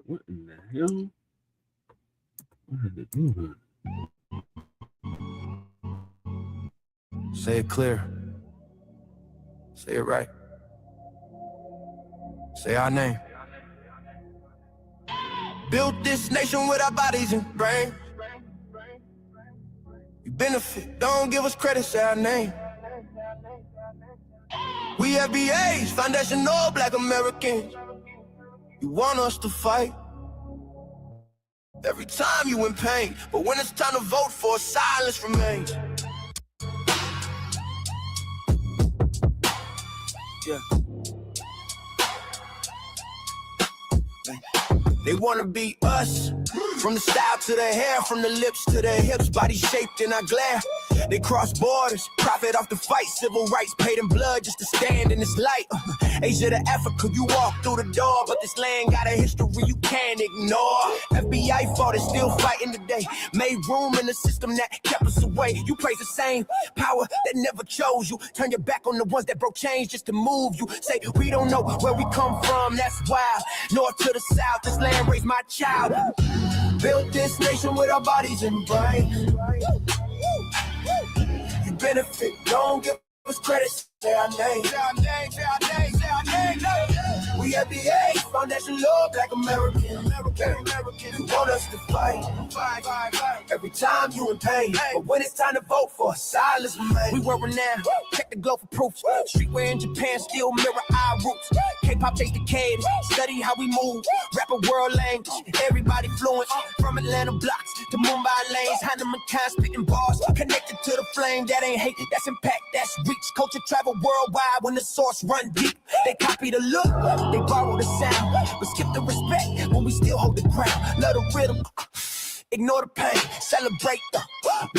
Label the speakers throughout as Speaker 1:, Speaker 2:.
Speaker 1: What in the hell? What did it do?
Speaker 2: Say it clear. Say it right. Say our name. Built this nation with our bodies and brain. You benefit, don't give us credit, say our name. We FBAs, foundational Black Americans. You want us to fight every time you in pain, but when it's time to vote for, silence remains. Yeah. They wanna be us, from the style to the hair, from the lips to the hips, body shaped in our glare. They cross borders, profit off the fight, civil rights paid in blood just to stand in this light. Asia to Africa, you walk through the door, but this land got a history you can't ignore. FBI fought it, still fighting today, made room in the system that kept us away. You praise the same power that never chose you, turn your back on the ones that broke chains just to move you. Say we don't know where we come from, that's wild. North to the south, this land raised my child. Built this nation with our bodies and brains. You benefit, don't give us credit, say our name. Say our name, say our name, say our name. We at the age, foundation law, Black American. You want us to fight every time you in pain, but when it's time to vote for, silence remains. We were renowned, check the globe for proof. Streetwear in Japan still mirror our roots. K-pop chase the caves, study how we move. Rap a world language, everybody fluent. From Atlanta blocks to Mumbai lanes, Heinemann kind spitting bars, connected to the flame. That ain't hate, that's impact, that's reach. Culture travel worldwide when the source run deep. They copy the look, they borrow the sound, but skip the respect when we still hold the ground. Love the rhythm, ignore the pain, celebrate the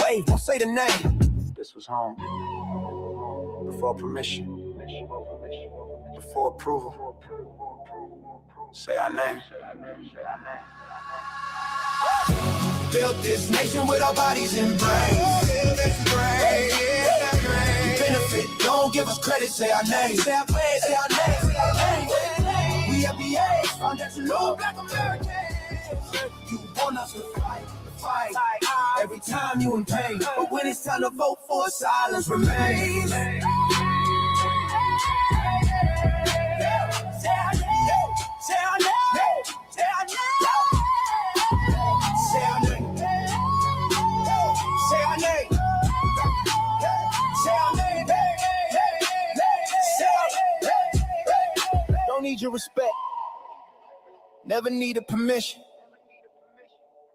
Speaker 2: wave, don't say the name. This was home, before permission, before approval. Say our name. Built this nation with our bodies and brains. Benefit, don't give us credit, say our name. Say our name, say our name, say our name. We FBA, foundational Black Americans. You want us to fight every time you in pain, but when it's time to vote for, silence remains. Say our name, say our name, say our name. Say our name. Say our name. Say our name. Say our name. Don't need your respect. Never needed permission.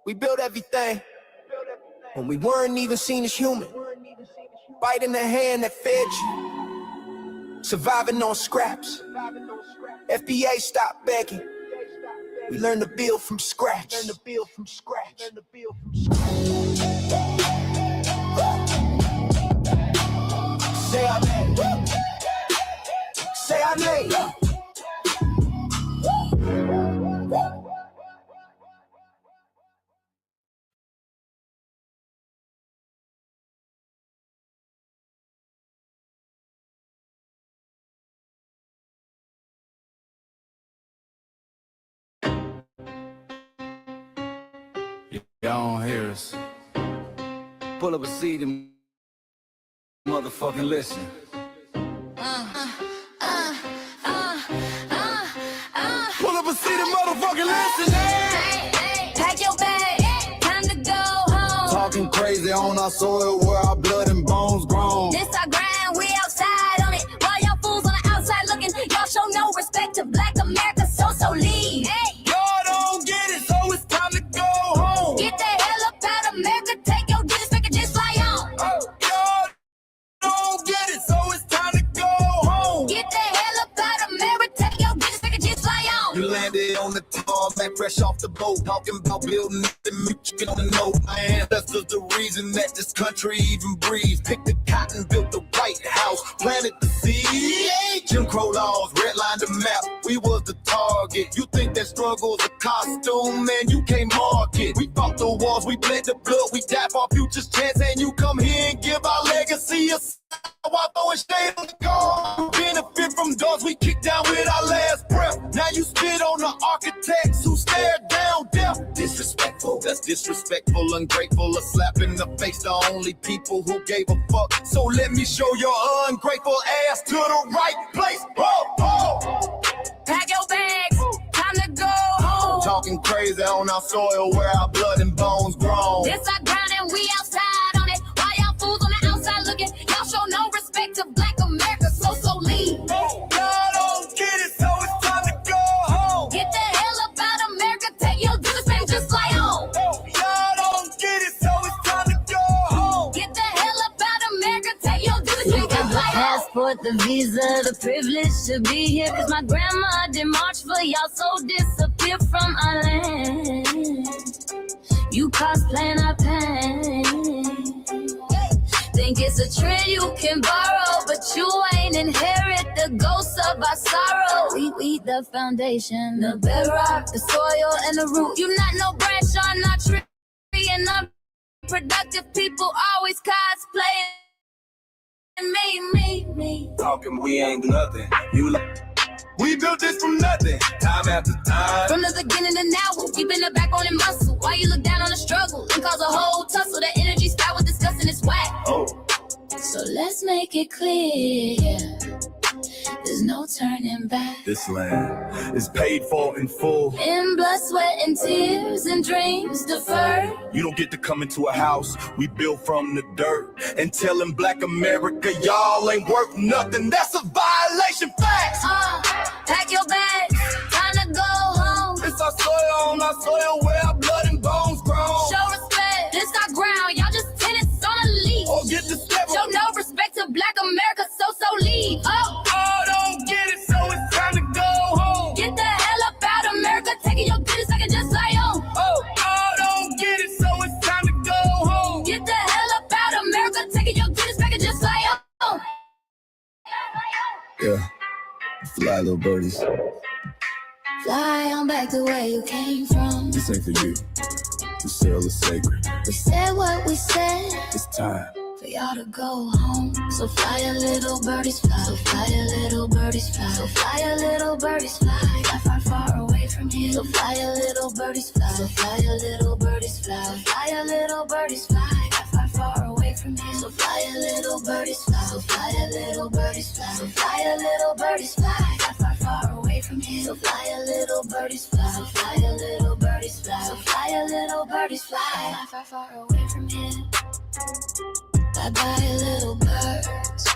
Speaker 2: We built everything when we weren't even seen as human. Biting the hand that fed you. Surviving on scraps. FBA stopped begging. We learned to build from scratch. Learn to build from scratch. Learn to build from scratch. Say our name. Say our name. Y'all don't hear us. Pull up a seat and motherfucking listen. Pull up a seat and motherfucking listen.
Speaker 3: Pack your bag, time to go home.
Speaker 2: Talking crazy on our soil where our blood and bones grown.
Speaker 3: This our grind, we outside on it. While y'all fools on the outside looking, y'all show no respect to Black America, so leave. Hey.
Speaker 2: Y'all don't get it, so it's time to go home.
Speaker 3: Get the hell up out of America, take your disrespect and just fly on.
Speaker 2: Y'all don't get it, so it's time to go home.
Speaker 3: Get the hell up out of America, take your disrespect and just fly on.
Speaker 2: You landed on the tarmac, fresh off the boat, talking about building the chicken on the note. My ancestors the reason that this country even breathes. Picked the cotton, built the White House, planted the seed. Jim Crow laws, redlined the map. We was the target. You think that struggle's a costume, man? You can't mark it. We fought the wars, we bled the blood, we died for our future's chance, and you come here and give our legacy a while throwing shade on the guard. Benefit from doors we kicked down with our last breath. Now you spit on the architects who stared down death. Disrespectful, that's disrespectful, ungrateful, a slap in the face. The only people who gave a fuck. So let me show your ungrateful ass to the right place.
Speaker 3: Pack your bags, time to go home.
Speaker 2: Talking crazy on our soil where our blood and bones grown.
Speaker 3: This our ground and we outside on it. While y'all fools on the outside looking, y'all show no respect to Black America, so leave.
Speaker 2: Y'all don't get it, so it's time to go home.
Speaker 3: Get the hell up out of America, take your disrespect and just fly on.
Speaker 2: Y'all don't get it, so it's time to go home.
Speaker 3: Get the hell up out of America, take your disrespect and just fly on. Passport, the visa, the privilege to be here. Cause my grandma did march for y'all, so disappear from our land. You cosplaying our pain. Think it's a trend you can borrow, but you ain't inherit the ghosts of our sorrow. We the foundation, the bedrock, the soil, and the root. You not no branch on our tree, and unproductive people always cosplaying. Me.
Speaker 2: Talking we ain't nothing. We built this from nothing, time after time.
Speaker 3: From the beginning to now, we been the backbone and muscle. Why you look down on the struggle and cause a whole tussle? The energy style with discussing is whack. So let's make it clear, there's no turning back.
Speaker 2: This land is paid for in full.
Speaker 3: In blood, sweat, and tears, and dreams deferred.
Speaker 2: You don't get to come into a house we built from the dirt and telling Black America y'all ain't worth nothing. That's a violation. Facts.
Speaker 3: Pack your bags, time to go home.
Speaker 2: It's our soil on our soil where our blood and bones grown.
Speaker 3: Show respect, this our ground. Y'all just tenants on a leash.
Speaker 2: Or get the step.
Speaker 3: Show no respect to Black America, so leave.
Speaker 2: Don't get it, so it's time to go home.
Speaker 3: Get the hell up out of America, taking your business, I can just fly on.
Speaker 2: Don't get it, so it's time to go home.
Speaker 3: Get the hell up out of America, taking your business, I can just fly on.
Speaker 2: Yeah, fly little birdies.
Speaker 3: Fly on back to where you came from.
Speaker 2: This ain't for you. The sail is sacred.
Speaker 3: We said what we said.
Speaker 2: It's time
Speaker 3: For y'all to go home. So fly a little birdies fly. So fly a little birdies fly. So fly a little birdies fly. Fly far, far away from here. So fly a little birdies fly. So fly a little birdies fly. So fly a little birdies fly. Fly far, far away from here. So fly a little birdies fly. So fly a little birdies fly. So fly a little birdies fly. Fly far, far away from here. So fly a little birdies fly. So fly a little birdies fly. So fly a little birdies fly. Fly far, far away from here. Bye bye, little birds.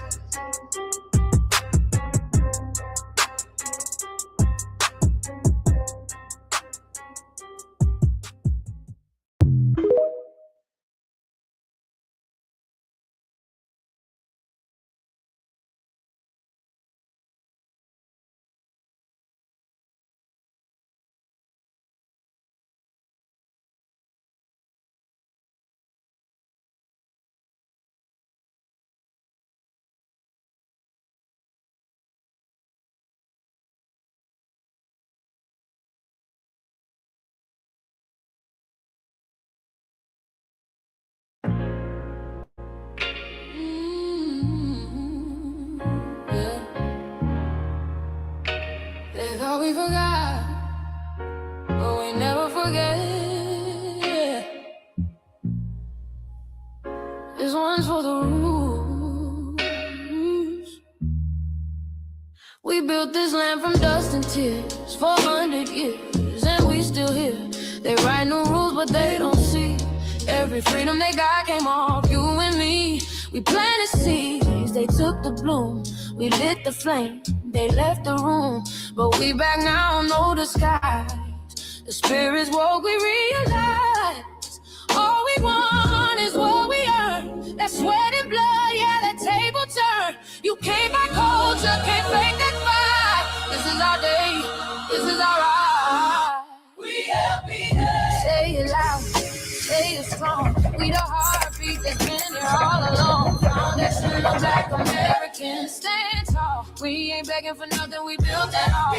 Speaker 4: They thought we forgot, but we never forget. ones for the rules. We built this land from dust and tears for 100 years, and we still here. They write new rules, but they don't see every freedom they got came off you and me. We planted seeds, they took the bloom. We lit the flame, they left the room. But we back now, no disguise. The spirit's woke, we realize all we want is what we earn. That sweat and blood, yeah, that table turn. You can't buy culture, can't fake that fight. This is our day, this is our ride. We LBA. Say it loud, say it strong. We the heartbeat that's been here all along. Foundation of Black Americans, stand tall. We ain't begging for nothing, we built that all.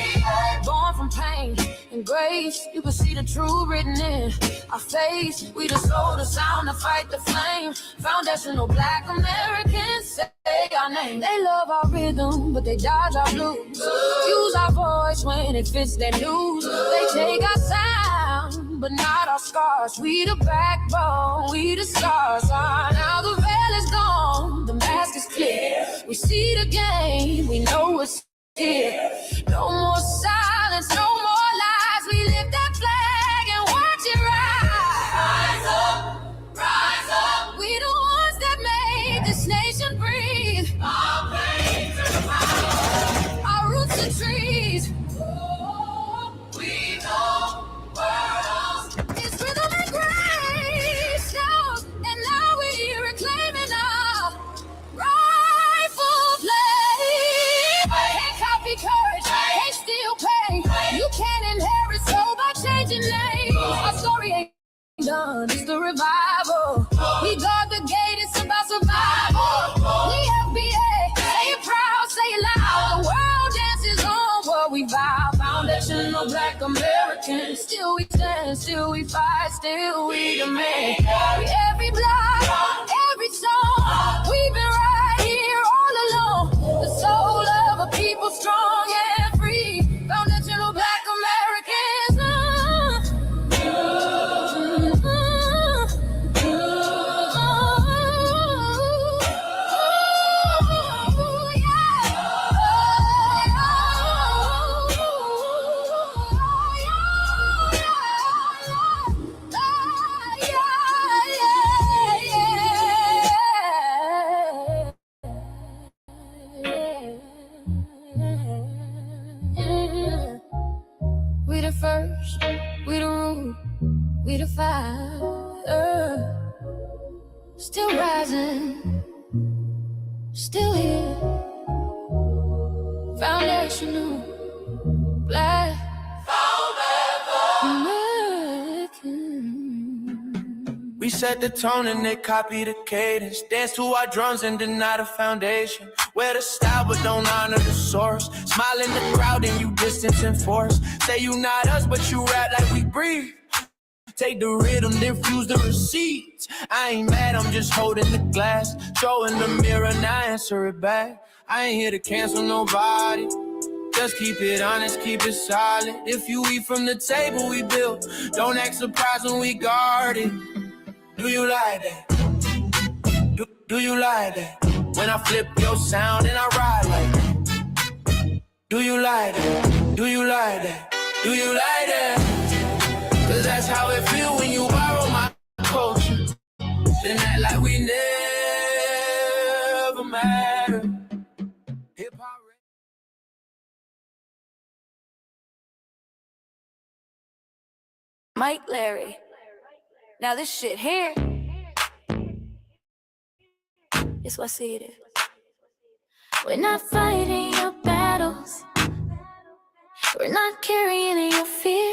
Speaker 4: Born from pain and grace, you can see the truth written in our face. We the soul, the sound, to fight the flame. Foundational Black Americans, say our name. They love our rhythm, but they dodge our blues. Use our voice when it fits their news. They take our sound, but not our scars. We the backbone, we the stars. Now the veil is gone, the mask is clear. We see the game, we know it's here. No more silence, no more lies. We lift that flag and watch it rise. Rise up, rise up. We the ones that made this nation breathe. Our veins are power, our roots are trees. We know worlds. It's rhythm and grace now, and now we're reclaiming our rightful place. Can't copy courage, can't steal pain. You can't inherit soul by changing names. Our story ain't done, it's the revival. We guard the gate, it's about survival. We FBA, say it proud, say it loud. The world dances on what we vow. Foundational Black Americans, still we stand, still we fight, still we demand. Every block, every song, we've been right here all along. The soul of a people strong and free. Foundational Black Americans. We the first, we the root, we the fire. Still rising, still here. Foundational Black American.
Speaker 2: We set the tone and they copy the cadence. Dance to our drums and deny the foundation. Wear the style but don't honor the source. Smile in the crowd and you distance and force. Say you not us but you rap like we breathe. Take the rhythm, then fuse the receipts. I ain't mad, I'm just holding the glass. Showing the mirror, now answer it back. I ain't here to cancel nobody. Just keep it honest, keep it solid. If you eat from the table we built, don't act surprised when we guard it. Do you like that? Do you like that? When I flip your sound and I ride like that. Do you like that? Do you like that? Do you like that? Cause that's how it feel when you borrow my culture. Then act like we never mattered. Hip-hop.
Speaker 4: Mike Larry. Now this shit here is what I see it is. We're not fighting your battles. We're not carrying your fear.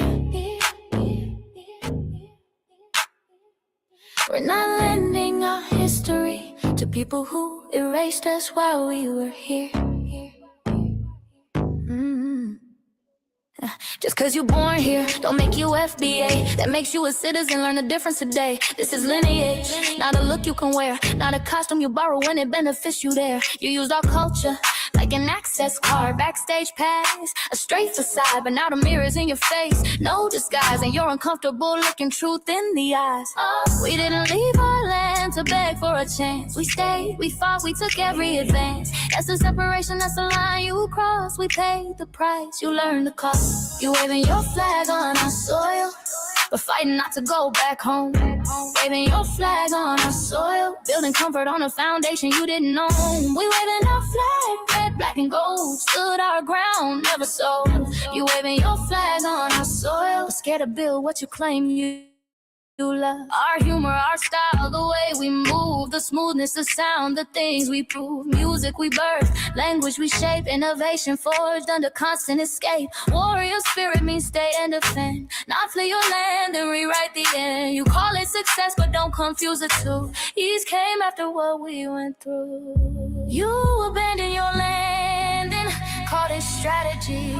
Speaker 4: We're not lending our history to people who erased us while we were here. Just cause you're born here, don't make you FBA. That makes you a citizen, learn the difference today. This is lineage, not a look you can wear. Not a costume you borrow when it benefits you there. You used our culture like
Speaker 3: like an access card, backstage pass, a straight facade, but now the mirror's in your face. No disguise, and you're uncomfortable looking truth in the eyes. We didn't leave our land to beg for a chance. We stayed, we fought, we took every advance. That's the separation, that's the line you crossed. We paid the price, you learned the cost. You waving your flag on our soil, but fighting not to go back home. Waving your flag on our soil, building comfort on a foundation you didn't own. We waving our flag, red, black, and gold. Stood our ground, never sold. You waving your flag on our soil, but scared to build what you claim you love. Our humor, our style, the way we move, the smoothness, the sound, the things we prove. Music we birth, language we shape, innovation forged under constant escape. Warrior spirit means stay and defend, not flee your land and rewrite the end. You call it success, but don't confuse the two. Ease came after what we went through. You abandoned your land and called it strategy.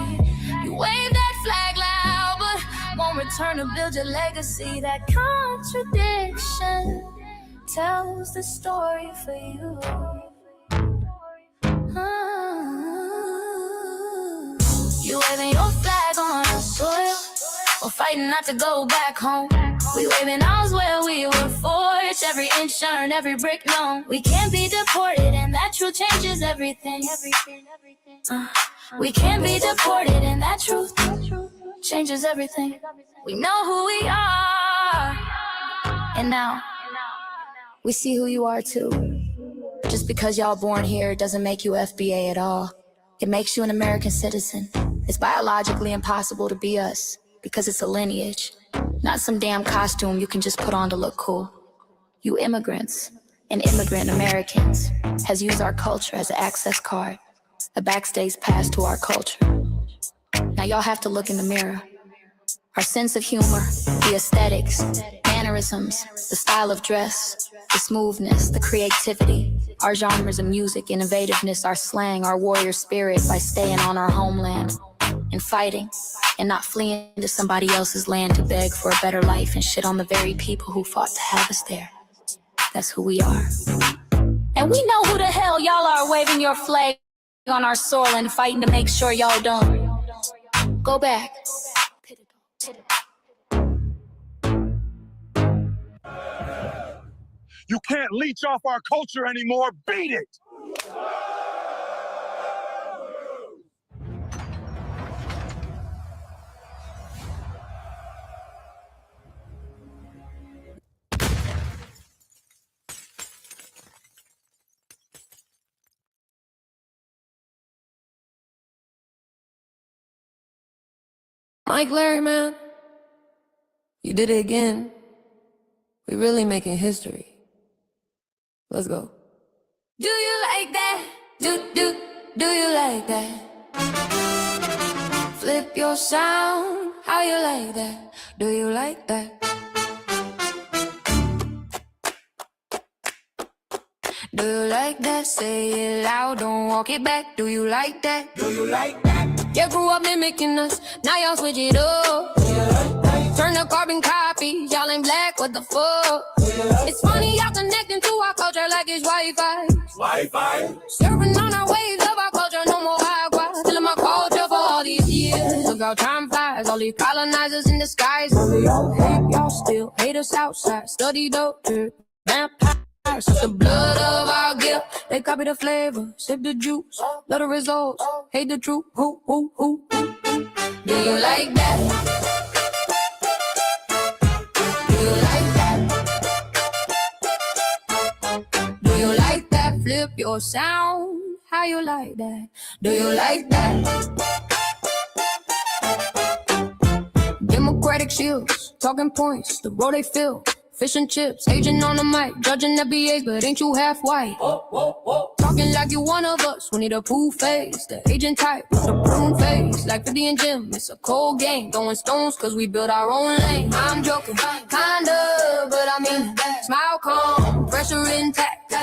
Speaker 3: You waved that flag loud, but won't return to build your legacy. That contradiction tells the story for you. You waving your flag on our soil, we're fighting not to go back home. We waving ours where we were forged, every inch earned, every brick known. We can't be deported, and that truth changes everything. We can't be deported, and that truth changes everything. We know who we are, and now we see who you are too. Just because y'all born here doesn't make you FBA at all. It makes you an American citizen. It's biologically impossible to be us because it's a lineage, not some damn costume you can just put on to look cool. You immigrants and immigrant Americans has used our culture as an access card, a backstage pass to our culture. Now y'all have to look in the mirror. Our sense of humor, the aesthetics, mannerisms, the style of dress, the smoothness, the creativity, our genres of music, innovativeness, our slang, our warrior spirit by staying on our homeland and fighting and not fleeing to somebody else's land to beg for a better life and shit on the very people who fought to have us there. That's who we are. And we know who the hell y'all are waving your flag on our soil and fighting to make sure y'all don't go back.
Speaker 5: You can't leech off our culture anymore. Beat it!
Speaker 4: Mike Larry, man, you did it again. We really making history. Let's go. Do you like that? Do you like that? Flip your sound, how you like that? Do you like that? Do you like that? Say it loud, don't walk it back. Do you like that?
Speaker 2: Do you like that?
Speaker 4: You grew up mimicking us, now y'all switch it up. Turn the carbon copy, y'all ain't black, what the fuck? It's funny y'all connecting to our culture like it's Wi-Fi. Surfing on our waves of our culture, no more agua. Still in my culture for all these years. Look how time flies, all these colonizers in disguise. Y'all hate, y'all still hate us outside. Study dope, vampires. It's the blood of our guilt. They copy the flavor, sip the juice. Love the results, hate the truth. Who? Do you like that? Do you like that? Do you like that? Flip your sound. How you like that? Do you like that? Democratic shields, talking points, the road they fill. Fish and chips, agent on the mic, judging FBAs, but ain't you half white? Talking like you one of us, we need a proof face. The agent type with a prune face, like 50 and Jim, it's a cold game. Throwing stones cause we build our own lane. I'm joking, kinda, but I mean, smile calm, pressure intact.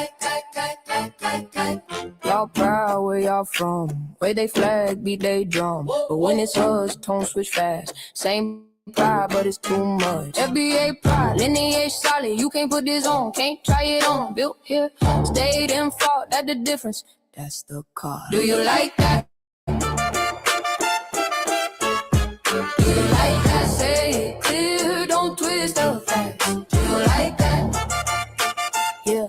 Speaker 4: Y'all proud where y'all from, where they flag, beat they drum. But when it's us, tone switch fast, same pride, but it's too much. FBA pride, lineage solid. You can't put this on, can't try it on. Built here, stayed and fought. That's the difference.
Speaker 3: That's the car.
Speaker 4: Do you like that? Do you like that? Say it clear, don't twist the facts. Do you like that?
Speaker 3: Yeah.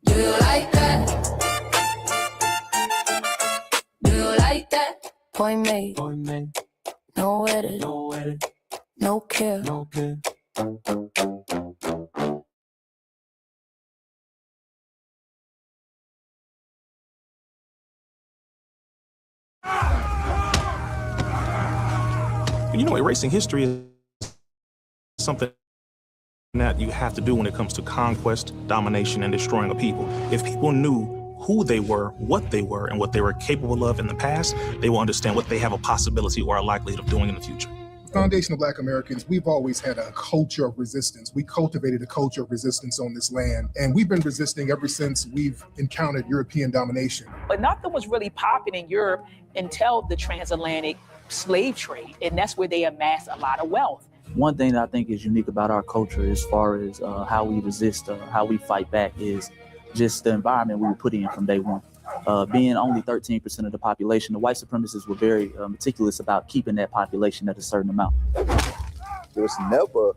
Speaker 4: Do you like that? Do you like that?
Speaker 3: Point made. No edit. No care.
Speaker 6: You know, erasing history is something that you have to do when it comes to conquest, domination, and destroying a people. If people knew who they were, and what they were capable of in the past, they will understand what they have a possibility or a likelihood of doing in the future.
Speaker 7: Foundation of Black Americans, we've always had a culture of resistance. We cultivated a culture of resistance on this land, and we've been resisting ever since we've encountered European domination.
Speaker 8: But nothing was really popping in Europe until the transatlantic slave trade, and that's where they amassed a lot of wealth.
Speaker 9: One thing that I think is unique about our culture as far as how we resist, how we fight back, is just the environment we were put in from day one. Being only 13% of the population, the white supremacists were very meticulous about keeping that population at a certain amount.
Speaker 10: There was never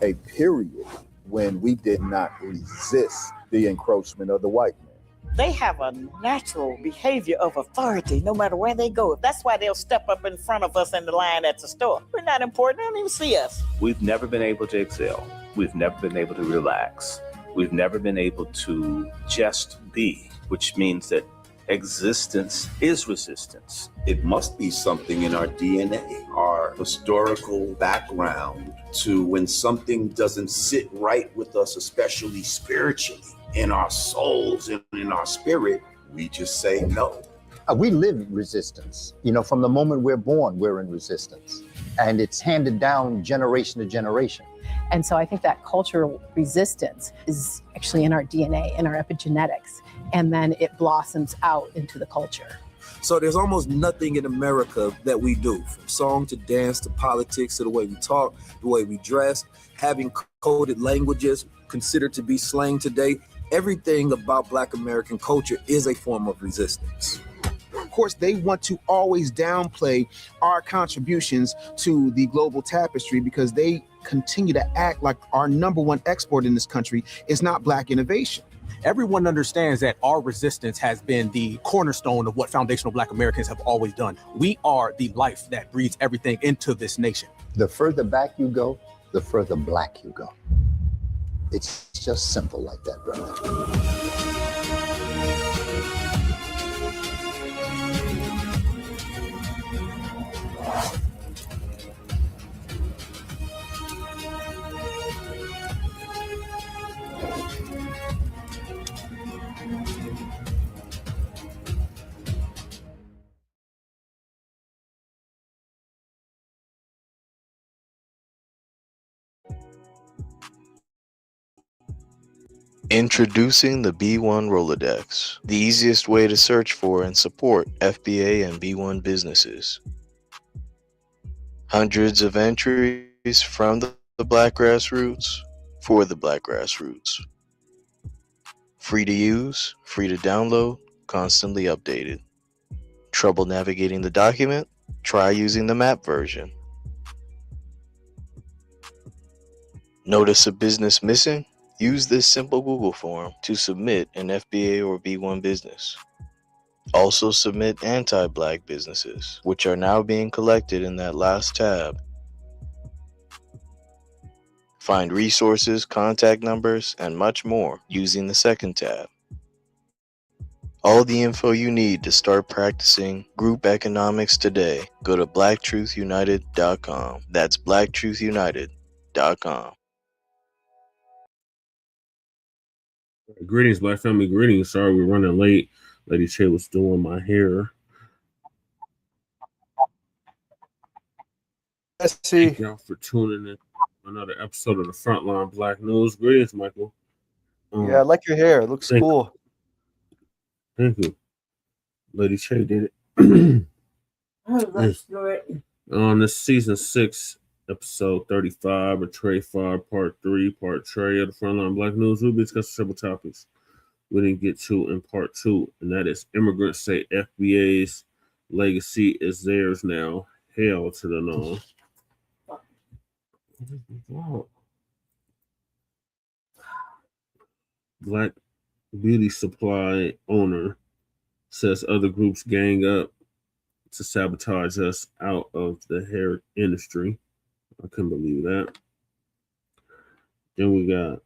Speaker 10: a period when we did not resist the encroachment of the white man.
Speaker 11: They have a natural behavior of authority no matter where they go. That's why they'll step up in front of us in the line at the store. We're not important. They don't even see us.
Speaker 12: We've never been able to excel. We've never been able to relax. We've never been able to just be, which means that existence is resistance.
Speaker 13: It must be something in our DNA, our historical background, to when something doesn't sit right with us, especially spiritually, in our souls and in our spirit, we just say no.
Speaker 14: We live resistance. You know, from the moment we're born, we're in resistance. And it's handed down generation to generation.
Speaker 15: And so I think that cultural resistance is actually in our DNA, in our epigenetics, and then it blossoms out into the culture.
Speaker 16: So there's almost nothing in America that we do, from song to dance to politics to the way we talk, the way we dress, having coded languages considered to be slang today. Everything about Black American culture is a form of resistance.
Speaker 17: Of course, they want to always downplay our contributions to the global tapestry because they continue to act like our number one export in this country is not Black innovation.
Speaker 18: Everyone understands that our resistance has been the cornerstone of what foundational Black Americans have always done. We are the life that breathes everything into this nation.
Speaker 14: The further back you go, the further Black you go. It's just simple like that, brother.
Speaker 19: Introducing the B1 Rolodex, the easiest way to search for and support FBA and B1 businesses. Hundreds of entries from the Black grassroots for the Black grassroots. Free to use, free to download, constantly updated. Trouble navigating the document? Try using the map version. Notice a business missing? Use this simple Google form to submit an FBA or B1 business. Also submit anti-Black businesses, which are now being collected in that last tab. Find resources, contact numbers, and much more using the second tab. All the info you need to start practicing group economics today. Go to blacktruthunited.com. That's blacktruthunited.com.
Speaker 1: Greetings, Black family. Greetings. Sorry we're running late. Lady Che was doing my hair. Thank y'all for tuning in. Another episode of the Frontline Black News. Greetings, Michael.
Speaker 20: Yeah, I like your hair. It looks cool.
Speaker 1: Thank you. Lady Che did it.
Speaker 20: That's great.
Speaker 1: On this season 6, episode 35, or Trey 5, part 3, part Trey of the Frontline Black News, we'll be discussing several topics. we didn't get to in part 2, and that is immigrants say FBA's legacy is theirs now. Hell to the no. Black beauty supply owner says other groups gang up to sabotage us out of the hair industry. I couldn't believe that. Then we got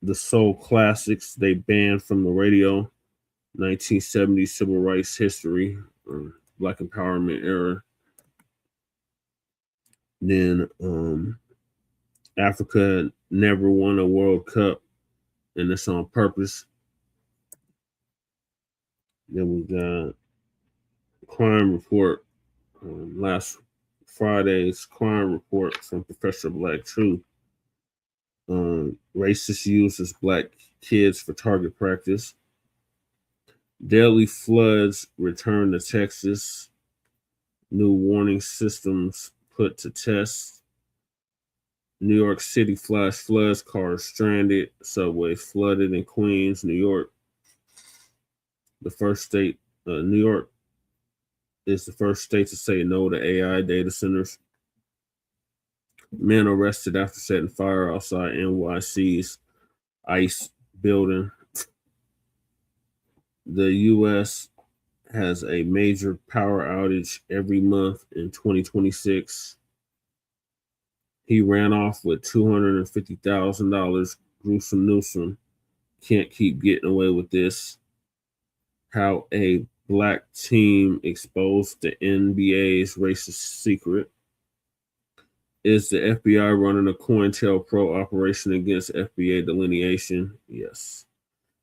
Speaker 1: the soul classics they banned from the radio. 1970s civil rights history, or Black empowerment era. Then Africa never won a World Cup, and it's on purpose. Then we got crime report, last Friday's crime report from Professor Blacc Truth. Racist uses Black kids for target practice. Deadly floods return to Texas. New warning systems put to test. New York City flash floods, cars stranded, subway flooded in Queens, New York. The first state, New York is the first state to say no to AI data centers. Men arrested after setting fire outside NYC's ICE building. The U.S. has a major power outage every month in 2026. He ran off with $250,000. Gruesome Newsom can't keep getting away with this. How a Black team exposed the NBA's racist secret. Is the FBI running a COINTELPRO operation against FBA delineation? Yes.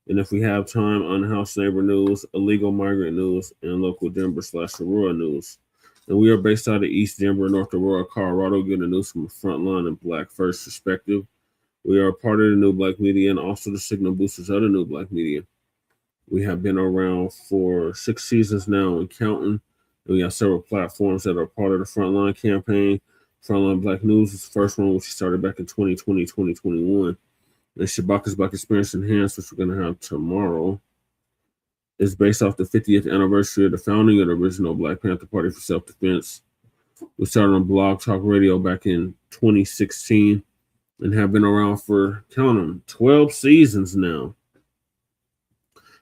Speaker 1: And if we have time, Unhoused neighbor news, illegal migrant news, and local Denver/Aurora news. And we are based out of East Denver, North Aurora, Colorado, getting news from a frontline and Black first perspective. We are part of the New Black Media and also the signal boosters of the New Black Media. We have been around for 6 seasons now and counting. And we have several platforms that are part of the Frontline campaign. Frontline Black News is the first one, which started back in 2020, 2021. And Shabaka's Black Experience Enhanced, which we're going to have tomorrow, is based off the 50th anniversary of the founding of the original Black Panther Party for Self-Defense. We started on Blog Talk Radio back in 2016 and have been around for, count them, 12 seasons now.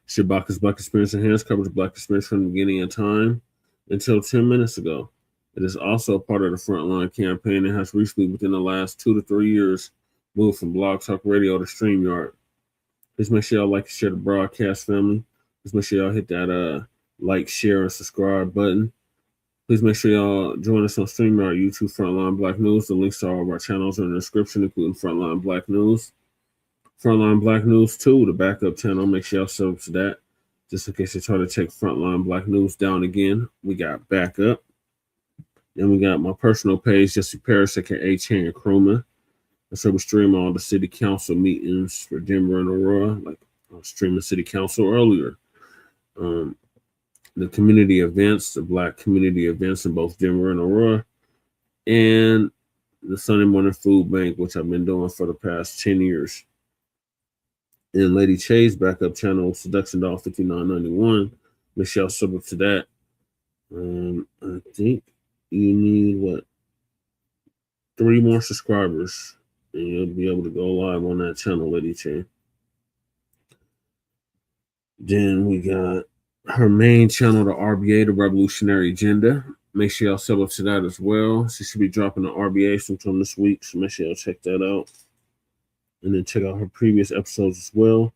Speaker 1: Shabaka's Black Experience Enhanced covers Black experience from the beginning of time until 10 minutes ago. It is also part of the Frontline campaign and has recently, within the last 2 to 3 years, moved from Blog Talk Radio to StreamYard. Please make sure y'all like and share the broadcast, family. Please make sure y'all hit that like, share, and subscribe button. Please make sure y'all join us on StreamYard, YouTube, Frontline Black News. The links to all of our channels are in the description, including Frontline Black News. Frontline Black News 2, the backup channel. Make sure y'all sub to that. Just in case they try to take Frontline Black News down again, we got backup. Then we got my personal page, Jesse Paris, aka Chan Kruma. So we stream all the city council meetings for Denver and Aurora, like I was streaming city council earlier. The community events, the Black community events in both Denver and Aurora, and the Sunday morning food bank, which I've been doing for the past 10 years. And Lady Che's backup channel, Seduction Doll 5991. Michelle sub up to that. I think you need 3 more subscribers, and you'll be able to go live on that channel, Lady Che. Then we got her main channel, the RBA, the Revolutionary Agenda. Make sure y'all sub up to that as well. She should be dropping the RBA sometime this week, so make sure y'all check that out. And then check out her previous episodes as well.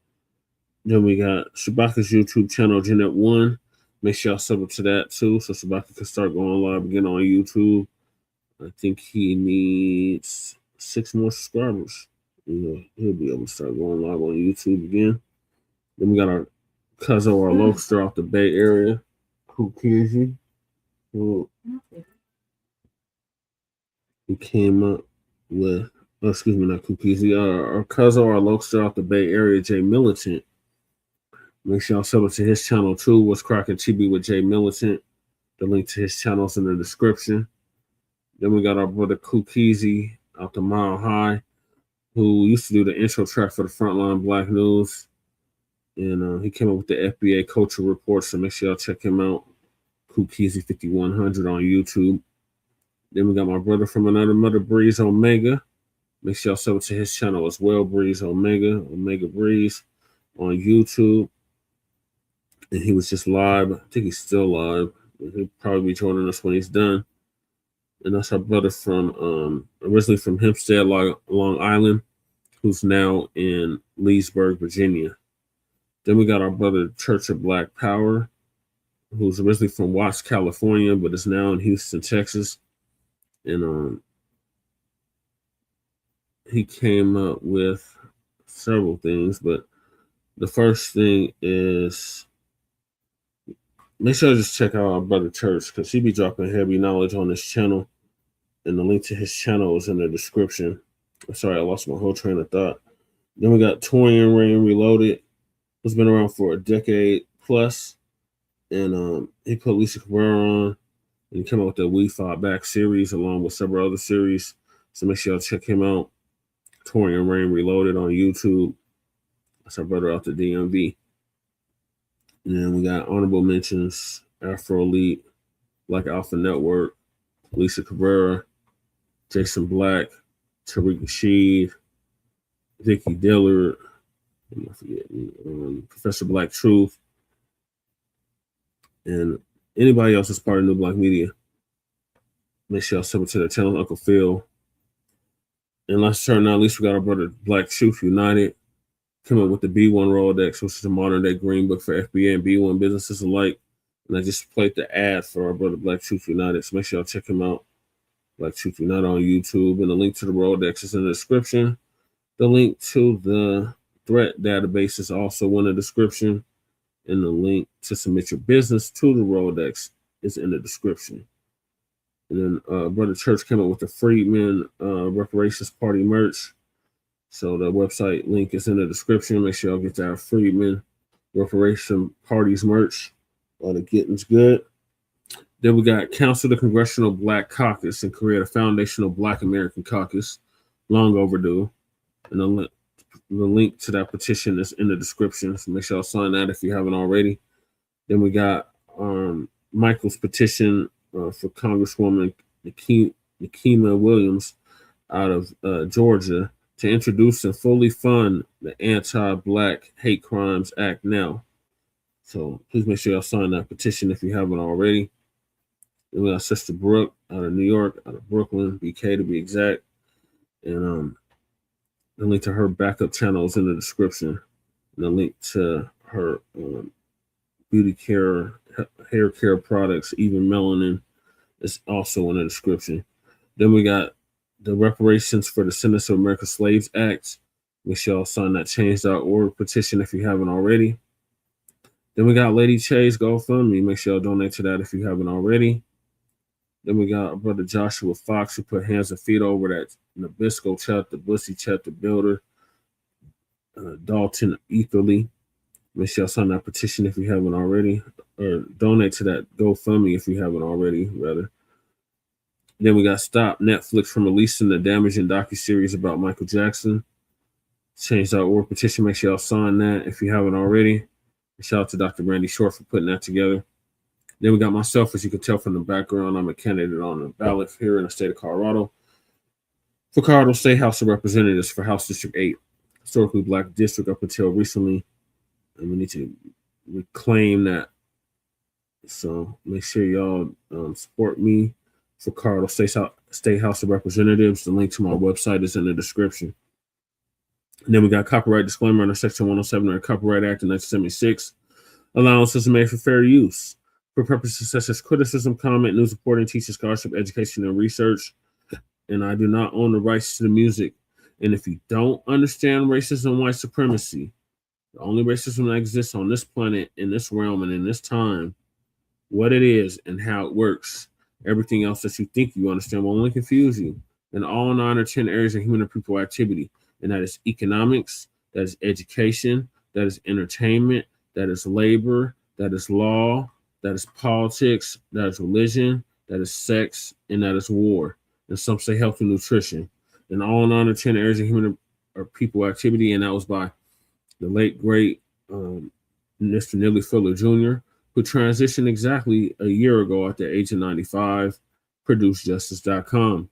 Speaker 1: Then we got Shabaka's YouTube channel, Jeanette 1. Make sure y'all sub up to that too, so Shabaka can start going live again on YouTube. I think he needs 6 more subscribers. He'll be able to start going live on YouTube again. Then we got our cousin or Lokester off the Bay Area, Kukizi, who came up with, not Kukizi, our cousin or Lokester off the Bay Area, Jay Militant. Make sure y'all sub up to his channel too. What's Cracking Chibi with Jay Militant. The link to his channel is in the description. Then we got our brother Kukizi out the Mile High, who used to do the intro track for the Frontline Black News. And he came up with the FBA Culture Report, so make sure y'all check him out. Kukizi 5100 on YouTube. Then we got my brother from another mother, Breeze Omega. Make sure y'all sub to his channel as well, Breeze Omega Breeze on YouTube. And he was just live. I think he's still live. He'll probably be joining us when he's done. And that's our brother from originally from Hempstead, Long Island, who's now in Leesburg, Virginia. Then we got our brother Church of Black Power, who's originally from Watts, California, but is now in Houston, Texas. And he came up with several things, but the first thing is make sure to just check out our brother Church, because he be dropping heavy knowledge on this channel, and the link to his channel is in the description. I'm sorry, I lost my whole train of thought. Then we got Torian Rain Reloaded, who's been around for a decade plus, and he put Lisa Cabrera on, and he came out with the We Fought Back series along with several other series. So make sure y'all check him out. Torian Rain Reloaded on YouTube. That's our brother out the DMV. And then we got honorable mentions: Afro Elite, Black Alpha Network, Lisa Cabrera, Jason Blacc, Tariq Nasheed, Vicky Dillard, Professor Black Truth, and anybody else that's part of New Black Media. Make sure y'all sub to their channel, Uncle Phil. And last turn, not least, we got our brother Black Truth United. Came up with the B1 Rolodex, which is a modern day green book for FBA and B1 businesses alike. And I just played the ad for our brother Black Truth United. So make sure y'all check him out. Black Truth United on YouTube. And the link to the Rolodex is in the description. The link to the threat database is also in the description. And the link to submit your business to the Rolodex is in the description. And then Brother Church came up with the Freedmen Reparations Party merch. So the website link is in the description. Make sure y'all get that Freedmen Reparation Parties merch. The getting's good. Then we got Council the Congressional Black Caucus and create a foundational Black American caucus. Long overdue. And the link to that petition is in the description. So make sure y'all sign that if you haven't already. Then we got Michael's petition for Congresswoman Nikema Williams out of Georgia to introduce and fully fund the Anti-Black Hate Crimes Act now. So please make sure y'all sign that petition if you haven't already. Then we got Sister Brooke out of New York, out of Brooklyn, BK to be exact. And the link to her backup channel is in the description. And the link to her beauty care, hair care products, even melanin, is also in the description. Then we got the reparations for the Descendants of American Slaves Act. Make sure y'all sign that change.org petition if you haven't already. Then we got Lady Chase GoFundMe. Make sure y'all donate to that if you haven't already. Then we got our brother Joshua Fox, who put hands and feet over that Nabisco Chet, the Bussy Chet, the Builder, Dalton Etherly. Make sure y'all sign that petition if you haven't already, or donate to that GoFundMe if you haven't already, rather. Then we got Stop Netflix from releasing the damaging docuseries about Michael Jackson. Change.org petition. Make sure y'all sign that if you haven't already. And shout out to Dr. Randy Short for putting that together. Then we got myself, as you can tell from the background, I'm a candidate on the ballot here in the state of Colorado for Colorado State House of Representatives for House District 8, historically Black district up until recently. And we need to reclaim that. So make sure y'all support me for Colorado State House of Representatives. The link to my website is in the description. And then we got copyright disclaimer under Section 107 of the Copyright Act of 1976. Allowances are made for fair use for purposes such as criticism, comment, news reporting, teaching, scholarship, education, and research. And I do not own the rights to the music. And if you don't understand racism and white supremacy, the only racism that exists on this planet, in this realm, and in this time, what it is and how it works, everything else that you think you understand will only confuse you. In all 9 or 10 areas of human or people activity, and that is economics, that is education, that is entertainment, that is labor, that is law, that is politics, that is religion, that is sex, and that is war. And some say health and nutrition. In all 9 or 10 areas of human or people activity, and that was by the late, great Mr. Neely Fuller Jr., who transitioned exactly a year ago at the age of 95, produced Justice.com.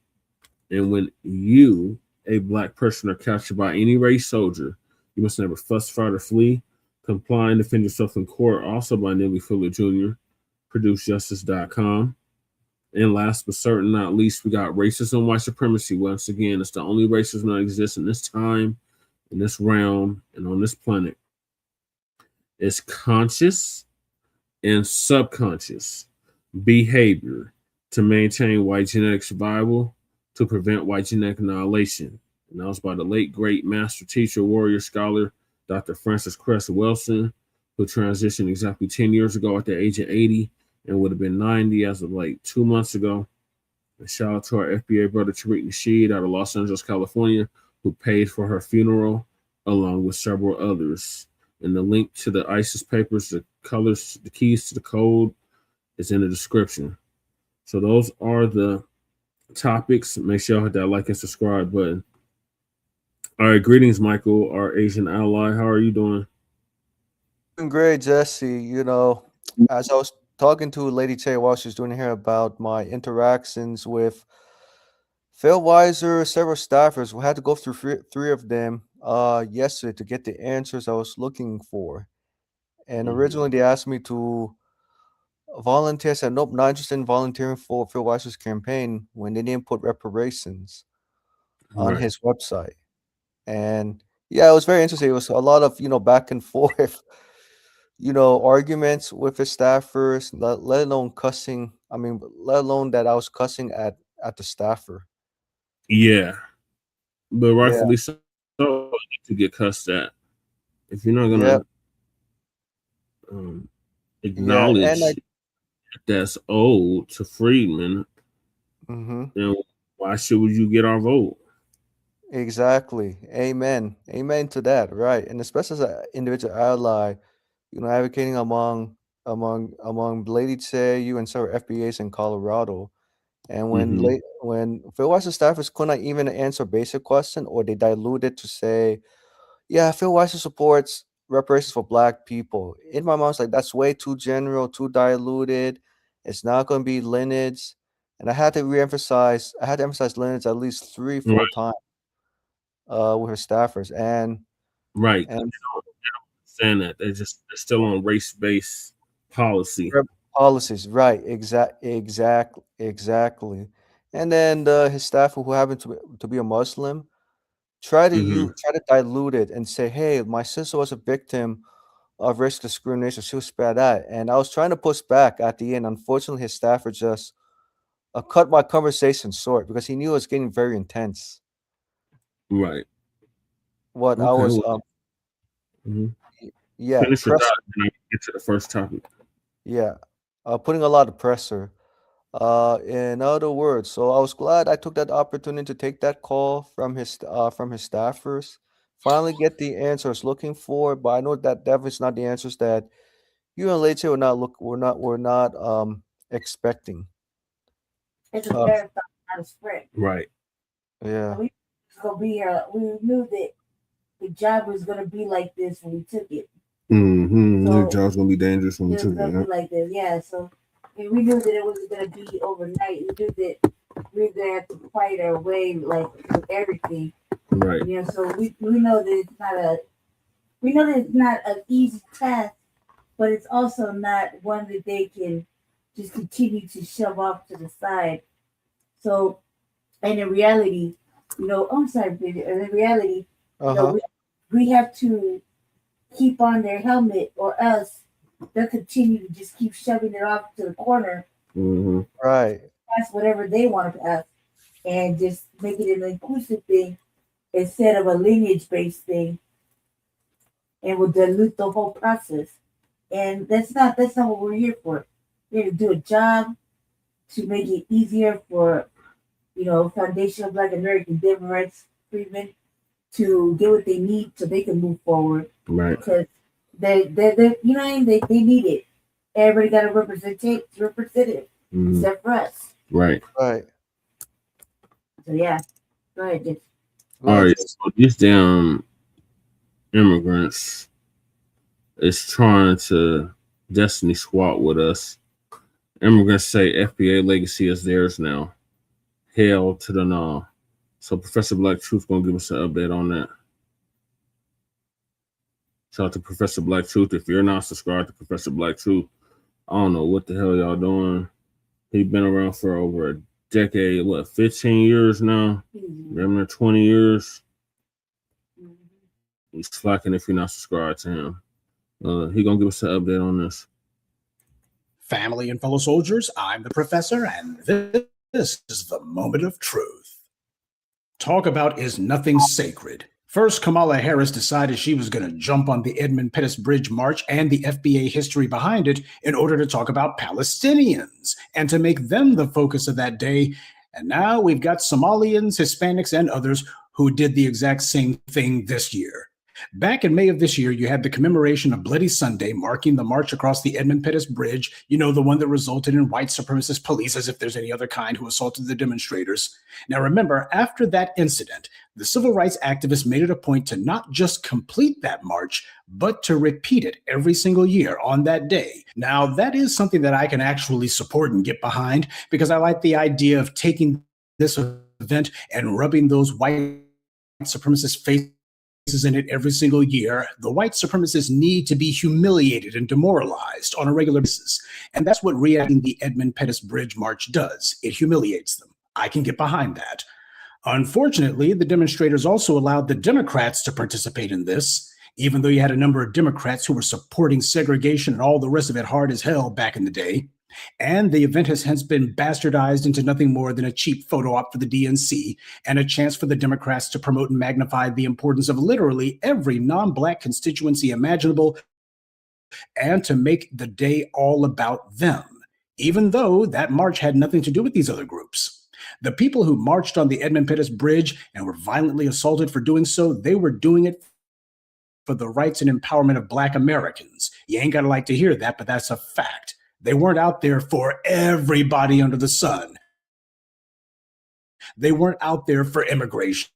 Speaker 1: And when you, a Black person, are captured by any race soldier, you must never fuss, fight, or flee. Comply and defend yourself in court, also by Neely Fuller Jr., produced Justice.com. And last but certainly not least, we got racism, white supremacy. Once again, it's the only racism that exists in this time, in this realm, and on this planet. It's conscious and subconscious behavior to maintain white genetic survival, to prevent white genetic annihilation. And that was by the late, great master teacher, warrior, scholar, Dr. Francis Cress Wilson, who transitioned exactly 10 years ago at the age of 80 and would have been 90 as of like 2 months ago. And shout out to our FBA brother, Tariq Nasheed, out of Los Angeles, California, who paid for her funeral, along with several others. And the link to the ISIS papers, the colors, the keys to the code is in the description. So those are the topics. Make sure y'all hit that like and subscribe button. All right, greetings, Michael, our Asian ally. How are you doing?
Speaker 20: Doing great, Jesse. You know, as I was talking to Lady Tay while she was doing here about my interactions with Phil Weiser, several staffers, we had to go through three of them yesterday to get the answers I was looking for. And originally they asked me to volunteer. I said, nope, not interested in volunteering for Phil Weiser's campaign when they didn't put reparations on his website. And yeah, it was very interesting. It was a lot of, back and forth, arguments with his staffers, let alone cussing. I mean, let alone that I was cussing at the staffer.
Speaker 1: Yeah, but
Speaker 20: Yeah.
Speaker 1: rightfully so, to get cussed at. If you're not gonna acknowledge that's owed to freedmen, then why should you get our vote?
Speaker 20: Exactly. Amen. Amen to that. Right. And especially as an individual ally, advocating among Lady Tse, you and several FBAs in Colorado. And when Phil Weiser's staffers could not even answer basic question, or they diluted to say, yeah, Phil Weiser supports reparations for Black people. In my mind, it's like, that's way too general, too diluted. It's not going to be lineage. And I had to emphasize lineage at least 3-4 times with her staffers. And
Speaker 1: right. And they don't understand that. They're still on race-based policy.
Speaker 20: Policies, right. Exactly. And then his staff who happened to be a Muslim try to dilute it and say, hey, my sister was a victim of racial discrimination. She was spared that. And I was trying to push back at the end. Unfortunately, his staffer just cut my conversation short because he knew it was getting very intense.
Speaker 1: Right.
Speaker 20: What I was yeah.
Speaker 1: Finish your thought and I get to the first topic.
Speaker 20: Yeah. Putting a lot of pressure. In other words, so I was glad I took that opportunity to take that call from his staffers, finally get the answer I was looking for. But I know that definitely is not the answers that you and Leche were not expecting.
Speaker 21: It's a marathon, not a sprint.
Speaker 1: Right.
Speaker 20: Yeah.
Speaker 21: We gonna be here. We knew that the job was gonna be like this when we took it.
Speaker 1: So, the job's gonna be dangerous when we took it.
Speaker 21: Gonna be like this, yeah. So we knew that it wasn't gonna be overnight. We knew that we were gonna have to fight our way, like with everything.
Speaker 1: Right.
Speaker 21: So we know that it's not an easy task, but it's also not one that they can just continue to shove off to the side. So, and in reality, I'm sorry, in reality, we have to keep on their helmet, or else they'll continue to just keep shoving it off to the corner.
Speaker 20: Right.
Speaker 21: Pass whatever they want to pass, and just make it an inclusive thing instead of a lineage-based thing, and will dilute the whole process. And that's not what we're here for. We're here to do a job to make it easier for, foundational Black American Democrats, freedmen, to get what they need so they can move forward.
Speaker 1: Right.
Speaker 21: Because they need it. Everybody got a representative, except for us.
Speaker 1: Right.
Speaker 20: Right.
Speaker 21: So yeah, go ahead.
Speaker 1: All right. So these damn immigrants is trying to destiny swap with us. Immigrants say FBA legacy is theirs now. Hell to the no. So Professor Black Truth gonna give us an update on that. Shout out to Professor Black Truth. If you're not subscribed to Professor Black Truth, I don't know what the hell y'all doing. He's been around for over a decade, 15 years now? Remember 20 years? He's slacking if you're not subscribed to him. He gonna give us an update on this.
Speaker 5: Family and fellow soldiers, I'm the professor, and this is the moment of truth. Talk about is nothing sacred. First, Kamala Harris decided she was going to jump on the Edmund Pettus Bridge March and the FBA history behind it in order to talk about Palestinians and to make them the focus of that day. And now we've got Somalians, Hispanics, and others who did the exact same thing this year. Back in May of this year, you had the commemoration of Bloody Sunday, marking the march across the Edmund Pettus Bridge, you know, the one that resulted in white supremacist police, as if there's any other kind, who assaulted the demonstrators. Now remember, after that incident, the civil rights activists made it a point to not just complete that march, but to repeat it every single year on that day. Now, that is something that I can actually support and get behind, because I like the idea of taking this event and rubbing those white supremacist faces in it every single year. The white supremacists need to be humiliated and demoralized on a regular basis. And that's what reacting the Edmund Pettus Bridge March does. It humiliates them. I can get behind that. Unfortunately, the demonstrators also allowed the Democrats to participate in this, even though you had a number of Democrats who were supporting segregation and all the rest of it hard as hell back in the day. And the event has hence been bastardized into nothing more than a cheap photo op for the DNC and a chance for the Democrats to promote and magnify the importance of literally every non-Black constituency imaginable and to make the day all about them, even though that march had nothing to do with these other groups. The people who marched on the Edmund Pettus Bridge and were violently assaulted for doing so, they were doing it for the rights and empowerment of Black Americans. You ain't gotta like to hear that, but that's a fact. They weren't out there for everybody under the sun. They weren't out there for immigration.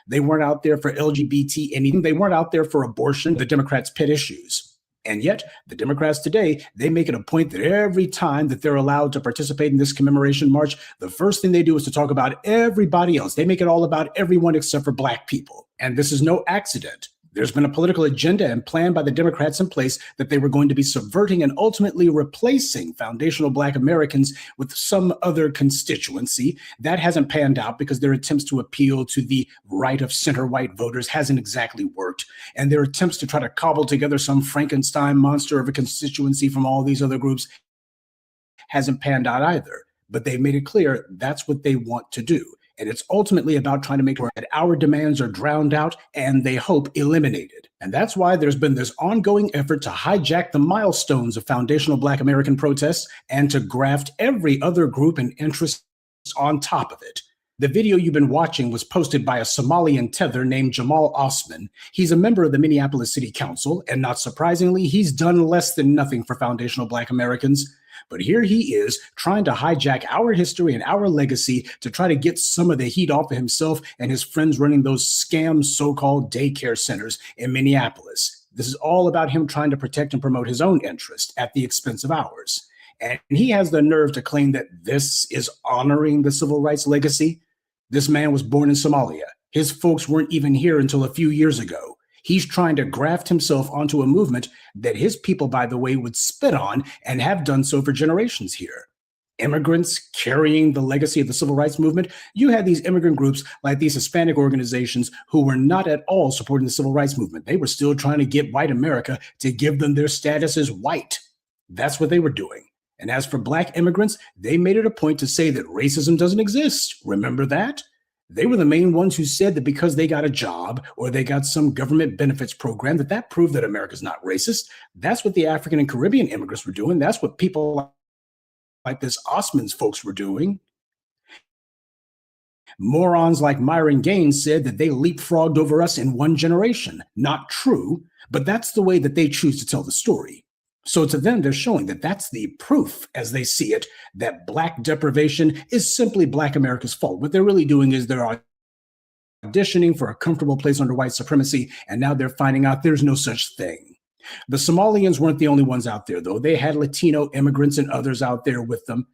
Speaker 5: They weren't out there for LGBT anything. They weren't out there for abortion, the Democrats' pet issues. And yet, the Democrats today, they make it a point that every time that they're allowed to participate in this commemoration march, the first thing they do is to talk about everybody else. They make it all about everyone except for Black people. And this is no accident. There's been a political agenda and plan by the Democrats in place that they were going to be subverting and ultimately replacing foundational Black Americans with some other constituency. That hasn't panned out because their attempts to appeal to the right of center white voters hasn't exactly worked. And their attempts to try to cobble together some Frankenstein monster of a constituency from all these other groups hasn't panned out either. But they've made it clear that's what they want to do. And it's ultimately about trying to make sure that our demands are drowned out and they hope eliminated. And that's why there's been this ongoing effort to hijack the milestones of foundational Black American protests and to graft every other group and interest on top of it. The video you've been watching was posted by a Somalian tether named Jamal Osman. He's a member of the Minneapolis City Council, and not surprisingly, he's done less than nothing for foundational Black Americans. But here he is trying to hijack our history and our legacy to try to get some of the heat off of himself and his friends running those scam so-called daycare centers in Minneapolis. This is all about him trying to protect and promote his own interest at the expense of ours. And he has the nerve to claim that this is honoring the civil rights legacy. This man was born in Somalia. His folks weren't even here until a few years ago. He's trying to graft himself onto a movement that his people, by the way, would spit on and have done so for generations here. Immigrants carrying the legacy of the civil rights movement. You had these immigrant groups like these Hispanic organizations who were not at all supporting the civil rights movement. They were still trying to get white America to give them their status as white. That's what they were doing. And as for Black immigrants, they made it a point to say that racism doesn't exist. Remember that? They were the main ones who said that because they got a job or they got some government benefits program, that proved that America's not racist. That's what the African and Caribbean immigrants were doing. That's what people like this Osman's folks were doing. Morons like Myron Gaines said that they leapfrogged over us in one generation. Not true, but that's the way that they choose to tell the story. So to them, they're showing that that's the proof, as they see it, that Black deprivation is simply Black America's fault. What they're really doing is they're auditioning for a comfortable place under white supremacy, and now they're finding out there's no such thing. The Somalians weren't the only ones out there, though. They had Latino immigrants and others out there with them.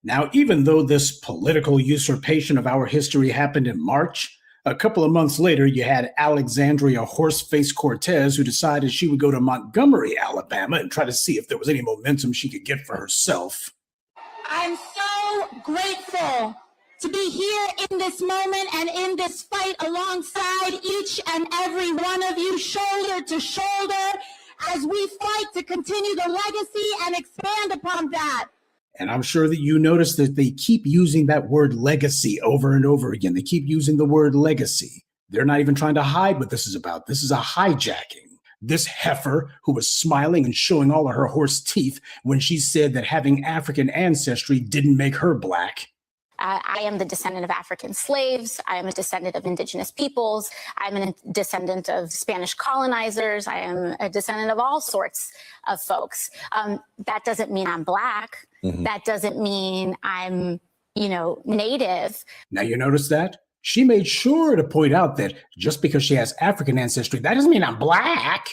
Speaker 5: Now, even though this political usurpation of our history happened in March, a couple of months later, you had Alexandria Horseface Cortez, who decided she would go to Montgomery, Alabama, and try to see if there was any momentum she could get for herself.
Speaker 2: I'm so grateful to be here in this moment and in this fight alongside each and every one of you, shoulder to shoulder, as we fight to continue the legacy and expand upon that.
Speaker 5: And I'm sure that you notice that they keep using that word legacy over and over again. They keep using the word legacy. They're not even trying to hide what this is about. This is a hijacking. This heifer who was smiling and showing all of her horse teeth when she said that having African ancestry didn't make her black.
Speaker 22: I am the descendant of African slaves. I am a descendant of indigenous peoples. I'm a descendant of Spanish colonizers. I am a descendant of all sorts of folks. That doesn't mean I'm black. Mm-hmm. That doesn't mean I'm, native.
Speaker 5: Now you notice that? She made sure to point out that just because she has African ancestry, that doesn't mean I'm black.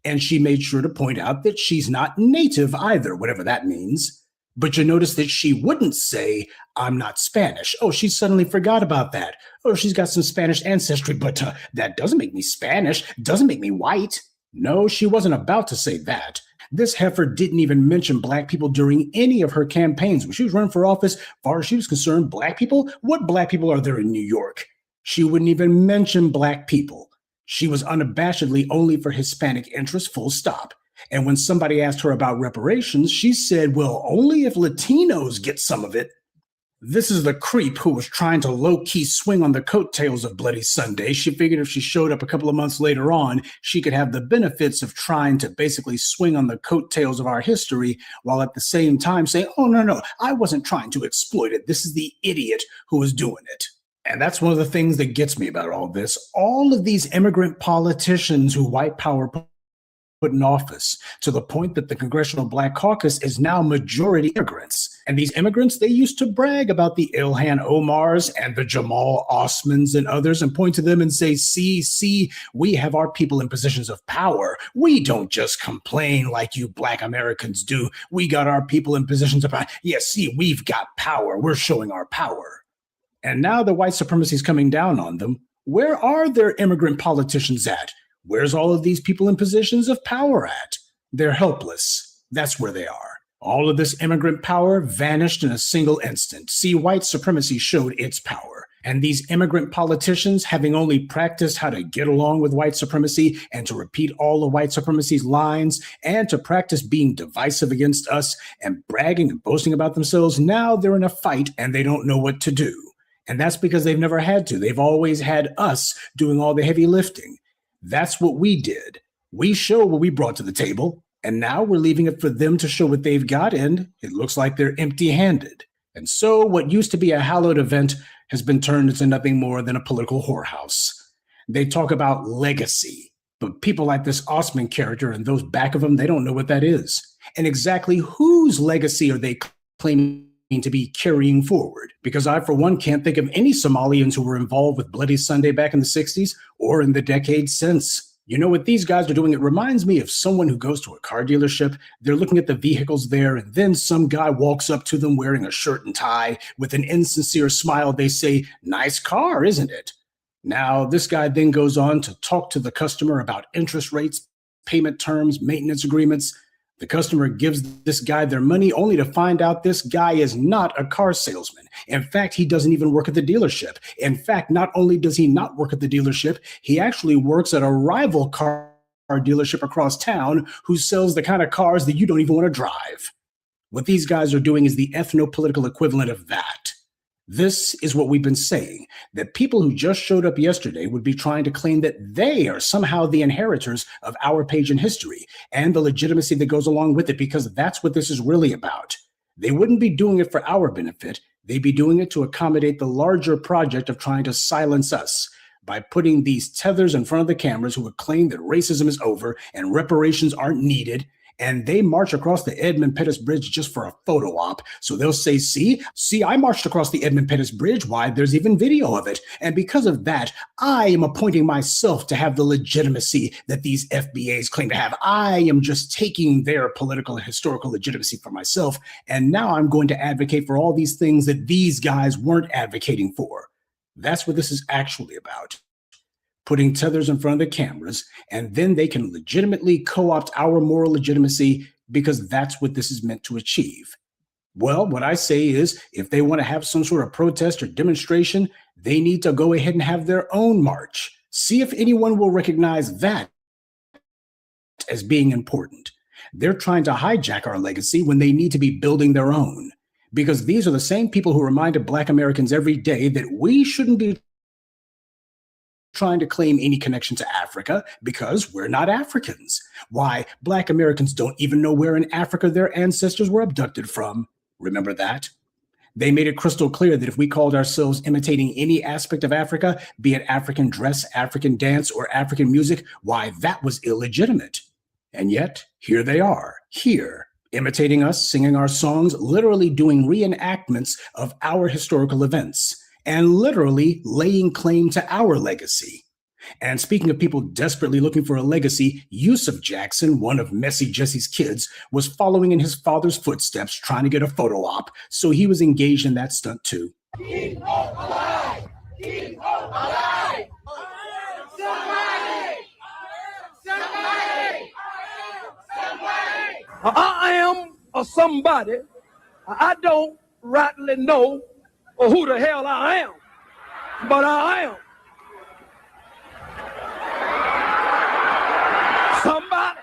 Speaker 5: And she made sure to point out that she's not native either, whatever that means. But you notice that she wouldn't say, I'm not Spanish. Oh, she suddenly forgot about that. Oh, she's got some Spanish ancestry, but that doesn't make me Spanish, doesn't make me white. No, she wasn't about to say that. This heifer didn't even mention black people during any of her campaigns. When she was running for office, as far as she was concerned, black people? What black people are there in New York? She wouldn't even mention black people. She was unabashedly only for Hispanic interests, full stop. And when somebody asked her about reparations, she said, well, only if Latinos get some of it. This is the creep who was trying to low-key swing on the coattails of Bloody Sunday. She figured if she showed up a couple of months later on, she could have the benefits of trying to basically swing on the coattails of our history, while at the same time saying, oh, no, I wasn't trying to exploit it. This is the idiot who was doing it. And that's one of the things that gets me about all this. All of these immigrant politicians who white power put in office, to the point that the Congressional Black Caucus is now majority immigrants. And these immigrants, they used to brag about the Ilhan Omars and the Jamal Osmans and others and point to them and say, see, we have our people in positions of power. We don't just complain like you Black Americans do. We got our people in positions of power. Yeah, see, we've got power. We're showing our power. And now the white supremacy is coming down on them. Where are their immigrant politicians at? Where's all of these people in positions of power at? They're helpless. That's where they are. All of this immigrant power vanished in a single instant. See, white supremacy showed its power. And these immigrant politicians, having only practiced how to get along with white supremacy and to repeat all of white supremacy's lines and to practice being divisive against us and bragging and boasting about themselves, now they're in a fight and they don't know what to do. And that's because they've never had to. They've always had us doing all the heavy lifting. That's what we did. We show what we brought to the table, and now we're leaving it for them to show what they've got, and it looks like they're empty-handed. And so what used to be a hallowed event has been turned into nothing more than a political whorehouse. They talk about legacy, but people like this Osman character and those back of them, they don't know what that is. And exactly whose legacy are they claiming to be carrying forward? Because I, for one, can't think of any Somalians who were involved with Bloody Sunday back in the 60s or in the decades since. You know what these guys are doing? It reminds me of someone who goes to a car dealership. They're looking at the vehicles there, and then some guy walks up to them wearing a shirt and tie with an insincere smile. They say, "Nice car, isn't it?" Now, this guy then goes on to talk to the customer about interest rates, payment terms, maintenance agreements. The customer gives this guy their money only to find out this guy is not a car salesman. In fact, he doesn't even work at the dealership. In fact, not only does he not work at the dealership, he actually works at a rival car dealership across town who sells the kind of cars that you don't even want to drive. What these guys are doing is the ethno-political equivalent of that. This is what we've been saying, that people who just showed up yesterday would be trying to claim that they are somehow the inheritors of our page in history and the legitimacy that goes along with it, because that's what this is really about. They wouldn't be doing it for our benefit. They'd be doing it to accommodate the larger project of trying to silence us by putting these tethers in front of the cameras who would claim that racism is over and reparations aren't needed, and they march across the Edmund Pettus Bridge just for a photo op. So they'll say, see, I marched across the Edmund Pettus Bridge. Why, there's even video of it. And because of that, I am appointing myself to have the legitimacy that these FBAs claim to have. I am just taking their political and historical legitimacy for myself. And now I'm going to advocate for all these things that these guys weren't advocating for. That's what this is actually about. Putting tethers in front of the cameras, and then they can legitimately co-opt our moral legitimacy because that's what this is meant to achieve. Well, what I say is, if they want to have some sort of protest or demonstration, they need to go ahead and have their own march. See if anyone will recognize that as being important. They're trying to hijack our legacy when they need to be building their own, because these are the same people who reminded Black Americans every day that we shouldn't be trying to claim any connection to Africa because we're not Africans. Why, Black Americans don't even know where in Africa their ancestors were abducted from. Remember that? They made it crystal clear that if we called ourselves imitating any aspect of Africa, be it African dress, African dance, or African music, why, that was illegitimate. And yet, here they are, here, imitating us, singing our songs, literally doing reenactments of our historical events, and literally laying claim to our legacy. And speaking of people desperately looking for a legacy, Yusuf Jackson, one of Messy Jesse's kids, was following in his father's footsteps, trying to get a photo op, so he was engaged in that stunt too.
Speaker 3: Keep hope alive! Keep hope alive! Somebody! Somebody! Somebody!
Speaker 4: I am a somebody. I don't rightly know who the hell I am, but I am somebody.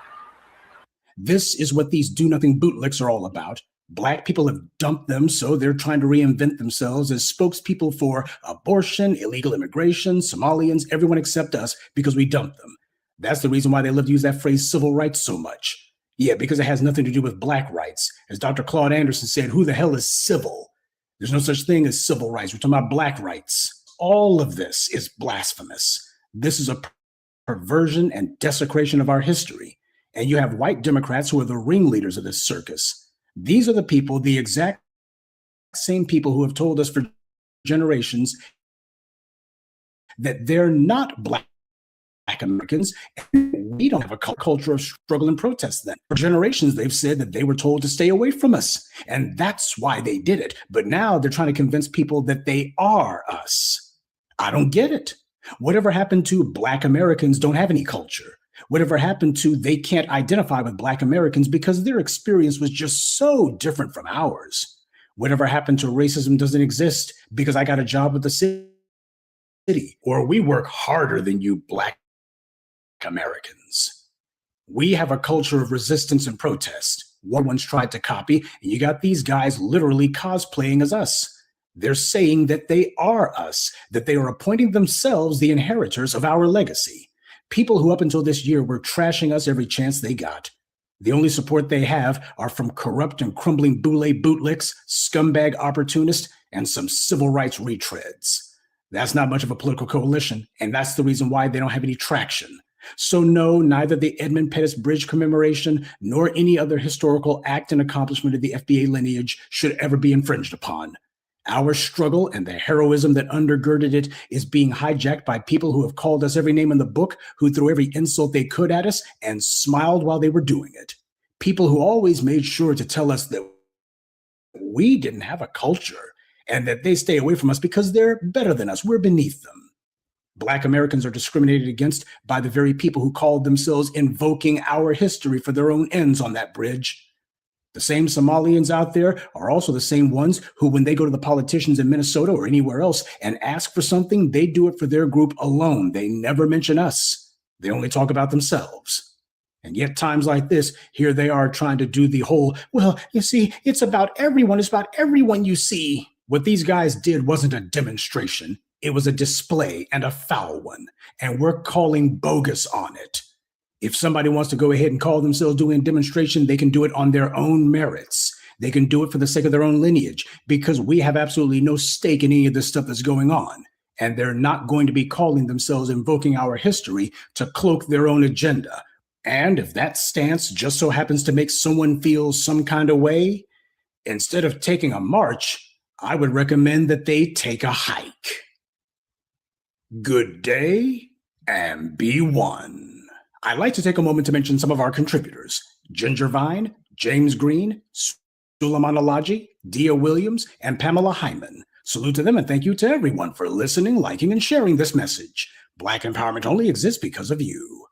Speaker 5: This is what these do-nothing bootlicks are all about. Black people have dumped them, so they're trying to reinvent themselves as spokespeople for abortion, illegal immigration, Somalians, everyone except us, because we dumped them. That's the reason why they love to use that phrase civil rights so much. Yeah, because it has nothing to do with Black rights. As Dr. Claude Anderson said, who the hell is civil? There's no such thing as civil rights. We're talking about Black rights. All of this is blasphemous. This is a perversion and desecration of our history. And you have white Democrats who are the ringleaders of this circus. These are the people, the exact same people who have told us for generations that they're not Black Americans. And we don't have a culture of struggle and protest then. For generations, they've said that they were told to stay away from us. And that's why they did it. But now they're trying to convince people that they are us. I don't get it. Whatever happened to Black Americans don't have any culture? Whatever happened to they can't identify with Black Americans because their experience was just so different from ours? Whatever happened to racism doesn't exist because I got a job with the city, or we work harder than you Black Americans. We have a culture of resistance and protest. One's tried to copy, and you got these guys literally cosplaying as us. They're saying that they are us, that they are appointing themselves the inheritors of our legacy. People who up until this year were trashing us every chance they got. The only support they have are from corrupt and crumbling boule bootlicks, scumbag opportunists, and some civil rights retreads. That's not much of a political coalition, and that's the reason why they don't have any traction. So no, neither the Edmund Pettus Bridge commemoration nor any other historical act and accomplishment of the FBA lineage should ever be infringed upon. Our struggle and the heroism that undergirded it is being hijacked by people who have called us every name in the book, who threw every insult they could at us and smiled while they were doing it. People who always made sure to tell us that we didn't have a culture and that they stay away from us because they're better than us. We're beneath them. Black Americans are discriminated against by the very people who called themselves invoking our history for their own ends on that bridge. The same Somalians out there are also the same ones who, when they go to the politicians in Minnesota or anywhere else and ask for something, they do it for their group alone. They never mention us. They only talk about themselves. And yet times like this, here they are trying to do the whole, well, you see, it's about everyone. It's about everyone you see. What these guys did wasn't a demonstration. It was a display, and a foul one. And we're calling bogus on it. If somebody wants to go ahead and call themselves doing a demonstration, they can do it on their own merits. They can do it for the sake of their own lineage, because we have absolutely no stake in any of this stuff that's going on. And they're not going to be calling themselves invoking our history to cloak their own agenda. And if that stance just so happens to make someone feel some kind of way, instead of taking a march, I would recommend that they take a hike. Good day and be one. I'd like to take a moment to mention some of our contributors: Ginger Vine, James Green, Suleiman Alaji, Dia Williams, and Pamela Hyman. Salute to them and thank you to everyone for listening, liking, and sharing this message. Black empowerment only exists because of you.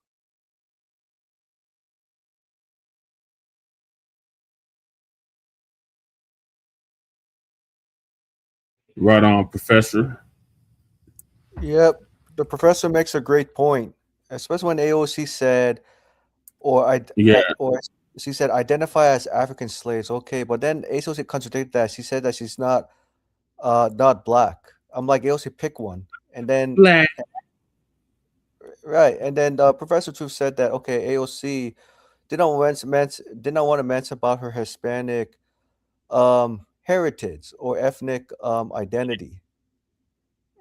Speaker 1: Right on, Professor.
Speaker 20: Yep, the professor makes a great point, especially when AOC said, or she said, identify as African slaves. Okay, but then AOC contradicted that. She said that she's not black. I'm like, AOC, pick one, and then
Speaker 1: Black.
Speaker 20: Right, and then Professor Truth said that okay, AOC did not want to mention about her Hispanic heritage or ethnic identity,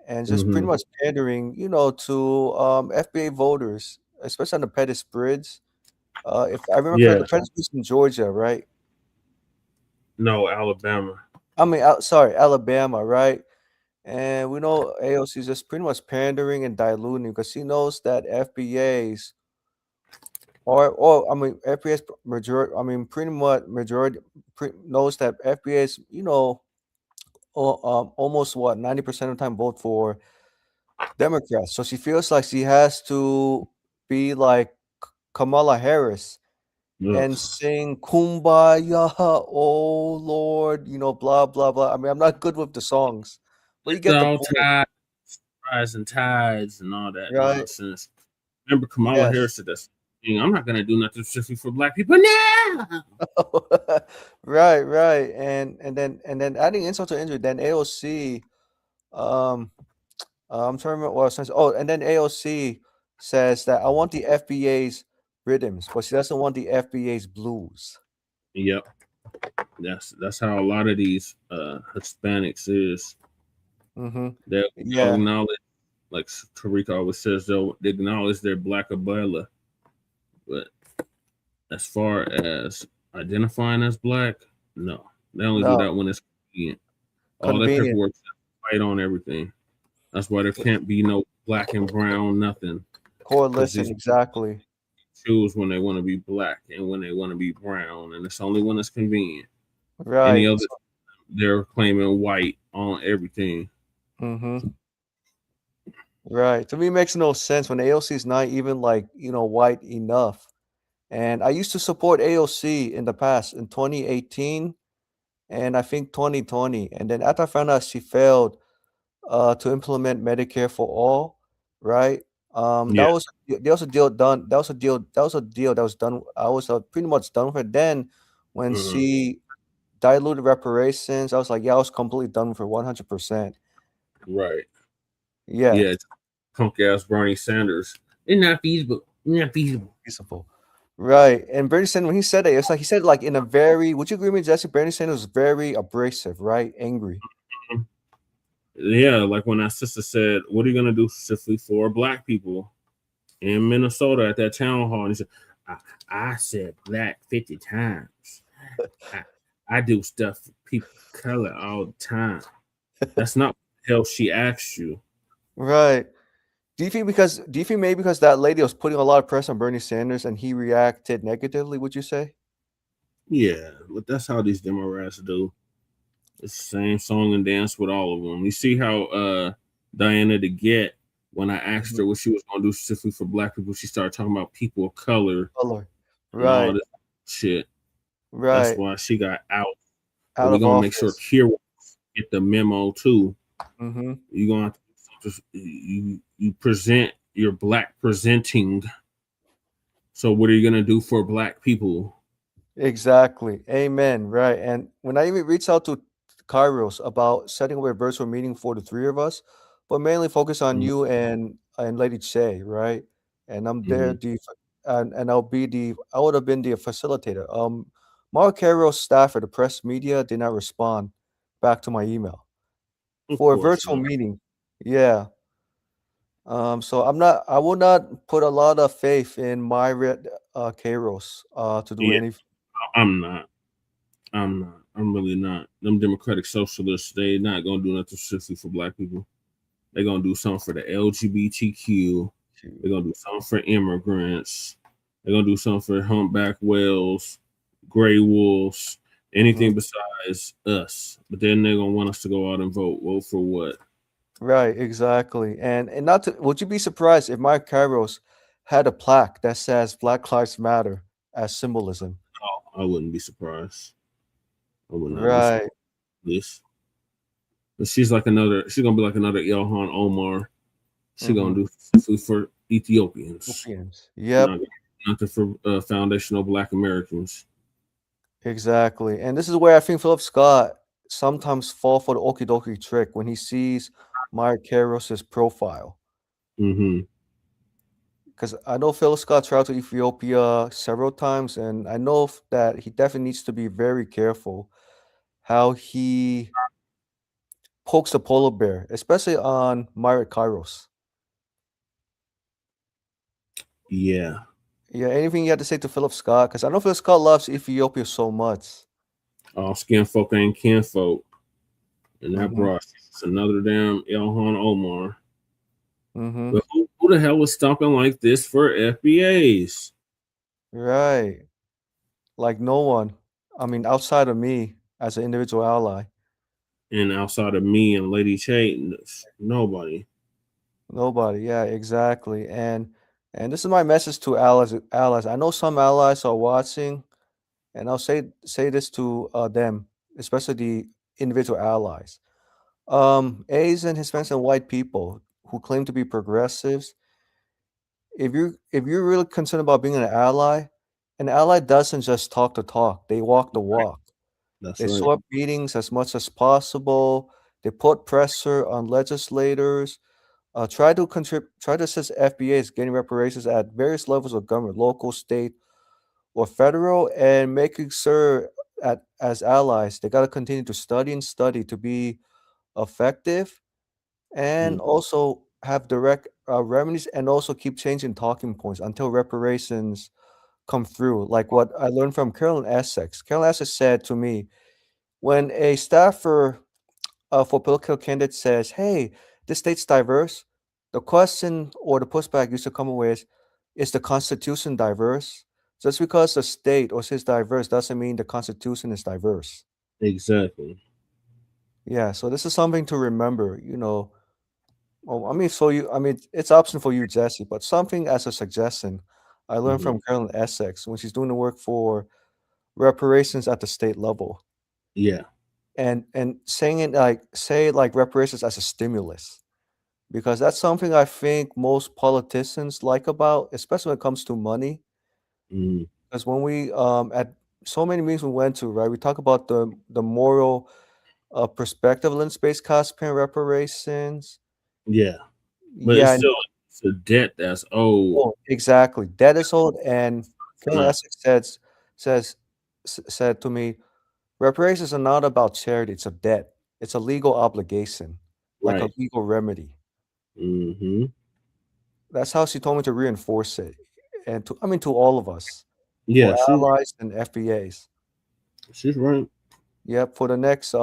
Speaker 20: and just pretty much pandering, to FBA voters, especially on the Pettis Bridge. If I remember correctly, the Pettis Bridge in Georgia, right?
Speaker 1: No, Alabama.
Speaker 20: I mean, sorry, Alabama, right? And we know AOC is just pretty much pandering and diluting because she knows that FBAs FBA's majority. I mean, pretty much majority knows that FBA's, almost 90% of the time vote for Democrats. So she feels like she has to be like Kamala Harris and sing "Kumbaya," oh Lord, blah blah blah. I mean, I'm not good with the songs, but you get the point.
Speaker 1: Tides, rising tides, and all that
Speaker 20: Right.
Speaker 1: nonsense. Remember, Kamala Harris said that. I'm not gonna do nothing specific for black people now.
Speaker 20: Right, and then adding insult to injury, then AOC, I'm trying to remember what I was saying. Oh, and then AOC says that I want the FBA's rhythms, but she doesn't want the FBA's blues.
Speaker 1: Yep, that's how a lot of these Hispanics is. They'll acknowledge, like Tarika always says, they acknowledge their black abuela, but as far as identifying as black, no, they only do that when it's convenient. All that paperwork fight on everything. That's why there can't be no black and brown nothing.
Speaker 20: Coalition, exactly.
Speaker 1: Choose when they want to be black and when they want to be brown, and it's only when it's convenient.
Speaker 20: Right.
Speaker 1: Any other, they're claiming white on everything.
Speaker 20: Right. To me, it makes no sense when AOC is not even white enough. And I used to support AOC in the past in 2018 and I think 2020. And then after I found out she failed to implement Medicare for all, right? That was a deal done. That was a deal that was done. I was pretty much done with it. Then when she diluted reparations, I was like, yeah, I was completely done with her 100%.
Speaker 1: Right.
Speaker 20: Yeah.
Speaker 1: Yeah. Punk ass Bernie Sanders. It's not feasible.
Speaker 20: Feasible. Right. And Bernie Sanders, when he said it, it's like he said like in a very, would you agree with me, Jesse? Bernie Sanders was very abrasive, right? Angry.
Speaker 1: Yeah, like when that sister said, what are you gonna do specifically for black people in Minnesota at that town hall? And he said, I said black 50 times. I do stuff for people of color all the time. That's not what the hell she asked you.
Speaker 20: Right. Do you think maybe because that lady was putting a lot of pressure on Bernie Sanders and he reacted negatively, would you say?
Speaker 1: Yeah, but that's how these Democrats do. It's the same song and dance with all of them. You see how Diana DeGette, when I asked her what she was going to do specifically for black people, she started talking about people of color.
Speaker 20: Right.
Speaker 1: And all this shit.
Speaker 20: Right.
Speaker 1: That's why she got out.
Speaker 20: Out
Speaker 1: we're
Speaker 20: of
Speaker 1: going to
Speaker 20: office.
Speaker 1: make sure Kira get the memo too.
Speaker 20: Mm-hmm.
Speaker 1: You're going to you present your black presenting. So what are you going to do for black people?
Speaker 20: Exactly. Amen. Right. And when I even reached out to Kairos about setting up a virtual meeting for the three of us, but mainly focus on you and Lady Che, right? And I'm there and I would have been the facilitator. Mark Carroll's staff at the press media did not respond back to my email for a virtual meeting. Yeah. So I will not put a lot of faith in Myriad Kairos to do
Speaker 1: Yeah,
Speaker 20: anything.
Speaker 1: I'm not. I'm really not. Them democratic socialists, they not gonna do nothing specifically for black people. They're gonna do something for the LGBTQ. They're gonna do something for immigrants. They're gonna do something for humpback whales, gray wolves, anything besides us. But then they're gonna want us to go out and vote. Vote for what?
Speaker 20: Right, exactly. And not to, would you be surprised if Mike Kairos had a plaque that says Black Lives Matter as symbolism?
Speaker 1: I wouldn't be surprised. I would not be
Speaker 20: Right.
Speaker 1: surprised. This. But she's like another. She's gonna be like another Ilhan Omar. She's gonna do specifically for Ethiopians.
Speaker 20: Yep.
Speaker 1: Not for foundational Black Americans.
Speaker 20: Exactly. And this is where I think Philip Scott sometimes fall for the okie dokie trick when he sees Mike Kairos's profile.
Speaker 1: Mm-hmm.
Speaker 20: Because I know Philip Scott traveled to Ethiopia several times, and I know that he definitely needs to be very careful how he pokes the polar bear, especially on Myriad Kairos.
Speaker 1: Yeah.
Speaker 20: Yeah, anything you had to say to Philip Scott? Because I know Philip Scott loves Ethiopia so much.
Speaker 1: All skin folk ain't kin folk. And that brought us another damn Ilhan Omar. But who the hell was stomping like this for FBAs?
Speaker 20: Right. Like no one. I mean, outside of me as an individual ally.
Speaker 1: And outside of me and Lady Che, nobody.
Speaker 20: Nobody. Yeah, exactly. And this is my message to allies. I know some allies are watching, and I'll say this to them, especially the individual allies. Asian and Hispanics and white people who claim to be progressives, if you're really concerned about being an ally doesn't just talk the talk, they walk the walk.
Speaker 1: That's
Speaker 20: They
Speaker 1: right.
Speaker 20: show up meetings as much as possible. They put pressure on legislators. Try to assist FBAs getting reparations at various levels of government, local, state, or federal, and making sure as allies they got to continue to study and study to be effective, and also have direct remedies, and also keep changing talking points until reparations come through. Like what I learned from Carolyn Essex. Carolyn Essex said to me, when a staffer for political candidate says, "Hey, this state's diverse," the question or the pushback used to come away is the Constitution diverse? Just because the state or says diverse doesn't mean the Constitution is diverse.
Speaker 1: Exactly.
Speaker 20: Yeah, so this is something to remember. Well, I mean, it's option for you, Jesse, but something as a suggestion I learned from Carolyn Essex when she's doing the work for reparations at the state level.
Speaker 1: Yeah.
Speaker 20: And saying it like reparations as a stimulus, because that's something I think most politicians like about, especially when it comes to money. Because when we at so many meetings we went to, right, we talk about the moral perspective of space cost paying reparations.
Speaker 1: Yeah. But
Speaker 20: Yeah,
Speaker 1: it's a debt that's owed.
Speaker 20: Oh, exactly. Debt is owed, and Carolyn Essex said to me, reparations are not about charity, it's a debt. It's a legal obligation, like a
Speaker 1: Right.
Speaker 20: legal remedy.
Speaker 1: Mm-hmm.
Speaker 20: That's how she told me to reinforce it. And to all of us.
Speaker 1: Yeah,
Speaker 20: For allies and FBAs.
Speaker 1: She's right.
Speaker 20: Yep, for the next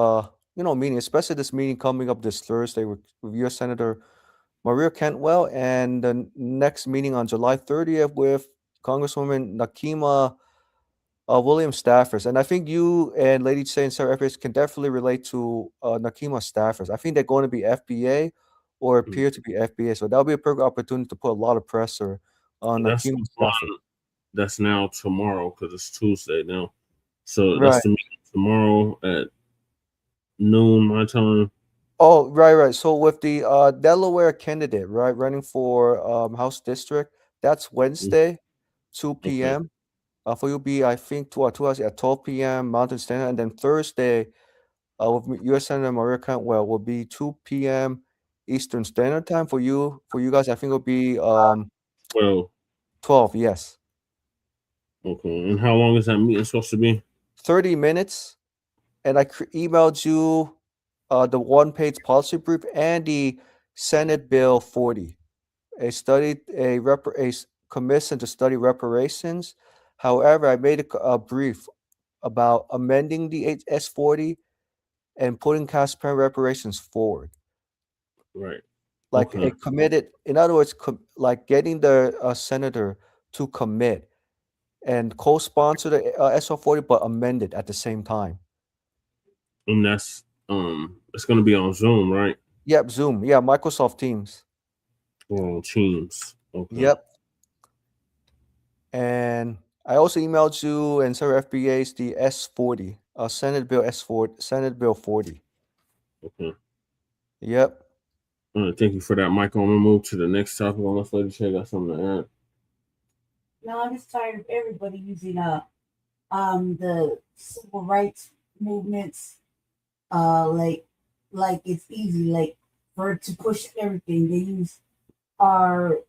Speaker 20: meeting, especially this meeting coming up this Thursday with U.S. Senator Maria Cantwell, and the next meeting on July 30th with Congresswoman Nakima Williams staffers. And I think you and Lady Che and Sarah FBAs can definitely relate to Nakima staffers. I think they're going to be FBA or appear to be FBA. So that'll be a perfect opportunity to put a lot of pressure on Nakima staffers.
Speaker 1: That's now tomorrow because it's Tuesday now. So
Speaker 20: Right.
Speaker 1: that's the meeting tomorrow at noon my time.
Speaker 20: Oh, right. So with the Delaware candidate, right, running for House District, that's Wednesday, 2 p.m. For you'll be, I think, 2 hours at 12 p.m. Mountain Standard, and then Thursday, with U.S. Senator Maria Cantwell will be 2 p.m. Eastern Standard Time for you. For you guys, I think it'll be 12. Yes.
Speaker 1: Okay. And how long is that meeting supposed to be?
Speaker 20: 30 minutes. And I emailed you the one-page policy brief and the Senate Bill 40. a commission to study reparations. However, I made a brief about amending the S40 and putting transparent reparations forward.
Speaker 1: Right.
Speaker 20: Like
Speaker 1: Okay.
Speaker 20: a committed, in other words, like getting the senator to commit and co-sponsor the SR40, but amend it at the same time.
Speaker 1: And that's it's gonna be on Zoom, right?
Speaker 20: Yep, Zoom. Yeah, Microsoft Teams.
Speaker 1: Or on Teams. Okay.
Speaker 20: Yep. And I also emailed you and several FBAs the S40, Senate Bill S40, Senate Bill 40.
Speaker 1: Okay.
Speaker 20: Yep.
Speaker 1: All right, thank you for that, Michael. I'm gonna move to the next topic unless Lady Shay got something to add.
Speaker 21: No, I'm just tired of everybody using the civil rights movements like it's easy, like for to push everything. They use our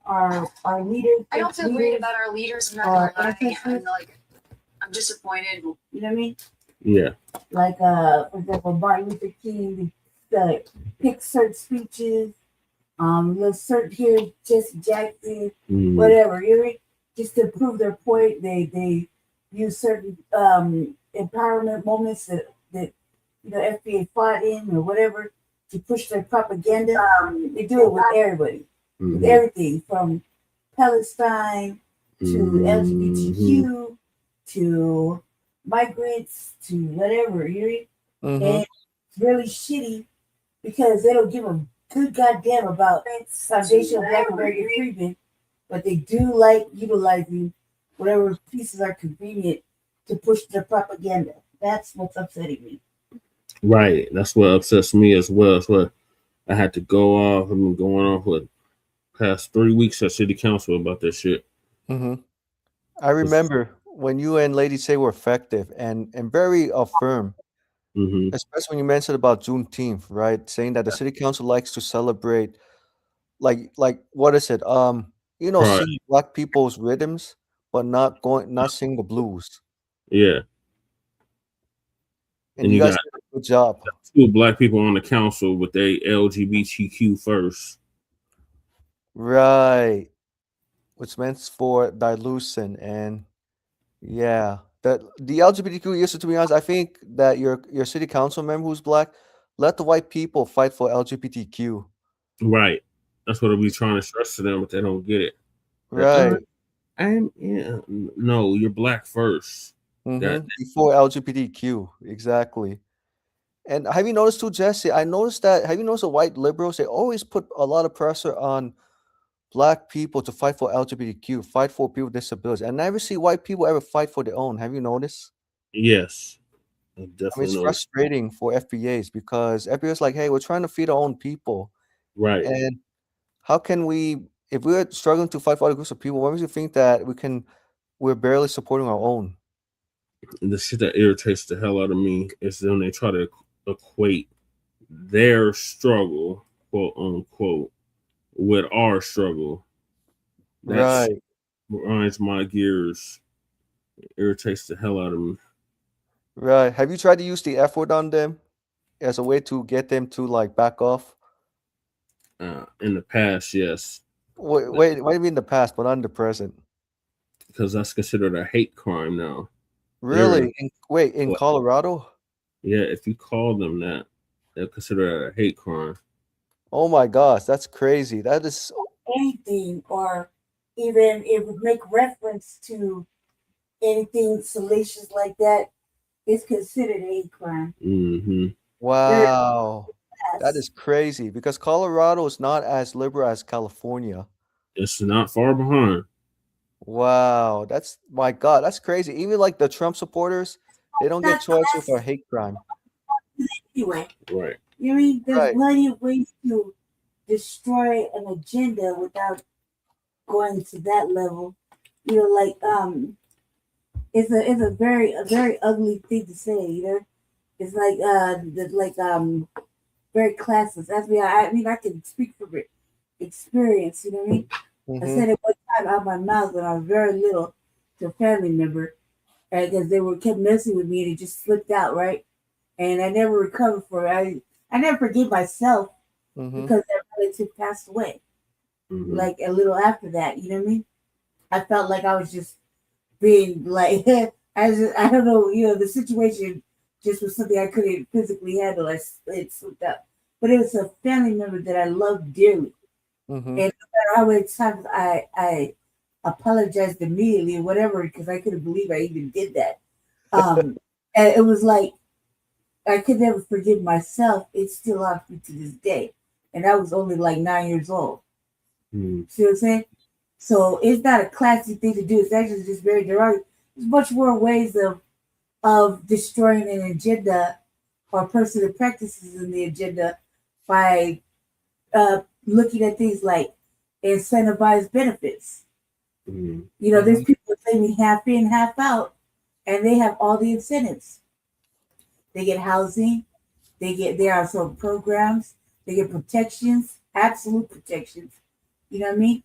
Speaker 21: leaders.
Speaker 6: I don't feel great about our leaders. I'm not gonna lie. I'm like, I'm disappointed.
Speaker 21: You know what I mean?
Speaker 1: Yeah.
Speaker 21: Like for example, Martin Luther King, pick certain speeches, let's certain here, Jesse Jackson, whatever, you know what I mean? Just to prove their point. They use certain empowerment moments that FBA fought in or whatever to push their propaganda. They do it with everybody, with everything from Palestine to LGBTQ to migrants to whatever, you know? And it's really shitty because they don't give a good goddamn about foundational Black American treatment, but they do like utilizing whatever pieces are convenient to push their propaganda. That's what's upsetting me.
Speaker 1: Right. That's what upsets me as well. That's what I had to go off. I've been going off for the past 3 weeks at City Council about this shit.
Speaker 20: I remember when you and Lady Say were effective and very firm, especially when you mentioned about Juneteenth, right? Saying that the City Council likes to celebrate, like what is it?
Speaker 1: Pride.
Speaker 20: Sing Black people's rhythms, but not sing the blues.
Speaker 1: Yeah.
Speaker 20: And you guys
Speaker 1: got
Speaker 20: did a good job.
Speaker 1: 2 Black people on the council with their LGBTQ first.
Speaker 20: Right. Which meant for dilution and yeah. That the LGBTQ issue, to be honest, I think that your city council member who's Black, let the white people fight for LGBTQ.
Speaker 1: Right. That's what we trying to stress to them, but they don't get it.
Speaker 20: Right.
Speaker 1: No, you're Black first.
Speaker 20: Before LGBTQ, exactly. And have you noticed too, Jesse? I noticed that. Have you noticed the white liberals? They always put a lot of pressure on Black people to fight for LGBTQ, fight for people with disabilities. I never see white people ever fight for their own. Have you noticed?
Speaker 1: Yes. I
Speaker 20: I mean,
Speaker 1: definitely
Speaker 20: it's
Speaker 1: know.
Speaker 20: frustrating for FBAs because FBA's like, hey, we're trying to feed our own people.
Speaker 1: Right.
Speaker 20: And how can we, if we're struggling to fight for other groups of people, why would you think that we're barely supporting our own?
Speaker 1: And the shit that irritates the hell out of me is when they try to equate their struggle, quote unquote, with our struggle. That grinds my gears. It irritates the hell out of me.
Speaker 20: Right. Have you tried to use the F word on them as a way to get them to like back off?
Speaker 1: In the past, yes.
Speaker 20: Wait, what do you mean the past, but not in the present?
Speaker 1: Because that's considered a hate crime now.
Speaker 20: Really? In Colorado?
Speaker 1: Yeah, if you call them that, they'll consider it a hate crime.
Speaker 20: Oh my gosh, that's crazy. That is
Speaker 21: anything, or even if we make reference to anything salacious like that, it's considered a hate crime.
Speaker 20: Wow. That is crazy because Colorado is not as liberal as California.
Speaker 1: It's not far behind.
Speaker 20: Wow, that's my God, that's crazy. Even like the Trump supporters, they don't get charged with a hate crime.
Speaker 21: Anyway,
Speaker 1: right.
Speaker 21: You mean there's plenty of ways to destroy an agenda without going to that level. You know, like it's a very ugly thing to say. You know, it's like very classist. I mean I can speak from experience. You know what I mean? I said it one time out of my mouth when I was very little to a family member, because they kept messing with me and it just slipped out, right? And I never recovered for it. I never forgave myself because that relative passed away. like a little after that. You know what I mean? I felt like I was just being like, I don't know, the situation just was something I couldn't physically handle. It slipped up. But it was a family member that I loved dearly. And no matter how many times I apologized immediately or whatever, because I couldn't believe I even did that. And it was like, I could never forgive myself. It still haunts me to this day. And I was only like 9 years old. See what I'm saying? So it's not a classy thing to do. It's actually just very derogatory. There's much more ways of destroying an agenda or person that practices in the agenda by looking at things like incentivized benefits. There's people claiming half in, half out, and they have all the incentives. They get housing, there are some programs, they get protections, absolute protections. You know what I mean?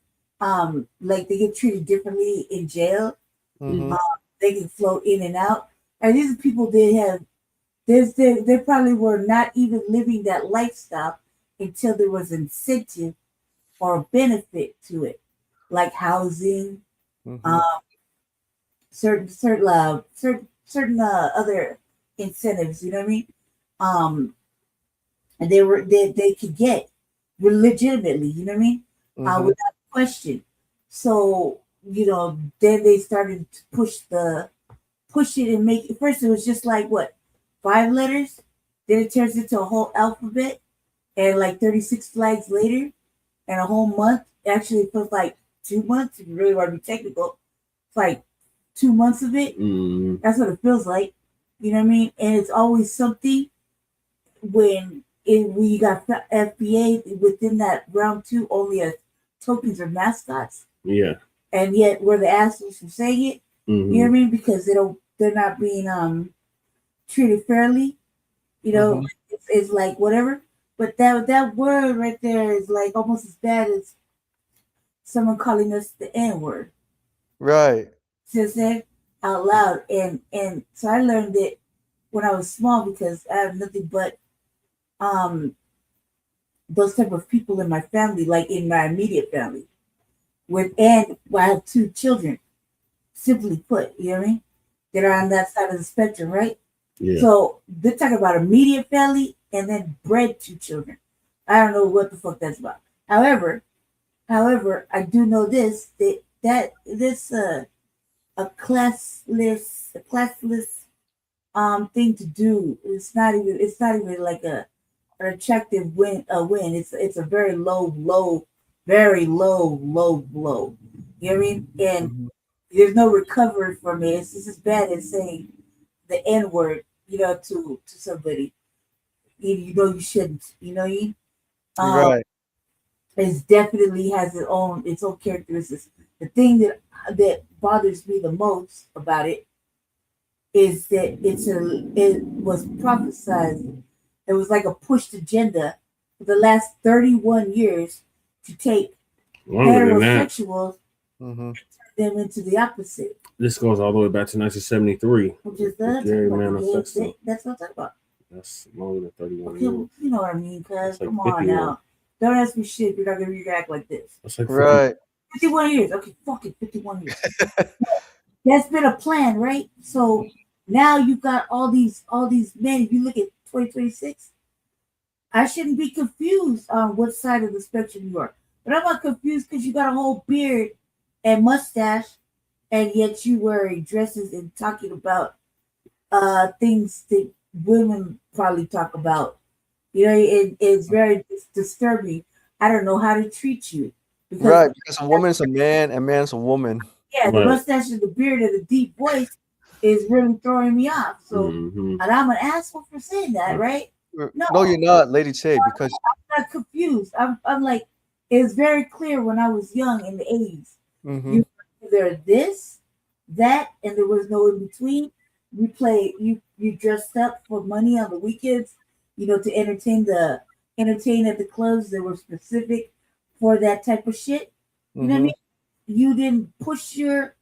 Speaker 21: Like they get treated differently in jail. They can float in and out. And these are people they probably were not even living that lifestyle until there was incentive or benefit to it, like housing, certain other incentives. You know what I mean? And they could get legitimately. You know what I mean? Without question. So then they started to push it and make it. First, it was just like 5 letters. Then it turns into a whole alphabet, and like 36 flags later, and a whole month. Actually, it feels like 2 months. If you really want to be technical, it's like 2 months of it. That's what it feels like. You know what I mean? And it's always something when you got FBA within that round 2, only as tokens or mascots. Yeah. And yet we're the assholes for saying it. You know what I mean? Because they're not being treated fairly. It's like whatever. But that word right there is like almost as bad as someone calling us the N-word.
Speaker 20: Right.
Speaker 21: Says that out loud. And so I learned it when I was small because I have nothing but those type of people in my family, like in my immediate family. I have 2 children, simply put, you know what I mean? That are on that side of the spectrum, right? Yeah. So they're talking about immediate family and then bred 2 children. I don't know what the fuck that's about. However, I do know this, that this a classless thing to do. It's not even like an attractive win. It's a very low, very low blow. You know what I mean? And there's no recovery from it. It's just as bad as saying the N word, to somebody. You know you shouldn't. You know what I mean?
Speaker 20: Right.
Speaker 21: It definitely has its own characteristics. The thing that bothers me the most about it is that it was prophesized. It was like a pushed agenda for the last 31 years to take heterosexuals and turn them into the opposite.
Speaker 1: This goes all the way back to 1973.
Speaker 21: Which is that's what I'm talking about.
Speaker 1: That's longer than 31
Speaker 21: years. You know what I mean, cuz come on
Speaker 1: years.
Speaker 21: now. Don't ask me shit if you're not gonna react like this.
Speaker 1: That's like
Speaker 21: 51 years. Okay, fucking 51 years. That's been a plan, right? So now you've got all these men. If you look at 2026, I shouldn't be confused on what side of the spectrum you are. But I'm not confused because you got a whole beard and mustache, and yet you wearing dresses and talking about things that women probably talk about. It's very disturbing. I don't know how to treat you.
Speaker 20: Because a woman's a man and man's a woman.
Speaker 21: Yeah, the mustache and the beard and the deep voice is really throwing me off. So, and I'm an asshole for saying that, right?
Speaker 20: No, you're not, Lady Tay, because
Speaker 21: I'm not confused. I'm like, it's very clear when I was young in the 80s. You were either this, that, and there was no in between. You dressed up for money on the weekends, to entertain at the clubs that were specific for that type of shit. You know what I mean? You didn't push your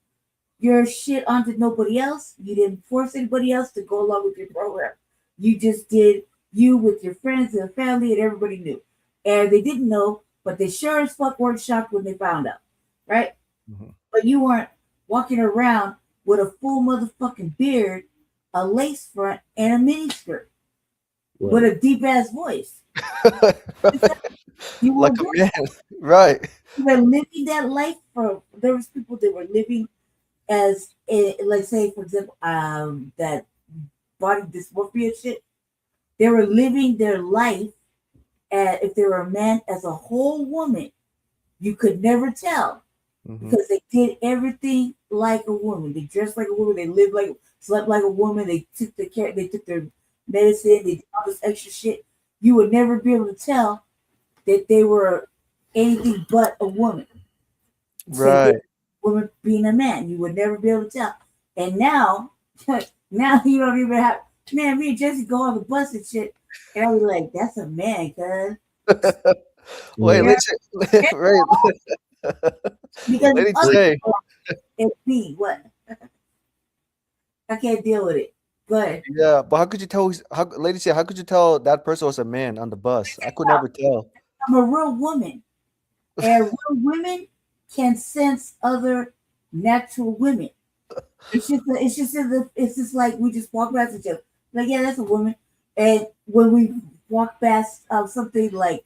Speaker 21: shit onto nobody else. You didn't force anybody else to go along with your program. You just did you with your friends and family, and everybody knew. And they didn't know but they sure as fuck weren't shocked when they found out, right?
Speaker 20: Mhm.
Speaker 21: But you weren't walking around with a full motherfucking beard, a lace front, and a mini skirt with a deep ass voice. You
Speaker 20: Like
Speaker 21: were
Speaker 20: a man, right?
Speaker 21: You were living that life for. There was people that were living as, like, say for example, that body dysmorphia shit. They were living their life, if they were a man, as a whole woman. You could never tell because they did everything like a woman. They dressed like a woman. They lived like, slept like a woman. They took their care. They took their medicine. They did all this extra shit. You would never be able to tell that they were anything but a woman.
Speaker 20: Right.
Speaker 21: Woman being a man, you would never be able to tell. And now, now you don't even have. Man, me and Jesse go on the bus and shit, and I'll be like, "That's a man, cuz."
Speaker 20: Wait,
Speaker 21: Yeah. Because
Speaker 20: Lady
Speaker 21: other
Speaker 20: J.
Speaker 21: people, it's me. What? I can't deal with it. Go ahead.
Speaker 20: Yeah, but how could you tell? Lady J, how could you tell that person was a man on the bus? I could never tell.
Speaker 21: I'm a real woman, and real women can sense other natural women. It's just like we just walk past each other. Like, yeah, that's a woman. And when we walk past something like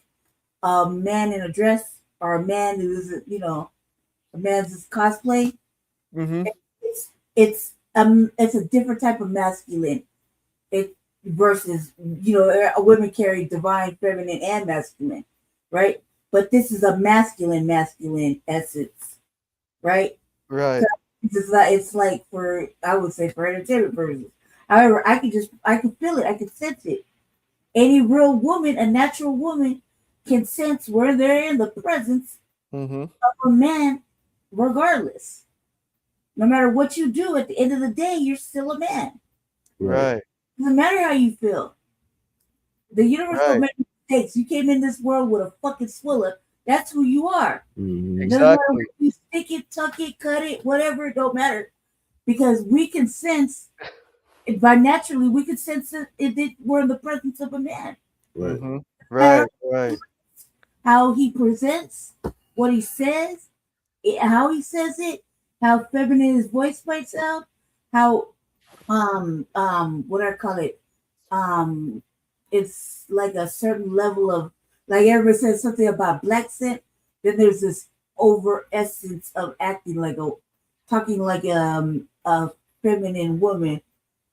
Speaker 21: a man in a dress or a man who's, a man's cosplay, it's a different type of masculine. It versus, a women carry divine, feminine, and masculine, right? But this is a masculine essence, right?
Speaker 20: Right.
Speaker 21: So it's like I would say for entertainment purposes. However, I can feel it, I can sense it. Any real woman, a natural woman, can sense where they're in the presence of a man, regardless. No matter what you do, at the end of the day, you're still a man.
Speaker 20: Right.
Speaker 21: Doesn't matter how you feel. The universe don't make mistakes. You came in this world with a fucking swiller. That's who you are.
Speaker 20: Exactly.
Speaker 21: No matter where you stick it, tuck it, cut it, whatever, it don't matter. Because we can sense, by naturally, we can sense we're in the presence of a man.
Speaker 20: Right. Right.
Speaker 21: How he presents, what he says, how he says it, how feminine his voice might sound, how what I call it, it's like a certain level of, like everybody says something about black scent, then there's this over essence of talking like a feminine woman,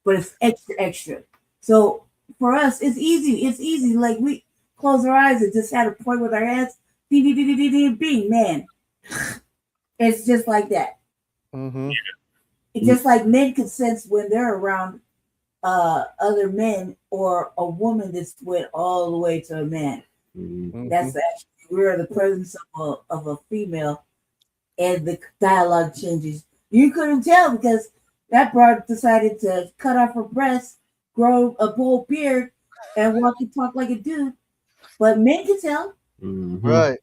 Speaker 21: but it's extra. So for us, it's easy. Like we close our eyes and just had a point with our hands, bing, man. It's just like that. It's just like men can sense when they're around other men or a woman that's went all the way to a man. That's actually we're in the presence of a female, and the dialogue changes. You couldn't tell because that broad decided to cut off her breasts, grow a bold beard, and walk and talk like a dude. But men can tell.
Speaker 20: Right.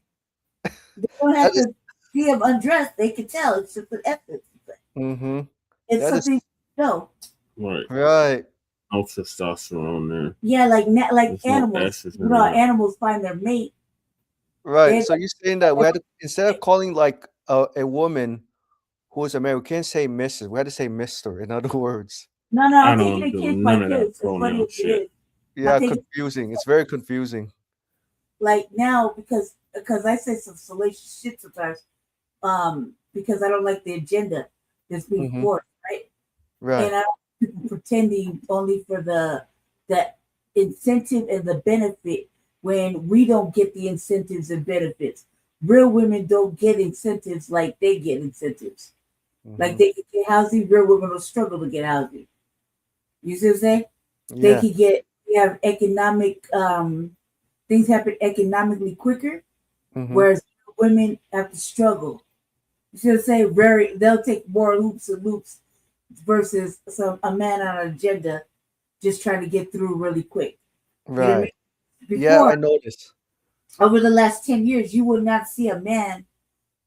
Speaker 21: They don't have to see him undressed. They can tell. It's just an essence. It's something no.
Speaker 1: Right.
Speaker 20: Right.
Speaker 1: No testosterone there.
Speaker 21: Yeah, like
Speaker 1: There's no
Speaker 21: animals.
Speaker 1: estrogen
Speaker 21: You know, how
Speaker 1: there.
Speaker 21: animals find their mate.
Speaker 20: Right. So you're saying that we had to, instead of calling like a woman who is a man, we can't say Mrs. We had to say Mister. In other words.
Speaker 21: No,
Speaker 1: I
Speaker 21: I'm taking
Speaker 1: don't
Speaker 21: it
Speaker 1: do
Speaker 21: case
Speaker 1: none
Speaker 21: by
Speaker 1: of that
Speaker 21: case. As funny
Speaker 1: pronoun
Speaker 21: as it
Speaker 1: shit.
Speaker 21: is.
Speaker 20: Yeah,
Speaker 21: taking-
Speaker 20: confusing. It's very confusing.
Speaker 21: Like now, because I say some salacious shit sometimes, because I don't like the agenda that's being forced, right?
Speaker 20: Right.
Speaker 21: And I don't want people pretending only for the incentive and the benefit when we don't get the incentives and benefits. Real women don't get incentives like they get incentives. Like they can get housing, real women will struggle to get housing. You see what I'm saying? They can have economic things happen economically quicker, whereas women have to struggle. You see what I'm saying? They'll take more loops and loops versus a man on an agenda just trying to get through really quick. You know what I
Speaker 20: Right.
Speaker 21: mean?
Speaker 20: Yeah, I
Speaker 21: Before,
Speaker 20: noticed.
Speaker 21: over the last 10 years, you would not see a man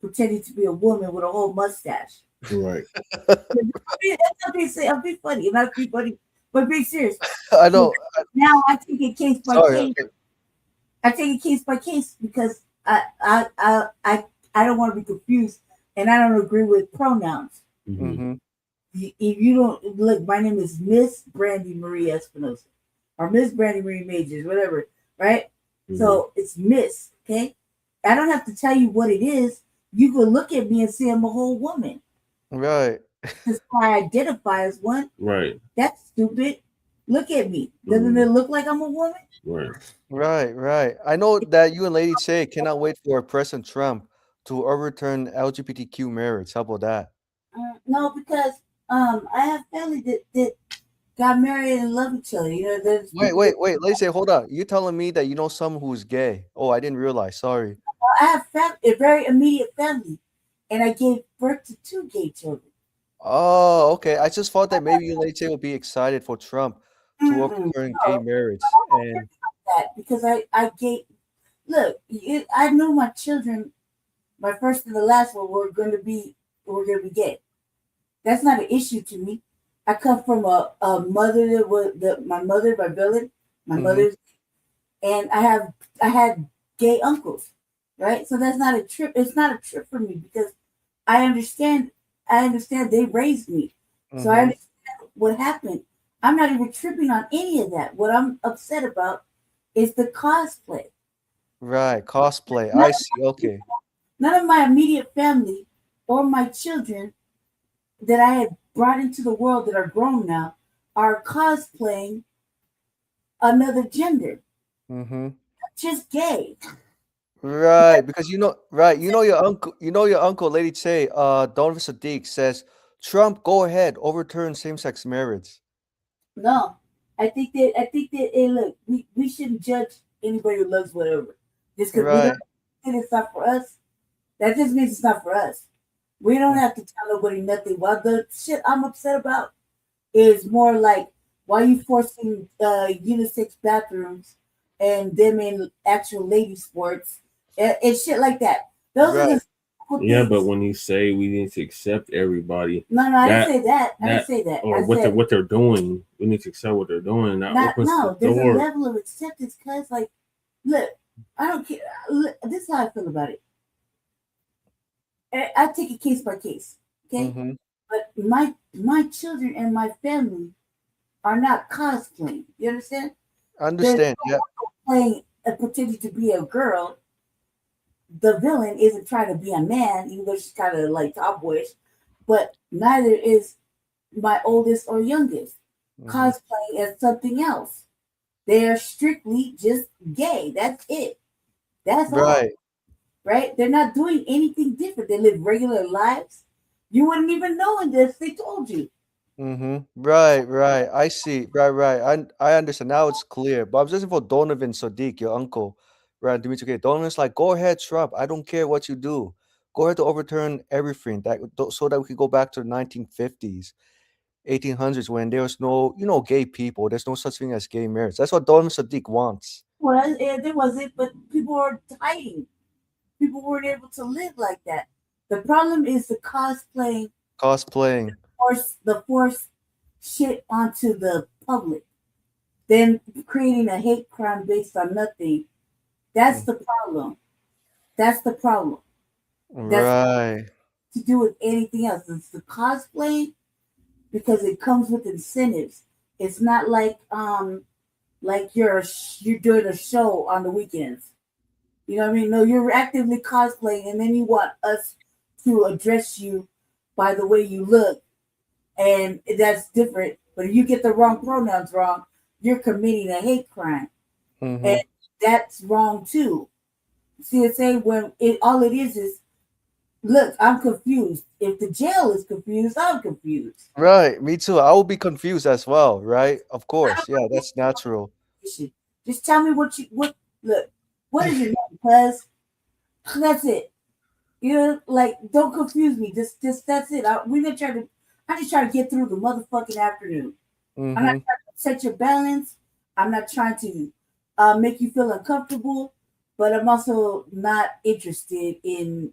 Speaker 21: pretending to be a woman with a whole mustache.
Speaker 1: Right.
Speaker 21: I'll be funny, not be funny, but be serious.
Speaker 20: I know.
Speaker 21: Now I take it case by
Speaker 20: Sorry.
Speaker 21: case. I take it case by case because I don't want to be confused, and I don't agree with pronouns.
Speaker 20: Mm-hmm.
Speaker 21: If you don't look, my name is Miss Brandy Marie Espinosa, or Miss Brandy Marie Majors, whatever, right? So it's Miss, okay? I don't have to tell you what it is. You can look at me and say I'm a whole woman.
Speaker 20: Right.
Speaker 21: That's why I identify as one.
Speaker 1: Right.
Speaker 21: That's stupid. Look at me. Doesn't it look like I'm a woman?
Speaker 1: Right.
Speaker 20: Right. I know that you and Lady Che cannot wait for President Trump to overturn LGBTQ marriage. How about that?
Speaker 21: No, because I have family that got married and love each other. You know, there's people
Speaker 20: Wait. Lady Che, hold on. You telling me that you know someone who's gay? Oh, I didn't realize. Sorry.
Speaker 21: I have a very immediate family, and I gave birth to 2 gay children.
Speaker 20: Oh, okay. I just thought that maybe you and Lady Che would be excited for Trump to overturn gay marriage. And
Speaker 21: That because I gave I knew my children, my first and the last one, were going to be gay. That's not an issue to me. I come from a mother that was my mother, my villain, my mother's, and I had gay uncles, right? So that's not a trip. It's not a trip for me because I understand they raised me, so I understand what happened. I'm not even tripping on any of that. What I'm upset about is the cosplay.
Speaker 20: right, cosplay. I see. Okay.
Speaker 21: None of my immediate family or my children that I had brought into the world that are grown now are cosplaying another gender.
Speaker 20: Mm-hmm.
Speaker 21: Just gay.
Speaker 20: Right, because your uncle, Lady Che, Donovan Sadiq says, Trump, go ahead, overturn same-sex marriage.
Speaker 21: No, I think that hey, look, we shouldn't judge anybody who loves whatever. Just because we
Speaker 20: Right.
Speaker 21: don't think it's not for us, that just means it's not for us. We don't have to tell nobody nothing. Well, the shit I'm upset about is more like why you forcing unisex bathrooms and them in actual lady sports and shit like that. Those are
Speaker 20: Right.
Speaker 21: the simple
Speaker 1: Yeah,
Speaker 21: things.
Speaker 1: but when you say we need to accept everybody,
Speaker 21: No, I didn't say that. I didn't say that.
Speaker 1: Or
Speaker 21: I said
Speaker 1: what they're doing, we need to accept what they're doing. That opens the
Speaker 21: there's a
Speaker 1: door.
Speaker 21: level of acceptance because like look, I don't care. Look, this is how I feel about it. I take it case by case, okay?
Speaker 20: Mm-hmm.
Speaker 21: But my children and my family are not cosplaying. You understand?
Speaker 20: Understand, yeah.
Speaker 21: Playing pretending to be a girl. The villain isn't trying to be a man, even though she's kind of like tomboyish. But neither is my oldest or youngest cosplaying as something else. They are strictly just gay. That's it. That's all.
Speaker 20: Right.
Speaker 21: Right? They're not doing anything different. They live regular lives. You wouldn't even know unless they told you.
Speaker 20: Mm-hmm. Right. I see. Right. I understand. Now it's clear. But I'm just for Donovan Sadiq, your uncle, right? Dimitri K. Donovan's like, go ahead, Trump. I don't care what you do. Go ahead to overturn everything so that we can go back to the 1950s, 1800s when there was no, gay people. There's no such thing as gay marriage. That's what Donovan Sadiq wants.
Speaker 21: Well, there wasn't, but people were hiding. People weren't able to live like that. The problem is the cosplaying,
Speaker 20: Cosplaying.
Speaker 21: the force shit onto the public, then creating a hate crime based on nothing. That's the problem. That's the problem. That's
Speaker 20: Right.
Speaker 21: to do with anything else. It's the cosplay because it comes with incentives. It's not like you're doing a show on the weekends. You know what I mean? No, you're actively cosplaying, and then you want us to address you by the way you look, and that's different. But if you get the wrong pronouns wrong, you're committing a hate crime, and that's wrong too. See, it's saying when all it is look, I'm confused. If the jail is confused, I'm confused.
Speaker 20: Right. Me too. I will be confused as well. Right. Of course. Yeah, that's natural.
Speaker 21: Just tell me what look. What is your name? Cuz that's it. You know, like don't confuse me. Just that's it. I just try to get through the motherfucking afternoon. I'm not trying to set your balance. I'm not trying to make you feel uncomfortable, but I'm also not interested in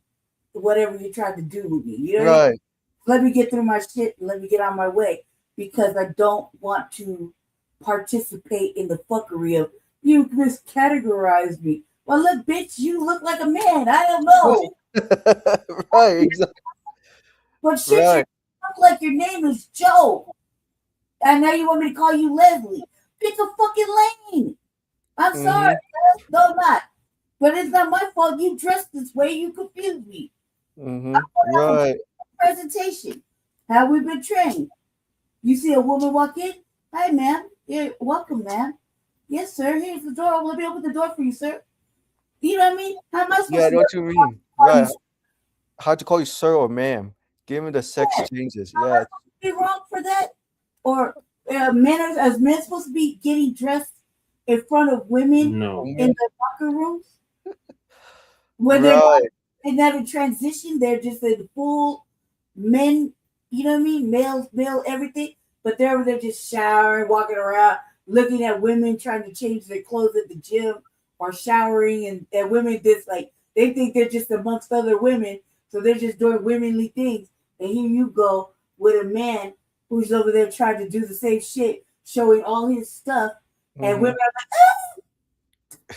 Speaker 21: whatever you're trying to do with me. You know what I mean?
Speaker 20: Right.
Speaker 21: Let me get through my shit and let me get on my way because I don't want to participate in the fuckery of you miscategorized me. Well, look, bitch, you look like a man. I don't know.
Speaker 20: Right, exactly.
Speaker 21: But shit, you
Speaker 20: Right.
Speaker 21: look like your name is Joe. And now you want me to call you Leslie. Pick a fucking lane. I'm sorry. No, I'm not. But it's not my fault you dressed this way. You confused me.
Speaker 20: Right.
Speaker 21: Presentation. How we been trained. You see a woman walk in? Hi, ma'am. Yeah, welcome, ma'am. Yes, sir. Here's the door. Let me open the door for you, sir. You know what I mean? How am I supposed
Speaker 20: Yeah, I
Speaker 21: to
Speaker 20: know what you mean. Right. How to call you sir or ma'am. Give me the sex changes. Yeah.
Speaker 21: be wrong for that? Or men as men supposed to be getting dressed in front of women
Speaker 1: No.
Speaker 21: in the locker rooms? When they're not in transition, they're just in full men, you know what I mean? Male everything. But they're over there just showering, walking around, looking at women trying to change their clothes at the gym or showering, and women just like they think they're just amongst other women, so they're just doing womanly things. And here you go with a man who's over there trying to do the same shit, showing all his stuff, and women are like, "Oh,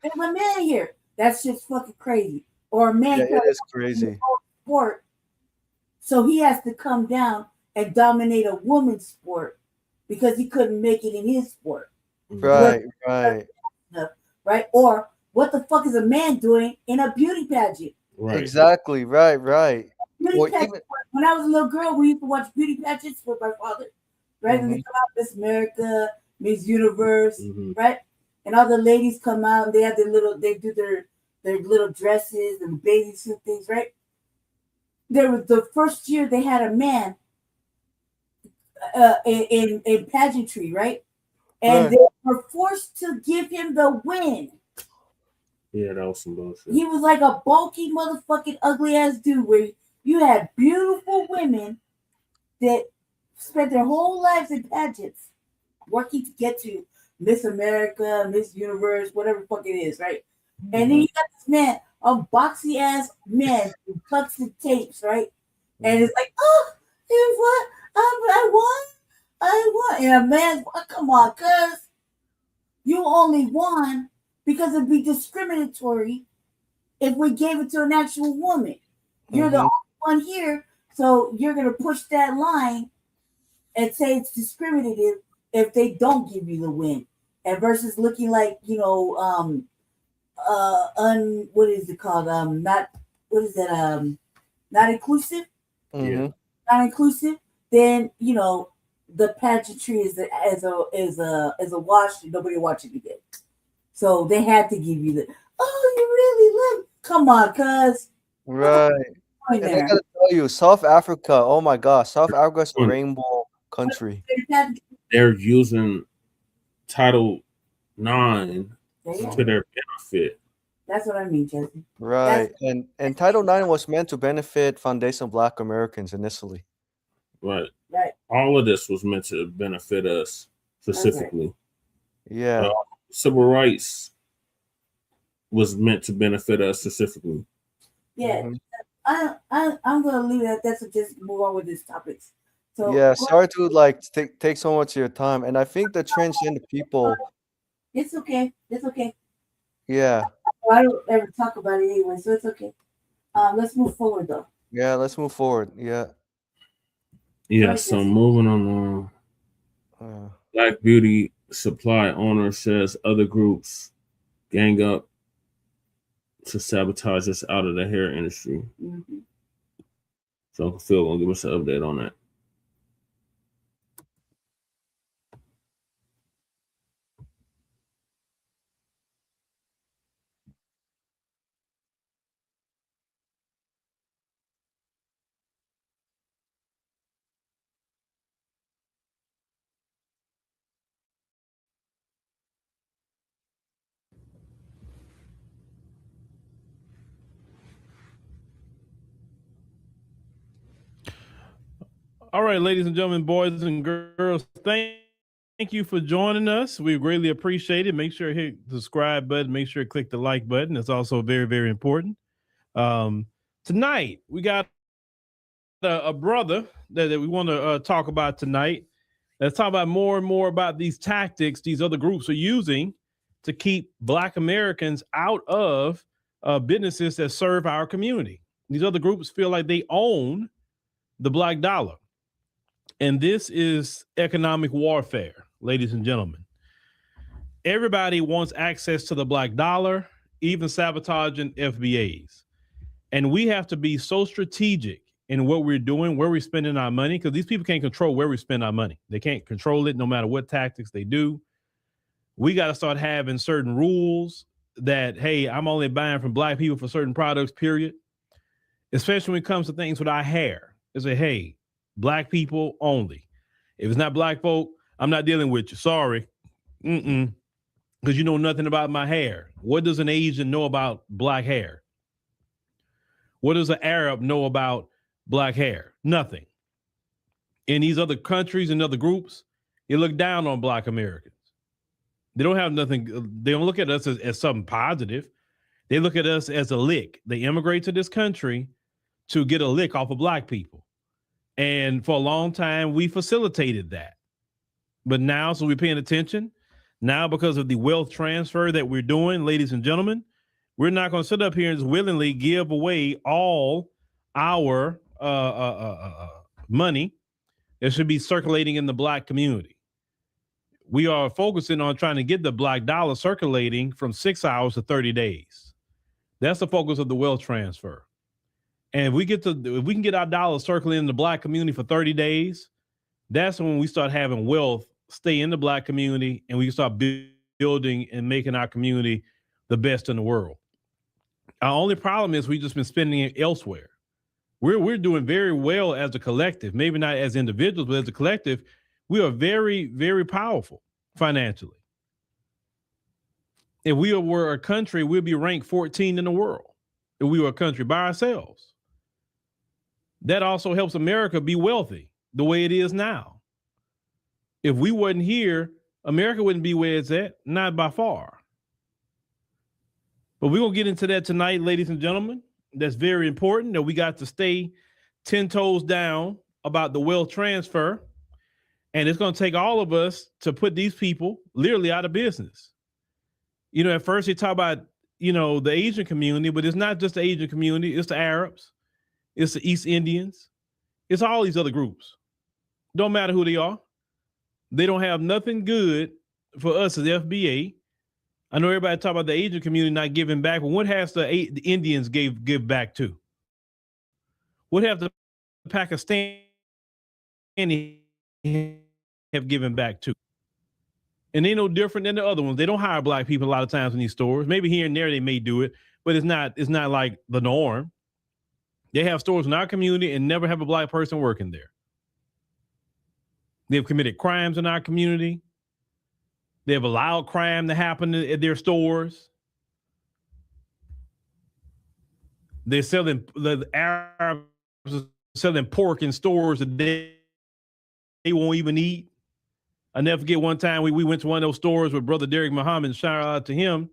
Speaker 21: there's my man here." That's just fucking crazy. Or a man
Speaker 20: Yeah, it is crazy.
Speaker 21: sport, so he has to come down and dominate a woman's sport because he couldn't make it in his sport.
Speaker 20: Right.
Speaker 21: Right? Or what the fuck is a man doing in a beauty pageant?
Speaker 1: Right.
Speaker 20: Exactly. Right.
Speaker 21: Beauty pageant. When I was a little girl, we used to watch beauty pageants with my father. Right? And they come out Miss America, Miss Universe, right? And all the ladies come out and they have they do their little dresses and bathing suit things, right? There was the first year they had a man in pageantry, right? And they were forced to give him the win.
Speaker 1: Yeah, that was some bullshit.
Speaker 21: He was like a bulky motherfucking ugly ass dude where you had beautiful women that spent their whole lives in pageants working to get to Miss America, Miss Universe, whatever the fuck it is, right? And then you got this man, a boxy ass man who tucks the tapes, right? And it's like, oh, here's what I won. And a man, come on, cuz you only won because it'd be discriminatory if we gave it to an actual woman. You're the only one here, so you're gonna push that line and say it's discriminative if they don't give you the win. And versus looking like, what is it called? Not inclusive.
Speaker 1: Yeah.
Speaker 21: Not inclusive. Then the pageantry is a wash and nobody watching it again. So they had to give you the. Oh, you really look. Come on, cuz.
Speaker 20: Right. And I gotta tell you, South Africa. Oh my God, South Africa's a rainbow country.
Speaker 1: They're using Title IX to their benefit.
Speaker 21: That's what I mean, Jesse.
Speaker 20: Right. And Title IX was meant to benefit Foundation Black Americans initially.
Speaker 1: Right.
Speaker 21: Right.
Speaker 1: All of this was meant to benefit us specifically.
Speaker 20: Yeah.
Speaker 1: Civil rights was meant to benefit us specifically.
Speaker 21: Yeah. I'm gonna leave it at that, so just move on with these topics. So
Speaker 20: Yeah, sorry to take so much of your time. And I think the transgender people.
Speaker 21: It's okay. It's okay.
Speaker 20: Yeah.
Speaker 21: I don't ever talk about it anyway, so it's okay. Let's move forward though.
Speaker 20: Yeah, let's move forward. Yeah.
Speaker 1: Yeah, so moving on. Black beauty supply owner says other groups gang up to sabotage us out of the hair industry. So Phil will give us an update on that.
Speaker 7: All right, ladies and gentlemen, boys and girls, thank you for joining us. We greatly appreciate it. Make sure to hit the subscribe button. Make sure to click the like button. It's also very, very important. Tonight, we got a brother that we want to talk about tonight. Let's talk about more and more about these tactics these other groups are using to keep Black Americans out of businesses that serve our community. These other groups feel like they own the Black dollar. And this is economic warfare, ladies and gentlemen. Everybody wants access to the Black dollar, even sabotaging FBAs. And we have to be so strategic in what we're doing, where we're spending our money, because these people can't control where we spend our money. They can't control it no matter what tactics they do. We got to start having certain rules that, hey, I'm only buying from Black people for certain products, period. Especially when it comes to things with our hair. It's a, hey, Black people only. If it's not Black folk, I'm not dealing with you. Sorry. Because you know nothing about my hair. What does an Asian know about Black hair? What does an Arab know about Black hair? Nothing. In these other countries and other groups, they look down on Black Americans. They don't have nothing. They don't look at us as something positive. They look at us as a lick. They immigrate to this country to get a lick off of Black people. And for a long time, we facilitated that. But now, so we're paying attention. Now, because of the wealth transfer that we're doing, ladies and gentlemen, we're not going to sit up here and just willingly give away all our money that should be circulating in the Black community. We are focusing on trying to get the Black dollar circulating from 6 hours to 30 days. That's the focus of the wealth transfer. And if we can get our dollars circulating in the Black community for 30 days, that's when we start having wealth stay in the Black community, and we can start building and making our community the best in the world. Our only problem is we just been spending it elsewhere. We're doing very well as a collective, maybe not as individuals, but as a collective, we are very, very powerful financially. If we were a country, we'd be ranked 14 in the world. If we were a country by ourselves. That also helps America be wealthy the way it is now. If we wasn't here, America wouldn't be where it's at, not by far. But we're going to get into that tonight, ladies and gentlemen. That's very important that we got to stay 10 toes down about the wealth transfer. And it's going to take all of us to put these people literally out of business. You know, at first they talk about, you know, the Asian community, but it's not just the Asian community. It's the Arabs. It's the East Indians. It's all these other groups. Don't matter who they are. They don't have nothing good for us as FBA. I know everybody talk about the Asian community not giving back, but what has the Indians give back to? What have the Pakistani have given back to? And they no different than the other ones. They don't hire Black people a lot of times in these stores. Maybe here and there they may do it, but it's not like the norm. They have stores in our community and never have a Black person working there. They've committed crimes in our community. They have allowed crime to happen at their stores. They're selling, the Arabs are selling pork in stores that they won't even eat. I never forget one time we went to one of those stores with Brother Derek Muhammad, shout out to him.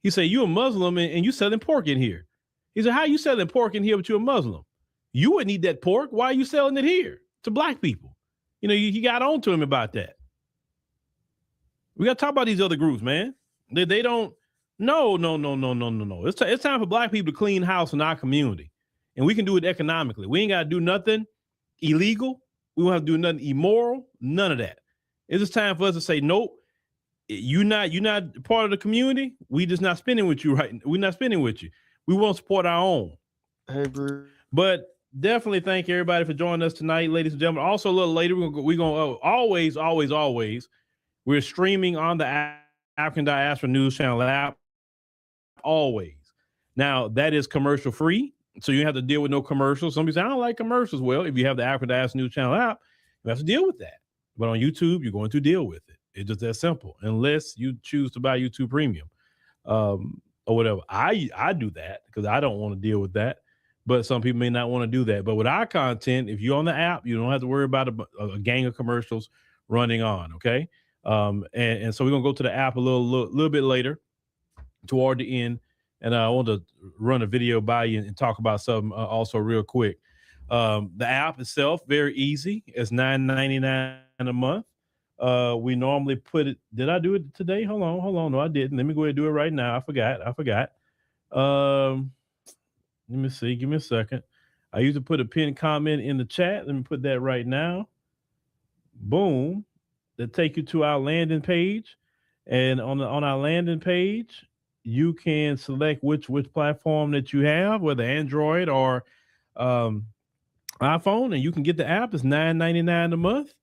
Speaker 7: He said, "You a Muslim and you selling pork in here." He said, "How you selling pork in here but you're a Muslim? You wouldn't eat that pork. Why are you selling it here to Black people?" You know, he got on to him about that. We got to talk about these other groups, man. They don't, no. It's time for Black people to clean house in our community. And we can do it economically. We ain't got to do nothing illegal. We won't have to do nothing immoral. None of that. It's just time for us to say, nope, you're not part of the community. We just not spending with you right now. We're not spending with you. We won't support our own.
Speaker 20: Hey, Bruce.
Speaker 7: But definitely thank everybody for joining us tonight, ladies and gentlemen. Also, a little later, we're going to always, we're streaming on the African Diaspora News Channel app. Always. Now, that is commercial free, so you don't have to deal with no commercials. Somebody say, I don't like commercials. Well, if you have the African Diaspora News Channel app, you have to deal with that. But on YouTube, you're going to deal with it. It's just that simple, unless you choose to buy YouTube Premium or whatever. I do that because I don't want to deal with that. But some people may not want to do that. But with our content, if you're on the app, you don't have to worry about a gang of commercials running on, okay? And so we're going to go to the app a little bit later toward the end. And I want to run a video by you and talk about something also real quick. The app itself, very easy. It's $9.99 a month. We normally put it. Did I do it today? Hold on. No, I didn't. Let me go ahead and do it right now. I forgot. Let me see. Give me a second. I used to put a pinned comment in the chat. Let me put that right now. Boom. That take you to our landing page. And on our landing page, you can select which platform that you have, whether Android or iPhone, and you can get the app. It's $9.99 a month.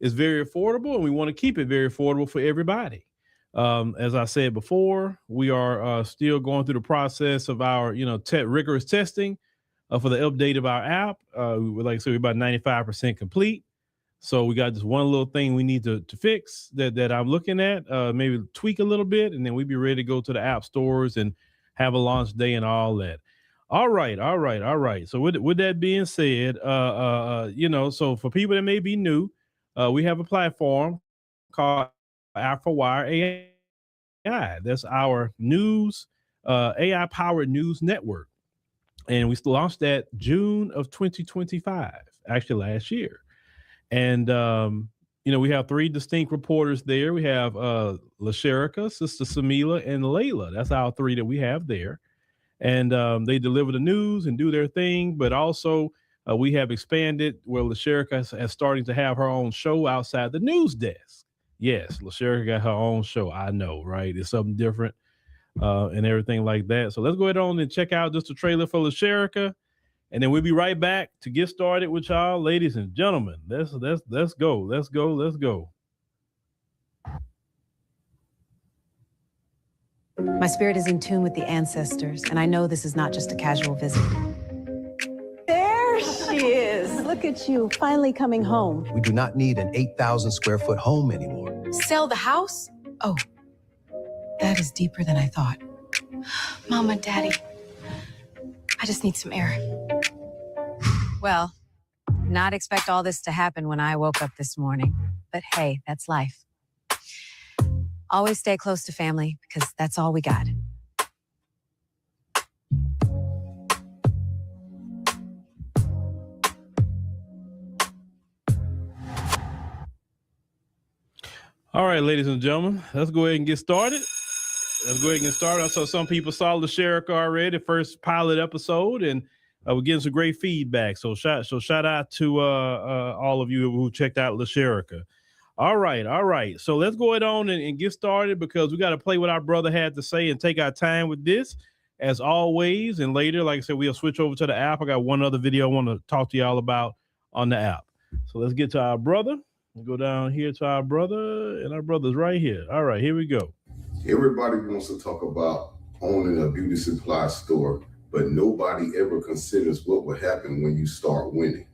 Speaker 7: It's very affordable, and we want to keep it very affordable for everybody. As I said before, we are still going through the process of our, rigorous testing for the update of our app. Like I said, we're about 95% complete. So we got just one little thing we need to fix that I'm looking at, maybe tweak a little bit, and then we'd be ready to go to the app stores and have a launch day and all that. All right. So with that being said, so for people that may be new, we have a platform called AfroWire AI. That's our news, AI-powered news network. And we launched that June of 2025, actually last year. And, we have 3 distinct reporters there. We have LaSherica, Sister Samila, and Layla. That's our 3 that we have there. And they deliver the news and do their thing. But also, we have expanded where LaSherica is starting to have her own show outside the news desk. Yes, LaSherica got her own show. I know, right? It's something different and everything like that. So let's go ahead on and check out just a trailer for LaSherica. And then we'll be right back to get started with y'all, ladies and gentlemen. Let's go.
Speaker 8: My spirit is in tune with the ancestors, and I know this is not just a casual visit. There she is. Look at you, finally coming home.
Speaker 9: We do not need an 8,000 square foot home anymore.
Speaker 8: Sell the house? Oh, that is deeper than I thought.
Speaker 23: Mama, Daddy, I just need some air.
Speaker 8: Well, not expect all this to happen when I woke up this morning. But hey, that's life. Always stay close to family because that's all we got.
Speaker 7: All right, ladies and gentlemen, let's go ahead and get started. I saw some people saw LaSherica already, the first pilot episode, and we're getting some great feedback. So shout out to all of you who checked out LaSherica. All right. So let's go ahead on and get started because we got to play what our brother had to say and take our time with this, as always. And later, like I said, we'll switch over to the app. I got one other video I want to talk to y'all about on the app. So let's get to our brother. We'll go down here to our brother, and our brother's right here. All right, here we go.
Speaker 24: Everybody wants to talk about owning a beauty supply store, but nobody ever considers what will happen when you start winning.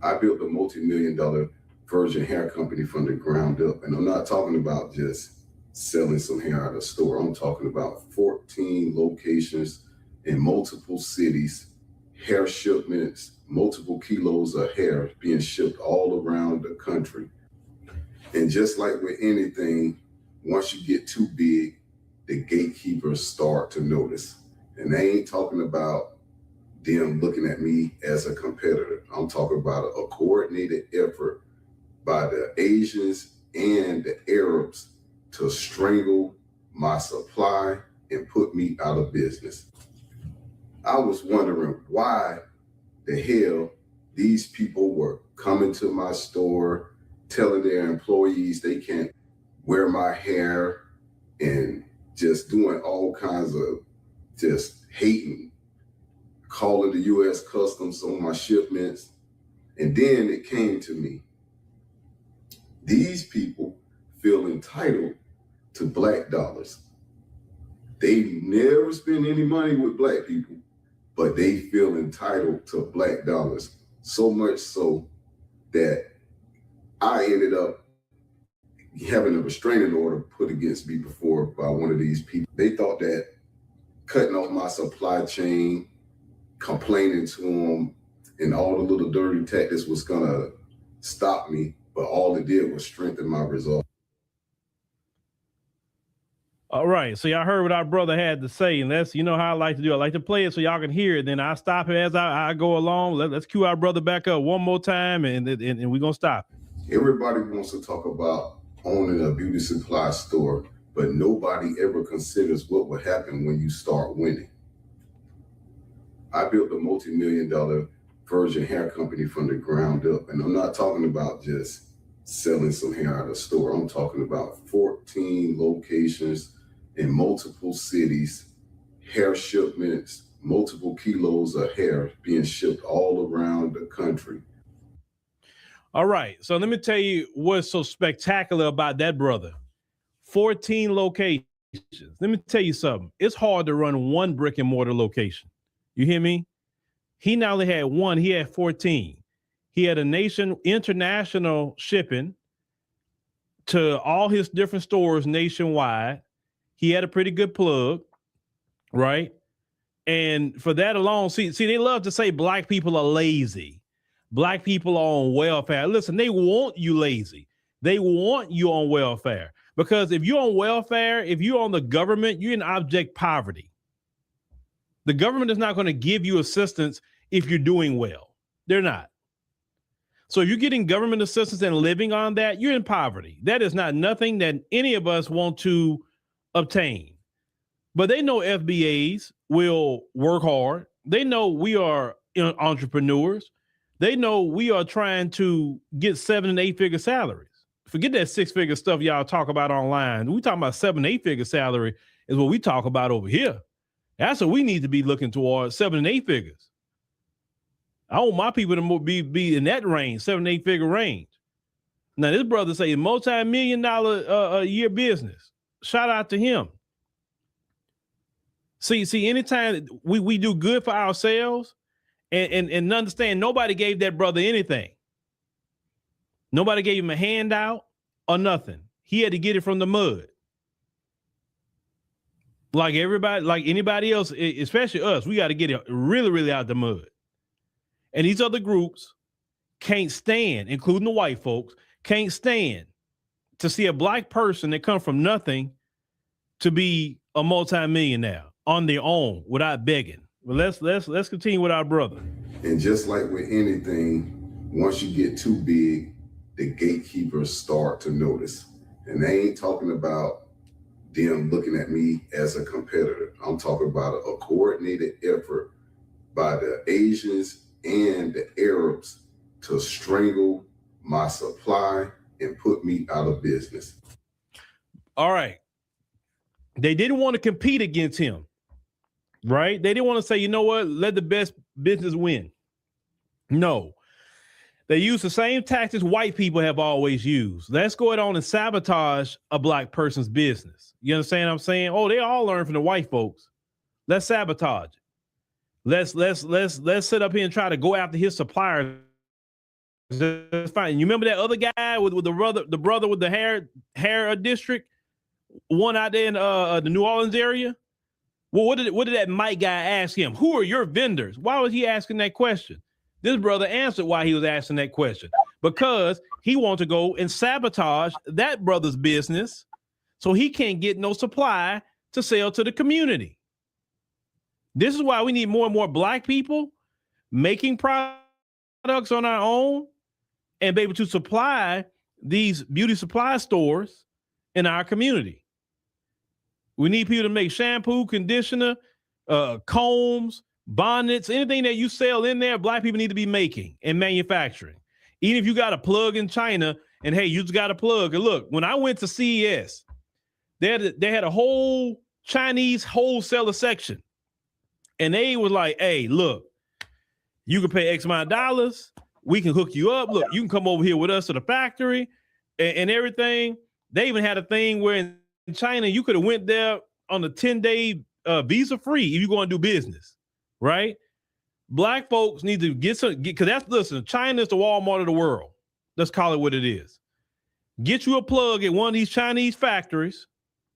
Speaker 24: I built a multi-million-dollar virgin hair company from the ground up, and I'm not talking about just selling some hair at a store. I'm talking about 14 locations in multiple cities, hair shipments, multiple kilos of hair being shipped all around the country. And just like with anything, once you get too big, the gatekeepers start to notice. And they ain't talking about them looking at me as a competitor. I'm talking about a coordinated effort by the Asians and the Arabs to strangle my supply and put me out of business. I was wondering why the hell these people were coming to my store, telling their employees they can't wear my hair and just doing all kinds of just hating, calling the U.S. Customs on my shipments. And then it came to me. These people feel entitled to Black dollars. They never spend any money with Black people, but they feel entitled to Black dollars. So much so that I ended up having a restraining order put against me before by one of these people. They thought that cutting off my supply chain, complaining to them, and all the little dirty tactics was gonna stop me, but all it did was strengthen my resolve.
Speaker 7: All right. So y'all heard what our brother had to say, and that's, you know how I like to do. I like to play it so y'all can hear it. Then I stop it as I go along. Let's cue our brother back up one more time, and we're gonna stop.
Speaker 24: Everybody wants to talk about owning a beauty supply store, but nobody ever considers what would happen when you start winning. I built a multi-million-dollar virgin hair company from the ground up, and I'm not talking about just selling some hair at a store. I'm talking about 14 locations in multiple cities, hair shipments, multiple kilos of hair being shipped all around the country.
Speaker 7: All right. So let me tell you what's so spectacular about that brother. 14 locations. Let me tell you something. It's hard to run one brick and mortar location. You hear me? He not only had one, he had 14. He had international shipping to all his different stores nationwide. He had a pretty good plug, right? And for that alone, see, they love to say black people are lazy. Black people are on welfare. Listen, they want you lazy. They want you on welfare. Because if you're on welfare, if you're on the government, you're in abject poverty. The government is not going to give you assistance if you're doing well. They're not. So if you're getting government assistance and living on that, you're in poverty. That is not nothing that any of us want to obtain. But they know FBAs will work hard. They know we are entrepreneurs. They know we are trying to get 7 and 8 figure salaries. Forget that 6 figure stuff y'all talk about online. We talking about 7, 8 figure salary is what we talk about over here. That's what we need to be looking towards, 7 and 8 figures. I want my people to be in that range, 7, 8 figure range. Now this brother say multi-million-dollar a year business. Shout out to him. See, anytime we do good for ourselves and understand nobody gave that brother anything. Nobody gave him a handout or nothing. He had to get it from the mud. Like everybody, like anybody else, especially us, we got to get it really, really out the mud. And these other groups can't stand, including the white folks, can't stand to see a black person that come from nothing to be a multimillionaire on their own without begging. Well, let's continue with our brother.
Speaker 24: And just like with anything, once you get too big, the gatekeepers start to notice. And they ain't talking about them looking at me as a competitor. I'm talking about a coordinated effort by the Asians and the Arabs to strangle my supply and put me out of business.
Speaker 7: All right. They didn't want to compete against him, right? They didn't want to say, you know what, let the best business win. No. They use the same tactics white people have always used. Let's go on and sabotage a black person's business. You understand what I'm saying? Oh, they all learn from the white folks. Let's sabotage it. Let's sit up here and try to go after his suppliers. That's fine. You remember that other guy with the brother with the hair district, one out there in the New Orleans area? Well, what did that Mike guy ask him? Who are your vendors? Why was he asking that question? This brother answered why he was asking that question. Because he wanted to go and sabotage that brother's business so he can't get no supply to sell to the community. This is why we need more and more black people making products on our own and be able to supply these beauty supply stores in our community. We need people to make shampoo, conditioner, combs, bonnets, anything that you sell in there, black people need to be making and manufacturing. Even if you got a plug in China and hey, you just got a plug. And look, when I went to CES, they had a whole Chinese wholesaler section. And they was like, hey, look, you can pay X amount of dollars. We can hook you up. Look, you can come over here with us to the factory and everything. They even had a thing where in China, you could have went there on a 10-day visa free if you're going to do business, right? Black folks need to listen, China is the Walmart of the world. Let's call it what it is. Get you a plug at one of these Chinese factories.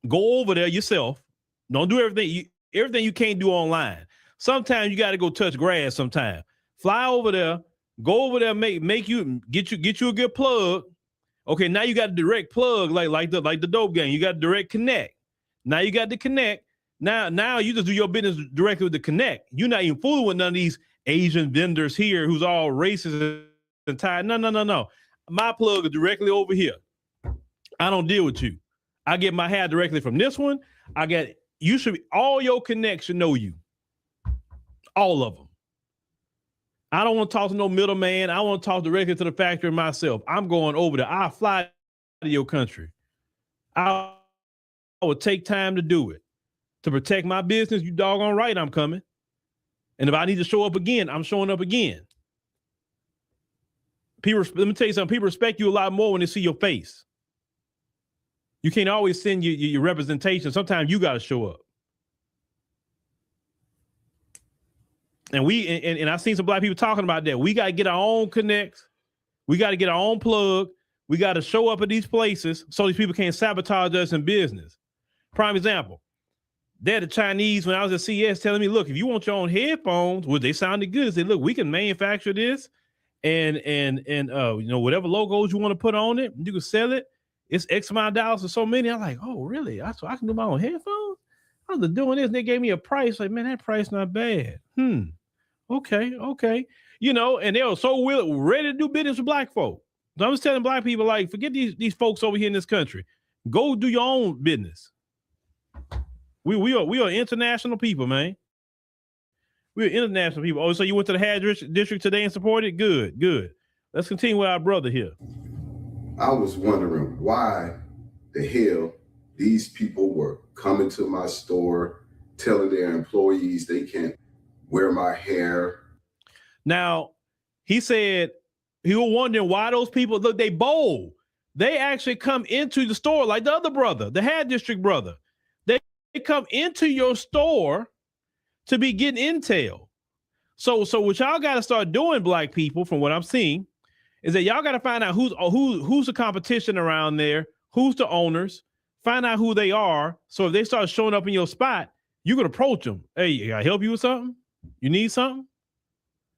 Speaker 7: Go over there yourself. Don't do everything you can't do online. Sometimes you got to go touch grass sometime. Fly over there, go over there, get you a good plug. Okay, now you got a direct plug like the dope game. You got a direct connect. Now you got the connect. Now you just do your business directly with the connect. You're not even fooling with none of these Asian vendors here who's all racist and tired. No. My plug is directly over here. I don't deal with you. I get my hair directly from this one. All your connects should know you. All of them. I don't want to talk to no middleman. I want to talk directly to the factory myself. I'm going over there. I'll fly to your country. I would take time to do it. To protect my business, you doggone right I'm coming. And if I need to show up again, I'm showing up again. Let me tell you something. People respect you a lot more when they see your face. You can't always send your representation. Sometimes you got to show up. And I've seen some black people talking about that. We got to get our own connects. We got to get our own plug. We got to show up at these places so these people can't sabotage us in business. Prime example. They're the Chinese when I was at CES telling me, look, if you want your own headphones, well, they sounded good. They said, look, we can manufacture this and whatever logos you want to put on it, you can sell it. It's X amount of dollars for so many. I'm like, oh, really? So I can do my own headphones? I was doing this. And they gave me a price. Like, man, that price not bad. Okay. And they were so ready to do business with black folk. So I was telling black people, like, forget these folks over here in this country. Go do your own business. We are international people, man. We're international people. Oh, so you went to the Hajj district today and supported? Good. Let's continue with our brother here.
Speaker 24: I was wondering why the hell these people were coming to my store, telling their employees they can't wear my hair.
Speaker 7: Now, he said he was wondering why those people, look, they bold. They actually come into the store like the other brother, the Hajj district brother. They come into your store to be getting intel. So what y'all got to start doing, black people, from what I'm seeing, is that y'all got to find out who's the competition around there, who's the owners, find out who they are. So if they start showing up in your spot, you can approach them. Hey, can I help you with something? You need something?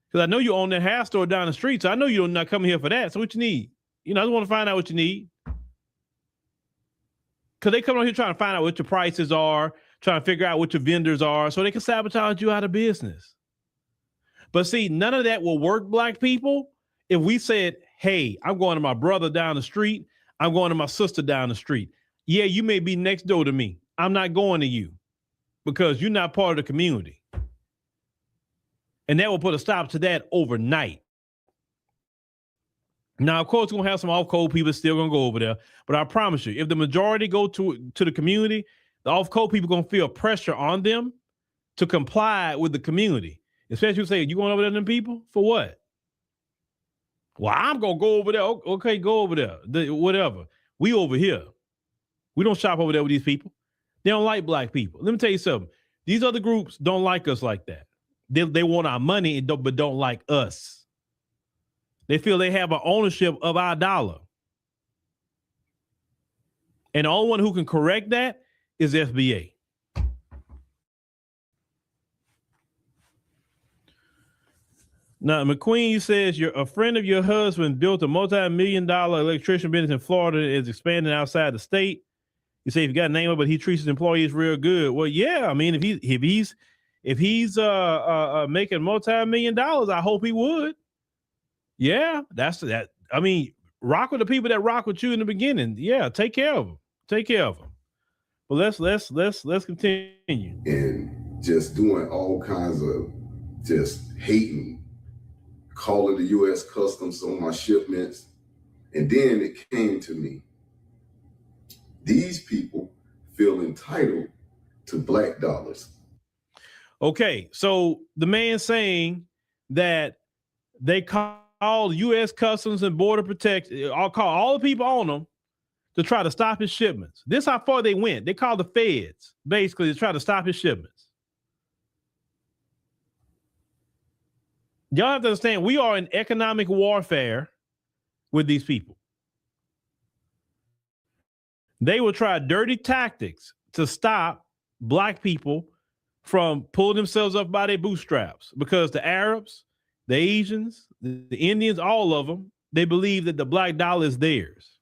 Speaker 7: Because I know you own that hair store down the street, so I know you're not coming here for that. So what you need? I just want to find out what you need. Because they come on here trying to find out what your prices are, trying to figure out what your vendors are, so they can sabotage you out of business. But see, none of that will work, black people, if we said, hey, I'm going to my brother down the street. I'm going to my sister down the street. Yeah, you may be next door to me. I'm not going to you because you're not part of the community. And that will put a stop to that overnight. Now, of course, we're going to have some off-code people still going to go over there. But I promise you, if the majority go to the community, the off-code people going to feel pressure on them to comply with the community. Especially if you say, you going over there to them people? For what? Well, I'm going to go over there. Okay, go over there. Whatever. We over here. We don't shop over there with these people. They don't like black people. Let me tell you something. These other groups don't like us like that. They want our money but don't like us. They feel they have an ownership of our dollar. And the only one who can correct that is FBA. Now, McQueen says a friend of your husband built a multi-million-dollar electrician business in Florida and is expanding outside the state. You say if you got a name, but he treats his employees real good. Well, yeah, I mean, if he's making multi-million-dollars, I hope he would. Yeah, that's that. I mean, rock with the people that rock with you in the beginning. Yeah, take care of them. But let's continue.
Speaker 24: And just doing all kinds of just hating, calling the U.S. Customs on my shipments. And then it came to me. These people feel entitled to black dollars.
Speaker 7: Okay, so the man saying that they call U.S. Customs and Border Protection, I'll call all the people on them to try to stop his shipments. This is how far they went. They called the feds, basically, to try to stop his shipments. Y'all have to understand, we are in economic warfare with these people. They will try dirty tactics to stop black people from pulling themselves up by their bootstraps because the Arabs, the Asians, the Indians, all of them, they believe that the black dollar is theirs.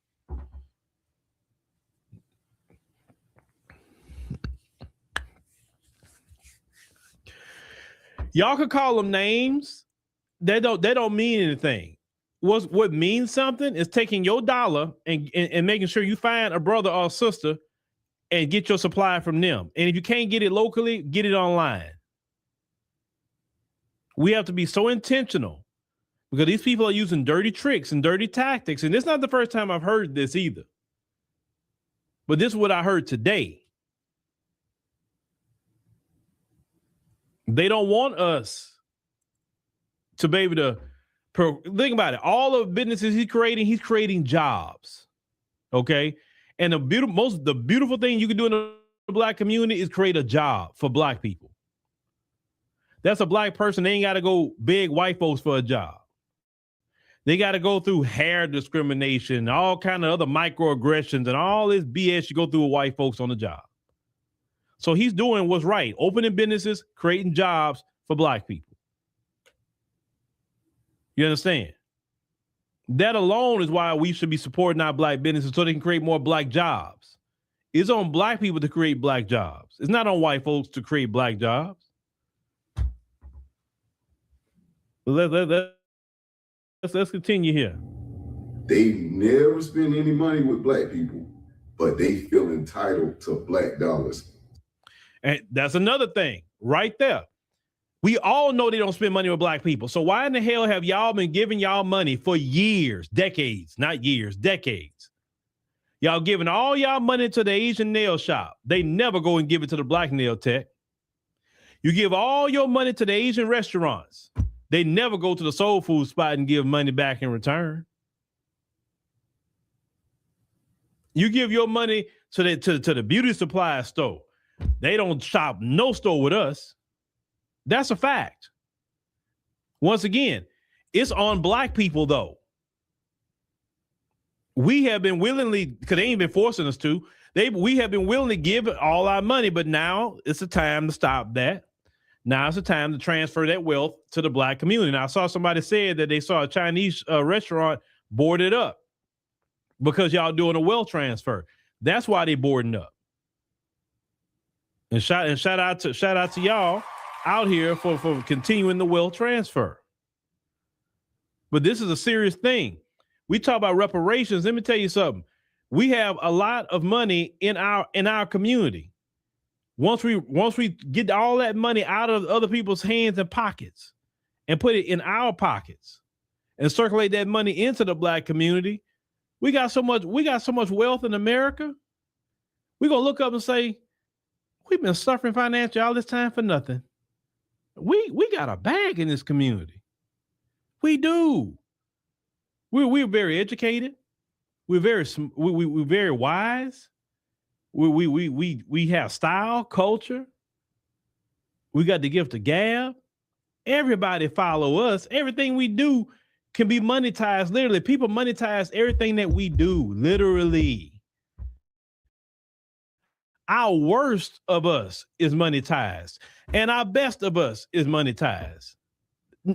Speaker 7: Y'all could call them names. They don't mean anything. What means something is taking your dollar and making sure you find a brother or sister and get your supply from them. And if you can't get it locally, get it online. We have to be so intentional because these people are using dirty tricks and dirty tactics. And it's not the first time I've heard this either. But this is what I heard today. They don't want us to be able to think about it. All the businesses he's creating jobs. Okay. And the beautiful thing you can do in the Black community is create a job for Black people. That's a Black person. They ain't got to go beg white folks for a job. They got to go through hair discrimination, all kind of other microaggressions and all this BS you go through with white folks on the job. So he's doing what's right. Opening businesses, creating jobs for Black people. You understand? That alone is why we should be supporting our Black businesses so they can create more Black jobs. It's on Black people to create Black jobs. It's not on white folks to create Black jobs. Let's continue here.
Speaker 24: They never spend any money with Black people, but they feel entitled to Black dollars.
Speaker 7: And that's another thing right there. We all know they don't spend money with Black people. So why in the hell have y'all been giving y'all money for years, decades, not years, decades? Y'all giving all y'all money to the Asian nail shop. They never go and give it to the Black nail tech. You give all your money to the Asian restaurants. They never go to the soul food spot and give money back in return. You give your money to the beauty supply store. They don't shop no store with us. That's a fact. Once again, it's on Black people, though. We have been willingly, because they ain't been forcing us to, we have been willing to give all our money, but now it's a time to stop that. Now it's a time to transfer that wealth to the Black community. Now, I saw somebody said that they saw a Chinese restaurant boarded up because y'all doing a wealth transfer. That's why they boarding up. And shout out to y'all out here for continuing the wealth transfer. But this is a serious thing. We talk about reparations. Let me tell you something. We have a lot of money in our community. Once we get all that money out of other people's hands and pockets and put it in our pockets and circulate that money into the Black community, we got so much wealth in America. We're gonna look up and say, we've been suffering financially all this time for nothing. We got a bag in this community. We do. We're very educated. We're very wise. We have style, culture. We got the gift of gab. Everybody follow us. Everything we do can be monetized. Literally, people monetize everything that we do. Literally. Our worst of us is monetized, and our best of us is monetized.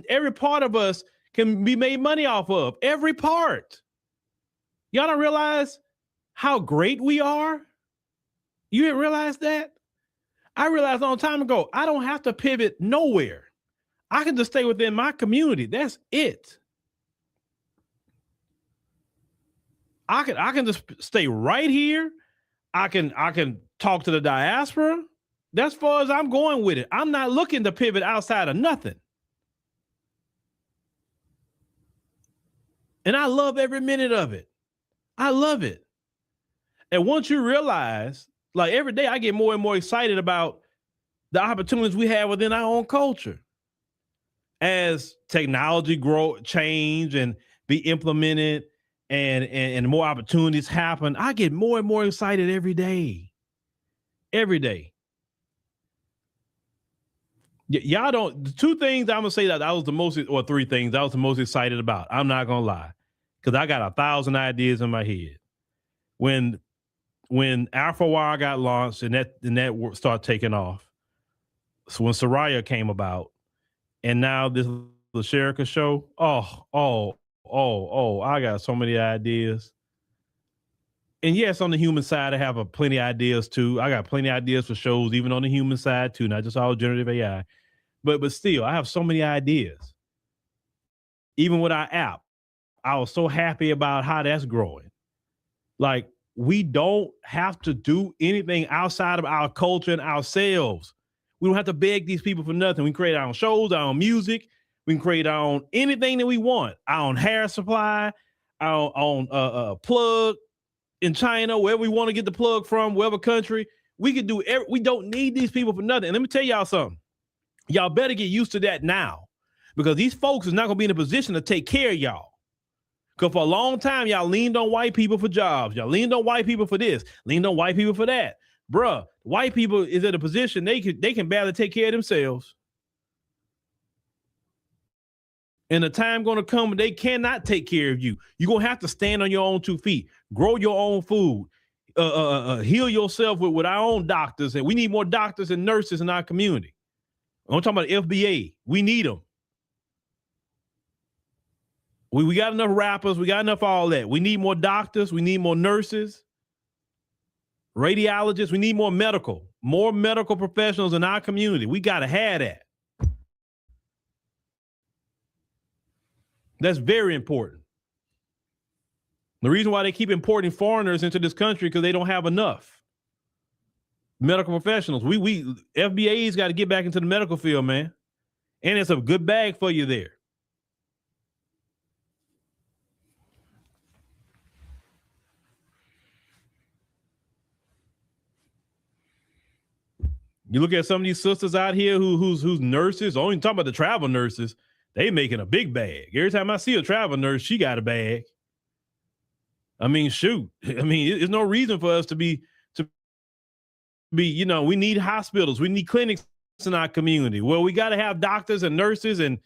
Speaker 7: Every part of us can be made money off of. Every part. Y'all don't realize how great we are? You didn't realize that? I realized a long time ago, I don't have to pivot nowhere. I can just stay within my community. That's it. I can just stay right here. I can talk to the diaspora. That's as far as I'm going with it. I'm not looking to pivot outside of nothing. And I love every minute of it. I love it. And once you realize, like every day I get more and more excited about the opportunities we have within our own culture. As technology change and be implemented and more opportunities happen, I get more and more excited every day. Every day. Y'all don't, the two things I'm gonna say that I was the most, or three things I was the most excited about. I'm not gonna lie, because I got 1,000 ideas in my head. When AlphaWire got launched and that started taking off, so when Soraya came about, and now this Sherika show, I got so many ideas. And yes, on the human side, I have plenty of ideas too. I got plenty of ideas for shows, even on the human side too, not just all generative AI. But still, I have so many ideas. Even with our app, I was so happy about how that's growing. Like, we don't have to do anything outside of our culture and ourselves. We don't have to beg these people for nothing. We can create our own shows, our own music. We can create our own anything that we want. Our own hair supply, our own plug in China, wherever we want to get the plug from, wherever country. We can do. We don't need these people for nothing. And let me tell y'all something. Y'all better get used to that now, because these folks is not going to be in a position to take care of y'all. Because for a long time, y'all leaned on white people for jobs. Y'all leaned on white people for this, leaned on white people for that. Bruh, white people is in a position they can barely take care of themselves. And the time going to come when they cannot take care of you. You're going to have to stand on your own 2 feet, grow your own food, heal yourself with our own doctors. And we need more doctors and nurses in our community. I'm talking about FBA. We need them. We got enough rappers. We got enough of all that. We need more doctors. We need more nurses, radiologists. We need more medical professionals in our community. We got to have that. That's very important. The reason why they keep importing foreigners into this country because they don't have enough medical professionals. We FBA's got to get back into the medical field, man. And it's a good bag for you there. You look at some of these sisters out here who's nurses, only talking about the travel nurses, they making a big bag. Every time I see a travel nurse, she got a bag. I mean, shoot. I mean, there's no reason for us to be, we need hospitals. We need clinics in our community. Well, we got to have doctors and nurses and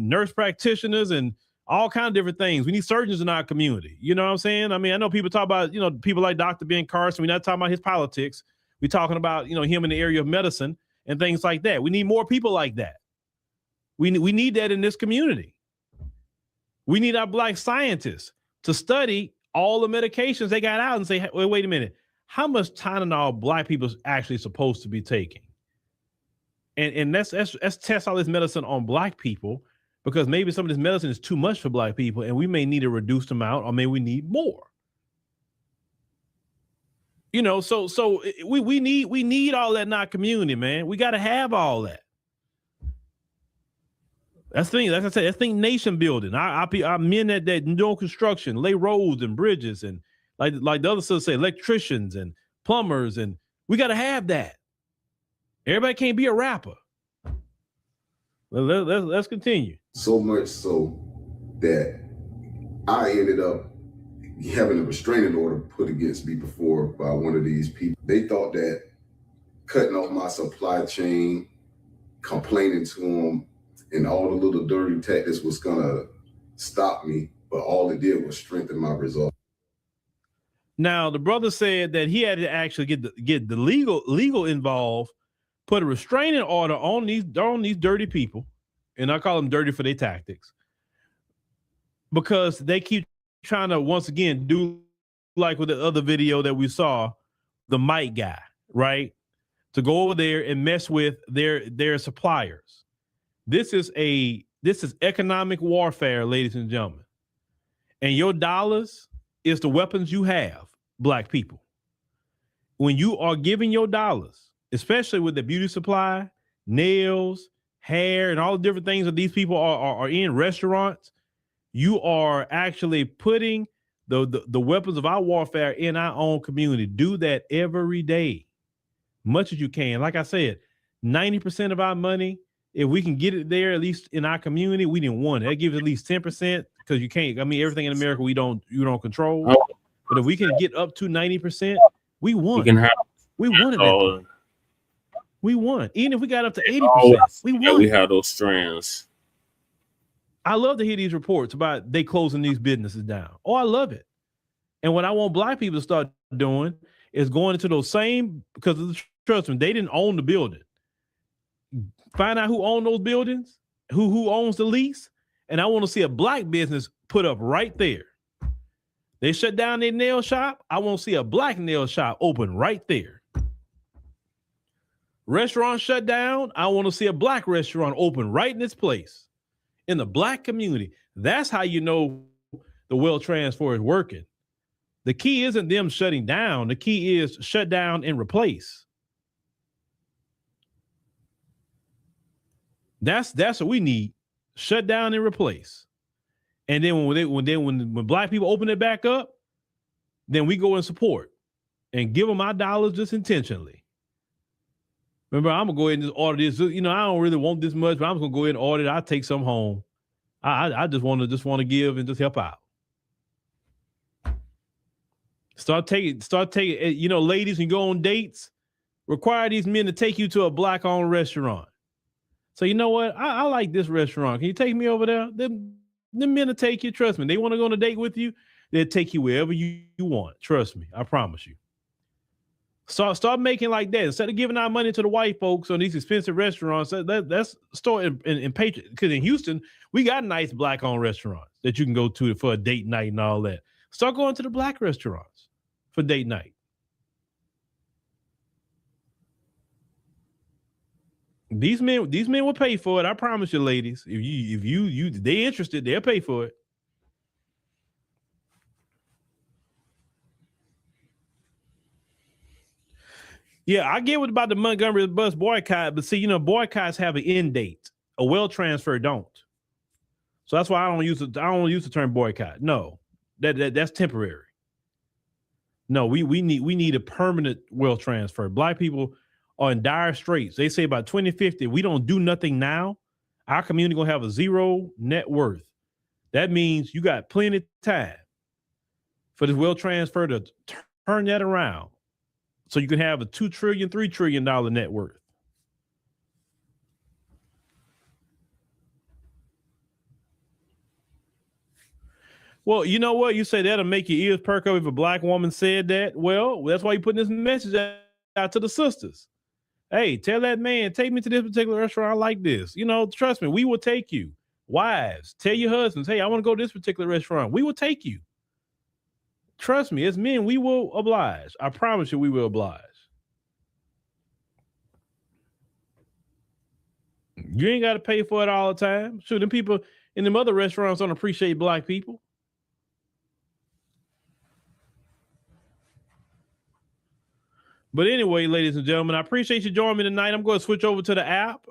Speaker 7: nurse practitioners and all kinds of different things. We need surgeons in our community. You know what I'm saying? I mean, I know people talk about, people like Dr. Ben Carson. We're not talking about his politics. We're talking about, him in the area of medicine and things like that. We need more people like that. We need that in this community. We need our Black scientists to study all the medications they got out and say, wait a minute, how much Tylenol Black people actually supposed to be taking? And let's test all this medicine on Black people, because maybe some of this medicine is too much for Black people and we may need a reduced amount, or maybe we need more. So we need all that in our community, man. We got to have all that. That's the thing. Like I said, that's nation building. Our men that do construction, lay roads and bridges, and like the other sisters say, electricians and plumbers, and we got to have that. Everybody can't be a rapper. Let's continue.
Speaker 24: So much so that I ended up having a restraining order put against me before by one of these people. They thought that cutting off my supply chain, complaining to them, and all the little dirty tactics was gonna stop me, but all it did was strengthen my resolve.
Speaker 7: Now, the brother said that he had to actually get the legal involved, put a restraining order on these dirty people, and I call them dirty for their tactics, because they keep trying to, once again, do like with the other video that we saw, the mic guy, right? To go over there and mess with their suppliers. This is economic warfare, ladies and gentlemen. And your dollars is the weapons you have, Black people. When you are giving your dollars, especially with the beauty supply, nails, hair, and all the different things that these people are in restaurants, you are actually putting the weapons of our warfare in our own community. Do that every day, much as you can. Like I said, 90% of our money, if we can get it there, at least in our community, we didn't want it. That gives at least 10%, because you can't. I mean, everything in America you don't control. But if we can get up to 90%, we won. We won it. We won. Even if we got up to 80%, we won.
Speaker 1: We have those strands.
Speaker 7: I love to hear these reports about they closing these businesses down. Oh, I love it. And what I want Black people to start doing is going into those same, because trust me, they didn't own the building. Find out who owned those buildings, who owns the lease, and I want to see a Black business put up right there. They shut down their nail shop. I want to see a Black nail shop open right there. Restaurant shut down. I want to see a Black restaurant open right in this place in the Black community. That's how you know the wealth transfer is working. The key isn't them shutting down. The key is shut down and replace. That's what we need. Shut down and replace. And then when Black people open it back up, then we go and support and give them our dollars just intentionally. Remember, I'm gonna go ahead and just order this. You know, I don't really want this much, but I'm gonna go ahead and order it. I'll take some home. I just want to give and just help out. Start taking, you know, ladies, when you go on dates, require these men to take you to a Black-owned restaurant. So you know what? I like this restaurant. Can you take me over there? Them men will take you. Trust me. They want to go on a date with you. They'll take you wherever you want. Trust me. I promise you. Start making like that. Instead of giving our money to the white folks on these expensive restaurants, that's store in Patriot. Because in Houston, we got nice Black-owned restaurants that you can go to for a date night and all that. Start going to the Black restaurants for date night. These men will pay for it. I promise you, ladies. If they interested, they'll pay for it. Yeah, I get what about the Montgomery bus boycott, but see, you know, boycotts have an end date. A wealth transfer don't. So that's why I don't use the term boycott. No, that's temporary. No, we need a permanent wealth transfer. Black people are in dire straits. They say by 2050, we don't do nothing now, our community gonna have a zero net worth. That means you got plenty of time for this wealth transfer to turn that around. So you can have a $2 trillion, $3 trillion net worth. Well, you know what? You say that'll make your ears perk up if a Black woman said that. Well, that's why you're putting this message out to the sisters. Hey, tell that man, take me to this particular restaurant. I like this. You know, trust me, we will take you. Wives, tell your husbands, hey, I want to go to this particular restaurant. We will take you. Trust me, as men, we will oblige. I promise you, we will oblige. You ain't got to pay for it all the time. Sure, them people in them other restaurants don't appreciate Black people. But anyway, ladies and gentlemen, I appreciate you joining me tonight. I'm going to switch over to the app,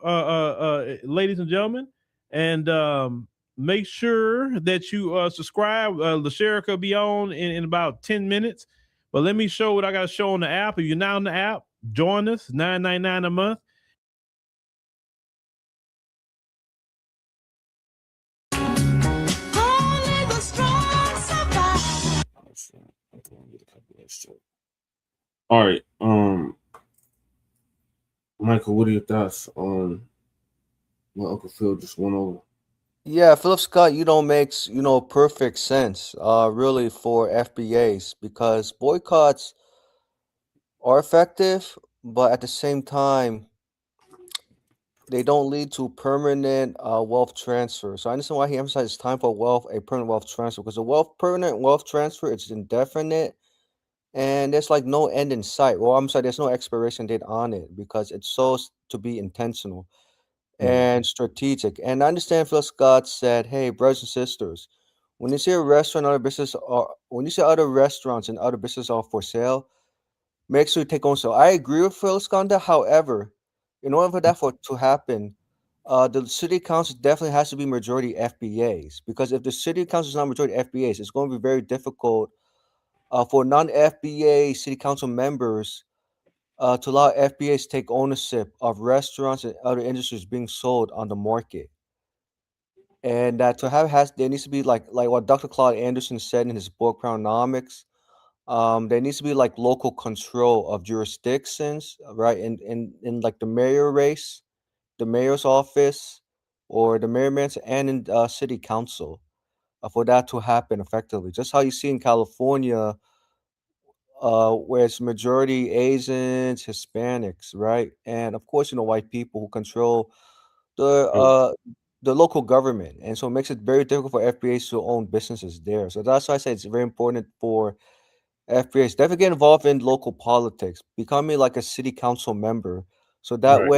Speaker 7: ladies and gentlemen, and make sure that you subscribe. LaSherica will be on in about 10 minutes. But let me show what I got to show on the app. If you're not on the app, join us, $9.99 a month.
Speaker 1: All right. Michael, what are your thoughts on what Uncle Phil just went over?
Speaker 20: Yeah, Philip Scott, makes, perfect sense, really, for FBAs, because boycotts are effective, but at the same time, they don't lead to permanent wealth transfer. So I understand why he emphasizes time for a permanent wealth transfer, because permanent wealth transfer, it's indefinite, and there's like no end in sight. Well, I'm sorry, there's no expiration date on it, because it's supposed to be intentional and strategic. And I understand Phil Scott said, hey, brothers and sisters, when you see a restaurant, when you see other restaurants and other businesses are for sale, make sure you take on sale. I agree with Phil Scott on that. However, in order for that to happen, the city council definitely has to be majority FBAs, because if the city council is not majority FBAs, it's going to be very difficult for non-FBA city council members to allow FBAs to take ownership of restaurants and other industries being sold on the market. And that there needs to be like what Dr. Claude Anderson said in his book Crownomics. There needs to be like local control of jurisdictions, right? In like the mayor race, the mayor's office, or the mayor's, and in city council, for that to happen effectively. Just how you see in California, where it's majority Asians, Hispanics, right? And of course, white people who control the local government. And so it makes it very difficult for FBAs to own businesses there. So that's why I say it's very important for FBAs definitely get involved in local politics, becoming like a city council member, So that
Speaker 1: Right.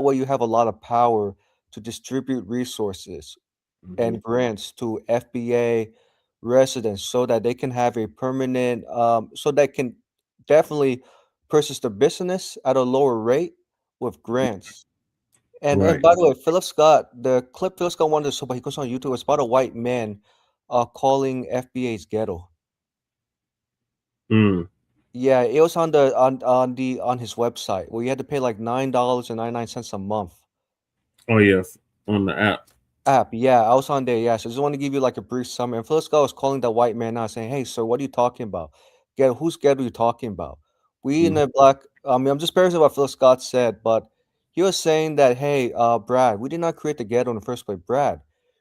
Speaker 20: way you have a lot of power to distribute resources and grants to FBA residents so that they can have a permanent so they can definitely purchase the business at a lower rate with grants. And
Speaker 1: Right.
Speaker 20: by the way, Philip Scott, the clip Philip Scott wanted to show, but he goes on YouTube. It's about a white man calling FBA's ghetto.
Speaker 1: Mm.
Speaker 20: Yeah, it was on his website where you had to pay like $9.99 a month.
Speaker 1: Oh yeah, on the app.
Speaker 20: Yeah, I was on there. Yeah, so I just want to give you like a brief summary. And Philip Scott was calling the white man out, saying, "Hey, sir, what are you talking about? Whose ghetto are you talking about? We in
Speaker 1: Mhm.
Speaker 20: the black." I mean, I'm just paraphrasing what Philip Scott said, but he was saying that, "Hey, Brad, we did not create the ghetto in the first place, Brad.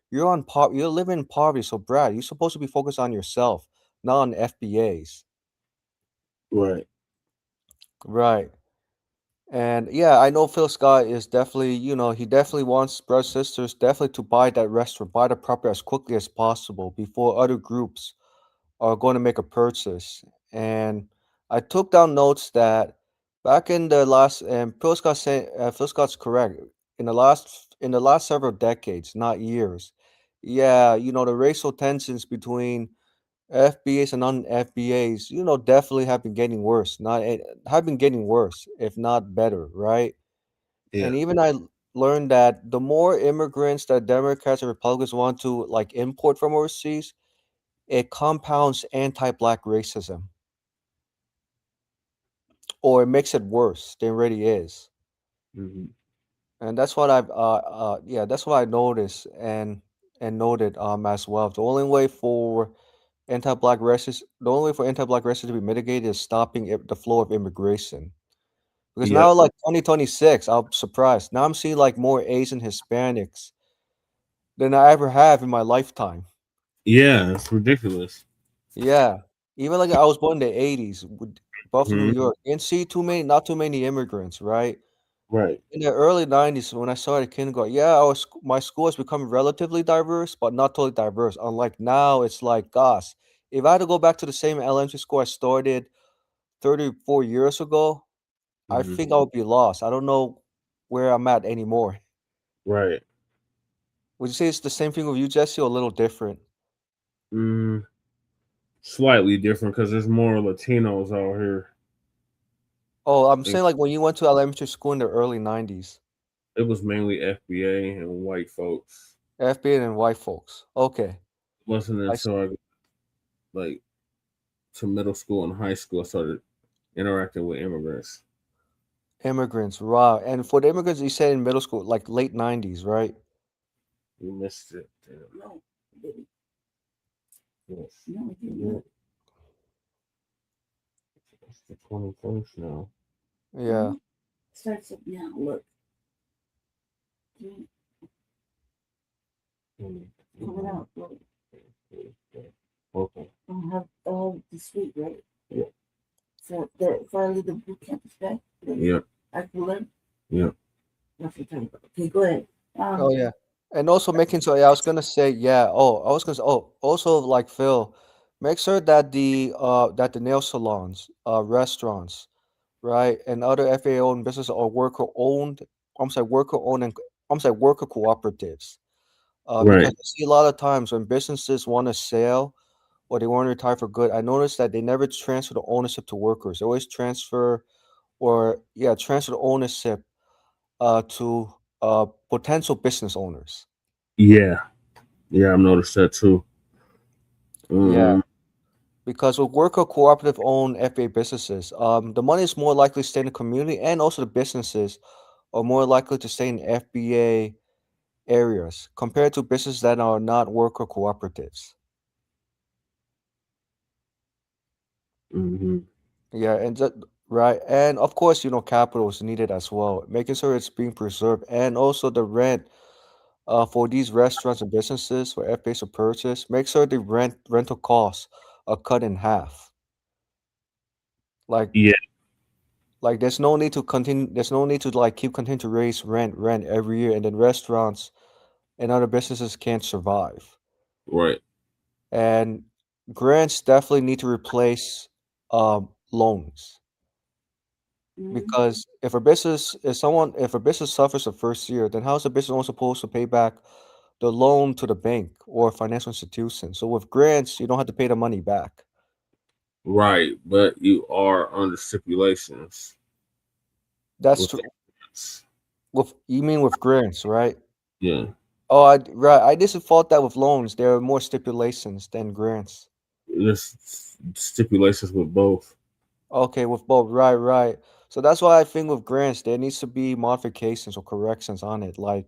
Speaker 20: You're living in poverty, so Brad, you're supposed to be focused on yourself, not on FBAs."
Speaker 1: Right.
Speaker 20: Right. And yeah, I know Phil Scott is definitely, he definitely wants brothers sisters definitely to buy that restaurant, buy the property as quickly as possible before other groups are going to make a purchase. And I took down notes that back in the last, and Phil Scott's correct, in the last several decades, not years. Yeah, the racial tensions between FBAs and non-FBAs, definitely have been getting worse. Have been getting worse, if not better, right?
Speaker 1: Yeah.
Speaker 20: And even learned that the more immigrants that Democrats and Republicans want to like import from overseas, it compounds anti-black racism, or it makes it worse than it already is.
Speaker 1: Mhm.
Speaker 20: And that's what I noticed and noted as well. The only way for anti-black racism to be mitigated is stopping the flow of immigration. Because
Speaker 1: Yep.
Speaker 20: now, like 2026, I'm surprised. Now I'm seeing like more Asian Hispanics than I ever have in my lifetime.
Speaker 1: Yeah, it's ridiculous.
Speaker 20: Yeah, even like I was born in the '80s, Buffalo, New
Speaker 1: Mhm.
Speaker 20: York. Didn't see not too many immigrants, right?
Speaker 1: Right.
Speaker 20: In the early '90s, when I started kindergarten, my school has become relatively diverse, but not totally diverse. Unlike now, it's like, gosh, if I had to go back to the same elementary school I started 34 years ago, I
Speaker 1: Mhm.
Speaker 20: think I would be lost. I don't know where I'm at anymore.
Speaker 1: Right.
Speaker 20: Would you say it's the same thing with you, Jesse, or a little different?
Speaker 1: Mm, slightly different because there's more Latinos out here.
Speaker 20: Oh, I'm
Speaker 1: It
Speaker 20: saying like when you went to elementary school in the early '90s,
Speaker 1: it was mainly FBA and white folks.
Speaker 20: FBA and white folks. Okay.
Speaker 1: It wasn't
Speaker 20: I s-
Speaker 1: until I like to middle school and high school I started interacting with immigrants.
Speaker 20: Immigrants, wow. And for the immigrants you said in middle school, like late '90s, right?
Speaker 1: You missed it. Damn.
Speaker 21: No, I didn't.
Speaker 1: Yes.
Speaker 21: No, I didn't.
Speaker 1: Yeah. It's the 21st now.
Speaker 20: Yeah.
Speaker 21: Starts up now. Look. Coming out. Look.
Speaker 1: Okay.
Speaker 21: I'll have all the sweet, right?
Speaker 1: Yeah.
Speaker 21: So the finally the boot camp is back.
Speaker 1: Yeah.
Speaker 21: I can learn.
Speaker 1: Yeah.
Speaker 21: That's what I'm talking about. Okay, go ahead.
Speaker 20: Oh yeah. And also making sure, yeah, I was gonna say, yeah. Oh, I was gonna say, oh, also like Phil, make sure that the nail salons, restaurants, right, and other FAA owned businesses are worker owned. I'm sorry, worker owned and I'm sorry, worker cooperatives. Because
Speaker 1: Right.
Speaker 20: I see a lot of times when businesses want to sell or they want to retire for good, I noticed that they never transfer the ownership to workers. They always transfer the ownership to potential business owners.
Speaker 1: Yeah. Yeah, I've noticed that too.
Speaker 20: Yeah,
Speaker 1: Um,
Speaker 20: because with worker cooperative owned FBA businesses, the money is more likely to stay in the community, and also the businesses are more likely to stay in FBA areas compared to businesses that are not worker cooperatives.
Speaker 1: mhm.
Speaker 20: Yeah, right, and of course, capital is needed as well, making sure it's being preserved, and also the rent for these restaurants and businesses for FBAs to purchase. Make sure the rental costs are cut in half. Like
Speaker 1: Yeah.
Speaker 20: there's no need to continue. There's no need to like keep continue to raise rent every year, and then restaurants and other businesses can't survive.
Speaker 1: Right.
Speaker 20: And grants definitely need to replace loans. Because if a business suffers the first year, then how is the business owner supposed to pay back the loan to the bank or financial institution? So with grants, you don't have to pay the money back.
Speaker 1: Right, but you are under stipulations.
Speaker 20: That's
Speaker 1: With
Speaker 20: true.
Speaker 1: that.
Speaker 20: With you mean with grants, right?
Speaker 1: Yeah.
Speaker 20: Oh, right. I just thought that with loans, there are more stipulations than grants.
Speaker 1: There's stipulations with both.
Speaker 20: Okay, with both, right. So that's why I think with grants, there needs to be modifications or corrections on it, like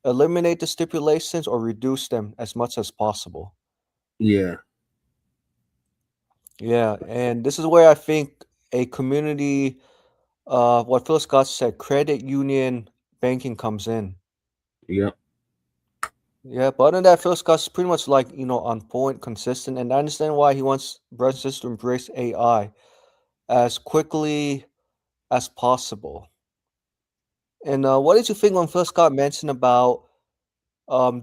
Speaker 20: eliminate the stipulations or reduce them as much as possible.
Speaker 1: Yeah.
Speaker 20: Yeah, and this is where I think a community, what Phil Scott said, credit union banking comes in.
Speaker 1: Yep.
Speaker 20: Yeah, but other than that, Phil Scott's pretty much like, on point, consistent, and I understand why he wants brothers and sisters to embrace AI as quickly as possible. And what did you think when Phil Scott mentioned about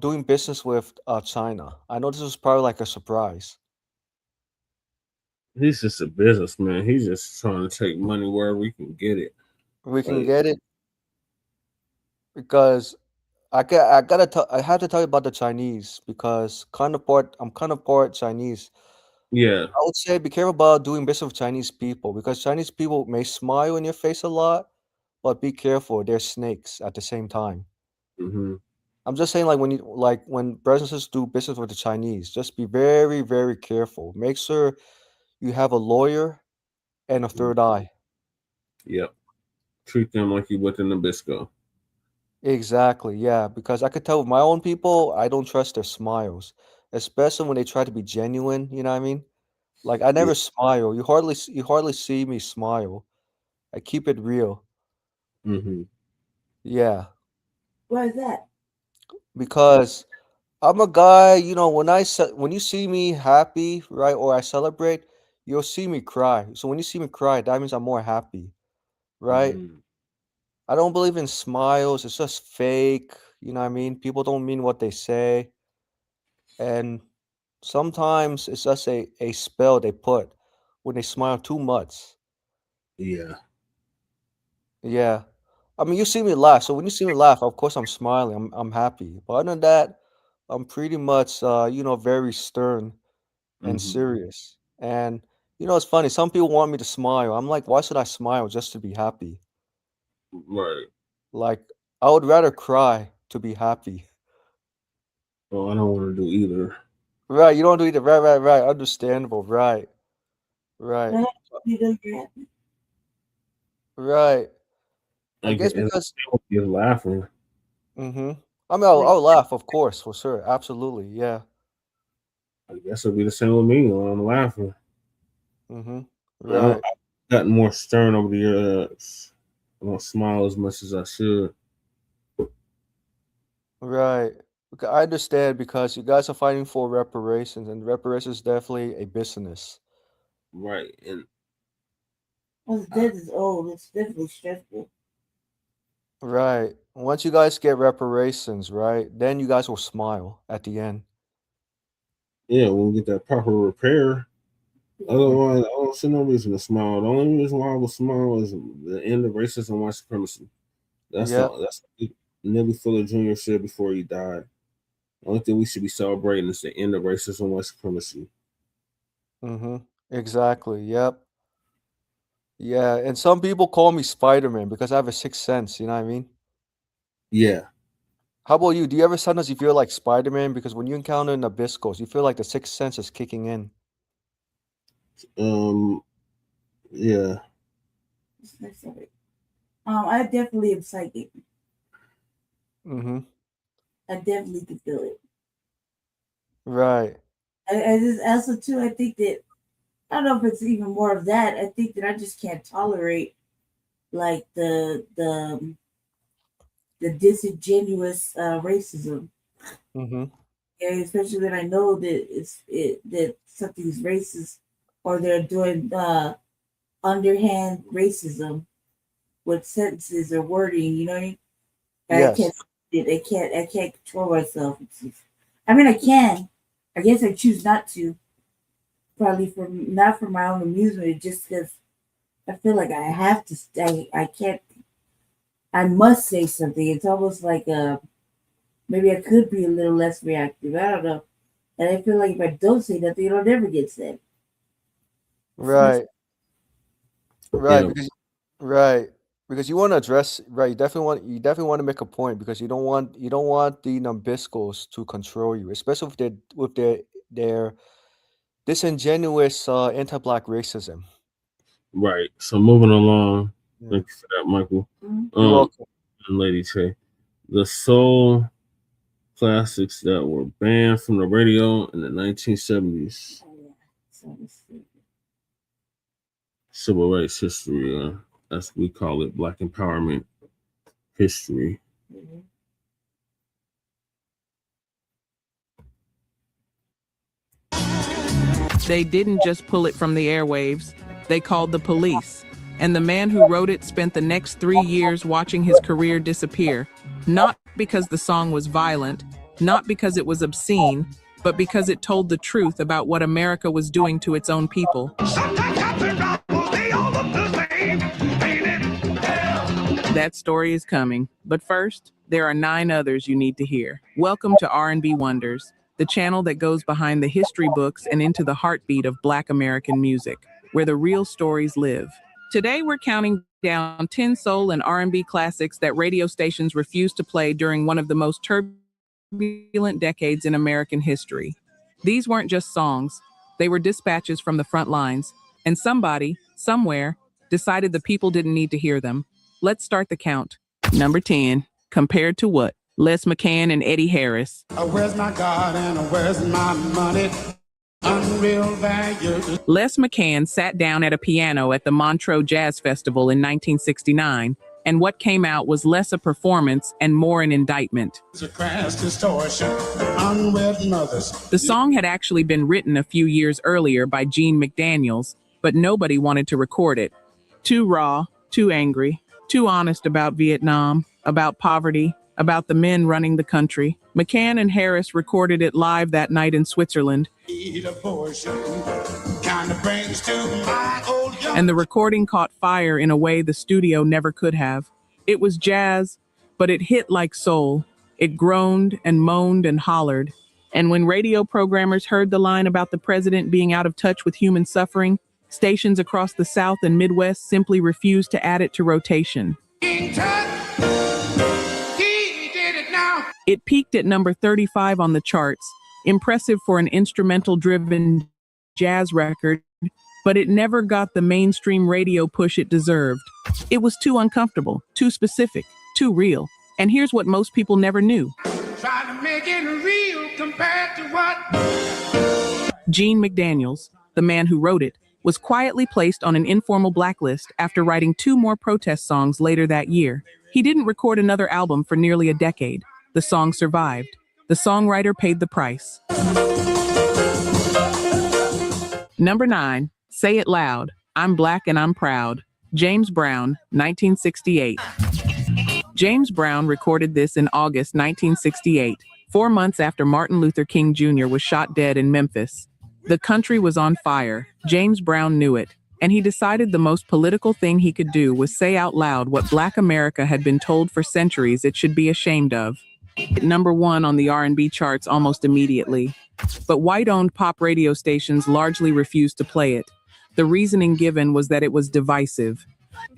Speaker 20: doing business with China? I know this was probably like a surprise.
Speaker 1: He's just a businessman. He's just trying to take money wherever we can get it.
Speaker 20: We can
Speaker 1: Like,
Speaker 20: get it because I have to tell you about the Chinese because I'm kind of part Chinese.
Speaker 1: yeah.
Speaker 20: I would say be careful about doing business with Chinese people because Chinese people may smile in your face a lot, but be careful, they're snakes at the same time.
Speaker 1: Hmm.
Speaker 20: I'm just saying, when businesses do business with the Chinese, just be very, very careful. Make sure you have a lawyer and a third eye.
Speaker 1: Yep. Treat them like you would in Nabisco.
Speaker 20: Exactly, yeah. Because I could tell with my own people, I don't trust their smiles, especially when they try to be genuine. You know what I mean? Like I
Speaker 1: Yeah.
Speaker 20: never smile. You hardly see me smile. I keep it real.
Speaker 1: Hmm.
Speaker 20: Yeah,
Speaker 21: Why is that?
Speaker 20: because I'm a guy. When you see me happy, right, or I celebrate, you'll see me cry. So when you see me cry, that means I'm more happy, right?
Speaker 1: Hmm.
Speaker 20: I don't believe in smiles. It's just fake. You know what I mean? People don't mean what they say. And sometimes it's just a spell they put when they smile too much.
Speaker 1: Yeah.
Speaker 20: Yeah. I mean, you see me laugh. So when you see me laugh, of course I'm smiling. I'm happy. But other than that, I'm pretty much very stern and
Speaker 1: Hmm.
Speaker 20: serious. And it's funny. Some people want me to smile. I'm like, why should I smile just to be happy?
Speaker 1: Right.
Speaker 20: Like, I would rather cry to be happy.
Speaker 1: Well, I don't want to do either.
Speaker 20: Right, you don't do either. Right. Understandable. Right.
Speaker 21: But you don't get
Speaker 20: Right. I
Speaker 1: Like,
Speaker 20: guess
Speaker 1: and
Speaker 20: because
Speaker 1: you're laughing.
Speaker 20: I mean, I'll
Speaker 21: like
Speaker 20: laugh, of course, for sure. Absolutely. Yeah.
Speaker 1: I guess it'll be the same with me when I'm laughing.
Speaker 20: Right.
Speaker 1: I've gotten more stern over the years. I don't smile as much as I should.
Speaker 20: Right. I understand because you guys are fighting for reparations, and reparations is definitely a business.
Speaker 1: Right. And
Speaker 21: once death is old, it's definitely stressful.
Speaker 20: Right. Once you guys get reparations, right, then you guys will smile at the end.
Speaker 1: yeah, when we get that proper repair.
Speaker 21: Yeah.
Speaker 1: Otherwise, I don't see no reason to smile. The only reason why I would smile is the end of racism and white supremacy.
Speaker 20: Yep.
Speaker 1: That's what Nelly Fuller Jr. said before he died. The only thing we should be celebrating is the end of racism and white supremacy.
Speaker 20: Exactly. Yep. Yeah. And some people call me Spider-Man because I have a sixth sense. You know what I mean?
Speaker 1: Yeah.
Speaker 20: How about you? Do you ever sometimes you feel like Spider-Man because when you encounter Nabiscos, you feel like the sixth sense is kicking in?
Speaker 1: Um. Yeah.
Speaker 21: It's nice of it. I definitely am psychic.
Speaker 20: Mm-hmm.
Speaker 21: I definitely can feel it.
Speaker 20: Right.
Speaker 21: I just also too. I think that I don't know if it's even more of that. I think that I just can't tolerate like the disingenuous racism.
Speaker 20: Mm-hmm.
Speaker 21: Yeah, especially when I know that that something's racist or they're doing underhand racism with sentences or wording. You know what I mean? I
Speaker 20: Yes.
Speaker 21: can't. I can't control myself. I mean, I can. I guess I choose not to. Probably for not for my own amusement, just because I feel like I have to stay. I can't. I must say something. It's almost like maybe I could be a little less reactive. I don't know. And I feel like if I don't say nothing, it'll never get said.
Speaker 20: Right. Right.
Speaker 1: Yeah.
Speaker 20: Because you want to address, right, you definitely want to make a point, because you don't want the Nabiscos to control you, especially with their disingenuous anti-black racism.
Speaker 1: Right. So moving along.
Speaker 20: Yeah.
Speaker 1: Thank you for that, Michael.
Speaker 20: You're welcome.
Speaker 1: And Lady Che. The soul classics that were banned from the radio in the 1970s. Civil rights history, as we call it, Black empowerment history.
Speaker 10: They didn't just pull it from the airwaves, they called the police. And the man who wrote it spent the next 3 years watching his career disappear, not because the song was violent, not because it was obscene, but because it told the truth about what America was doing to its own people. That story is coming, but first, there are 9 others you need to hear. Welcome to R&B Wonders, the channel that goes behind the history books and into the heartbeat of Black American music, where the real stories live. Today, we're counting down 10 soul and R&B classics that radio stations refused to play during one of the most turbulent decades in American history. These weren't just songs, they were dispatches from the front lines, and somebody, somewhere, decided the people didn't need to hear them. Let's start the count. Number 10, Compared to What? Les McCann and Eddie Harris.
Speaker 3: Where's my God and where's my money? Unreal value.
Speaker 10: Les McCann sat down at a piano at the Montreux Jazz Festival in 1969, and what came out was less a performance and more an indictment.
Speaker 3: It's a crass distortion. Unwed mothers.
Speaker 10: The song had actually been written a few years earlier by Gene McDaniels, but nobody wanted to record it. Too raw, too angry, too honest about Vietnam, about poverty, about the men running the country. McCann and Harris recorded it live that night in Switzerland, and the recording caught fire in a way the studio never could have. It was jazz, but it hit like soul. It groaned and moaned and hollered. And when radio programmers heard the line about the president being out of touch with human suffering, stations across the South and Midwest simply refused to add it to rotation. It peaked at number 35 on the charts, impressive for an instrumental-driven jazz record, but it never got the mainstream radio push it deserved. It was too uncomfortable, too specific, too real. And here's what most people never knew.
Speaker 3: Try to make it real compared to what?
Speaker 10: Gene McDaniels, the man who wrote it, was quietly placed on an informal blacklist after writing 2 more protest songs later that year. He didn't record another album for nearly a decade. The song survived. The songwriter paid the price. Number 9, Say It Loud, I'm Black and I'm Proud. James Brown, 1968. James Brown recorded this in August 1968, 4 months after Martin Luther King Jr. was shot dead in Memphis. The country was on fire. James Brown knew it, and he decided the most political thing he could do was say out loud what Black America had been told for centuries it should be ashamed of. It number 1 on the R&B charts almost immediately, but white-owned pop radio stations largely refused to play it. The reasoning given was that it was divisive.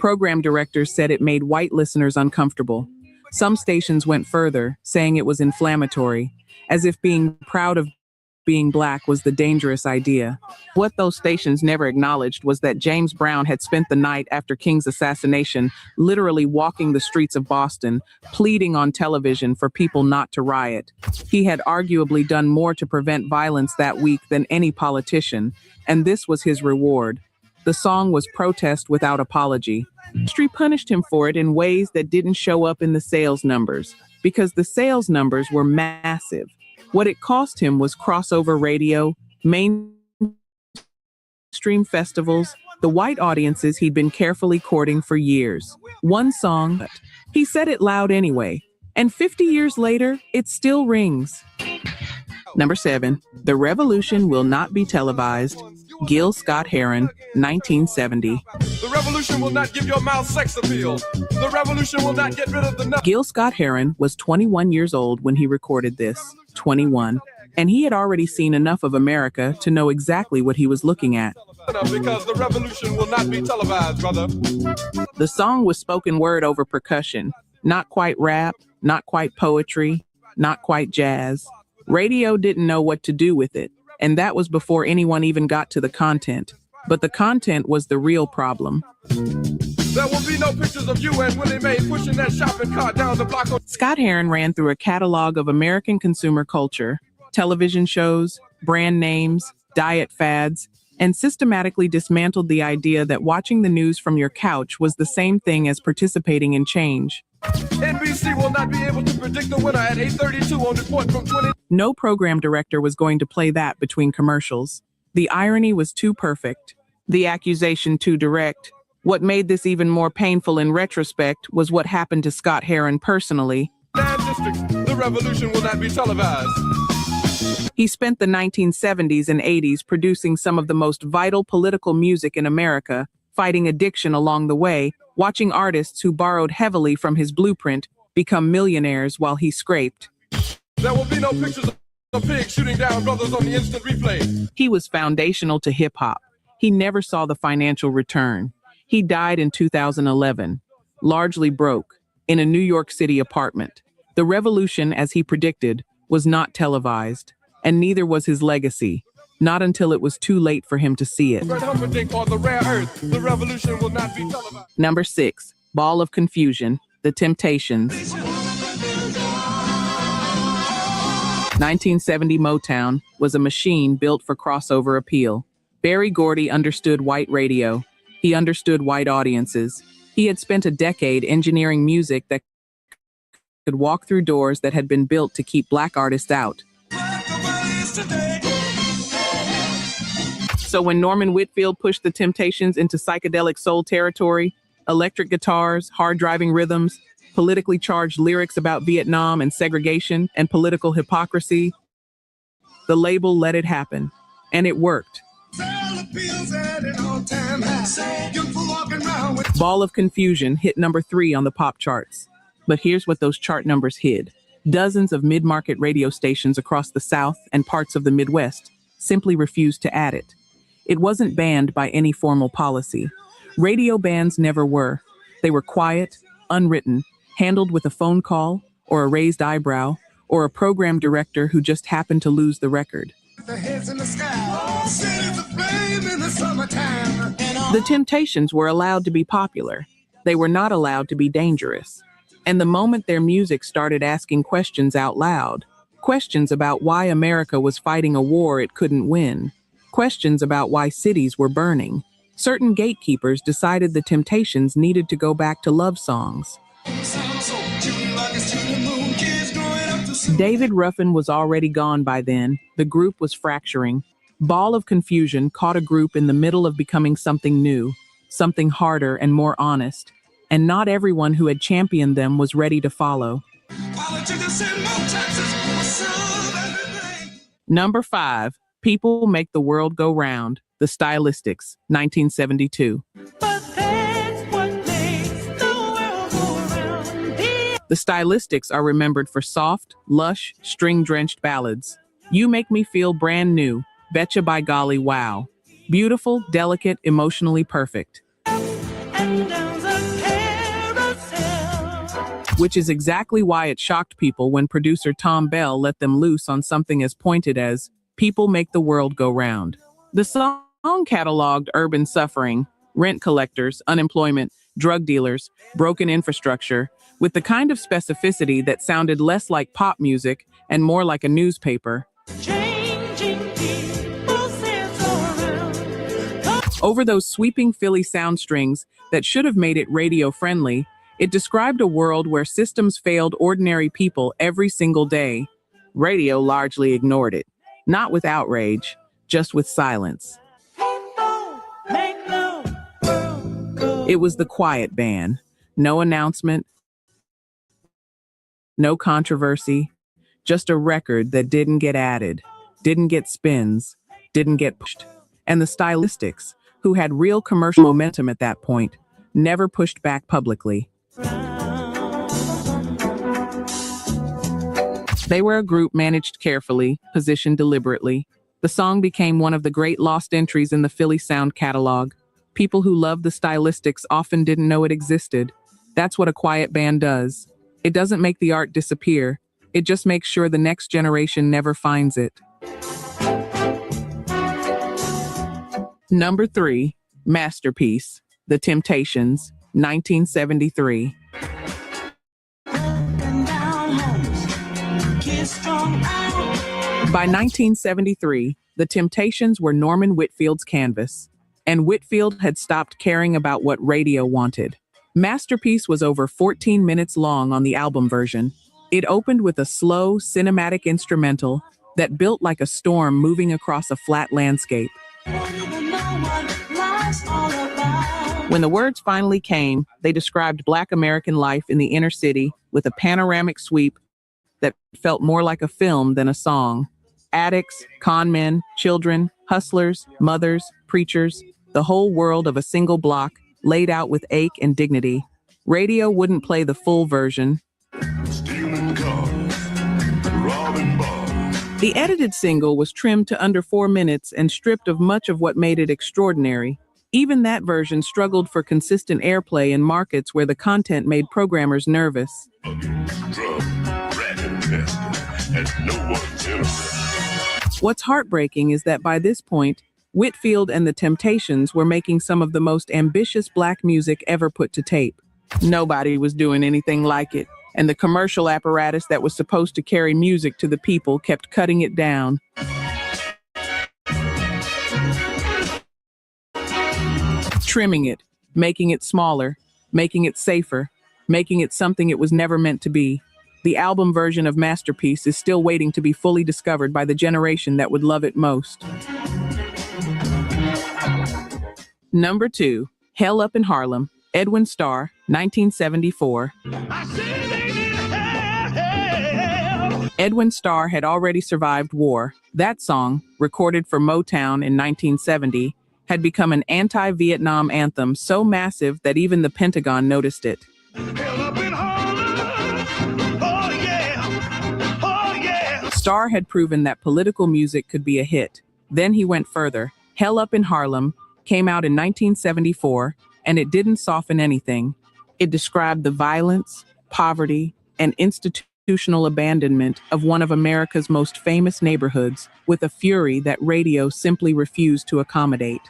Speaker 10: Program directors said it made white listeners uncomfortable. Some stations went further, saying it was inflammatory, as if being proud of being Black was the dangerous idea. What those stations never acknowledged was that James Brown had spent the night after King's assassination literally walking the streets of Boston, pleading on television for people not to riot. He had arguably done more to prevent violence that week than any politician, and this was his reward. The song was protest without apology. History punished him for it in ways that didn't show up in the sales numbers, because the sales numbers were massive. What it cost him was crossover radio, mainstream festivals, the white audiences he'd been carefully courting for years. One song, but he said it loud anyway, and 50 years later, it still rings. Number 7, The Revolution Will Not Be Televised. Gil Scott-Heron, 1970.
Speaker 4: The revolution will not give your mouth sex appeal. The revolution will not get rid of the
Speaker 10: Gil Scott-Heron was 21 years old when he recorded this, 21, and he had already seen enough of America to know exactly what he was looking at.
Speaker 4: because the revolution will not be televised, brother.
Speaker 10: The song was spoken word over percussion, not quite rap, not quite poetry, not quite jazz. Radio didn't know what to do with it, and that was before anyone even got to the content. But the content was the real problem.
Speaker 4: There will be no pictures of you and Willie Mae pushing that shopping cart down the block.
Speaker 10: Scott-Heron ran through a catalog of American consumer culture, television shows, brand names, diet fads, and systematically dismantled the idea that watching the news from your couch was the same thing as participating in change.
Speaker 4: NBC will not be able to predict the winner at 8:32 on Report from 20.
Speaker 10: No program director was going to play that between commercials. The irony was too perfect. The accusation too direct. What made this even more painful in retrospect was what happened to Scott-Heron personally.
Speaker 4: The revolution will not be televised.
Speaker 10: He spent the 1970s and 80s producing some of the most vital political music in America, fighting addiction along the way, watching artists who borrowed heavily from his blueprint become millionaires while he scraped.
Speaker 4: There will be no pictures of pigs shooting down brothers on the instant replay.
Speaker 10: He was foundational to hip-hop. He never saw the financial return. He died in 2011, largely broke, in a New York City apartment. The revolution, as he predicted, was not televised, and neither was his legacy, not until it was too late for him to see it.
Speaker 4: The rare earth. The revolution will not be televised.
Speaker 10: Number 6, Ball of Confusion, The Temptations. 1970 Motown was a machine built for crossover appeal. Berry Gordy understood white radio. He understood white audiences. He had spent a decade engineering music that could walk through doors that had been built to keep black artists out. So when Norman Whitfield pushed the Temptations into psychedelic soul territory, electric guitars, hard-driving rhythms, politically charged lyrics about Vietnam and segregation and political hypocrisy, the label let it happen, and it worked. Ball of Confusion hit number 3 on the pop charts. But here's what those chart numbers hid. Dozens of mid-market radio stations across the South and parts of the Midwest simply refused to add it. It wasn't banned by any formal policy. Radio bans never were. They were quiet, unwritten, handled with a phone call, or a raised eyebrow, or a program director who just happened to lose the record. The Temptations were allowed to be popular. They were not allowed to be dangerous. And the moment their music started asking questions out loud, questions about why America was fighting a war it couldn't win, questions about why cities were burning, certain gatekeepers decided the Temptations needed to go back to love songs. David Ruffin was already gone by then. The group was fracturing. Ball of Confusion caught a group in the middle of becoming something new, something harder and more honest, and not everyone who had championed them was ready to follow. Number 5, People Make the World Go Round, The Stylistics, 1972. The Stylistics are remembered for soft, lush, string-drenched ballads. You Make Me Feel Brand New, Betcha by Golly Wow. Beautiful, delicate, emotionally perfect. Which is exactly why it shocked people when producer Tom Bell let them loose on something as pointed as People Make the World Go Round. The song cataloged urban suffering, rent collectors, unemployment, drug dealers, broken infrastructure, with the kind of specificity that sounded less like pop music and more like a newspaper. Over those sweeping Philly sound strings that should have made it radio-friendly, it described a world where systems failed ordinary people every single day. Radio largely ignored it, not with outrage, just with silence. It was the quiet ban. No announcement, no controversy, just a record that didn't get added, didn't get spins, didn't get pushed. and the Stylistics, who had real commercial momentum at that point, never pushed back publicly. They were a group managed carefully, positioned deliberately. The song became one of the great lost entries in the Philly Sound catalog. People who loved the Stylistics often didn't know it existed. That's what a quiet band does. It doesn't make the art disappear. It just makes sure the next generation never finds it. Number 3, Masterpiece, The Temptations, 1973. By 1973, The Temptations were Norman Whitfield's canvas, and Whitfield had stopped caring about what radio wanted. Masterpiece was over 14 minutes long on the album version. It opened with a slow, cinematic instrumental that built like a storm moving across a flat landscape. When the words finally came, they described Black American life in the inner city with a panoramic sweep that felt more like a film than a song. Addicts, con men, children, hustlers, mothers, preachers, the whole world of a single block laid out with ache and dignity. Radio wouldn't play the full version. The edited single was trimmed to under 4 minutes and stripped of much of what made it extraordinary. Even that version struggled for consistent airplay in markets where the content made programmers nervous. What's heartbreaking is that by this point, Whitfield and the Temptations were making some of the most ambitious Black music ever put to tape. Nobody was doing anything like it, and the commercial apparatus that was supposed to carry music to the people kept cutting it down. Trimming it, making it smaller, making it safer, making it something it was never meant to be. The album version of Masterpiece is still waiting to be fully discovered by the generation that would love it most. Number 2, Hell Up in Harlem, Edwin Starr, 1974. Edwin Starr had already survived war. That song, recorded for Motown in 1970, had become an anti-Vietnam anthem so massive that even the Pentagon noticed it. Starr had proven that political music could be a hit. Then he went further. Hell Up in Harlem came out in 1974, and it didn't soften anything. It described the violence, poverty, and institutional abandonment of one of America's most famous neighborhoods with a fury that radio simply refused to accommodate.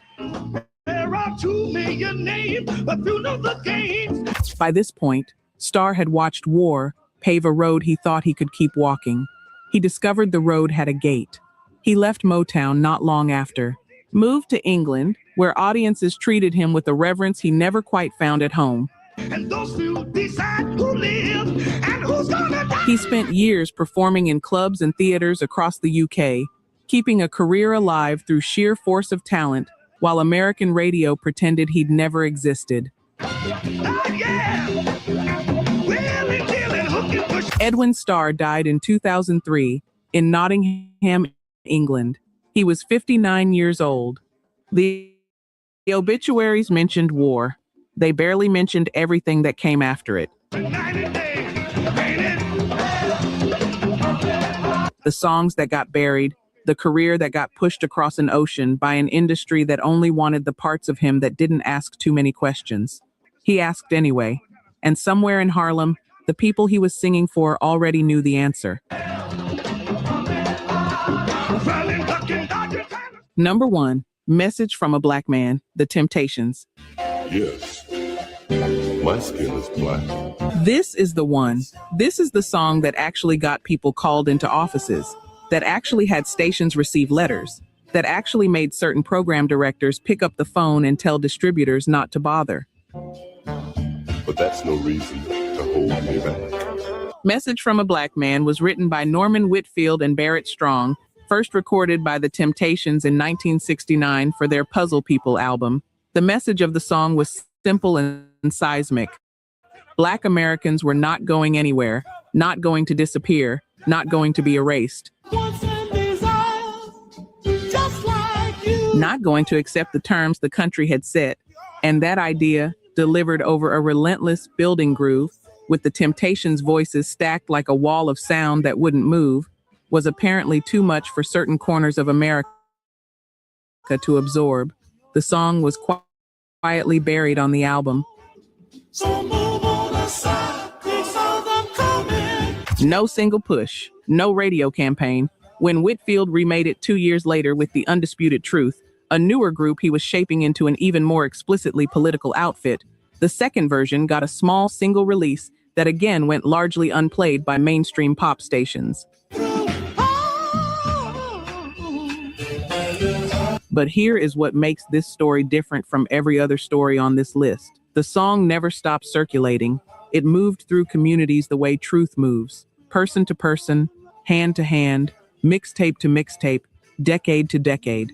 Speaker 10: There are 2 million names, but you know the game. By this point, Starr had watched war pave a road he thought he could keep walking. He discovered the road had a gate. He left Motown not long after, moved to England, where audiences treated him with a reverence he never quite found at home. And those who decide who live and who's gonna die. He spent years performing in clubs and theaters across the UK, keeping a career alive through sheer force of talent, while American radio pretended he'd never existed. Edwin Starr died in 2003 in Nottingham, England. He was 59 years old. The obituaries mentioned war. They barely mentioned everything that came after it. The songs that got buried, the career that got pushed across an ocean by an industry that only wanted the parts of him that didn't ask too many questions. He asked anyway, and somewhere in Harlem, the people he was singing for already knew the answer. Number 1, Message from a Black Man, The Temptations.
Speaker 11: Yes, my skin is black.
Speaker 10: This is the one. This is the song that actually got people called into offices, that actually had stations receive letters, that actually made certain program directors pick up the phone and tell distributors not to bother.
Speaker 11: But that's no reason to hold me back.
Speaker 10: Message from a Black Man was written by Norman Whitfield and Barrett Strong, first recorded by the Temptations in 1969 for their Puzzle People album. The message of the song was simple and seismic. Black Americans were not going anywhere, not going to disappear, not going to be erased.
Speaker 3: Just like you.
Speaker 10: not going to accept the terms the country had set, and that idea, delivered over a relentless building groove, with the Temptations' voices stacked like a wall of sound that wouldn't move, was apparently too much for certain corners of America to absorb. The song was quietly buried on the album. No single push, no radio campaign. When Whitfield remade it 2 years later with The Undisputed Truth, a newer group he was shaping into an even more explicitly political outfit, the second version got a small single release that again went largely unplayed by mainstream pop stations. But here is what makes this story different from every other story on this list. The song never stopped circulating. It moved through communities the way truth moves, person to person, hand to hand, mixtape to mixtape, decade to decade.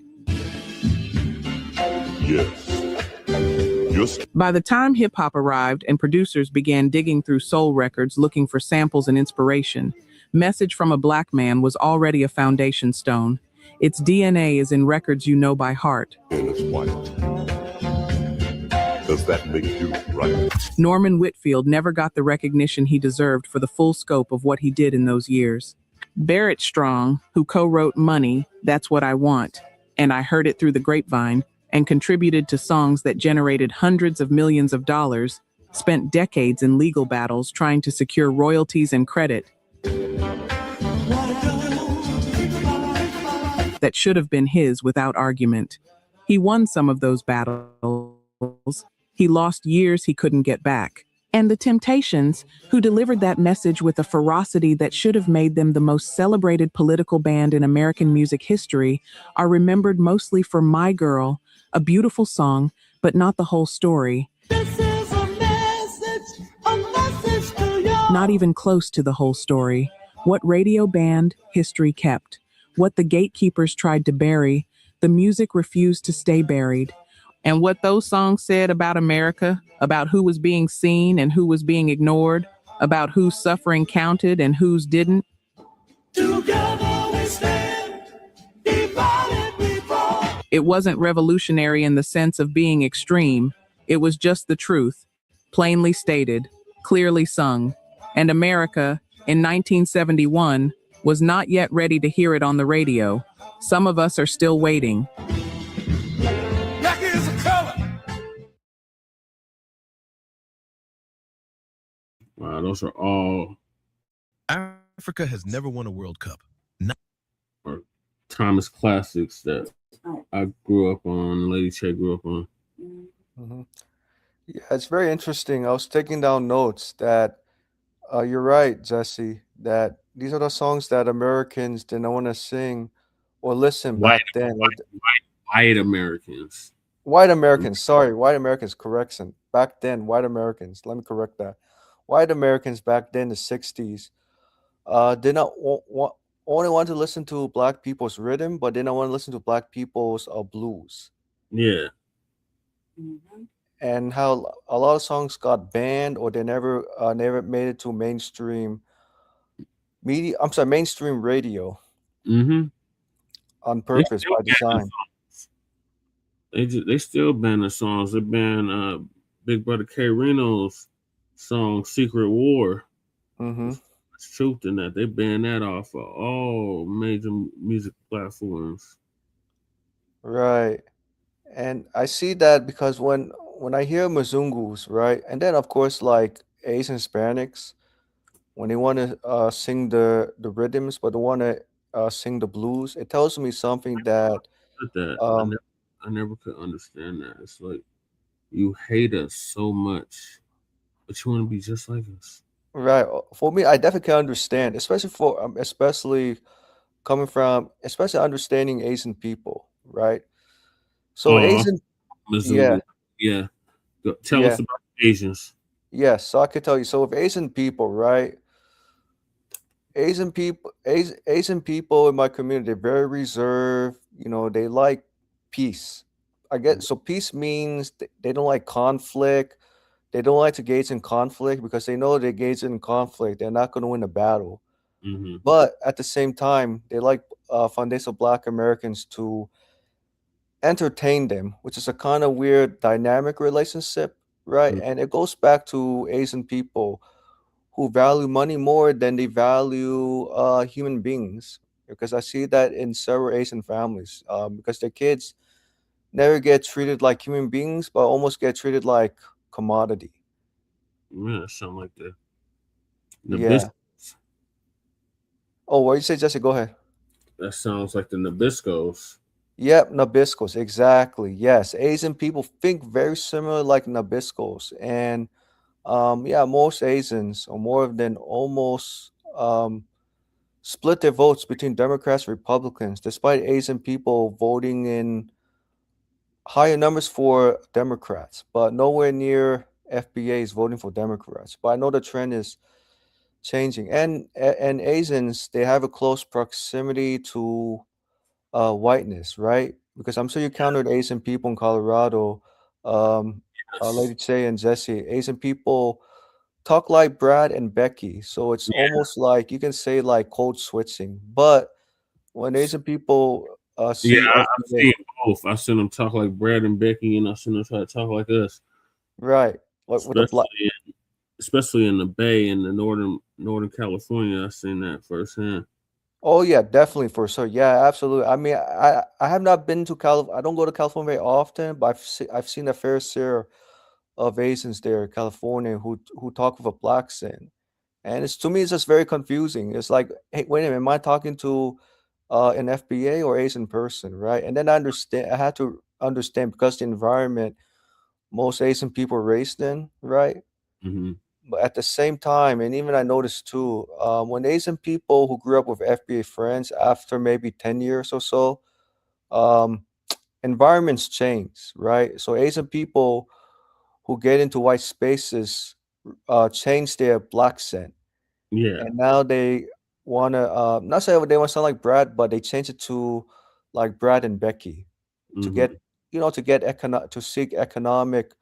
Speaker 10: By the time hip-hop arrived and producers began digging through soul records looking for samples and inspiration, Message from a Black Man was already a foundation stone. Its DNA is in records you know by heart.
Speaker 11: And it's white. Does that make you right?
Speaker 10: Norman Whitfield never got the recognition he deserved for the full scope of what he did in those years. Barrett Strong, who co-wrote Money, That's What I Want, and I Heard It Through the Grapevine, and contributed to songs that generated hundreds of millions of dollars, spent decades in legal battles trying to secure royalties and credit that should have been his without argument. He won some of those battles. He lost years he couldn't get back. And the Temptations, who delivered that message with a ferocity that should have made them the most celebrated political band in American music history, are remembered mostly for My Girl, a beautiful song, but not the whole story.
Speaker 3: This is a message to you.
Speaker 10: Not even close to the whole story. What radio band history kept. What the gatekeepers tried to bury, the music refused to stay buried. And what those songs said about America, about who was being seen and who was being ignored, about whose suffering counted and whose didn't.
Speaker 3: Together we stand, divided we fall.
Speaker 10: It wasn't revolutionary in the sense of being extreme. It was just the truth, plainly stated, clearly sung. And America, in 1971, was not yet ready to hear it on the radio. Some of us are still waiting.
Speaker 3: Black is a color.
Speaker 1: Wow, those are all
Speaker 12: Africa has never won a World Cup.
Speaker 1: or timeless classics that I grew up on, Lady Che grew up on.
Speaker 20: Mhm. Yeah, it's very interesting. I was taking down notes that you're right, Jesse, that these are the songs that Americans didn't want to sing or listen back then.
Speaker 1: White Americans.
Speaker 20: White Americans, sorry, white Americans, correction. Back then, white Americans, let me correct that. White Americans back then, the 60s, did not only want to listen to black people's rhythm, but did not want to listen to black people's blues.
Speaker 1: Yeah.
Speaker 20: And how a lot of songs got banned or they never made it to mainstream media. I'm sorry, mainstream radio
Speaker 1: Mm-hmm.
Speaker 20: on purpose by design.
Speaker 1: They still ban the songs. They ban Big Brother K Reno's song "Secret War."
Speaker 20: Mm-hmm.
Speaker 1: There's truth in that. They ban that off of all major music platforms.
Speaker 20: Right. And I see that because when I hear Mzungus, right, and then of course like Asian Hispanics, when they want to sing the rhythms, but they want to sing the blues, it tells me something that
Speaker 1: I never could understand that. It's like you hate us so much, but you want to be just like us.
Speaker 20: right. For me, I definitely can understand, especially coming from, especially understanding Asian people, right? So Asian, yeah,
Speaker 1: Yeah. Tell
Speaker 20: yeah,
Speaker 1: us about Asians.
Speaker 20: yes. So I could tell you. So with Asian people, right? Asian people in my community, they're very reserved. You know, they like peace. I get so peace means they don't like conflict. They don't like to engage in conflict because they know they engage in conflict, they're not going to win a battle.
Speaker 1: Mm-hmm.
Speaker 20: But at the same time, they like foundational Black Americans to entertain them, which is a kind of weird dynamic relationship, right? And it goes back to Asian people who value money more than they value human beings. Because I see that in several Asian families, because their kids never get treated like human beings, but almost get treated like commodity.
Speaker 1: Yeah, something like that.
Speaker 20: Yeah. Oh, what you say, Jesse? Go ahead.
Speaker 1: That sounds like the Nabiscos.
Speaker 20: Yep, Nabiscos, exactly. Yes, Asian people think very similar like Nabiscos, and yeah, most Asians, or more than almost, split their votes between Democrats and Republicans, despite Asian people voting in higher numbers for Democrats, but nowhere near FBA's voting for Democrats. But I know the trend is changing, and Asians, they have a close proximity to whiteness, right? Because I'm sure you counted Asian people in Colorado, Lady Che and Jesse. Asian people talk like Brad and Becky, so it's almost like you can say like code switching. But when Asian people
Speaker 1: Yeah,
Speaker 20: see
Speaker 1: I've
Speaker 20: FBA,
Speaker 1: seen both. I've seen them talk like Brad and Becky, and I've seen them try to talk like us.
Speaker 20: right, like with the black.
Speaker 1: Especially in the Bay in the northern California, I've seen that firsthand.
Speaker 20: Oh yeah, definitely for sure. Yeah, absolutely. I mean, I have not been to I don't go to California very often, but I've seen a fair share of Asians there in California who talk with a black accent, and it's to me it's just very confusing. It's like, hey, wait a minute, am I talking to an FBA or Asian person, right? And then I had to understand because the environment most Asian people are raised in, right?
Speaker 1: Mm-hmm.
Speaker 20: But at the same time, and even I noticed too, when Asian people who grew up with FBA friends, after maybe 10 years or so, um, environments change, right? So Asian people who get into white spaces change their black scent.
Speaker 1: Yeah.
Speaker 20: And now they want to, not say they want to sound like Brad, but they change it to like Brad and Becky to
Speaker 1: Mm-hmm.
Speaker 20: get, to seek economic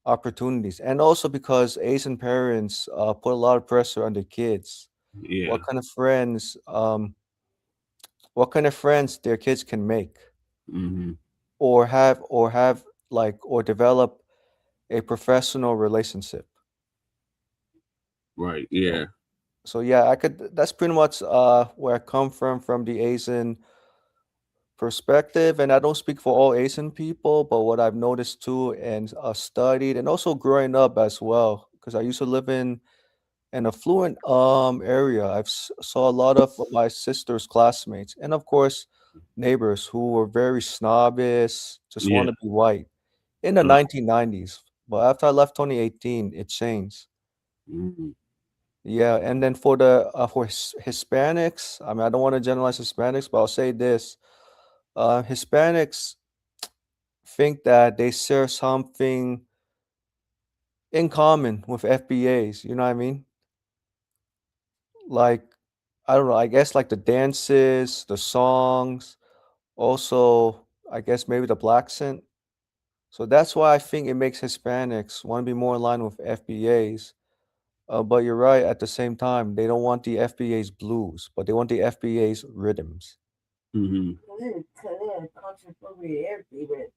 Speaker 20: opportunities, and also because Asian parents put a lot of pressure on their kids.
Speaker 1: Yeah.
Speaker 20: What kind of friends their kids can make,
Speaker 1: Mm-hmm.
Speaker 20: or have like or develop a professional relationship.
Speaker 1: Right. Yeah.
Speaker 20: So yeah, that's pretty much where I come from the Asian perspective, and I don't speak for all Asian people, but what I've noticed too and studied, and also growing up as well, because I used to live in an affluent area. Saw a lot of my sister's classmates, and of course neighbors who were very snobbish, just want
Speaker 1: Yeah.
Speaker 20: to be white in the 1990s. But after I left 2018, it changed.
Speaker 1: Mm-hmm.
Speaker 20: Yeah, and then for the for Hispanics, I mean, I don't want to generalize Hispanics, but I'll say this: Hispanics think that they share something in common with FBAs. You know what I mean? Like, I don't know. I guess like the dances, the songs, also I guess maybe the black scent. So that's why I think it makes Hispanics want to be more in line with FBAs. But you're right. At the same time, they don't want the FBA's blues, but they want the FBA's rhythms.
Speaker 1: Mm-hmm.
Speaker 21: They're culture appropriate everything,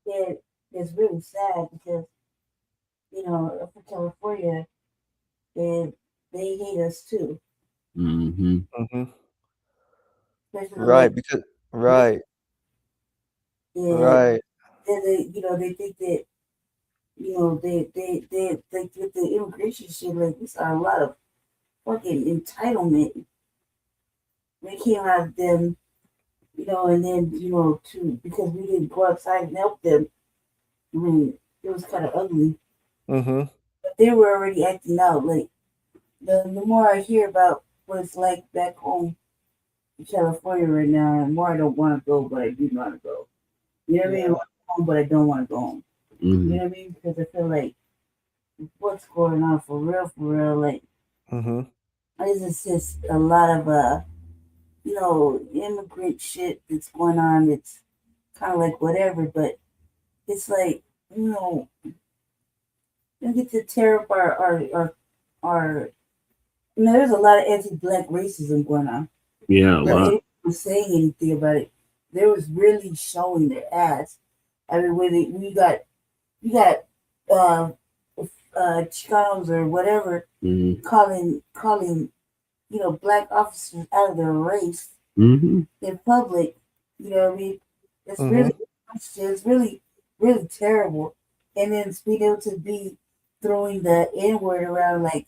Speaker 21: but it's really sad because up in California, they hate us too.
Speaker 1: Mm-hmm.
Speaker 20: Mm-hmm.
Speaker 21: Especially
Speaker 20: Right, because right, right.
Speaker 21: they think that they think with the immigration shit like this are a lot of fucking entitlement. They can't have them, and then to because we didn't go outside and help them. I mean, it was kind of ugly.
Speaker 20: Mm-hmm.
Speaker 21: But they were already acting out. Like the more I hear about what it's like back home in California right now, the more I don't want to go, but I do want to go. You know what I mean? I want to go home, but I don't want to go home.
Speaker 1: Mm-hmm.
Speaker 21: You know what I mean? Because I feel like what's going on for real, like
Speaker 20: Mm-hmm.
Speaker 21: this is just a lot of immigrant shit that's going on. It's kind of like whatever, but it's like you get to tear up our there's a lot of anti-black racism going on.
Speaker 1: Yeah, a lot.
Speaker 21: Anyone saying anything about it, they was really showing their ass. I mean, when you got uh, Chicanos or whatever calling black officers out of their race in public. You know what I mean? It's really terrible. And then being able to be throwing the N word around like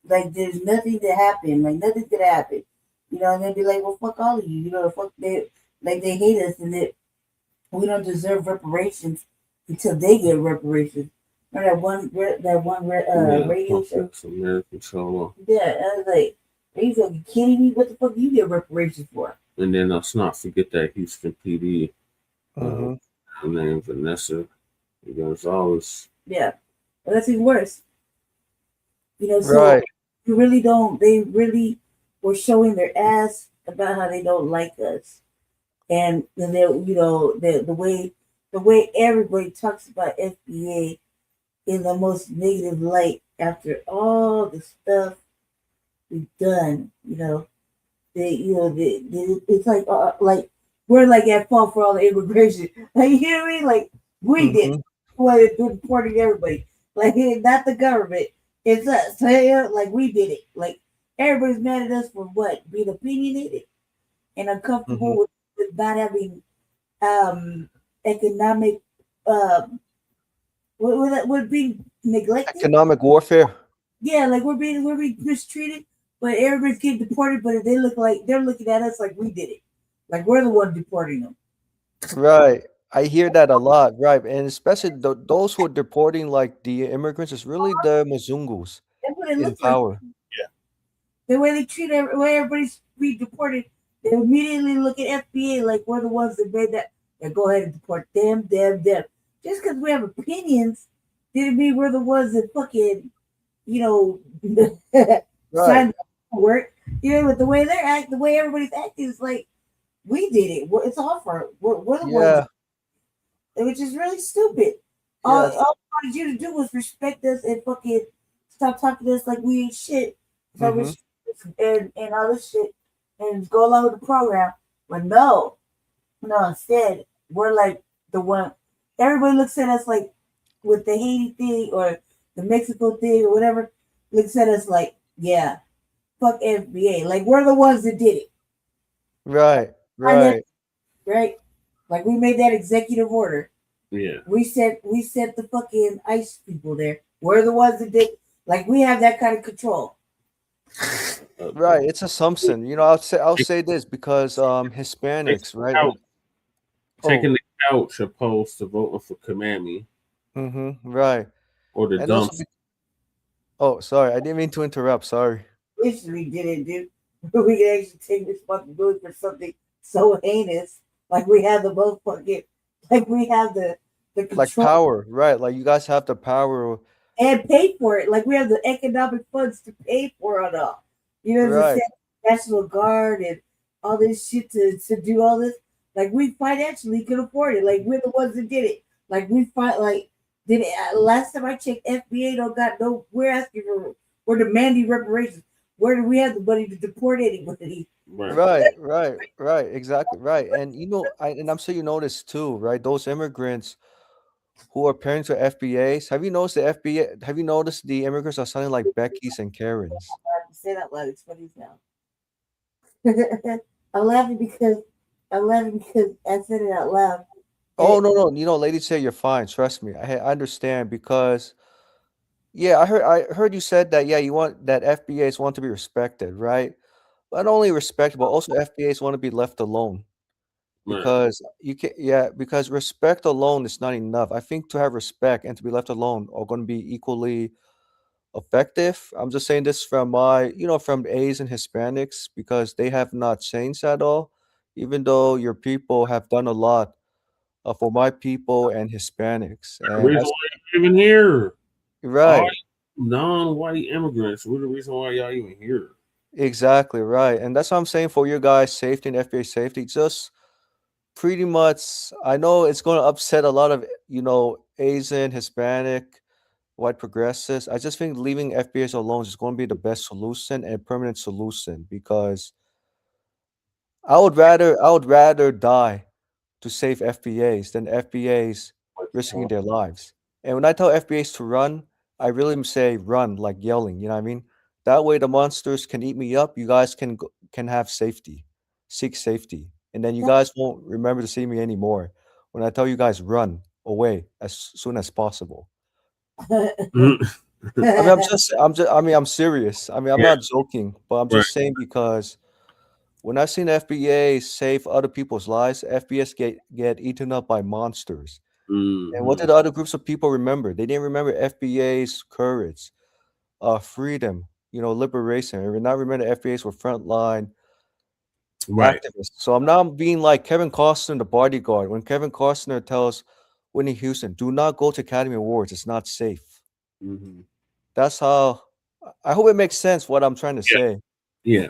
Speaker 21: there's nothing to happen, like nothing's gonna happen. And they'd be like, well, fuck all of you. Fuck they hate us and that we don't deserve reparations until they get reparations. Or that one radio show.
Speaker 1: American show.
Speaker 21: Yeah, I was like, are you fucking kidding me? What the fuck do you get reparations for?
Speaker 1: And then let's not forget that Houston PD. Her name Vanessa. Gonzalez.
Speaker 21: Yeah, but that's even worse. So
Speaker 20: Right.
Speaker 21: you really don't. They really were showing their ass about how they don't like us, and then they, the way everybody talks about FBA in the most negative light after all the stuff we've done. It's like we're like at fault for all the immigration. Like, you know what I mean? Like we did what it deporting everybody. Like, not the government. It's us. So, like we did it. Like everybody's mad at us for what? Being opinionated and uncomfortable with not having economic we're being neglected.
Speaker 20: Economic warfare.
Speaker 21: Yeah, like we're being mistreated, but everybody's getting deported, but they look like they're looking at us like we did it. Like we're the one deporting them.
Speaker 20: Right. I hear that a lot, right? And especially those who are deporting like the immigrants is really the Mzungus
Speaker 21: That's what it
Speaker 20: in
Speaker 21: looks like.
Speaker 20: power.
Speaker 21: The way they treat the way everybody's being deported, they immediately look at FBA like we're the ones that made that. They go ahead and deport them. Just because we have opinions, didn't mean we're the ones that fucking, signed the work. With the way they're acting, the way everybody's acting is like we did it. It's all for we're the ones, which is really stupid. All I wanted you to do was respect us and fucking stop talking to us like we ain't shit. So and all this shit and go along with the program. But no, instead we're like the one. Everybody looks at us like with the Haiti thing or the Mexico thing or whatever. Looks at us like, yeah, fuck FBA. Like we're the ones that did it.
Speaker 20: Right.
Speaker 21: Right. Like we made that executive order.
Speaker 1: Yeah.
Speaker 21: We sent the fucking ICE people there. We're the ones that did. Like we have that kind of control.
Speaker 20: Right. It's assumption. I'll say this because Hispanics, right?
Speaker 1: Taking the couch opposed to voting for Kamami.
Speaker 20: Right.
Speaker 1: Or the dump.
Speaker 20: Oh, sorry. I didn't mean to interrupt. Sorry.
Speaker 21: Wish we didn't, dude. We can actually take responsibility for something so heinous. Like we have the most fucking, like we have the control.
Speaker 20: Like power, right? Like you guys have the power
Speaker 21: and pay for it. Like we have the economic funds to pay for it all.
Speaker 20: Right.
Speaker 21: National Guard and all this shit to do all this. Like we financially could afford it. Like we're the ones that did it. Like did it last time I checked, FBA don't got no. We're demanding reparations. Where do we have the money to deport anybody?
Speaker 20: Right. Exactly. Right. And I'm sure you noticed too, right? Those immigrants who are parents of FBAs. Have you noticed the FBA? Have you noticed the immigrants are sounding like Becky's and Karens?
Speaker 21: I have to say that loud. It's funny now. I'm laughing because I said it out loud.
Speaker 20: Oh no. Lady say you're fine. Trust me. I understand because I heard you said that you want that FBAs want to be respected, right? Not only respected, but also FBAs want to be left alone. Because because respect alone is not enough. I think to have respect and to be left alone are going to be equally effective. I'm just saying this from from A's and Hispanics because they have not changed at all, even though your people have done a lot for my people and Hispanics.
Speaker 1: The reason why you're even here.
Speaker 20: Right.
Speaker 1: Non-white immigrants. We're the reason why y'all even here.
Speaker 20: Exactly, right. And that's what I'm saying for your guys' safety and FBA safety. Just pretty much, I know it's going to upset a lot of, Asian, Hispanic, white progressives. I just think leaving FBAs alone is going to be the best solution and permanent solution because I would rather die to save FBAs than FBAs risking their lives. And when I tell FBAs to run, I really say run, like yelling. You know what I mean? That way, the monsters can eat me up. You guys can have safety, seek safety, and then you guys won't remember to see me anymore. When I tell you guys run away as soon as possible. I mean, I'm serious. I mean, I'm not joking, but I'm just saying because when I've seen FBA save other people's lives, FBS get eaten up by monsters. And what did the other groups of people remember? They didn't remember FBA's courage, freedom, liberation. They did not remember FBA's were frontline activists. So I'm now being like Kevin Costner, the bodyguard. When Kevin Costner tells Whitney Houston, "Do not go to Academy Awards. It's not safe." That's how. I hope it makes sense what I'm trying to say.
Speaker 1: Yeah.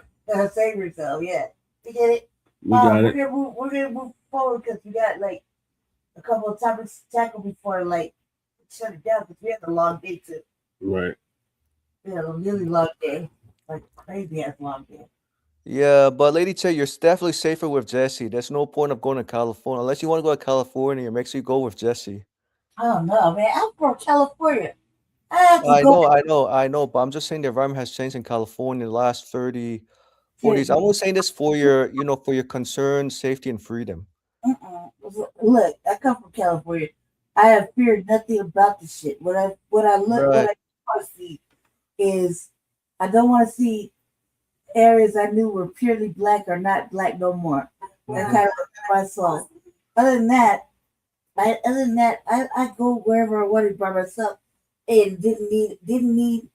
Speaker 21: Save yourself, yeah. You get it?
Speaker 1: We got it.
Speaker 21: We're gonna move forward because we got like a couple of topics to tackle before like shut it down because we have a long day too.
Speaker 1: Right.
Speaker 21: We have a really long day, like crazy ass long day.
Speaker 20: Yeah, but Lady Che, you're definitely safer with Jesse. There's no point of going to California unless you want to go to California. Make sure you go with Jesse.
Speaker 21: I don't know, man. I'm from California. I
Speaker 20: know, but I'm just saying the environment has changed in California in the last 30, 40 years. I'm only saying this for your, for your concern, safety, and freedom.
Speaker 21: Look, I come from California. I have feared nothing about the shit. What I want to see is I don't want to see areas I knew were purely black or not black no more. That kind of my soul. Other than that, I go wherever I wanted by myself and didn't need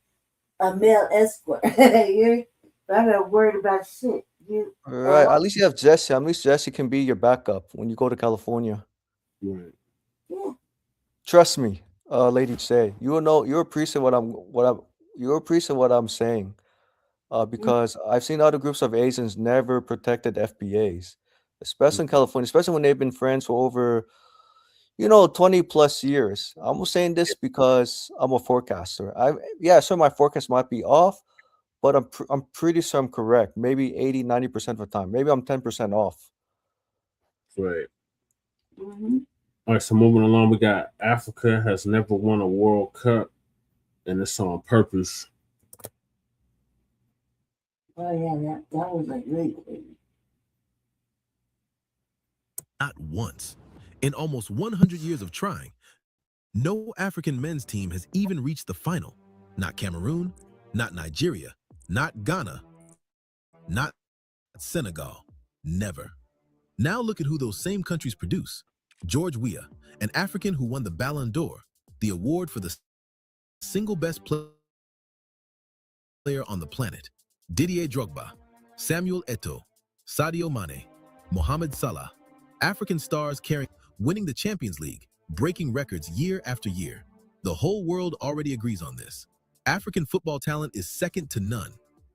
Speaker 21: a male escort. I'm not worried about shit.
Speaker 20: All right, at least you have Jesse. At least Jesse can be your backup when you go to California.
Speaker 1: Right.
Speaker 21: Yeah.
Speaker 20: Trust me, Lady Che. You will know. You'll appreciate you'll appreciate what I'm saying. Because I've seen other groups of Asians never protected FBAs, especially in California, especially when they've been friends for over, 20 plus years. I'm saying this because I'm a forecaster. So my forecast might be off, but I'm pretty sure I'm correct. Maybe 80, 90% of the time. Maybe I'm 10% off.
Speaker 1: Right. All right, so moving along, we got Africa has never won a World Cup, and it's on purpose.
Speaker 21: Oh yeah, that was like really crazy.
Speaker 12: Not once. In almost 100 years of trying, no African men's team has even reached the final. Not Cameroon, not Nigeria, not Ghana, not Senegal. Never. Now look at who those same countries produce. George Weah, an African who won the Ballon d'Or, the award for the single best player on the planet. Didier Drogba, Samuel Eto'o, Sadio Mane, Mohamed Salah. African stars winning the Champions League, breaking records year after year. The whole world already agrees on this. African football talent is second to none.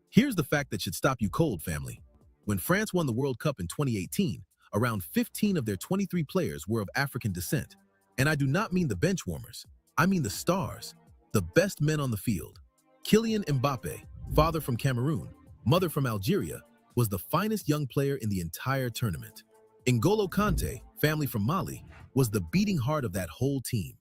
Speaker 12: Here's the fact that should stop you cold, family. When France won the World Cup in 2018, around 15 of their 23 players were of African descent. And I do not mean the bench warmers. I mean the stars, the best men on the field. Kylian Mbappe, father from Cameroon, mother from Algeria, was the finest young player in the entire tournament. N'Golo Kante, family from Mali, was the beating heart of that whole team.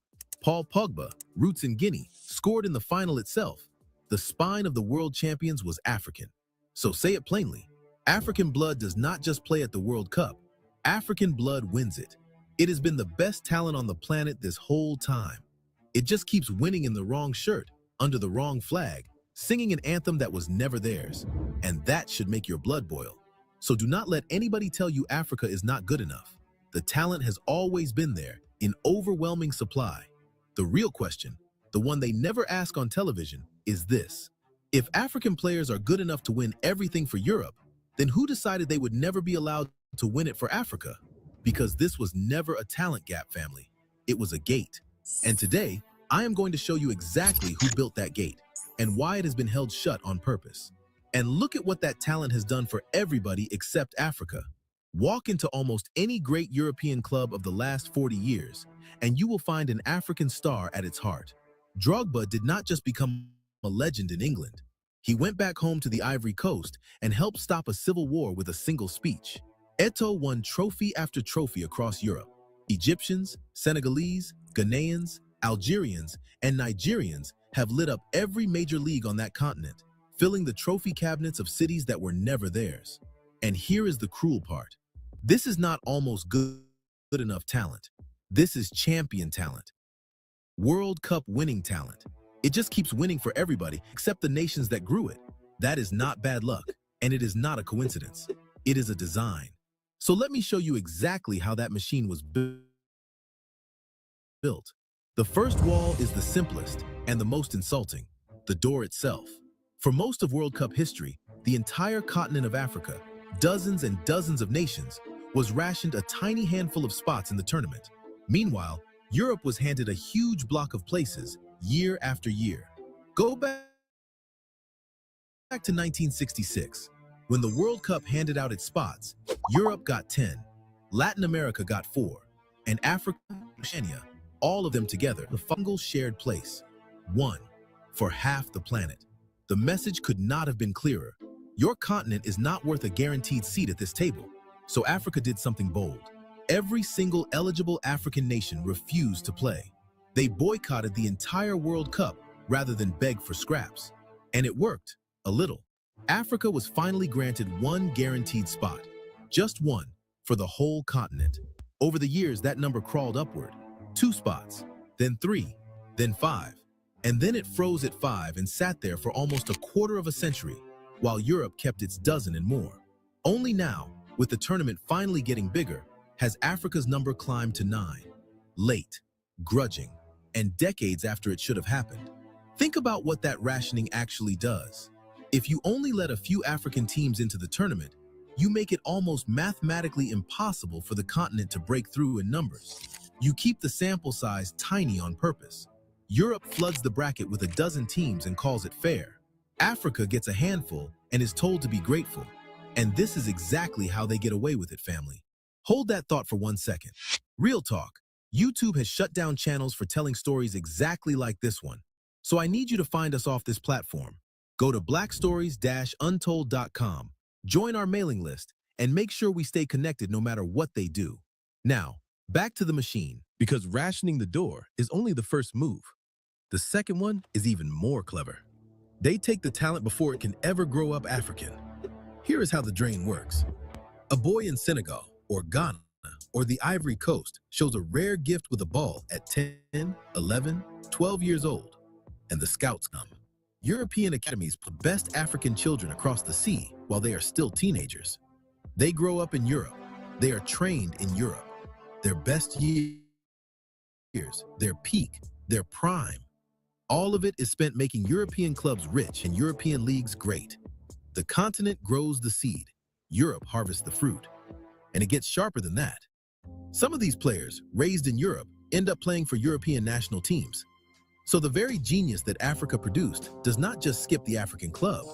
Speaker 12: Paul Pogba, roots in Guinea, scored in the final itself. The spine of the world champions was African. So say it plainly, African blood does not just play at the World Cup. African blood wins it. It has been the best talent on the planet this whole time. It just keeps winning in the wrong shirt, under the wrong flag, singing an anthem that was never theirs. And that should make your blood boil. So do not let anybody tell you Africa is not good enough. The talent has always been there, in overwhelming supply. The real question, the one they never ask on television, is this. If African players are good enough to win everything for Europe, then who decided they would never be allowed to win it for Africa? Because this was never a talent gap, family. It was a gate. And today, I am going to show you exactly who built that gate and why it has been held shut on purpose. And look at what that talent has done for everybody except Africa. Walk into almost any great European club of the last 40 years, and you will find an African star at its heart. Drogba did not just become a legend in England. He went back home to the Ivory Coast and helped stop a civil war with a single speech. Eto'o won trophy after trophy across Europe. Egyptians, Senegalese, Ghanaians, Algerians, and Nigerians have lit up every major league on that continent, filling the trophy cabinets of cities that were never theirs. And here is the cruel part. This is not almost good enough talent. This is champion talent. World Cup winning talent. It just keeps winning for everybody except the nations that grew it. That is not bad luck, and it is not a coincidence. It is a design. So let me show you exactly how that machine was built. The first wall is the simplest and the most insulting, the door itself. For most of World Cup history, the entire continent of Africa, dozens and dozens of nations, was rationed a tiny handful of spots in the tournament. Meanwhile, Europe was handed a huge block of places year after year. Go back to 1966. When the World Cup handed out its spots, Europe got 10, Latin America got 4, and Africa and Oceania, all of them together, the fungal shared place. 1 for half the planet. The message could not have been clearer. Your continent is not worth a guaranteed seat at this table. So Africa did something bold. Every single eligible African nation refused to play. They boycotted the entire World Cup rather than beg for scraps. And it worked, a little. Africa was finally granted 1 guaranteed spot. Just 1, for the whole continent. Over the years, that number crawled upward. 2 spots, then 3, then 5. And then it froze at 5 and sat there for almost a quarter of a century, while Europe kept its dozen and more. Only now, with the tournament finally getting bigger, has Africa's number climbed to 9. Late, grudging, and decades after it should have happened. Think about what that rationing actually does. If you only let a few African teams into the tournament, you make it almost mathematically impossible for the continent to break through in numbers. You keep the sample size tiny on purpose. Europe floods the bracket with a dozen teams and calls it fair. Africa gets a handful and is told to be grateful. And this is exactly how they get away with it, family. Hold that thought for 1 second. Real talk, YouTube has shut down channels for telling stories exactly like this one. So I need you to find us off this platform. Go to blackstories-untold.com, join our mailing list, and make sure we stay connected no matter what they do. Now, back to the machine, because rationing the door is only the first move. The second one is even more clever. They take the talent before it can ever grow up African. Here is how the drain works. A boy in Senegal, or Ghana, or the Ivory Coast shows a rare gift with a ball at 10, 11, 12 years old, and the scouts come. European academies put best African children across the sea while they are still teenagers. They grow up in Europe. They are trained in Europe. Their best years, their peak, their prime. All of it is spent making European clubs rich and European leagues great. The continent grows the seed. Europe harvests the fruit. And it gets sharper than that. Some of these players, raised in Europe, end up playing for European national teams. So the very genius that Africa produced does not just skip the African club.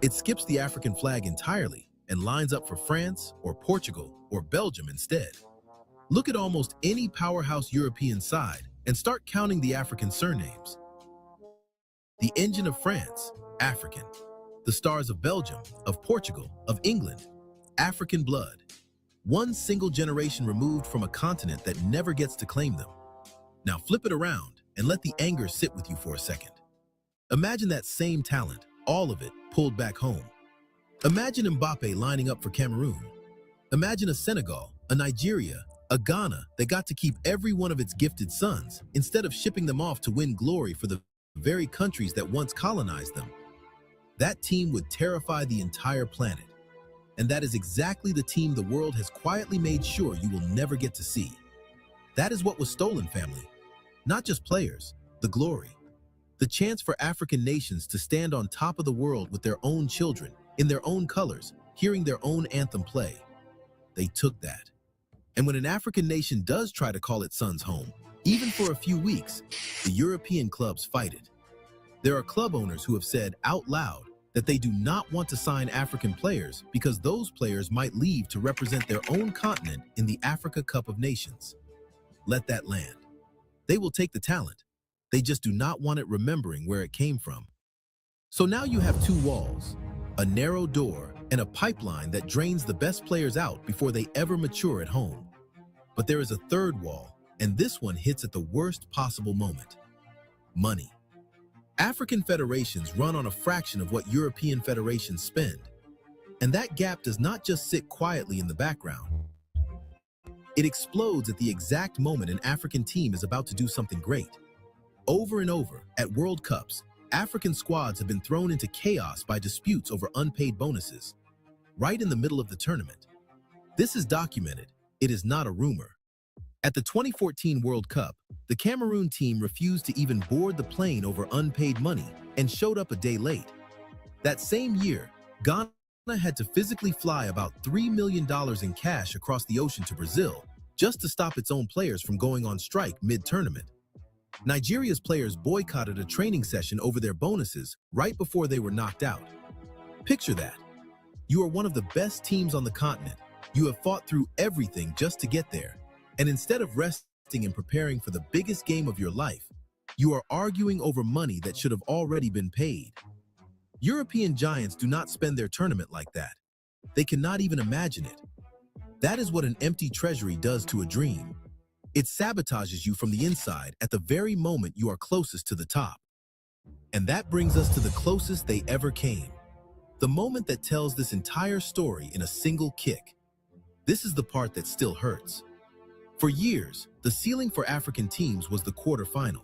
Speaker 12: It skips the African flag entirely and lines up for France or Portugal or Belgium instead. Look at almost any powerhouse European side and start counting the African surnames. The engine of France, African. The stars of Belgium, of Portugal, of England, African blood. One single generation removed from a continent that never gets to claim them. Now flip it around and let the anger sit with you for a second. Imagine that same talent, all of it, pulled back home. Imagine Mbappe lining up for Cameroon. Imagine a Senegal, a Nigeria, a Ghana that got to keep every one of its gifted sons instead of shipping them off to win glory for the very countries that once colonized them. That team would terrify the entire planet. And that is exactly the team the world has quietly made sure you will never get to see. That is what was stolen, family. Not just players, the glory. The chance for African nations to stand on top of the world with their own children, in their own colors, hearing their own anthem play. They took that. And when an African nation does try to call its sons home, even for a few weeks, the European clubs fight it. There are club owners who have said out loud that they do not want to sign African players because those players might leave to represent their own continent in the Africa Cup of Nations. Let that land. They will take the talent. They just do not want it remembering where it came from. So now you have 2 walls, a narrow door and a pipeline that drains the best players out before they ever mature at home. But there is a third wall, and this one hits at the worst possible moment: money. African federations run on a fraction of what European federations spend, and that gap does not just sit quietly in the background. It explodes at the exact moment an African team is about to do something great. Over and over, at World Cups, African squads have been thrown into chaos by disputes over unpaid bonuses, right in the middle of the tournament. This is documented. It is not a rumor. At the 2014 World Cup, the Cameroon team refused to even board the plane over unpaid money and showed up a day late. That same year, Ghana had to physically fly about $3 million in cash across the ocean to Brazil just to stop its own players from going on strike mid-tournament. Nigeria's players boycotted a training session over their bonuses right before they were knocked out. Picture that. You are one of the best teams on the continent. You have fought through everything just to get there. And instead of resting and preparing for the biggest game of your life, you are arguing over money that should have already been paid. European giants do not spend their tournament like that. They cannot even imagine it. That is what an empty treasury does to a dream. It sabotages you from the inside at the very moment you are closest to the top. And that brings us to the closest they ever came. The moment that tells this entire story in a single kick. This is the part that still hurts. For years, the ceiling for African teams was the quarterfinal.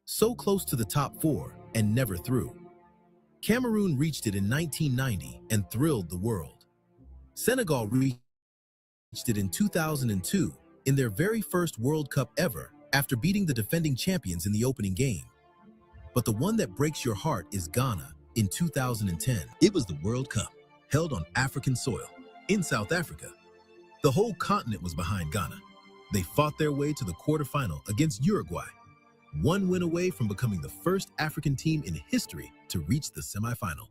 Speaker 12: So close to the top four and never through. Cameroon reached it in 1990 and thrilled the world. Senegal reached it in 2002 in their very first World Cup ever after beating the defending champions in the opening game. But the one that breaks your heart is Ghana in 2010. It was the World Cup, held on African soil, in South Africa. The whole continent was behind Ghana. They fought their way to the quarterfinal against Uruguay, one win away from becoming the first African team in history to reach the semifinal.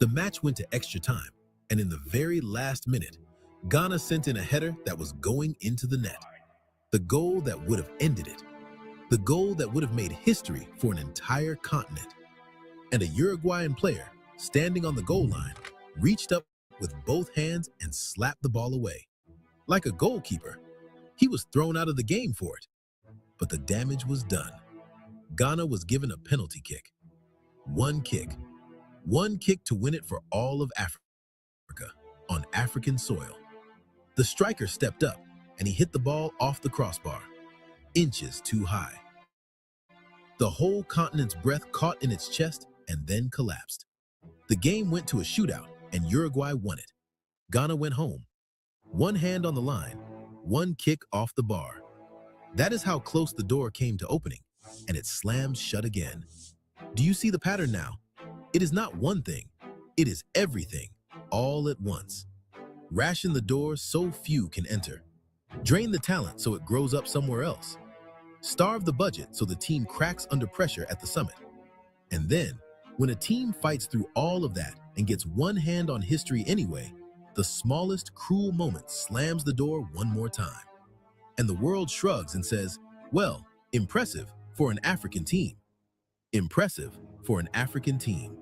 Speaker 12: The match went to extra time, and in the very last minute, Ghana sent in a header that was going into the net. The goal that would have ended it. The goal that would have made history for an entire continent. And a Uruguayan player, standing on the goal line, reached up with both hands and slapped the ball away. Like a goalkeeper, he was thrown out of the game for it. But the damage was done. Ghana was given a penalty kick. One kick to win it for all of Africa, on African soil. The striker stepped up, and he hit the ball off the crossbar, inches too high. The whole continent's breath caught in its chest and then collapsed. The game went to a shootout, and Uruguay won it. Ghana went home. One hand on the line, one kick off the bar. That is how close the door came to opening, and it slammed shut again. Do you see the pattern now? It is not one thing, it is everything, all at once. Ration the door so few can enter. Drain the talent so it grows up somewhere else. Starve the budget so the team cracks under pressure at the summit. And then, when a team fights through all of that and gets one hand on history anyway, the smallest cruel moment slams the door one more time. And the world shrugs and says, well, impressive for an African team. Impressive for an African team.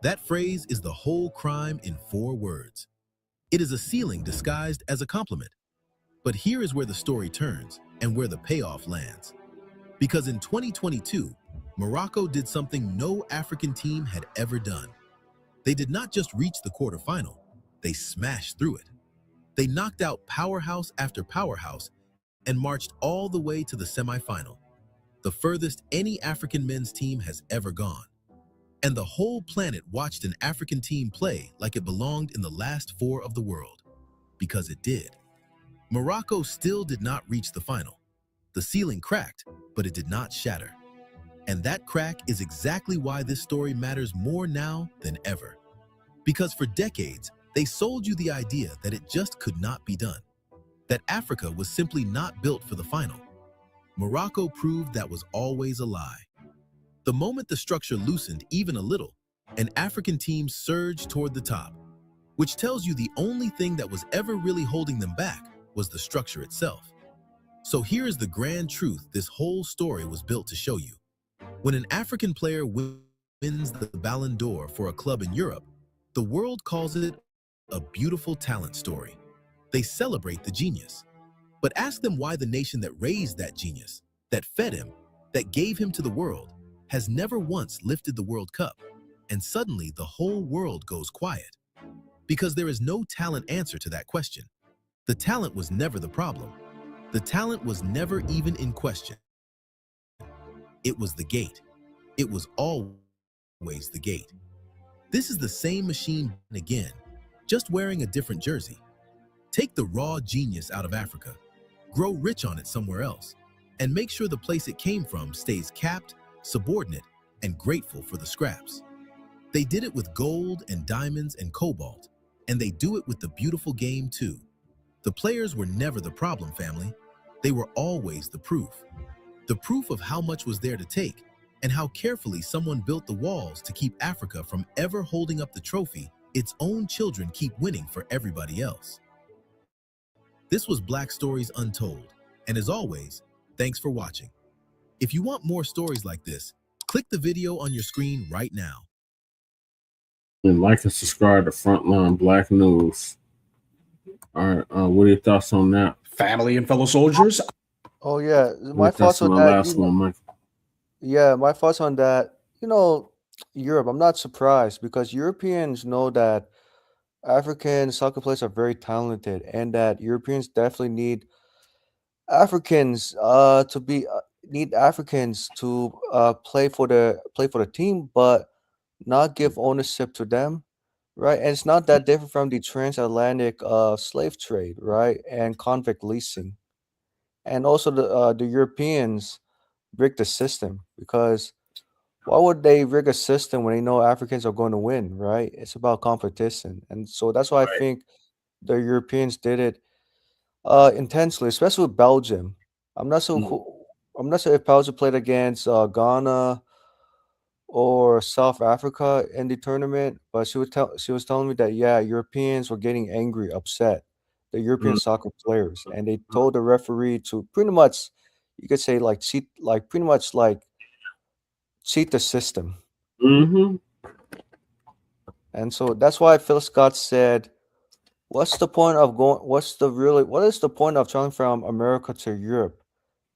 Speaker 12: That phrase is the whole crime in 4 words. It is a ceiling disguised as a compliment. But here is where the story turns and where the payoff lands. Because in 2022, Morocco did something no African team had ever done. They did not just reach the quarterfinal, they smashed through it. They knocked out powerhouse after powerhouse and marched all the way to the semifinal, the furthest any African men's team has ever gone. And the whole planet watched an African team play like it belonged in the last 4 of the world, because it did. Morocco still did not reach the final. The ceiling cracked, but it did not shatter. And that crack is exactly why this story matters more now than ever. Because for decades, they sold you the idea that it just could not be done, that Africa was simply not built for the final. Morocco proved that was always a lie. The moment the structure loosened even a little, an African team surged toward the top, which tells you the only thing that was ever really holding them back was the structure itself. So here is the grand truth this whole story was built to show you. When an African player wins the Ballon d'Or for a club in Europe, the world calls it a beautiful talent story. They celebrate the genius. But ask them why the nation that raised that genius, that fed him, that gave him to the world, has never once lifted the World Cup. And suddenly the whole world goes quiet. Because there is no talent answer to that question. The talent was never the problem. The talent was never even in question. It was the gate. It was always the gate. This is the same machine again, just wearing a different jersey. Take the raw genius out of Africa, grow rich on it somewhere else, and make sure the place it came from stays capped, subordinate, and grateful for the scraps. They did it with gold and diamonds and cobalt, and they do it with the beautiful game too. The players were never the problem, family. They were always the proof. The proof of how much was there to take and how carefully someone built the walls to keep Africa from ever holding up the trophy its own children keep winning for everybody else. This was Blacc Stories Untold, and as always, thanks for watching. If you want more stories like this, click the video on your screen right now.
Speaker 1: And like and subscribe to Frontline Black News. All right, what are your thoughts on that?
Speaker 5: Family and fellow soldiers.
Speaker 20: Oh yeah, my thoughts on that. Yeah, my thoughts on that. Europe. I'm not surprised because Europeans know that African soccer players are very talented, and that Europeans definitely need Africans need Africans to play for the team, but not give ownership to them, right? And it's not that different from the transatlantic slave trade, right? And convict leasing, and also the Europeans rig the system because why would they rig a system when they know Africans are going to win, right? It's about competition, and so that's why I think the Europeans did it intensely, especially with Belgium. I'm not so I'm not sure if Belgium played against Ghana or South Africa in the tournament, but she was telling me that yeah, Europeans were getting angry, upset, the European soccer players, and they told the referee to pretty much, you could say like cheat, like pretty much like cheat the system.
Speaker 1: Mm-hmm.
Speaker 20: And so that's why Phil Scott said, "What's the point of going? What is the point of traveling from America to Europe?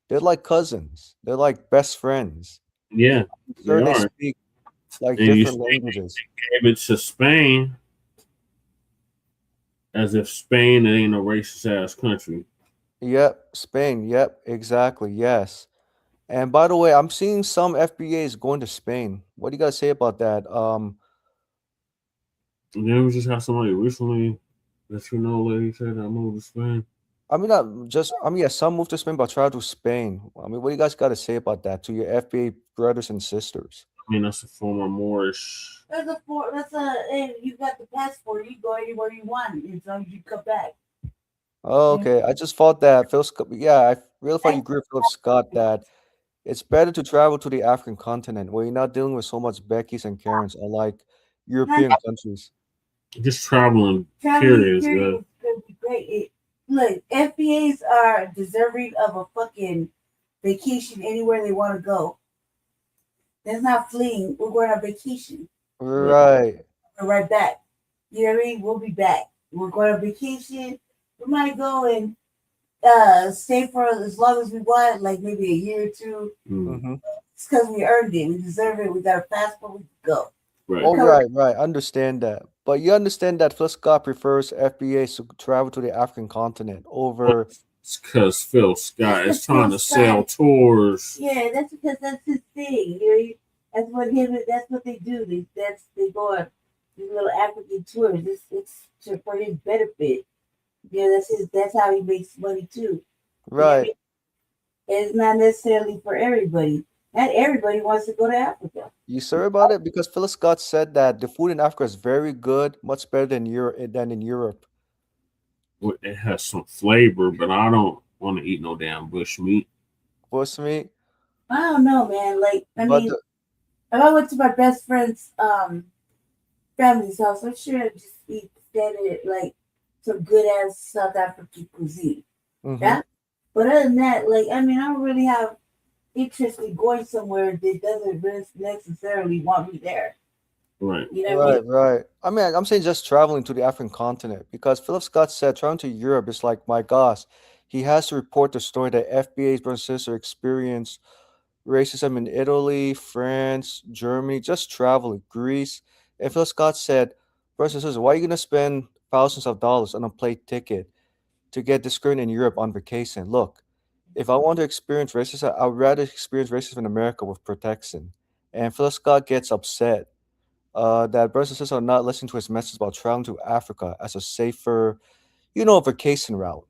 Speaker 20: They're like cousins. They're like best friends.
Speaker 1: Yeah,
Speaker 20: Sure,
Speaker 1: they
Speaker 20: they
Speaker 1: are.
Speaker 20: speak like
Speaker 1: And you
Speaker 20: different
Speaker 1: see,
Speaker 20: languages."
Speaker 1: they gave it to Spain as if Spain ain't a racist ass country.
Speaker 20: Yep, Spain. Yep, exactly. Yes. And by the way, I'm seeing some FBAs going to Spain. What do you guys say about that?
Speaker 1: And then we just had somebody recently that lady said I moved to Spain.
Speaker 20: I mean, not just. I mean, yeah, some move to Spain, but travel to Spain. I mean, what do you guys got to say about that to your FBA brothers and sisters?
Speaker 1: I mean, that's a form of Moorish.
Speaker 21: If you got the passport, you go anywhere you want as long as you come back.
Speaker 20: Oh, okay. I just thought that Phil Scott. Yeah, I really thought you agree with Philip Scott that it's better to travel to the African continent where you're not dealing with so much Beckys and Karens unlike European countries.
Speaker 1: Just traveling,
Speaker 21: Traveling
Speaker 1: period,
Speaker 21: period would be great. Look, FBAs are deserving of a fucking vacation anywhere they want to go. That's not fleeing. We're going on vacation.
Speaker 20: Right.
Speaker 21: We're right back. You know what I mean? We'll be back. We're going on vacation. We might go and stay for as long as we want, like maybe a year or two.
Speaker 20: Mm-hmm.
Speaker 21: It's because we earned it. We deserve it. We got a passport. We can go.
Speaker 1: Right.
Speaker 20: Oh, right. I understand that. But you understand that Phil Scott prefers FBAs to travel to the African continent over.
Speaker 1: It's because Phil Scott is trying to sell tours.
Speaker 21: Yeah, that's because that's his thing. You know, that's what they do. They go on these little African tours. It's for his benefit. Yeah, that's how he makes money too.
Speaker 20: Right.
Speaker 21: It's not necessarily for everybody. Not everybody wants to go to Africa.
Speaker 20: You sure about it? Because Phil Scott said that the food in Africa is very good, much better than in Europe.
Speaker 1: Well, it has some flavor, but I don't want to eat no damn bush meat.
Speaker 20: Bush meat?
Speaker 21: I don't know, man. Like, if I went to my best friend's family's house, I'm sure I'd just eat standard, like some good ass South African cuisine.
Speaker 20: Mm-hmm.
Speaker 21: Yeah. But other than that, like, I mean, I don't really have interest in going somewhere that doesn't necessarily want me there.
Speaker 1: Right.
Speaker 21: You know what I mean?
Speaker 20: Right. I mean, I'm saying just traveling to the African continent because Philip Scott said traveling to Europe is like, my gosh, he has to report the story that FBA's brother and sister experienced racism in Italy, France, Germany, just traveling, Greece. And Phil Scott said, brothers and sisters, why are you going to spend thousands of dollars on a plane ticket to get discriminated in Europe on vacation? Look, if I want to experience racism, I'd rather experience racism in America with protection. And Phil Scott gets upset that brothers and sisters are not listening to his message about traveling to Africa as a safer, vacation route.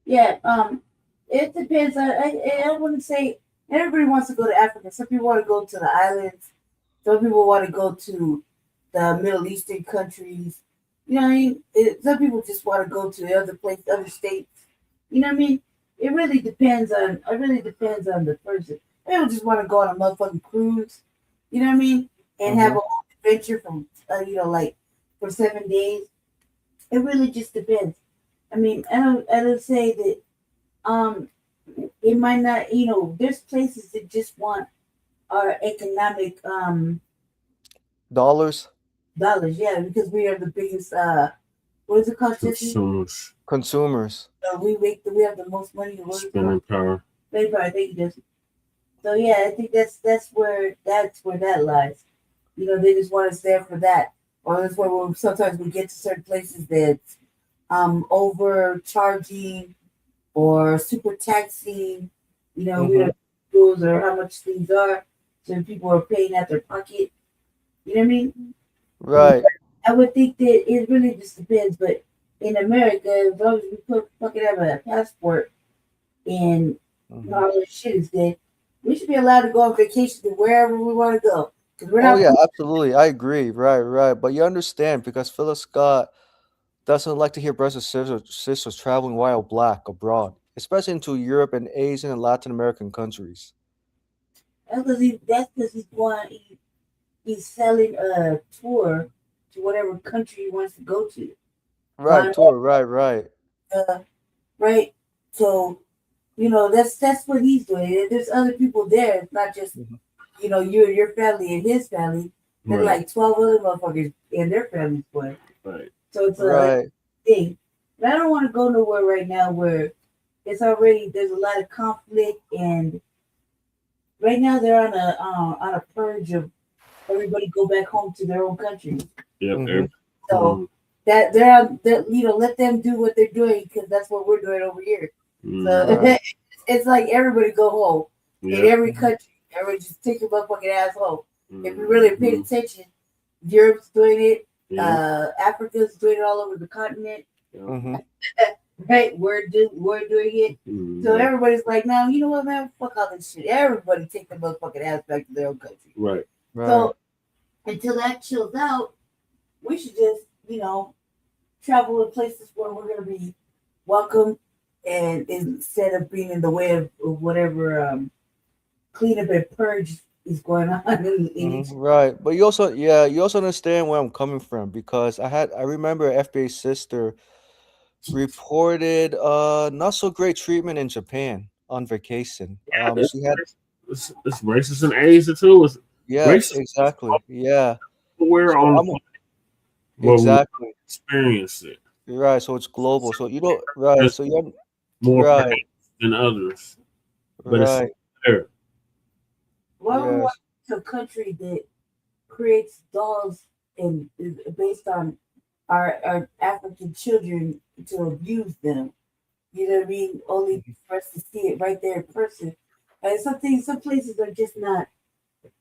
Speaker 21: Yeah, it depends. I wouldn't say everybody wants to go to Africa. Some people want to go to the islands. Some people want to go to the Middle Eastern countries. You know what I mean? Some people just want to go to the other places, other states. You know what I mean? It really depends on. It really depends on the person. People just want to go on a motherfucking cruise. You know what I mean? And have a whole adventure from like for 7 days. It really just depends. I mean, I don't say that it might not, there's places that just want our economic
Speaker 20: Dollars?
Speaker 21: yeah, because we are the biggest what is it called, Jesse?
Speaker 20: Consumers.
Speaker 21: We have the most money in the world.
Speaker 1: Spending power.
Speaker 21: Spending power, thank you, Jesse. So yeah, I think that's where that lies. They just want us there for that. Or that's where sometimes we get to certain places that's overcharging or super taxing, we don't know rules or how much things are. So people are paying out their pocket. You know what I mean?
Speaker 20: Right.
Speaker 21: I would think that it really just depends, but in America, as long as we fucking have a passport and all this shit is good, we should be allowed to go on vacation to wherever we want to go. We're not.
Speaker 20: Oh yeah, absolutely. I agree. Right. But you understand because Philip Scott doesn't like to hear brothers and sisters traveling while black abroad, especially into Europe and Asian and Latin American countries.
Speaker 21: That's because he's selling a tour to whatever country he wants to go to.
Speaker 20: Right, tour. Right.
Speaker 21: Right. So, that's what he's doing. There's other people there. It's not just you and your family and his family. There's like 12 other motherfuckers and their families going.
Speaker 1: Right.
Speaker 21: So it's a thing. But I don't want to go nowhere right now where there's a lot of conflict, and right now they're on a purge of everybody go back home to their own country.
Speaker 1: Yep.
Speaker 21: So that they're let them do what they're doing because that's what we're doing over here. So it's like everybody go home in every country. Everybody just take your motherfucking ass home. If you really pay attention, Europe's doing it. Africa's doing it all over the continent. Right, we're doing it. So everybody's like, now you know what, man, fuck all this shit. Everybody take the motherfucking ass back to their own country.
Speaker 1: Right.
Speaker 21: So until that chills out, we should just travel to places where we're gonna be welcome, and instead of being in the way of whatever cleanup and purge is going on in
Speaker 20: Right, but you also understand where I'm coming from because I remember FBA's sister reported not so great treatment in Japan on vacation. She had
Speaker 1: it's racist in Asia too.
Speaker 20: exactly. Yeah.
Speaker 1: Where
Speaker 20: So
Speaker 1: on
Speaker 20: exactly
Speaker 1: experience it.
Speaker 20: Right, so it's global. So right. So you're
Speaker 1: more than others, but
Speaker 20: right.
Speaker 1: It's there.
Speaker 21: Why would we want to a country that creates dolls and is based on our African children to abuse them? You know what I mean? Only for us to see it right there in person. And some places are just not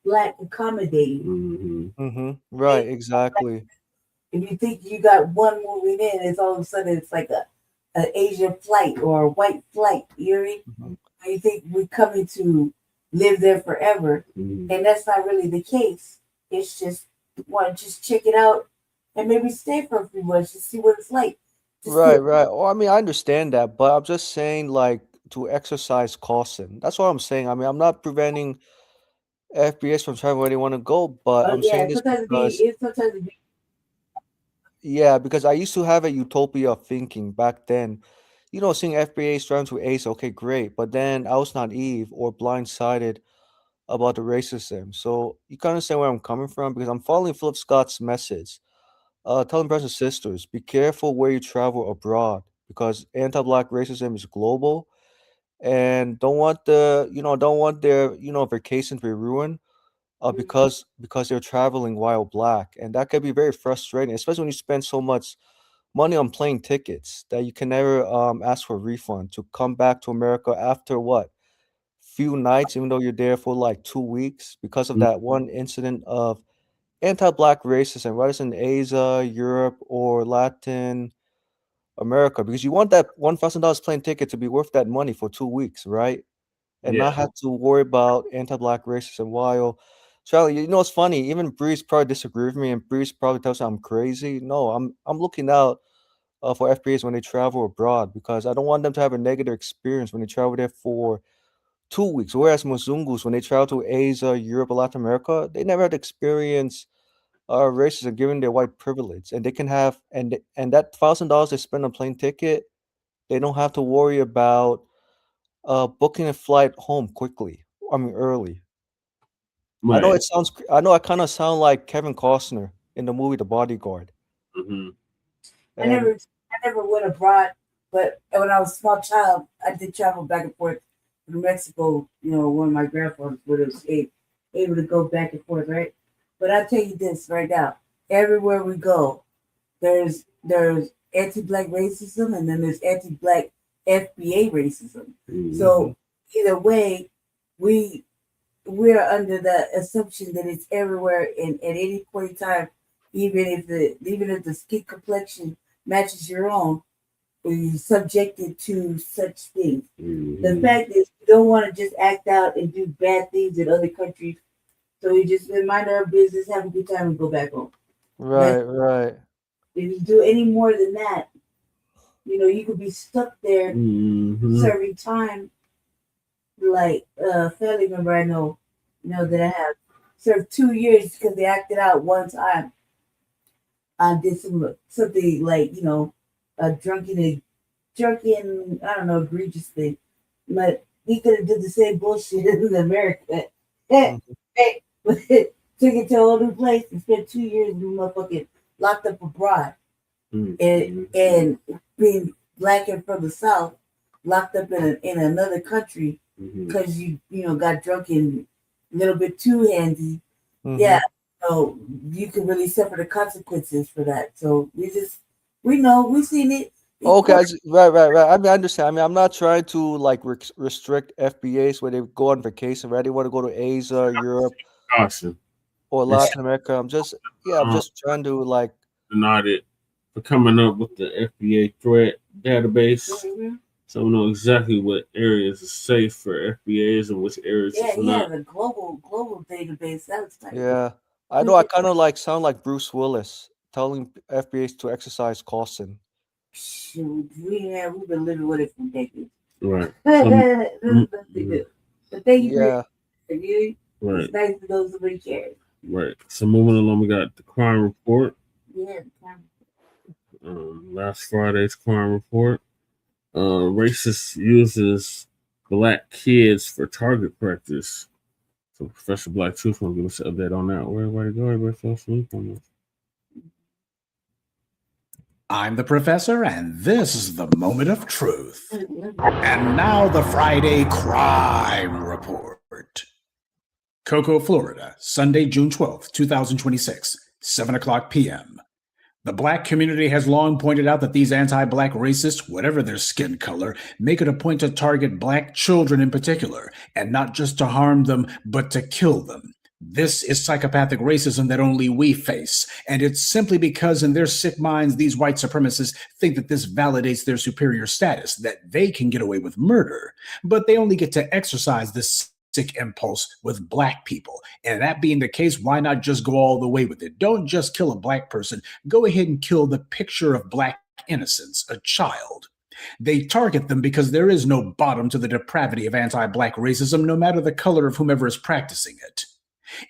Speaker 21: black accommodating.
Speaker 20: Right, exactly.
Speaker 21: If you think you got one moving in, it's all of a sudden it's like an Asian flight or a white flight. You know what I mean? And you think we're coming to live there forever, and that's not really the case. It's just want to just check it out and maybe stay for a few months to see what it's like.
Speaker 20: Right. Well, I mean, I understand that, but I'm just saying, like, to exercise caution. That's what I'm saying. I mean, I'm not preventing FBS from traveling where they want to go, but I'm saying this because because I used to have a utopia of thinking back then. Seeing FBA trying to ace, okay, great. But then I was naive or blindsided about the racism. So you can understand where I'm coming from because I'm following Philip Scott's message. Telling brothers and sisters, be careful where you travel abroad because anti-black racism is global, and don't want their vacation to be ruined because they're traveling while black, and that can be very frustrating, especially when you spend so much money on plane tickets that you can never ask for a refund to come back to America after what few nights, even though you're there for like 2 weeks because of that one incident of anti-black racism, whether it's in Asia, Europe, or Latin America, because you want that $1,000 plane ticket to be worth that money for 2 weeks, right? And not
Speaker 1: Yeah.
Speaker 20: have to worry about anti-black racism. While Charlie, it's funny. Even Breeze probably disagree with me, and Breeze probably tells me I'm crazy. No, I'm looking out for FBAs when they travel abroad because I don't want them to have a negative experience when they travel there for 2 weeks. Whereas Muzungus, when they travel to Asia, Europe, or Latin America, they never had to experience racism given their white privilege, and they can have and that $1,000 they spend on plane ticket, they don't have to worry about booking a flight home quickly. I mean, early. I know
Speaker 1: Right.
Speaker 20: I know I kind of sound like Kevin Costner in the movie The Bodyguard.
Speaker 1: Mm-hmm.
Speaker 21: I never went abroad, but when I was a small child, I did travel back and forth to Mexico. One of my grandfathers would have able to go back and forth, right? But I'll tell you this right now: everywhere we go, there's anti-black racism, and then there's anti-black FBA racism.
Speaker 1: Mm-hmm.
Speaker 21: So either way, we're under the assumption that it's everywhere and at any point in time, even if the skin complexion matches your own, you're subjected to such things.
Speaker 1: Mm-hmm.
Speaker 21: The fact is, we don't want to just act out and do bad things in other countries. So we just mind our business, have a good time, and go back home.
Speaker 20: Right.
Speaker 21: If you do any more than that, you could be stuck there serving time. Like family member I know, that I have served 2 years because they acted out one time. Did something like a drunken, I don't know, egregious thing, but he could have did the same bullshit in America. But took it to a whole new place and spent 2 years in motherfucking locked up abroad, and being black and from the South, locked up in another country because you got drunk and a little bit too handy. Yeah, so you can really suffer the consequences for that. So we know, we've seen it.
Speaker 20: Okay, right. I mean, I understand. I mean, I'm not trying to like restrict FBAs where they go on vacation, right? They want to go to Asia, Europe, or Latin America. I'm just trying to like
Speaker 1: not it for coming up with the FBA threat database. So we know exactly what areas are safe for FBAs and which areas is not.
Speaker 21: The global database. That was nice.
Speaker 20: Yeah, I know. I kind of like sound like Bruce Willis telling FBAs to exercise caution.
Speaker 21: Shoot, we've been living with it for decades.
Speaker 1: Right.
Speaker 21: But thank you
Speaker 20: Yeah.
Speaker 21: for you.
Speaker 1: Right.
Speaker 21: It's nice to know somebody cares.
Speaker 1: Right. So moving along, we got the crime report.
Speaker 21: Yeah.
Speaker 1: Last Friday's crime report. Racist uses black kids for target practice. So Professor Black Truth will give us an update on that. Where everybody go? Everybody fell asleep on this.
Speaker 5: I'm the professor, and this is the moment of truth. And now the Friday crime report. Cocoa, Florida, Sunday, June 12th, 2026, 7 o'clock p.m. The Black community has long pointed out that these anti-Black racists, whatever their skin color, make it a point to target Black children in particular, and not just to harm them, but to kill them. This is psychopathic racism that only we face, and it's simply because in their sick minds, these white supremacists think that this validates their superior status, that they can get away with murder, but they only get to exercise this sick impulse with Black people. And that being the case, why not just go all the way with it? Don't just kill a Black person. Go ahead and kill the picture of Black innocence, a child. They target them because there is no bottom to the depravity of anti-Black racism, no matter the color of whomever is practicing it.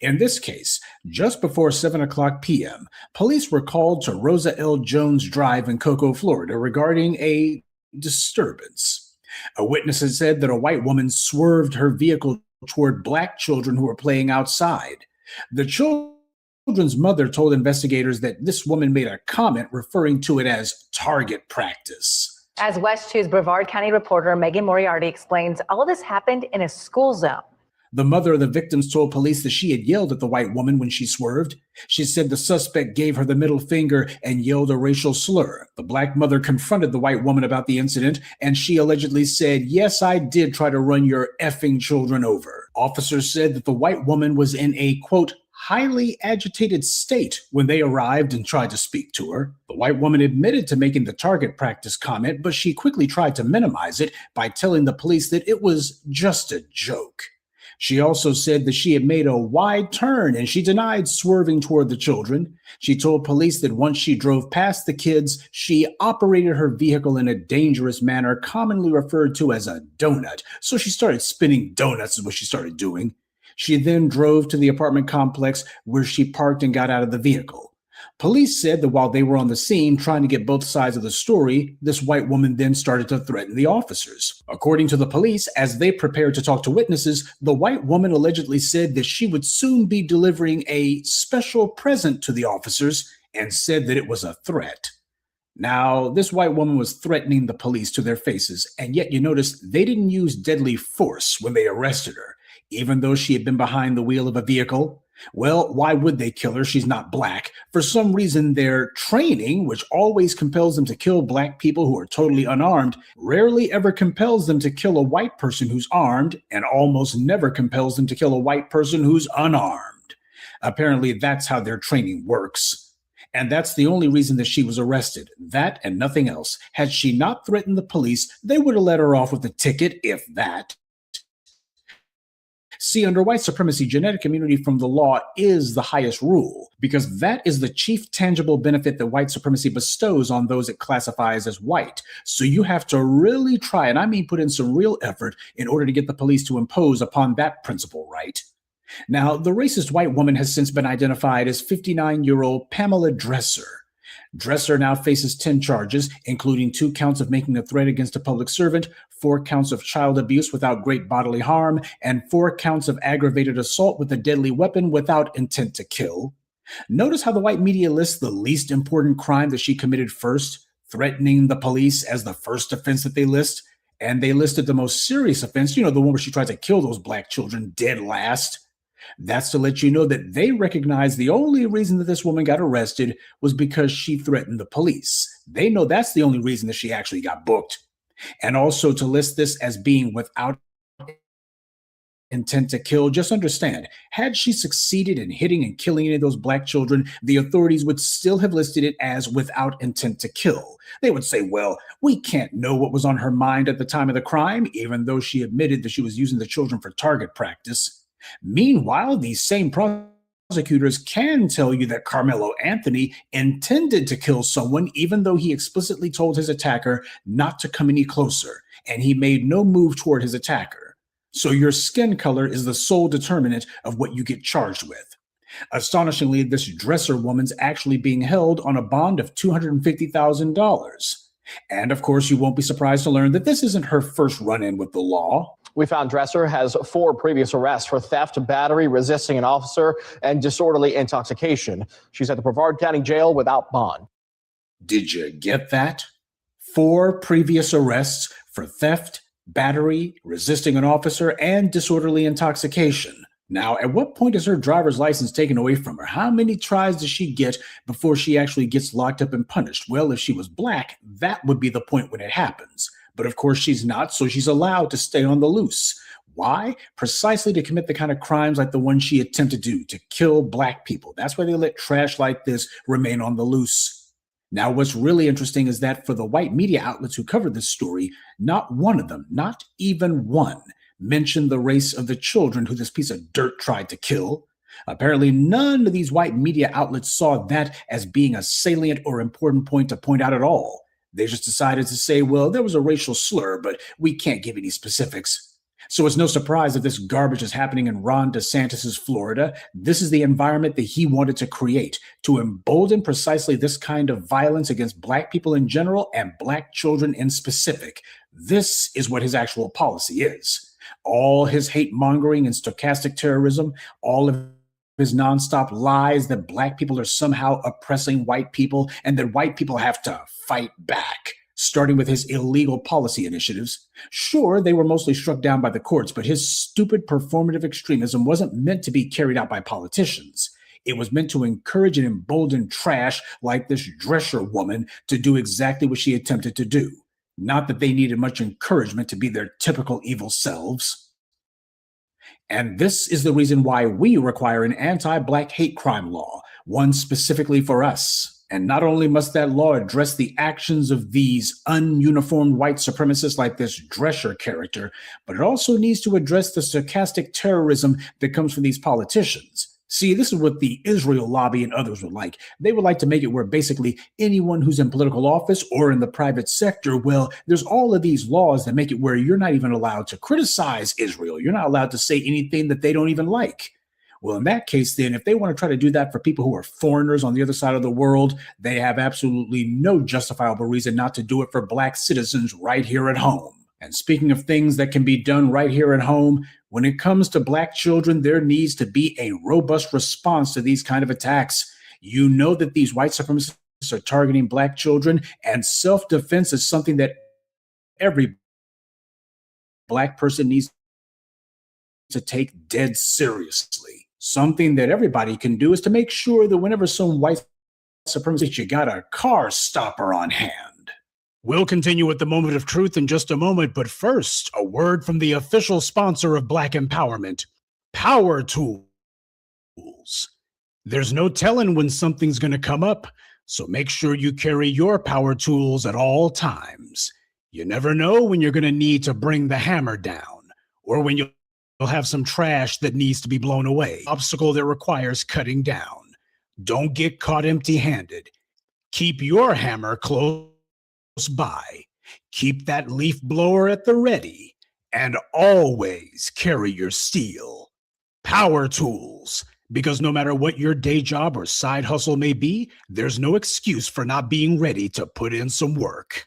Speaker 5: In this case, just before 7 o'clock p.m., police were called to Rosa L. Jones Drive in Cocoa, Florida, regarding a disturbance. A witness had said that a white woman swerved her vehicle toward black children who were playing outside. The children's mother told investigators that this woman made a comment referring to it as target practice.
Speaker 13: As West 2's Brevard County reporter Megan Moriarty explains, all of this happened in a school zone.
Speaker 5: The mother of the victims told police that she had yelled at the white woman when she swerved. She said the suspect gave her the middle finger and yelled a racial slur. The black mother confronted the white woman about the incident, and she allegedly said, "Yes, I did try to run your effing children over." Officers said that the white woman was in a, quote, highly agitated state when they arrived and tried to speak to her. The white woman admitted to making the target practice comment, but she quickly tried to minimize it by telling the police that it was just a joke. She also said that she had made a wide turn and she denied swerving toward the children. She told police that once she drove past the kids, she operated her vehicle in a dangerous manner, commonly referred to as a donut. So she started spinning donuts is what she started doing. She then drove to the apartment complex where she parked and got out of the vehicle. Police said that while they were on the scene trying to get both sides of the story, this white woman then started to threaten the officers. According to the police, as they prepared to talk to witnesses, the white woman allegedly said that she would soon be delivering a special present to the officers and said that it was a threat. Now, this white woman was threatening the police to their faces, and yet you notice they didn't use deadly force when they arrested her, even though she had been behind the wheel of a vehicle. Well, why would they kill her? She's not black. For some reason, their training, which always compels them to kill black people who are totally unarmed, rarely ever compels them to kill a white person who's armed, and almost never compels them to kill a white person who's unarmed. Apparently, that's how their training works. And that's the only reason that she was arrested. That and nothing else. Had she not threatened the police, they would have let her off with a ticket, if that. See, under white supremacy, genetic immunity from the law is the highest rule, because that is the chief tangible benefit that white supremacy bestows on those it classifies as white. So you have to really try, and I mean put in some real effort, in order to get the police to impose upon that principle, right? Now, the racist white woman has since been identified as 59-year-old Pamela Dresser. Dresser now faces 10 charges, including 2 counts of making a threat against a public servant, 4 counts of child abuse without great bodily harm, and 4 counts of aggravated assault with a deadly weapon without intent to kill. Notice how the white media lists the least important crime that she committed first, threatening the police as the first offense that they list, and they listed the most serious offense, the one where she tried to kill those black children, dead last. That's to let you know that they recognize the only reason that this woman got arrested was because she threatened the police. They know that's the only reason that she actually got booked. And also to list this as being without intent to kill, just understand, had she succeeded in hitting and killing any of those black children, the authorities would still have listed it as without intent to kill. They would say, well, we can't know what was on her mind at the time of the crime, even though she admitted that she was using the children for target practice. Meanwhile, these same prosecutors can tell you that Carmelo Anthony intended to kill someone, even though he explicitly told his attacker not to come any closer, and he made no move toward his attacker. So your skin color is the sole determinant of what you get charged with. Astonishingly, this Dresser woman's actually being held on a bond of $250,000. And of course, you won't be surprised to learn that this isn't her first run-in with the law.
Speaker 15: We found Dresser has 4 previous arrests for theft, battery, resisting an officer, and disorderly intoxication. She's at the Brevard County Jail without bond.
Speaker 5: Did you get that? 4 previous arrests for theft, battery, resisting an officer, and disorderly intoxication. Now, at what point is her driver's license taken away from her? How many tries does she get before she actually gets locked up and punished? Well, if she was black, that would be the point when it happens. But of course she's not, so she's allowed to stay on the loose. Why? Precisely to commit the kind of crimes like the one she attempted to do, to kill black people. That's why they let trash like this remain on the loose. Now, what's really interesting is that for the white media outlets who covered this story, not one of them, not even one, mentioned the race of the children who this piece of dirt tried to kill. Apparently, none of these white media outlets saw that as being a salient or important point to point out at all. They just decided to say, well, there was a racial slur, but we can't give any specifics. So it's no surprise that this garbage is happening in Ron DeSantis' Florida. This is the environment that he wanted to create, to embolden precisely this kind of violence against black people in general and black children in specific. This is what his actual policy is. all his hate mongering and stochastic terrorism, all of his nonstop lies that black people are somehow oppressing white people and that white people have to fight back, starting with his illegal policy initiatives. Sure, they were mostly struck down by the courts, but his stupid performative extremism wasn't meant to be carried out by politicians. It was meant to encourage and embolden trash like this Drescher woman to do exactly what she attempted to do. Not that they needed much encouragement to be their typical evil selves. And this is the reason why we require an anti-black hate crime law, one specifically for us. And not only must that law address the actions of these ununiformed white supremacists like this Drescher character, but it also needs to address the sarcastic terrorism that comes from these politicians. See, this is what the Israel lobby and others would like. They would like to make it where basically anyone who's in political office or in the private sector, well, there's all of these laws that make it where you're not even allowed to criticize Israel. You're not allowed to say anything that they don't even like. Well, in that case, then, if they want to try to do that for people who are foreigners on the other side of the world, they have absolutely no justifiable reason not to do it for black citizens right here at home. And speaking of things that can be done right here at home, when it comes to black children, there needs to be a robust response to these kind of attacks. You know that these white supremacists are targeting black children, and self-defense is something that every black person needs to take dead seriously. Something that everybody can do is to make sure that whenever some white supremacist, you got a car stopper on hand. We'll continue with the moment of truth in just a moment, but first, a word from the official sponsor of Black Empowerment, Power Tools. There's no telling when something's going to come up, so make sure you carry your power tools at all times. You never know when you're going to need to bring the hammer down, or when you'll have some trash that needs to be blown away, obstacle that requires cutting down. Don't get caught empty-handed. Keep your hammer close by, keep that leaf blower at the ready, and always carry your steel. Power tools, because no matter what your day job or side hustle may be, there's no excuse for not being ready to put in some work.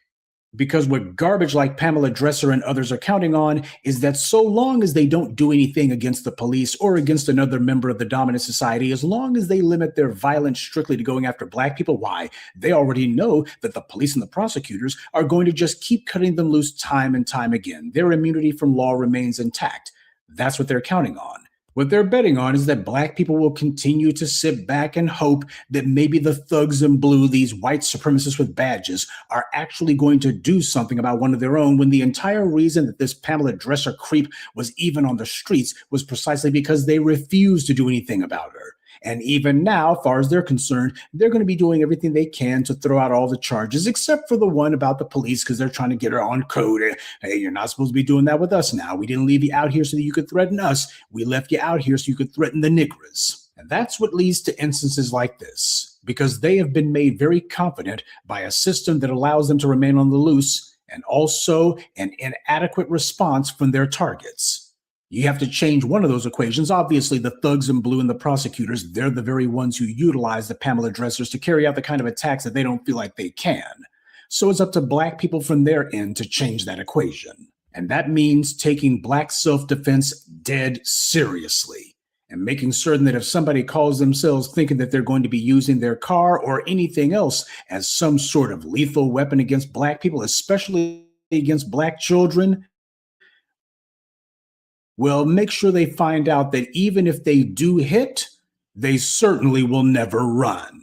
Speaker 5: Because what garbage like Pamela Dresser and others are counting on is that so long as they don't do anything against the police or against another member of the dominant society, as long as they limit their violence strictly to going after black people, why, they already know that the police and the prosecutors are going to just keep cutting them loose time and time again. Their immunity from law remains intact. That's what they're counting on. What they're betting on is that black people will continue to sit back and hope that maybe the thugs in blue, these white supremacists with badges, are actually going to do something about one of their own, when the entire reason that this Pamela Dresser creep was even on the streets was precisely because they refused to do anything about her. And even now, as far as they're concerned, they're going to be doing everything they can to throw out all the charges, except for the one about the police, because they're trying to get her on code. Hey, you're not supposed to be doing that with us now. We didn't leave you out here so that you could threaten us. We left you out here so you could threaten the niggers. And that's what leads to instances like this, because they have been made very confident by a system that allows them to remain on the loose, and also an inadequate response from their targets. You have to change one of those equations. Obviously, the thugs in blue and the prosecutors, they're the very ones who utilize the Pamela Dressers to carry out the kind of attacks that they don't feel like they can. So it's up to black people from their end to change that equation. And that means taking black self-defense dead seriously and making certain that if somebody calls themselves thinking that they're going to be using their car or anything else as some sort of lethal weapon against black people, especially against black children, well, make sure they find out that even if they do hit, they certainly will never run.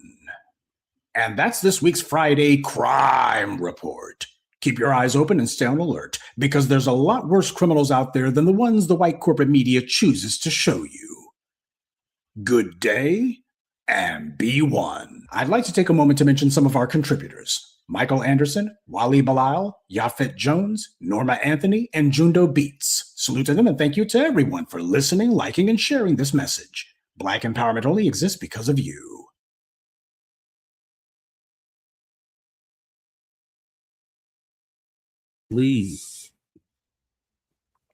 Speaker 5: And that's this week's Friday Crime Report. Keep your eyes open and stay on alert, because there's a lot worse criminals out there than the ones the white corporate media chooses to show you. Good day, and be one. I'd like to take a moment to mention some of our contributors. Michael Anderson, Wally Bilal, Yafet Jones, Norma Anthony, and Jundo Beats. Salute to them and thank you to everyone for listening, liking, and sharing this message. Black empowerment only exists because of you.
Speaker 1: Please.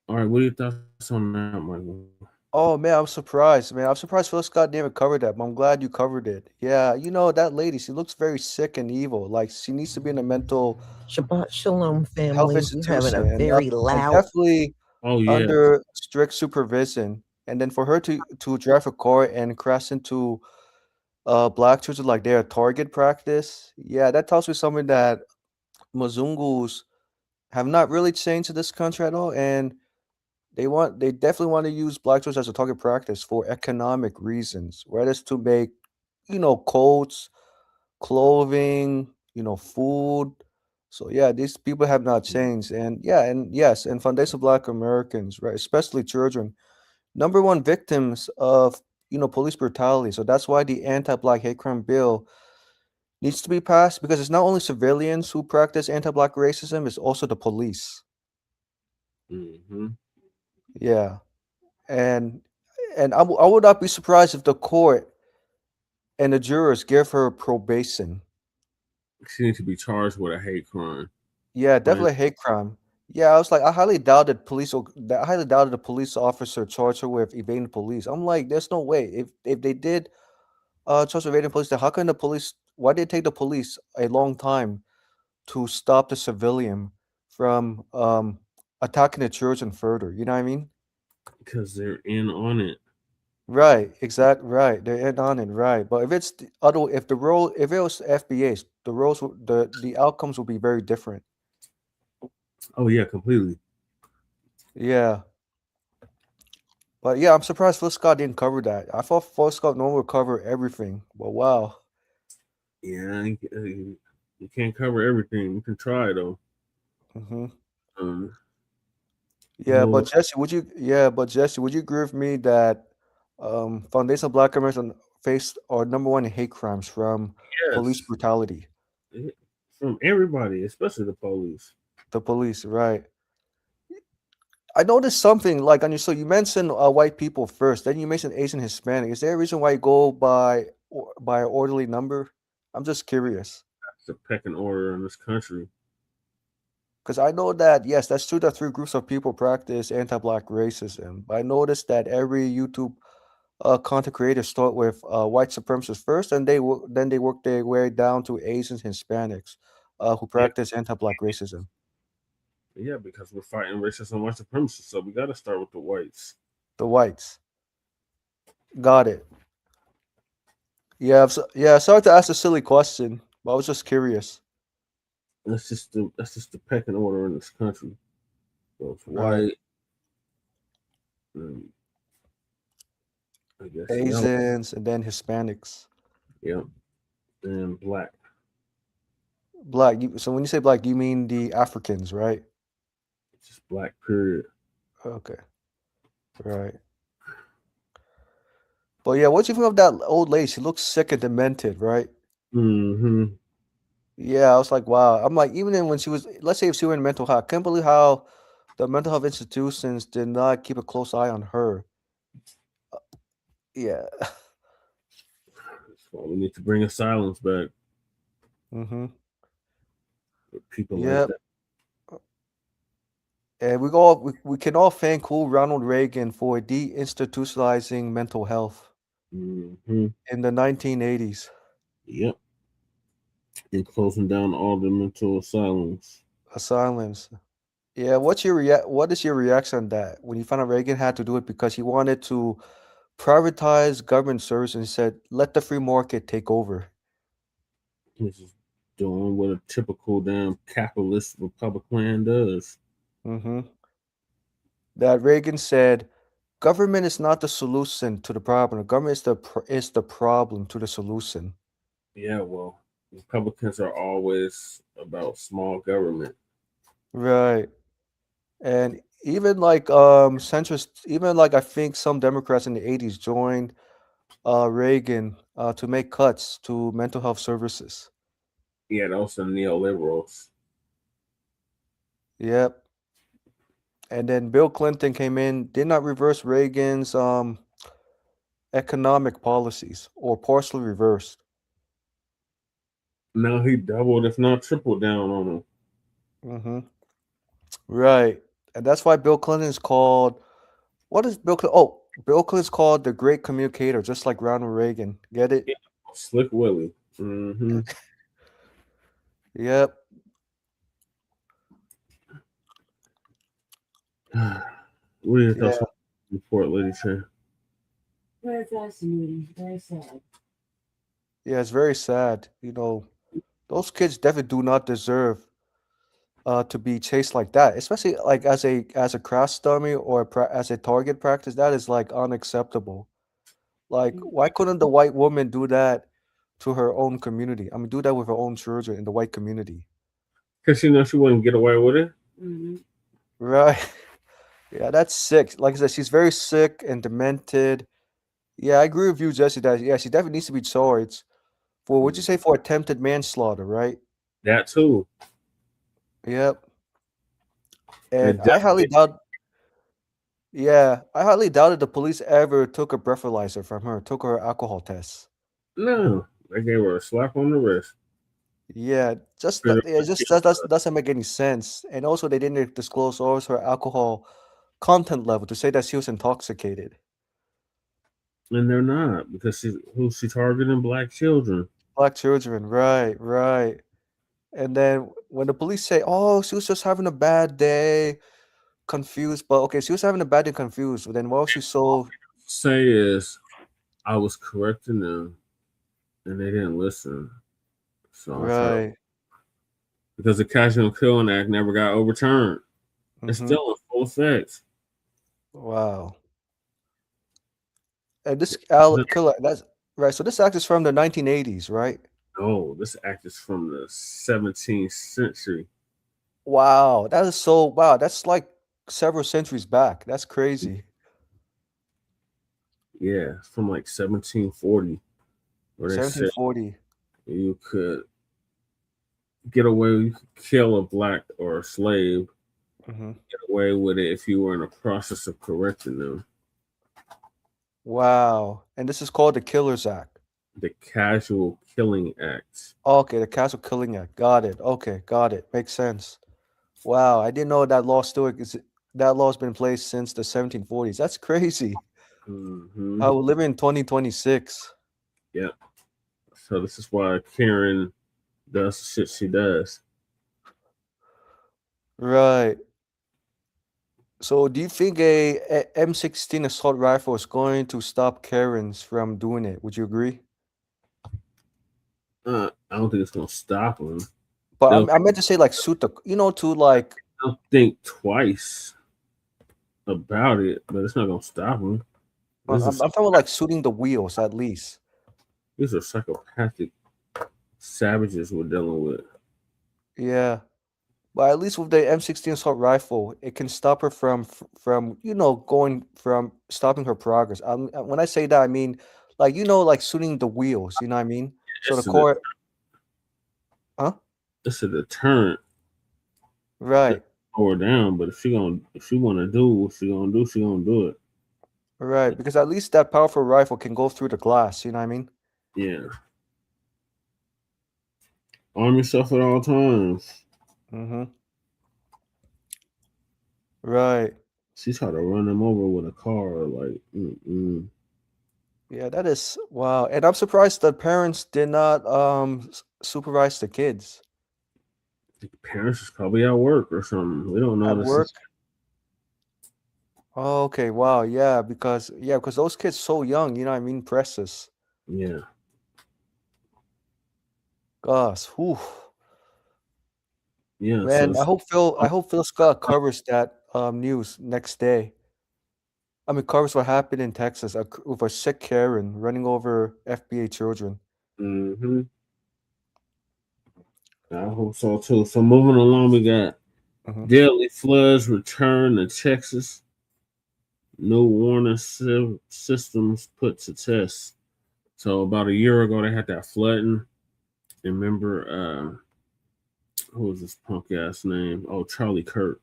Speaker 1: All right, what are your thoughts on that, Michael?
Speaker 20: Oh man, I'm surprised, man. I'm surprised Phil Scott didn't even cover that, but I'm glad you covered it. Yeah, you know, that lady, she looks very sick and evil. Like, she needs to be in a mental
Speaker 14: Shabbat Shalom,
Speaker 20: health
Speaker 14: family. We're having
Speaker 20: institution.
Speaker 14: a
Speaker 20: And
Speaker 14: very
Speaker 20: I
Speaker 14: loud.
Speaker 20: definitely
Speaker 1: Oh yeah.
Speaker 20: under strict supervision, and then for her to drive a car and crash into black children like they're a target practice. Yeah, that tells me something that Mzungus have not really changed in this country at all, and they definitely want to use black children as a target practice for economic reasons, whether it's to make coats, clothing, food. So yeah, these people have not changed, and yeah, and yes, and foundational Black Americans, right, especially children, number one victims of police brutality. So that's why the anti-Black hate crime bill needs to be passed, because it's not only civilians who practice anti-Black racism; it's also the police.
Speaker 1: Mm-hmm.
Speaker 20: Yeah, and I would not be surprised if the court and the jurors give her probation.
Speaker 1: She needs to be charged with a hate crime.
Speaker 20: Yeah,
Speaker 1: Right?
Speaker 20: definitely a hate crime. Yeah, I was like, I highly doubted I highly doubted the police officer charged her with evading police. I'm like, there's no way. If they did charge her evading police, then how can the police? Why did it take the police a long time to stop the civilian from attacking the children further? You know what I mean?
Speaker 1: Because they're in on it.
Speaker 20: Right, exact right. They're in on it, right. But if it's if it was FBA's, the outcomes will be very different.
Speaker 1: Oh yeah, completely.
Speaker 20: Yeah. But yeah, I'm surprised Phil Scott didn't cover that. I thought Phil Scott normally would cover everything. But wow.
Speaker 1: Yeah, you can't cover everything. You can try though.
Speaker 20: hmm
Speaker 1: Um,
Speaker 20: Yeah,
Speaker 1: well,
Speaker 20: but Jesse, would you agree with me that foundational Black Americans face are number one in hate crimes from police
Speaker 1: yes,
Speaker 20: brutality?
Speaker 1: from everybody, especially the police.
Speaker 20: The police, right? I noticed something like on your so you mentioned white people first, then you mentioned Asian Hispanic. Is there a reason why you go by orderly number? I'm just curious.
Speaker 1: That's the pecking order in this country.
Speaker 20: Because I know that, yes, that's true that three groups of people practice anti-Black racism. But I noticed that every YouTube content creator start with white supremacists first, and then they work their way down to Asians, Hispanics, who
Speaker 1: Yeah,
Speaker 20: practice anti-Black racism.
Speaker 1: yeah, because we're fighting racism and white supremacy, so we got to start with the whites.
Speaker 20: The whites. Got it. Yeah, yeah. Sorry to ask a silly question, but I was just curious.
Speaker 1: That's just the pecking order in this country. So it's
Speaker 20: Right.
Speaker 1: white, I guess yellow,
Speaker 20: Asians and then Hispanics.
Speaker 1: yeah, and black.
Speaker 20: Black. So when you say black, you mean the Africans, right?
Speaker 1: It's just black. Period.
Speaker 20: Okay. Right. But yeah, what do you think of that old lady? She looks sick and demented, right?
Speaker 1: Mm-hmm.
Speaker 20: Yeah, I was like, wow. I'm like, even when she was, let's say if she were in mental health, I can't believe how the mental health institutions did not keep a close eye on her. Yeah.
Speaker 1: So we need to bring a silence back
Speaker 20: Mm-hmm.
Speaker 1: with people like
Speaker 20: Yep.
Speaker 1: that.
Speaker 20: And we can all thank cool Ronald Reagan for deinstitutionalizing mental health
Speaker 1: Mm-hmm.
Speaker 20: in the 1980s.
Speaker 1: Yep. And closing down all the mental asylums.
Speaker 20: Asylums. Yeah, what is your reaction on that when you found out Reagan had to do it because he wanted to privatize government service and said, let the free market take over?
Speaker 1: He's just doing what a typical damn capitalist Republican does.
Speaker 20: Mm-hmm. That Reagan said, government is not the solution to the problem. The government is the problem to the solution.
Speaker 1: Yeah, well, Republicans are always about small government.
Speaker 20: Right. And even like centrist, even like I think some Democrats in the 80s joined Reagan to make cuts to mental health services.
Speaker 1: Yeah, those are neoliberals.
Speaker 20: Yep. And then Bill Clinton came in, did not reverse Reagan's economic policies or partially reversed.
Speaker 1: Now he doubled, if not tripled down on them.
Speaker 20: Mm-hmm. Right. And that's why Bill Clinton is called, what is Bill Clinton? Oh, Bill Clinton's called the great communicator, just like Ronald Reagan. Get it?
Speaker 1: Yeah, Slick Willie. Mm-hmm.
Speaker 20: Yep.
Speaker 1: What do you
Speaker 20: Yeah.
Speaker 1: think report, Lady Shay?
Speaker 21: Very fascinating. Very sad.
Speaker 20: Yeah, it's very sad. You know, those kids definitely do not deserve to be chased like that, especially like as a crash dummy or as a target practice. That is like unacceptable. Like, why couldn't the white woman do that to her own community? I mean, do that with her own children in the white community.
Speaker 1: Because she knows she wouldn't get away with it.
Speaker 21: Mm-hmm.
Speaker 20: Right. Yeah, that's sick. Like I said, she's very sick and demented. Yeah, I agree with you, Jesse, that yeah, she definitely needs to be charged for what'd you say for attempted manslaughter, right?
Speaker 1: That too.
Speaker 20: Yep.
Speaker 1: It
Speaker 20: And I highly
Speaker 1: definitely
Speaker 20: doubt yeah, I highly doubted the police ever took a breathalyzer from her, took her alcohol test.
Speaker 1: no. They gave her a slap on the wrist.
Speaker 20: Yeah, just
Speaker 1: Straight up
Speaker 20: it just doesn't make any sense. And also they didn't disclose also her alcohol content level to say that she was intoxicated.
Speaker 1: And they're not because who's she targeting? Black children.
Speaker 20: Black children, right, right. And then when the police say, "Oh, she was just having a bad day, confused," but okay, she was having a bad day, confused. But then why was she so?
Speaker 1: Say is, I was correcting them, and they didn't listen. So I tried
Speaker 20: Right.
Speaker 1: because the Casual Killing Act never got overturned. It's
Speaker 20: Mm-hmm.
Speaker 1: still in full effect.
Speaker 20: Wow. And this
Speaker 1: The-
Speaker 20: killer, that's right. So this act is from the 1980s, right?
Speaker 1: Oh, this act is from the 17th century.
Speaker 20: Wow, that is so wow. That's like several centuries back. That's crazy.
Speaker 1: Yeah, it's from like 1740, where they said
Speaker 20: 1740.
Speaker 1: you could get away, you could kill a black or a slave,
Speaker 20: Mm-hmm.
Speaker 1: get away with it if you were in the process of correcting them.
Speaker 20: Wow. And this is called the Killers Act.
Speaker 1: The Casual Killing Act.
Speaker 20: Okay, the Casual Killing Act. Got it. Okay, got it. Makes sense. Wow, I didn't know that law still that law's been in place since the 1740s. That's crazy.
Speaker 1: Mm-hmm.
Speaker 20: How we live in 2026.
Speaker 1: Yep. So this is why Karen does the shit she does.
Speaker 20: Right. So do you think a M16 assault rifle is going to stop Karens from doing it? Would you agree?
Speaker 1: I don't think it's gonna stop them.
Speaker 20: But I meant to say like suit the, to like.
Speaker 1: They'll think twice about it, but it's not gonna stop them.
Speaker 20: I'm talking about like shooting the wheels at least.
Speaker 1: These are psychopathic savages we're dealing with.
Speaker 20: Yeah, but at least with the M16 assault rifle, it can stop her from going from stopping her progress. When I say that, I mean like like shooting the wheels. You know what I mean? So the core, huh?
Speaker 1: It's a deterrent,
Speaker 20: right?
Speaker 1: Or down, but if she want to do what she gonna do, she gonna do it.
Speaker 20: Right, because at least that powerful rifle can go through the glass. You know what I mean?
Speaker 1: Yeah. Arm yourself at all times.
Speaker 20: Mm-hmm. Right.
Speaker 1: She tried to run them over with a car, like.
Speaker 20: Yeah, that is wow, and I'm surprised the parents did not supervise the kids.
Speaker 1: The parents is probably at work or something. We don't know.
Speaker 20: At work. Oh, okay, wow, yeah, because those kids so young, you know what I mean, precious.
Speaker 1: Yeah.
Speaker 20: Gosh, whew.
Speaker 1: Yeah,
Speaker 20: Man,
Speaker 1: so
Speaker 20: I hope Phil Scott covers that news next day. I mean, covers what happened in Texas with a sick Karen running over FBA children.
Speaker 1: Mm-hmm. I hope so too. So moving along, we got deadly floods return to Texas. New warning systems put to test. So about a year ago, they had that flooding. And remember, who was this punk ass name? Oh, Charlie Kirk.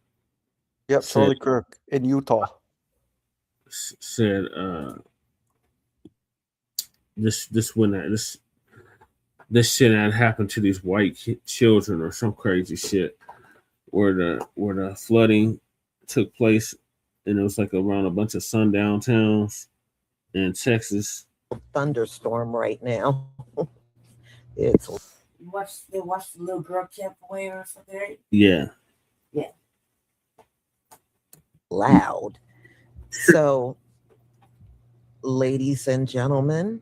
Speaker 20: Yep, Charlie Kirk in Utah.
Speaker 1: Said this shit had happened to these white children or some crazy shit where the flooding took place, and it was like around a bunch of sundown towns in Texas.
Speaker 14: Thunderstorm right now. It's
Speaker 21: They watched the little girl kept away or something.
Speaker 1: Yeah.
Speaker 14: loud. So, ladies and gentlemen,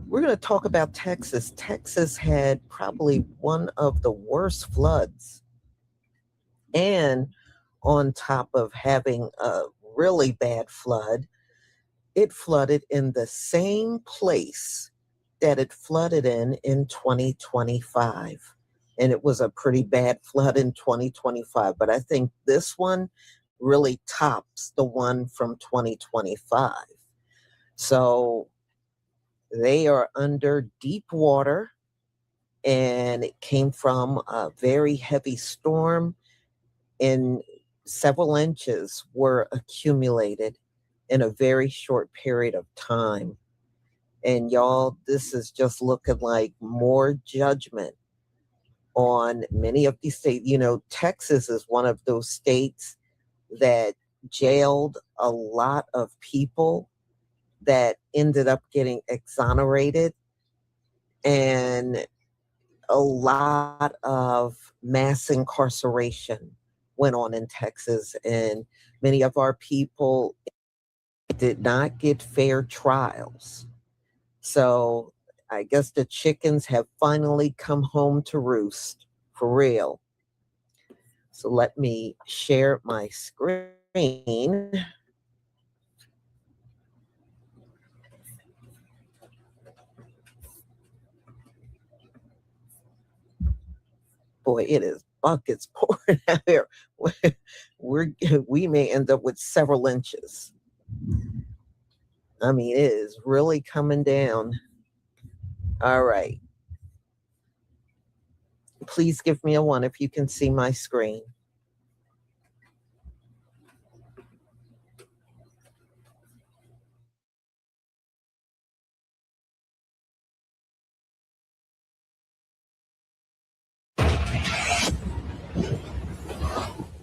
Speaker 14: we're going to talk about Texas. Texas had probably one of the worst floods. And on top of having a really bad flood, it flooded in the same place that it flooded in 2025. And it was a pretty bad flood in 2025. But I think this one really tops the one from 2025. So they are under deep water, and it came from a very heavy storm, and several inches were accumulated in a very short period of time. And y'all, this is just looking like more judgment on many of these states. You know, Texas is one of those states that jailed a lot of people that ended up getting exonerated, and a lot of mass incarceration went on in Texas, and many of our people did not get fair trials. So I guess the chickens have finally come home to roost, for real. So let me share my screen. Boy, it is buckets pouring out here. We may end up with several inches. I mean, it is really coming down. All right. Please give me a 1 if you can see my screen.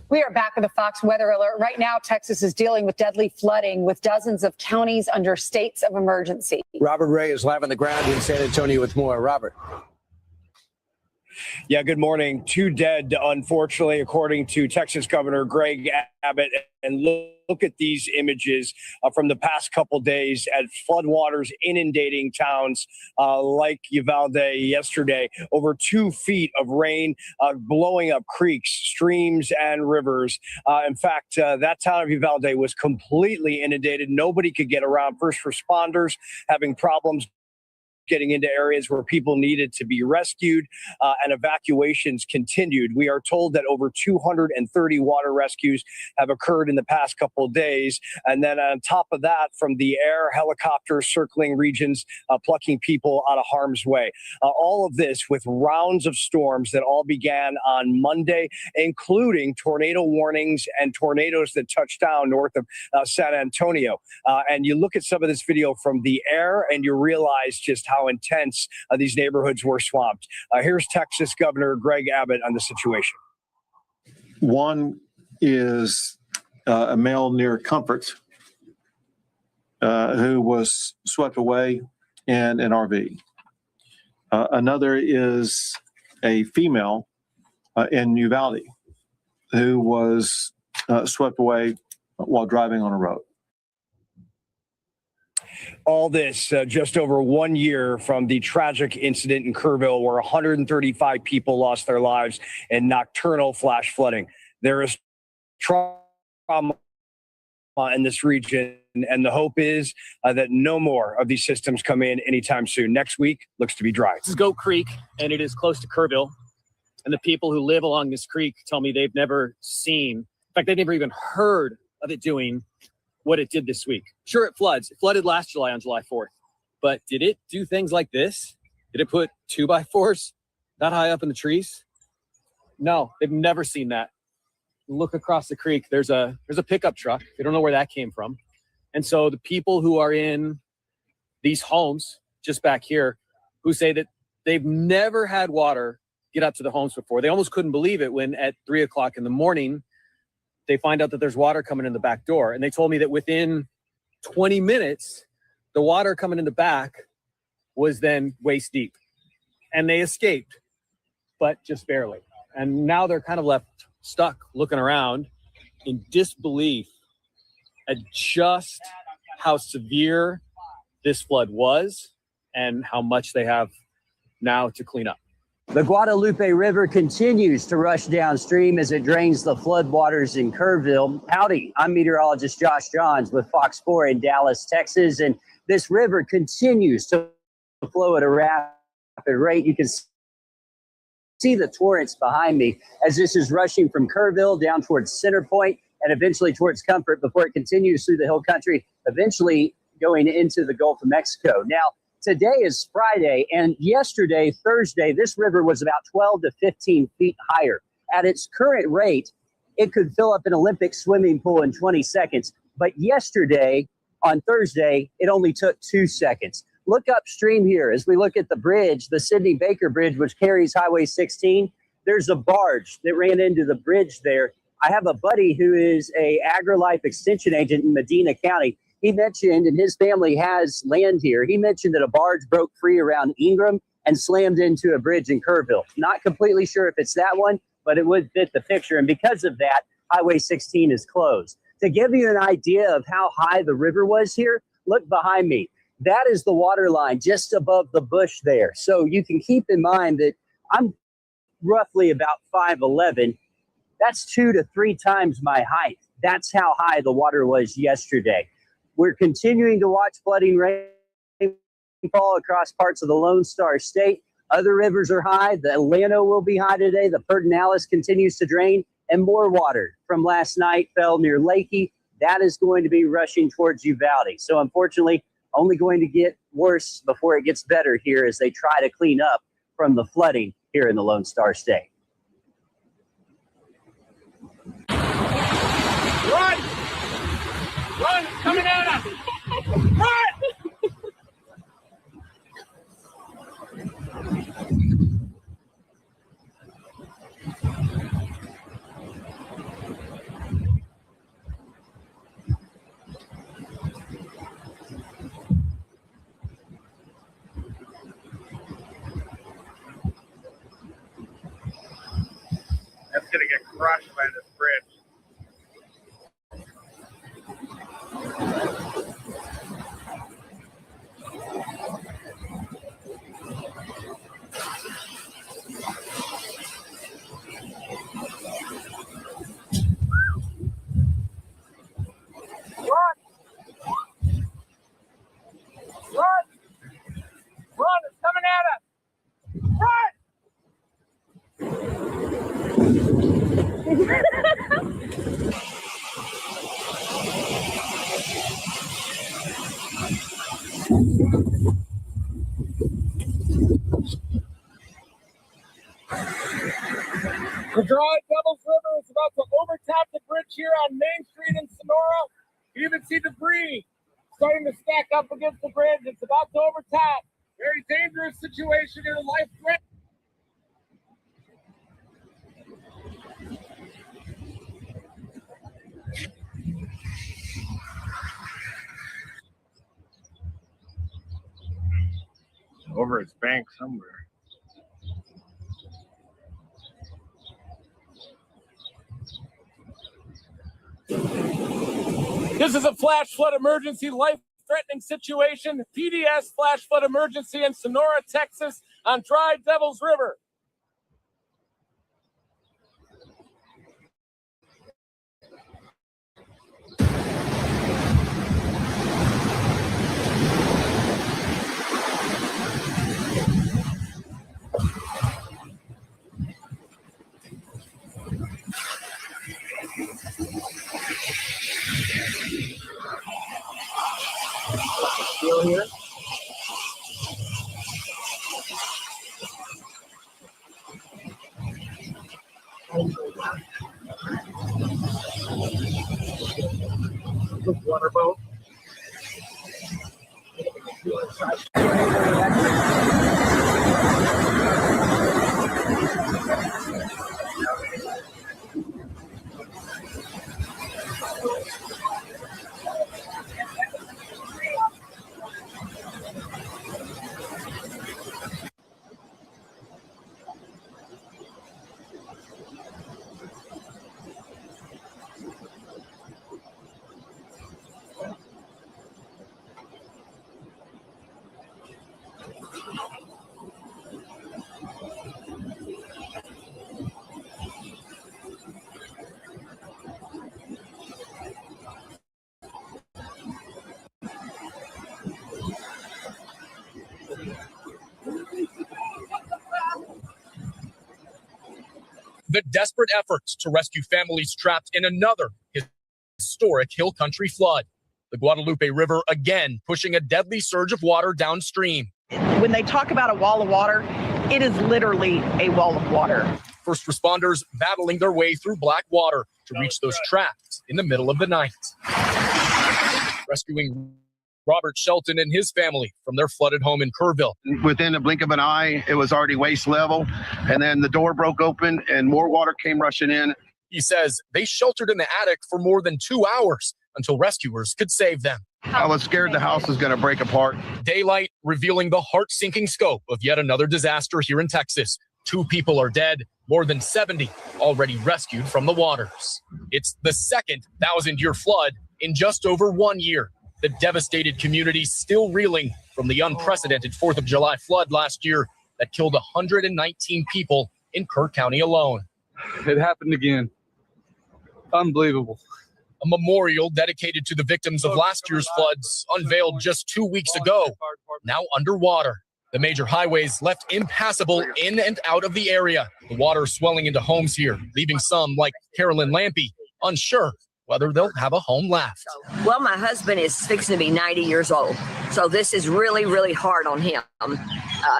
Speaker 16: We are back with a Fox weather alert. Right now, Texas is dealing with deadly flooding with dozens of counties under states of emergency.
Speaker 17: Robert Ray is live on the ground in San Antonio with more. Robert.
Speaker 18: Yeah, good morning. 2 dead, unfortunately, according to Texas Governor Greg Abbott. And look at these images from the past couple days as floodwaters inundating towns like Uvalde yesterday. Over 2 feet of rain blowing up creeks, streams, and rivers. In fact, that town of Uvalde was completely inundated. Nobody could get around. First responders having problems getting into areas where people needed to be rescued, and evacuations continued. We are told that over 230 water rescues have occurred in the past couple of days. And then on top of that, from the air, helicopters circling regions, plucking people out of harm's way. All of this with rounds of storms that all began on Monday, including tornado warnings and tornadoes that touched down north of San Antonio. And you look at some of this video from the air and you realize just how intense these neighborhoods were swamped. Here's Texas Governor Greg Abbott on the situation.
Speaker 19: One is a male near Comfort who was swept away in an RV. Another is a female in Uvalde who was swept away while driving on a road.
Speaker 18: All this just over 1 year from the tragic incident in Kerrville where 135 people lost their lives in nocturnal flash flooding. There is trauma in this region, and the hope is that no more of these systems come in anytime soon. Next week looks to be dry.
Speaker 25: This is Goat Creek, and it is close to Kerrville. And the people who live along this creek tell me they've never seen, in fact, they've never even heard of it doing what it did this week. Sure, it floods. It flooded last July on July 4th. But did it do things like this? Did it put 2x4s that high up in the trees? No, they've never seen that. Look across the creek. There's a pickup truck. They don't know where that came from. And so the people who are in these homes just back here who say that they've never had water get up to the homes before. They almost couldn't believe it when at 3 o'clock in the morning, they find out that there's water coming in the back door. And they told me that within 20 minutes, the water coming in the back was then waist deep. And they escaped, but just barely. And now they're kind of left stuck looking around in disbelief at just how severe this flood was and how much they have now to clean up.
Speaker 2: The Guadalupe River continues to rush downstream as it drains the floodwaters in Kerrville. Howdy, I'm meteorologist Josh Johns with Fox 4 in Dallas, Texas, and this river continues to flow at a rapid rate. You can see the torrents behind me as this is rushing from Kerrville down towards Center Point and eventually towards Comfort before it continues through the hill country, eventually going into the Gulf of Mexico. Now, today is Friday, and yesterday, Thursday, this river was about 12 to 15 feet higher. At its current rate, it could fill up an Olympic swimming pool in 20 seconds. But yesterday, on Thursday, it only took 2 seconds. Look upstream here as we look at the bridge, the Sidney Baker Bridge, which carries Highway 16. There's a barge that ran into the bridge there. I have a buddy who is a AgriLife extension agent in Medina County. He mentioned, and his family has land here, he mentioned that a barge broke free around Ingram and slammed into a bridge in Kerrville. Not completely sure if it's that one, but it would fit the picture. And because of that, Highway 16 is closed. To give you an idea of how high the river was here, look behind me. That is the water line just above the bush there. So you can keep in mind that I'm roughly about 5'11". That's 2 to 3 times my height. That's how high the water was yesterday. We're continuing to watch flooding rainfall across parts of the Lone Star State. Other rivers are high. The Atlanta will be high today. The Pedernales continues to drain, and more water from last night fell near Lakey. That is going to be rushing towards Uvalde. So unfortunately, only going to get worse before it gets better here as they try to clean up from the flooding here in the Lone Star State.
Speaker 6: Run! Run! It's coming at us! Run! That's gonna get crushed by this bridge. Run! Run! Run! It's coming at us! Run! The dry Devil's River is about to overtop the bridge here on Main Street in Sonora. You even see debris starting to stack up against the bridge. It's about to overtop. Very dangerous situation here, life threat. Over its bank somewhere. This is a flash flood emergency, life-threatening situation. PDS flash flood emergency in Sonora, Texas on Dry Devil's River. Still here? Water boat.
Speaker 8: The desperate efforts to rescue families trapped in another historic hill country flood. The Guadalupe River again pushing a deadly surge of water downstream.
Speaker 9: When they talk about a wall of water, it is literally a wall of water.
Speaker 8: First responders battling their way through black water to reach those trapped in the middle of the night. Rescuing Robert Shelton and his family from their flooded home in Kerrville.
Speaker 22: Within a blink of an eye, it was already waist level, and then the door broke open and more water came rushing in.
Speaker 8: He says they sheltered in the attic for more than 2 hours until rescuers could save them.
Speaker 22: I was scared the house was going to break apart.
Speaker 8: Daylight revealing the heart-sinking scope of yet another disaster here in Texas. 2 people are dead, more than 70 already rescued from the waters. It's the second 1,000-year flood in just over 1 year. The devastated community still reeling from the unprecedented 4th of July flood last year that killed 119 people in Kerr County alone.
Speaker 23: It happened again. Unbelievable.
Speaker 8: A memorial dedicated to the victims of last year's floods unveiled just 2 weeks ago, now underwater. The major highways left impassable in and out of the area. The water swelling into homes here, leaving some, like Carolyn Lampy, unsure whether they'll have a home left.
Speaker 24: Well, my husband is fixing to be 90 years old, so this is really, really hard on him.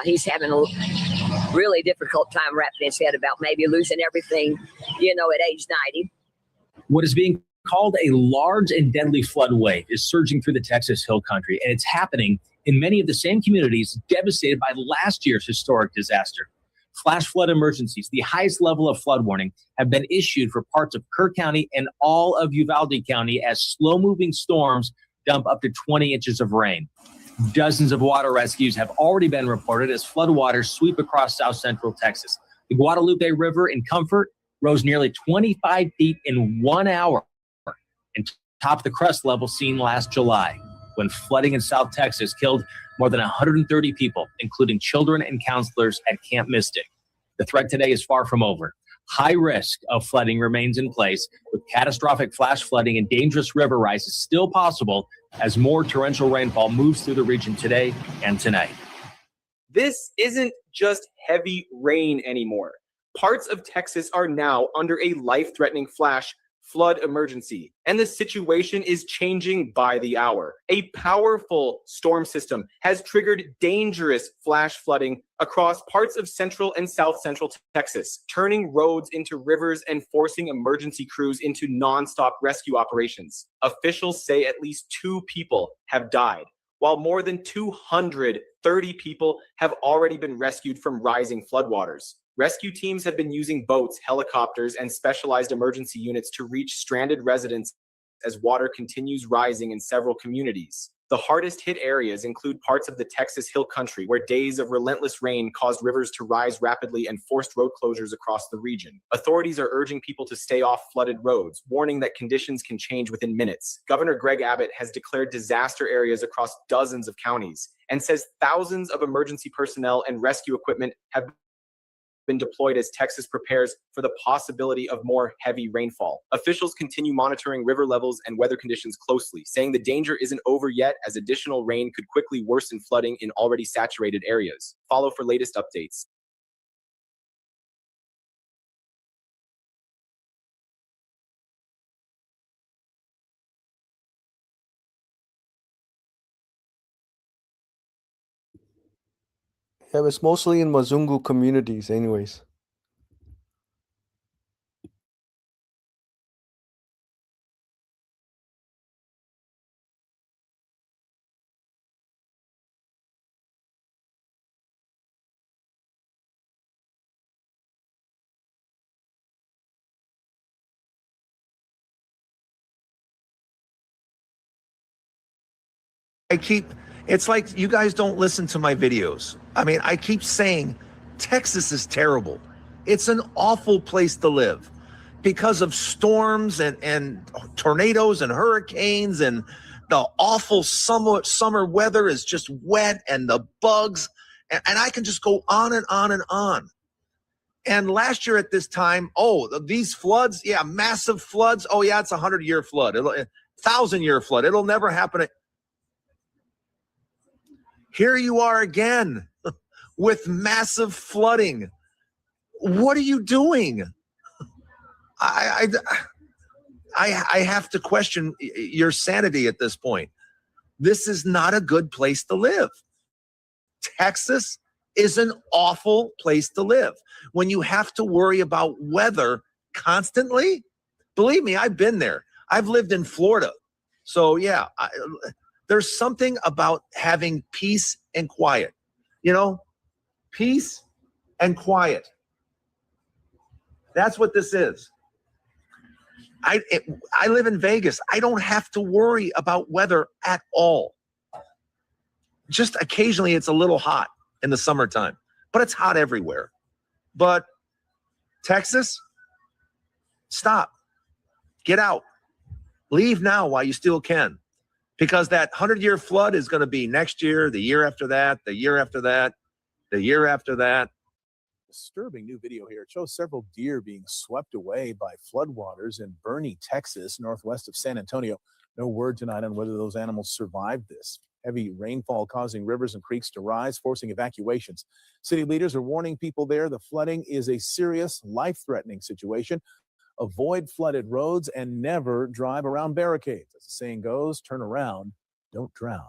Speaker 24: He's having a really difficult time wrapping his head about maybe losing everything, at age 90.
Speaker 26: What is being called a large and deadly flood wave is surging through the Texas Hill Country, and it's happening in many of the same communities devastated by last year's historic disaster. Flash flood emergencies, the highest level of flood warning, have been issued for parts of Kerr County and all of Uvalde County as slow-moving storms dump up to 20 inches of rain. Dozens of water rescues have already been reported as floodwaters sweep across south central Texas. The Guadalupe River in Comfort rose nearly 25 feet in 1 hour and topped the crest level seen last July, when flooding in South Texas killed more than 130 people, including children and counselors at Camp Mystic. The threat today is far from over. High risk of flooding remains in place, with catastrophic flash flooding and dangerous river rises still possible as more torrential rainfall moves through the region today and tonight.
Speaker 27: This isn't just heavy rain anymore. Parts of Texas are now under a life-threatening flash flood emergency, and the situation is changing by the hour. A powerful storm system has triggered dangerous flash flooding across parts of central and south central Texas, turning roads into rivers and forcing emergency crews into nonstop rescue operations. Officials say at least 2 people have died, while more than 230 people have already been rescued from rising floodwaters. Rescue teams have been using boats, helicopters, and specialized emergency units to reach stranded residents as water continues rising in several communities. The hardest hit areas include parts of the Texas Hill Country, where days of relentless rain caused rivers to rise rapidly and forced road closures across the region. Authorities are urging people to stay off flooded roads, warning that conditions can change within minutes. Governor Greg Abbott has declared disaster areas across dozens of counties and says thousands of emergency personnel and rescue equipment have been deployed as Texas prepares for the possibility of more heavy rainfall. Officials continue monitoring river levels and weather conditions closely, saying the danger isn't over yet as additional rain could quickly worsen flooding in already saturated areas. Follow for latest updates.
Speaker 20: Yeah, it's mostly in Mazungu communities anyways.
Speaker 28: It's like you guys don't listen to my videos. I mean, I keep saying Texas is terrible. It's an awful place to live because of storms and tornadoes and hurricanes, and the awful summer weather is just wet, and the bugs, and I can just go on and on and on. And last year at this time, these floods, yeah, massive floods. Oh yeah, it's a 100-year flood, 1,000-year flood. It'll never happen. Here you are again. with massive flooding. What are you doing? I have to question your sanity at this point. This is not a good place to live. Texas is an awful place to live. When you have to worry about weather constantly, believe me, I've been there. I've lived in Florida. So yeah, there's something about having peace and quiet. You know, peace and quiet. That's what this is. I live in Vegas. I don't have to worry about weather at all. Just occasionally it's a little hot in the summertime, but it's hot everywhere. But Texas, stop. Get out. Leave now while you still can. Because that 100-year flood is going to be next year, the year after that, the year after that, the year after that.
Speaker 3: Disturbing new video here. It shows several deer being swept away by floodwaters in Boerne, Texas, northwest of San Antonio. No word tonight on whether those animals survived this. Heavy rainfall causing rivers and creeks to rise, forcing evacuations. City leaders are warning people there the flooding is a serious, life-threatening situation. Avoid flooded roads and never drive around barricades. As the saying goes, turn around, don't drown.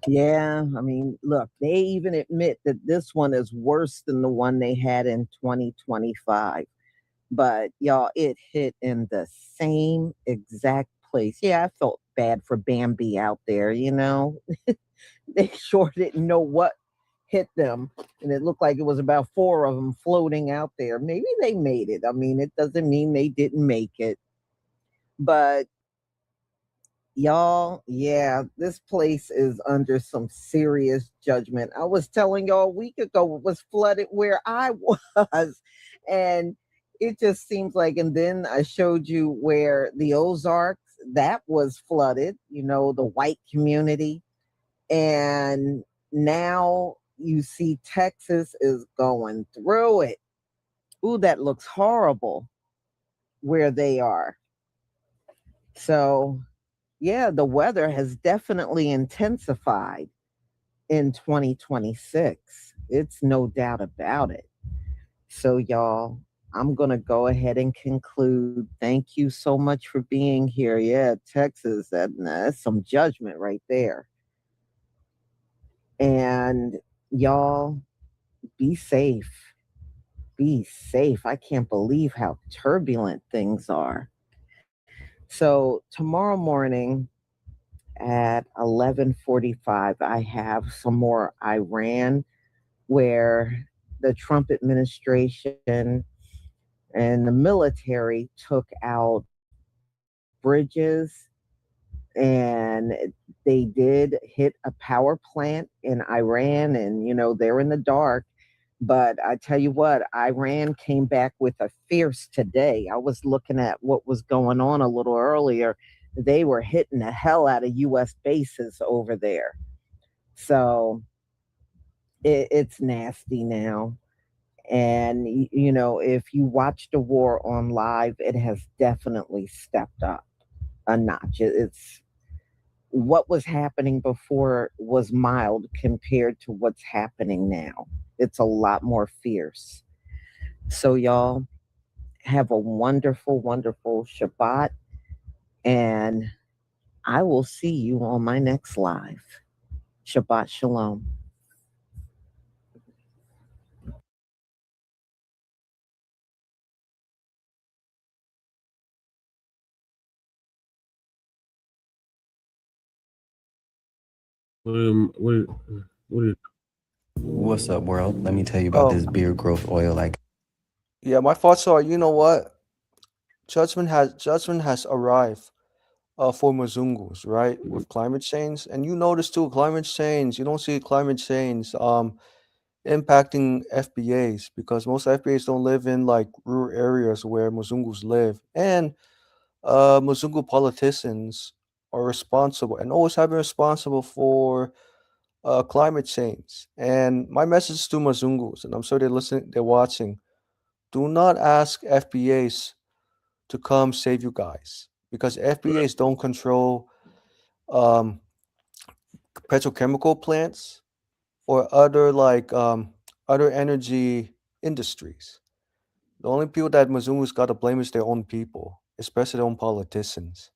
Speaker 14: Yeah, I mean, look, they even admit that this one is worse than the one they had in 2025. But y'all, it hit in the same exact place. Yeah, I felt bad for Bambi out there, you know. They sure didn't know what hit them. And it looked like it was about 4 of them floating out there. Maybe they made it. I mean, it doesn't mean they didn't make it. But y'all, yeah, this place is under some serious judgment. I was telling y'all a week ago it was flooded where I was. And it just seems like, and then I showed you where the Ozarks, that was flooded, you know, the white community. And now you see Texas is going through it. Ooh, that looks horrible where they are. So, yeah, the weather has definitely intensified in 2026. It's no doubt about it. So, y'all, I'm going to go ahead and conclude. Thank you so much for being here. Yeah, Texas, that's some judgment right there. And y'all, be safe. Be safe. I can't believe how turbulent things are. So tomorrow morning at 11:45, I have some more Iran, where the Trump administration and the military took out bridges, and they did hit a power plant in Iran, and you know they're in the dark. But I tell you what, Iran came back with a fierce today. I was looking at what was going on a little earlier. They were hitting the hell out of U.S. bases over there. So it's nasty now. And you know, if you watch the war on live, it has definitely stepped up a notch. It's what was happening before was mild compared to what's happening now. It's a lot more fierce. So y'all have a wonderful, wonderful Shabbat, and I will see you on my next live. Shabbat Shalom.
Speaker 4: What's up, world? Let me tell you about this beard growth oil.
Speaker 20: Yeah, my thoughts are, you know what? Judgment has arrived for Mzungus, right? With climate change. And you notice too, climate change, you don't see climate change impacting FBAs because most FBAs don't live in like rural areas where Mzungus live. And Mzungu politicians are responsible and always have been responsible for climate change. And my message to Mzungus, and I'm sure they're listening, they're watching, do not ask FBAs to come save you guys because FBAs don't control um, petrochemical plants or other like other energy industries. The only people that Mzungu's got to blame is their own people, especially their own politicians.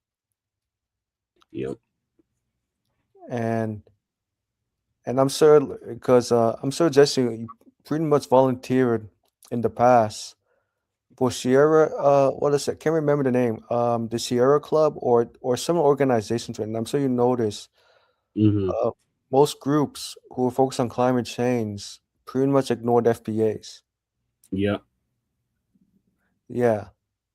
Speaker 1: Yep.
Speaker 20: And I'm sure because I'm sure Jesse, you pretty much volunteered in the past for Sierra. What is it? Can't remember the name. The Sierra Club or some organizations. And I'm sure you noticed most groups who are focused on climate change pretty much ignored FBAs.
Speaker 1: Yeah.
Speaker 20: Yeah.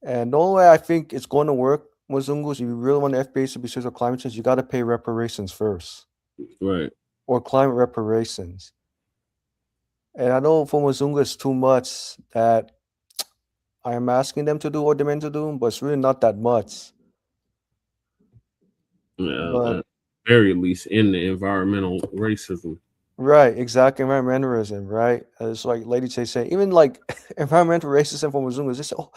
Speaker 20: And the only way I think it's going to work, Mzungus, if you really want FBAs to be serious with climate change, you got to pay reparations first.
Speaker 1: Right.
Speaker 20: Or climate reparations. And I know for Mzungu it's too much that I am asking them to do or demand to do, but it's really not that much. But
Speaker 1: At very least in the environmental racism.
Speaker 20: right, exactly, environmentalism, right? It's like Lady J say, even like environmental racism for Mzungus, they say, oh,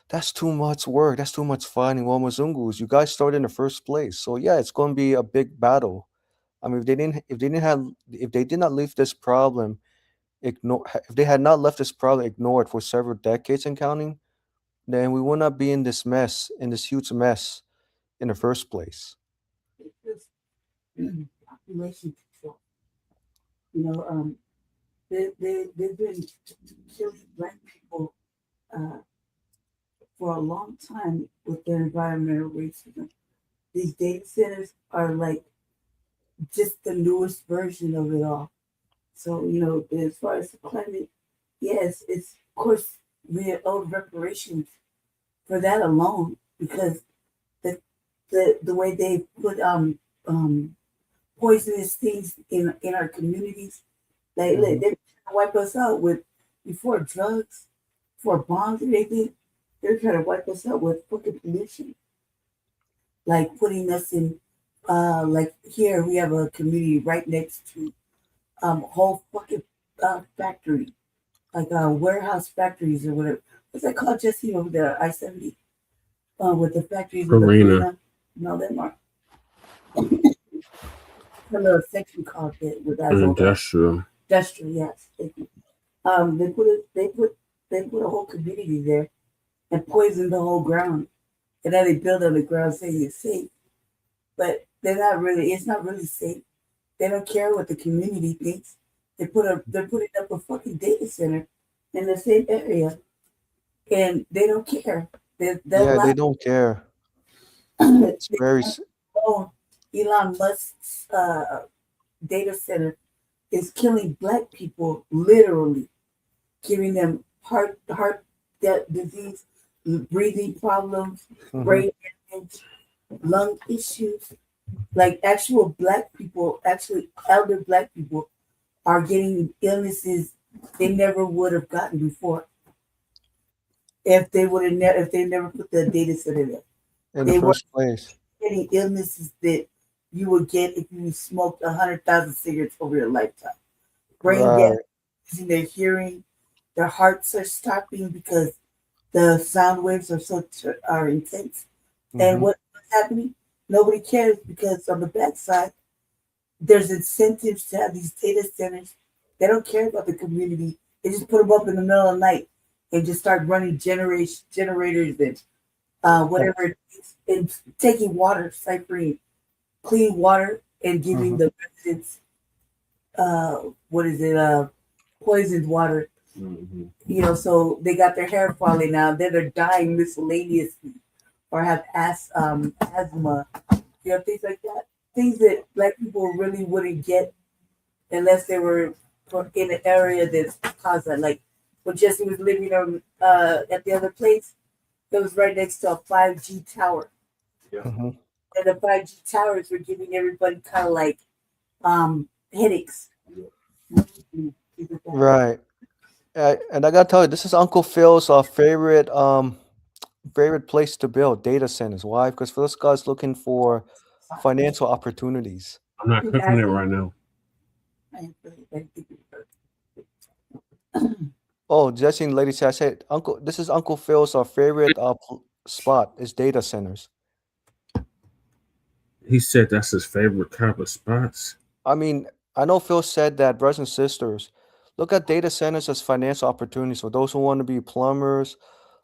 Speaker 20: that's too much work, that's too much fighting. Well, Mzungus, you guys started in the first place. So yeah, it's gonna be a big battle. I mean, if they did not leave this problem if they had not left this problem ignored for several decades and counting, then we would not be in this mess, in this huge mess in the first place.
Speaker 21: Population control. You know, they've been killing Black people for a long time with their environmental racism. These data centers are like just the newest version of it all. So, you know, as far as the climate, yes, it's of course we owe reparations for that alone because the way they put poisonous things in our communities, they wipe us out with before drugs, for bombs and everything. They're trying to wipe us out with fucking pollution, like putting us in. Like here we have a community right next to whole fucking factory, like warehouse factories or whatever. What's that called, Jesse, over there, I-70? With the factories with the Farina. No, them are a little section called it with that.
Speaker 1: Industrial.
Speaker 21: Industrial, yes. Thank you. They put a whole community there and poisoned the whole ground. And then they build on the ground saying it's safe. But it's not really safe. They don't care what the community thinks. They're putting up a fucking data center in the same area. And they don't care.
Speaker 20: They don't care. It's very
Speaker 21: Elon Musk's data center is killing Black people, literally giving them heart disease, breathing problems, brain damage, lung issues. Like actual Black people, actually elder Black people, are getting illnesses they never would have gotten before if they never put the data center there.
Speaker 20: In the first place,
Speaker 21: getting illnesses that you would get if you smoked 100,000 cigarettes over your lifetime. brain damage,
Speaker 20: Right.
Speaker 21: losing their hearing, their hearts are stopping because the sound waves are are intense. And
Speaker 20: Mm-hmm.
Speaker 21: what's happening? Nobody cares because on the backside, there's incentives to have these data centers. They don't care about the community. They just put them up in the middle of the night and just start running generators and whatever it is, and taking water, ciphering clean water and giving
Speaker 20: Mm-hmm.
Speaker 21: the residents what is it, poisoned water.
Speaker 1: Mhm.
Speaker 21: You know, so they got their hair falling out, then they're dying miscellaneously or have asthma, you know, things like that. Things that black people really wouldn't get unless they were in an area that's caused that. Like when Jesse was living at the other place, it was right next to a 5G tower.
Speaker 20: Mm-hmm.
Speaker 21: And the 5G towers were giving everybody kind of like headaches.
Speaker 20: Right. And I gotta tell you, this is Uncle Phil's favorite place to build data centers. Why? Because Phil's guy's looking for financial opportunities.
Speaker 1: I'm not cooking it right now.
Speaker 20: Oh, Jesse and Lady said, I said, Uncle, this is Uncle Phil's favorite spot is data centers.
Speaker 1: He said that's his favorite type of spots.
Speaker 20: I mean, I know Phil said that, brothers and sisters, look at data centers as financial opportunities for those who want to be plumbers,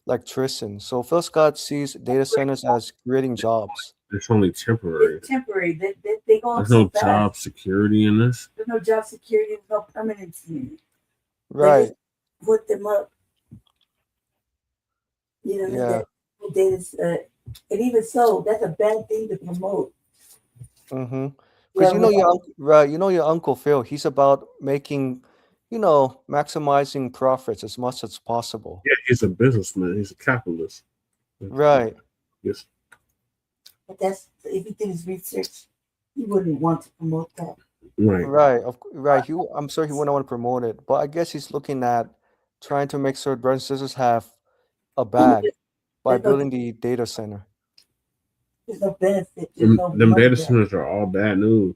Speaker 20: electricians. So Phil Scott sees data centers as creating jobs.
Speaker 1: It's only temporary.
Speaker 21: It's temporary. They go up
Speaker 1: There's
Speaker 21: so
Speaker 1: no
Speaker 21: fast.
Speaker 1: job security in this.
Speaker 21: There's no job security. There's no permanency in it. They
Speaker 20: Right.
Speaker 21: just put them up. You know,
Speaker 20: Yeah.
Speaker 21: that data. And even so, that's a bad thing to promote.
Speaker 20: Mm-hmm.
Speaker 21: Yeah,
Speaker 20: Because you know your
Speaker 21: without-
Speaker 20: uncle, right? You know your Uncle Phil. He's about making, maximizing profits as much as possible.
Speaker 1: Yeah, he's a businessman. He's a capitalist.
Speaker 20: Right.
Speaker 1: Yes.
Speaker 21: But that's if he did his research, he wouldn't want to promote that.
Speaker 1: Right.
Speaker 20: Right. Right. I'm sure he wouldn't want to promote it, but I guess he's looking at trying to make sure brothers and sisters have a bag by
Speaker 21: There's no,
Speaker 20: building the data center.
Speaker 21: there's no benefit. There's no
Speaker 1: Them
Speaker 21: money
Speaker 1: data
Speaker 21: there.
Speaker 1: centers are all bad news.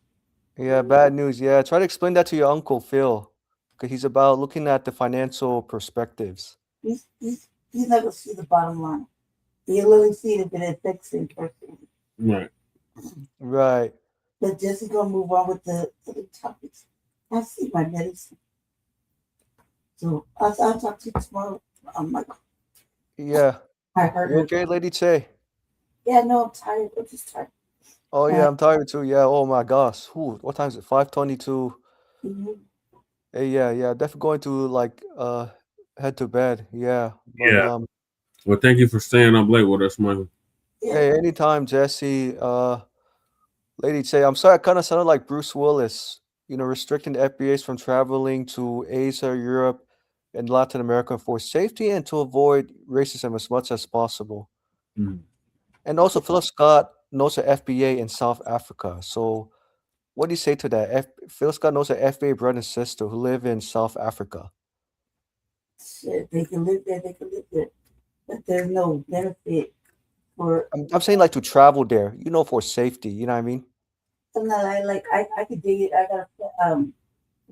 Speaker 20: Yeah, bad news. Yeah, try to explain that to your Uncle Phil, because he's about looking at the financial perspectives.
Speaker 21: He's not gonna see the bottom line. He'll only see it if it affects him personally.
Speaker 1: Right.
Speaker 20: Right.
Speaker 21: But just gonna move on with the other topics. I see my medicine. So I'll talk to you tomorrow. Michael.
Speaker 20: Yeah.
Speaker 21: I heard
Speaker 20: You
Speaker 21: her.
Speaker 20: okay, Lady Che?
Speaker 21: Yeah, no, I'm tired. I'm just tired.
Speaker 20: Oh yeah, I'm tired too. Yeah. Oh my gosh. Ooh, what time is it? 5:22.
Speaker 21: Mhm.
Speaker 20: Hey, yeah. Definitely going to head to bed. Yeah. But
Speaker 1: Yeah. Well, thank you for staying up late with us, Michael.
Speaker 20: hey, anytime, Jesse. Lady Che, I'm sorry I kind of sounded like Bruce Willis, restricting the FBAs from traveling to Asia, Europe, and Latin America for safety and to avoid racism as much as possible.
Speaker 1: Mm.
Speaker 20: And also, Philip Scott knows the FBA in South Africa. So, what do you say to that? Philip Scott knows the FBA brother and sister who live in South Africa.
Speaker 21: Shit, they can live there. They can live there, but there's no benefit for.
Speaker 20: I'm saying to travel there, for safety. You know what I mean?
Speaker 21: I'm not I could dig it. I got a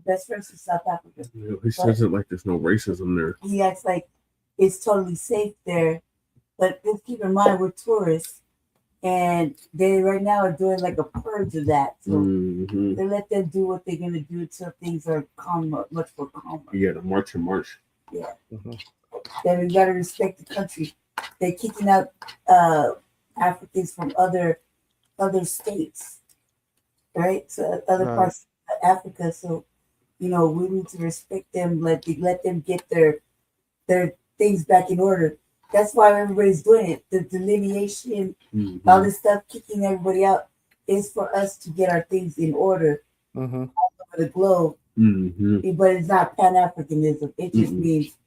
Speaker 21: best friends in South Africa.
Speaker 1: Yeah, he says it like there's no racism there.
Speaker 21: He acts like it's totally safe there, but just keep in mind we're tourists, and they right now are doing like a purge of that. So
Speaker 1: Mhm.
Speaker 21: they let them do what they're gonna do until things are calmer, much more calmer.
Speaker 1: Yeah, the March and March.
Speaker 21: Yeah.
Speaker 20: Mhm.
Speaker 21: Then we gotta respect the country. They're kicking out Africans from other states, right? So other
Speaker 20: Right.
Speaker 21: parts of Africa. So we need to respect them. Let them get their things back in order. That's why everybody's doing it. The delineation, all this stuff, kicking everybody out, is for us to get our things in order
Speaker 20: Mm-hmm.
Speaker 21: all over the globe.
Speaker 1: Mm-hmm.
Speaker 21: But it's not Pan Africanism. It just
Speaker 1: Mm-mm.
Speaker 21: means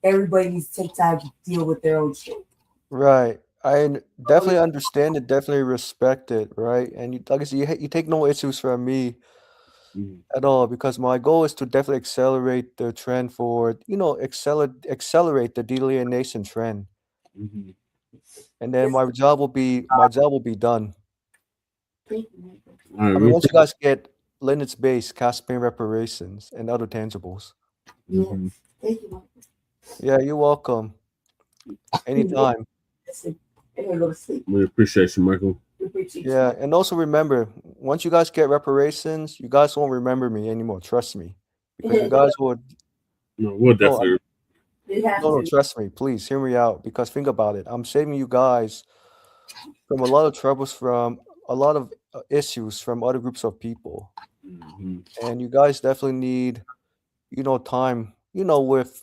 Speaker 21: everybody needs to take time to deal with their own shit.
Speaker 20: Right. I definitely understand it, definitely respect it, right? And like I said, you take no issues from me at all because my goal is to definitely accelerate the trend for, accelerate the delineation trend.
Speaker 1: Mm-hmm.
Speaker 20: And then my job will be done.
Speaker 1: All right,
Speaker 20: I mean, once you guys get limits-based cash-paying reparations and other tangibles.
Speaker 21: Yes. Thank you, Michael.
Speaker 20: Yeah, you're welcome. Anytime.
Speaker 21: Listen, I gotta go to sleep.
Speaker 1: We appreciate you, Michael.
Speaker 21: We appreciate
Speaker 20: Yeah, and also remember, once you guys get reparations, you guys won't remember me anymore. Trust me, because you guys would.
Speaker 1: No, we'll
Speaker 20: No,
Speaker 1: definitely.
Speaker 21: You have
Speaker 20: no,
Speaker 21: to.
Speaker 20: trust me. Please hear me out. Because think about it. I'm saving you guys from a lot of troubles, from a lot of issues from other groups of people, and you guys definitely need, time. With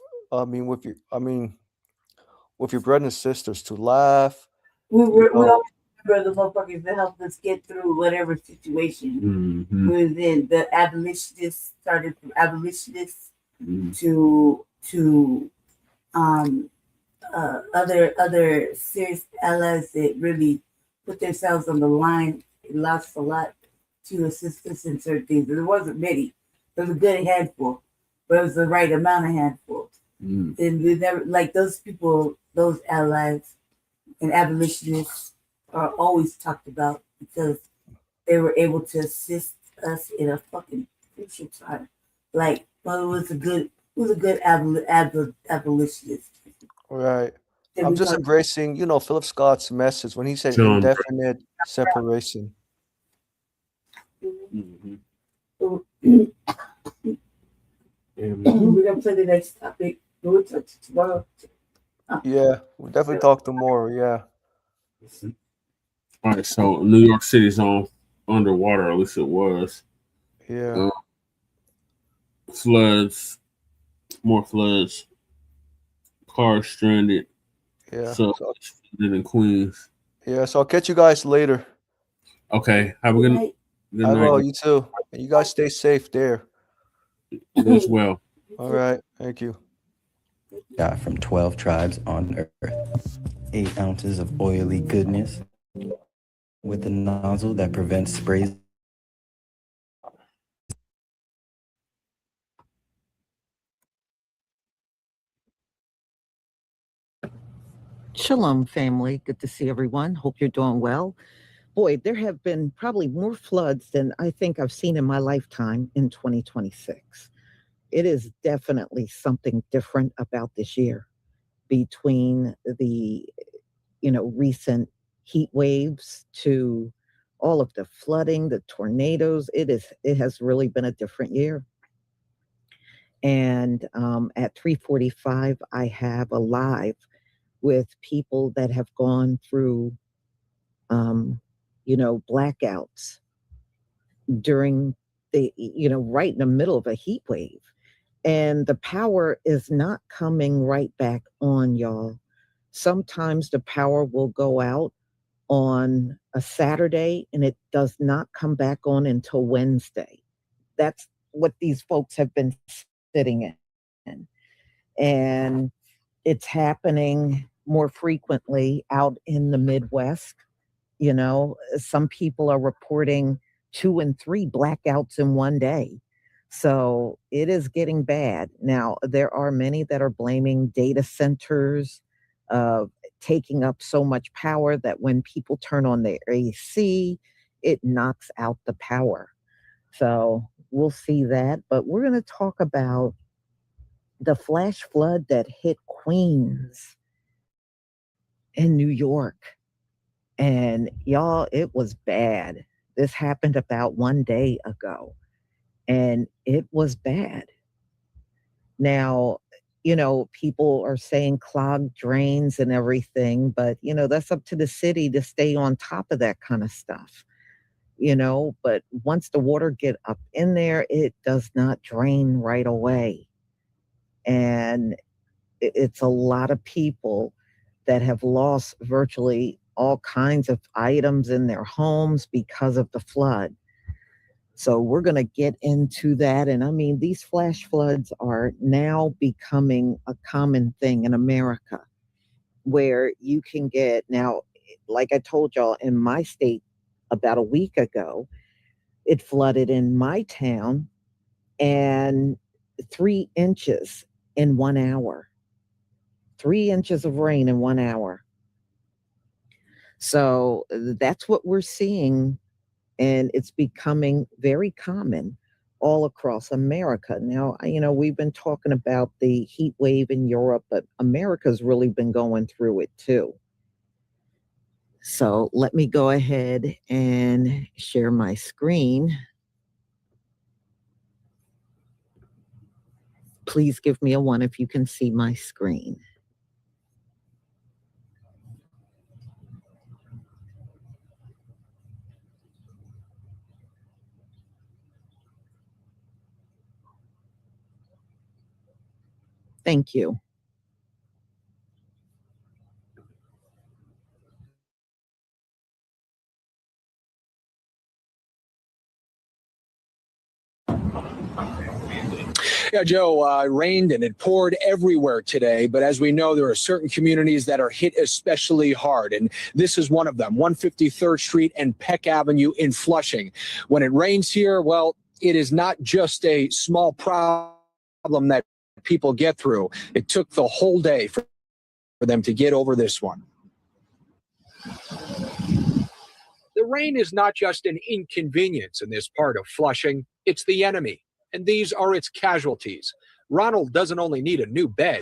Speaker 20: with your brothers and sisters to laugh.
Speaker 21: We
Speaker 20: You know,
Speaker 21: always remember the motherfuckers that helped us get through whatever situation.
Speaker 1: Mhm.
Speaker 21: Within the abolitionists started from abolitionists
Speaker 1: Mhm.
Speaker 21: to other serious allies that really put themselves on the line. It lost a lot to assist us in certain things. There wasn't many. There was a good handful, but it was the right amount of handful.
Speaker 1: Mhm.
Speaker 21: And we never like those people, those allies and abolitionists are always talked about because they were able to assist us in a fucking crucial time. Like, well, it was a good abolitionist.
Speaker 20: right.
Speaker 21: That
Speaker 20: I'm
Speaker 21: we
Speaker 20: just
Speaker 21: talked
Speaker 20: embracing, Philip Scott's message when he said
Speaker 1: John Brown.
Speaker 20: indefinite separation.
Speaker 1: Mhm.
Speaker 21: We're gonna play the next topic. We'll touch it tomorrow.
Speaker 20: Yeah, we'll definitely talk tomorrow. Yeah.
Speaker 1: All right, so New York City's on underwater, at least it was.
Speaker 20: Yeah.
Speaker 1: Floods, more floods, cars stranded,
Speaker 20: Yeah.
Speaker 1: so stranded in Queens.
Speaker 20: Yeah. So I'll catch you guys later.
Speaker 1: Okay, have a good night. Good
Speaker 20: I will.
Speaker 1: night.
Speaker 20: You too. And you guys stay safe there.
Speaker 1: You as well.
Speaker 20: All right. Thank you.
Speaker 4: Shot from 12 tribes on Earth. 8 ounces of oily goodness with a nozzle that prevents sprays.
Speaker 14: Shalom, family. Good to see everyone. Hope you're doing well. Boy, there have been probably more floods than I think I've seen in my lifetime in 2026. It is definitely something different about this year between the, recent heat waves to all of the flooding, the tornadoes. It has really been a different year. And at 3:45, I have a live with people that have gone through, blackouts during right in the middle of a heat wave. And the power is not coming right back on, y'all. Sometimes the power will go out on a Saturday and it does not come back on until Wednesday. That's what these folks have been sitting in. And it's happening more frequently out in the Midwest. Some people are reporting 2 and 3 blackouts in one day. So it is getting bad. Now, there are many that are blaming data centers taking up so much power that when people turn on their AC, it knocks out the power. So we'll see that. But we're going to talk about the flash flood that hit Queens in New York. And y'all, it was bad. This happened about one day ago, and it was bad. Now, people are saying clogged drains and everything, but, that's up to the city to stay on top of that kind of stuff. But once the water get up in there, it does not drain right away. And it's a lot of people that have lost virtually all kinds of items in their homes because of the flood. So we're going to get into that. And I mean, these flash floods are now becoming a common thing in America, where you can get now, like I told y'all, in my state about a week ago, it flooded in my town and 3 inches in 1 hour. 3 inches of rain in 1 hour. So that's what we're seeing and it's becoming very common all across America. Now, we've been talking about the heat wave in Europe, but America's really been going through it too. So let me go ahead and share my screen. Please give me a 1 if you can see my screen. Thank you.
Speaker 18: Yeah, Joe, it rained and it poured everywhere today. But as we know, there are certain communities that are hit especially hard. And this is one of them, 153rd Street and Peck Avenue in Flushing. When it rains here, well, it is not just a small problem that people get through. It took the whole day for them to get over this one. The rain is not just an inconvenience in this part of Flushing, it's the enemy. And these are its casualties. Ronald doesn't only need a new bed.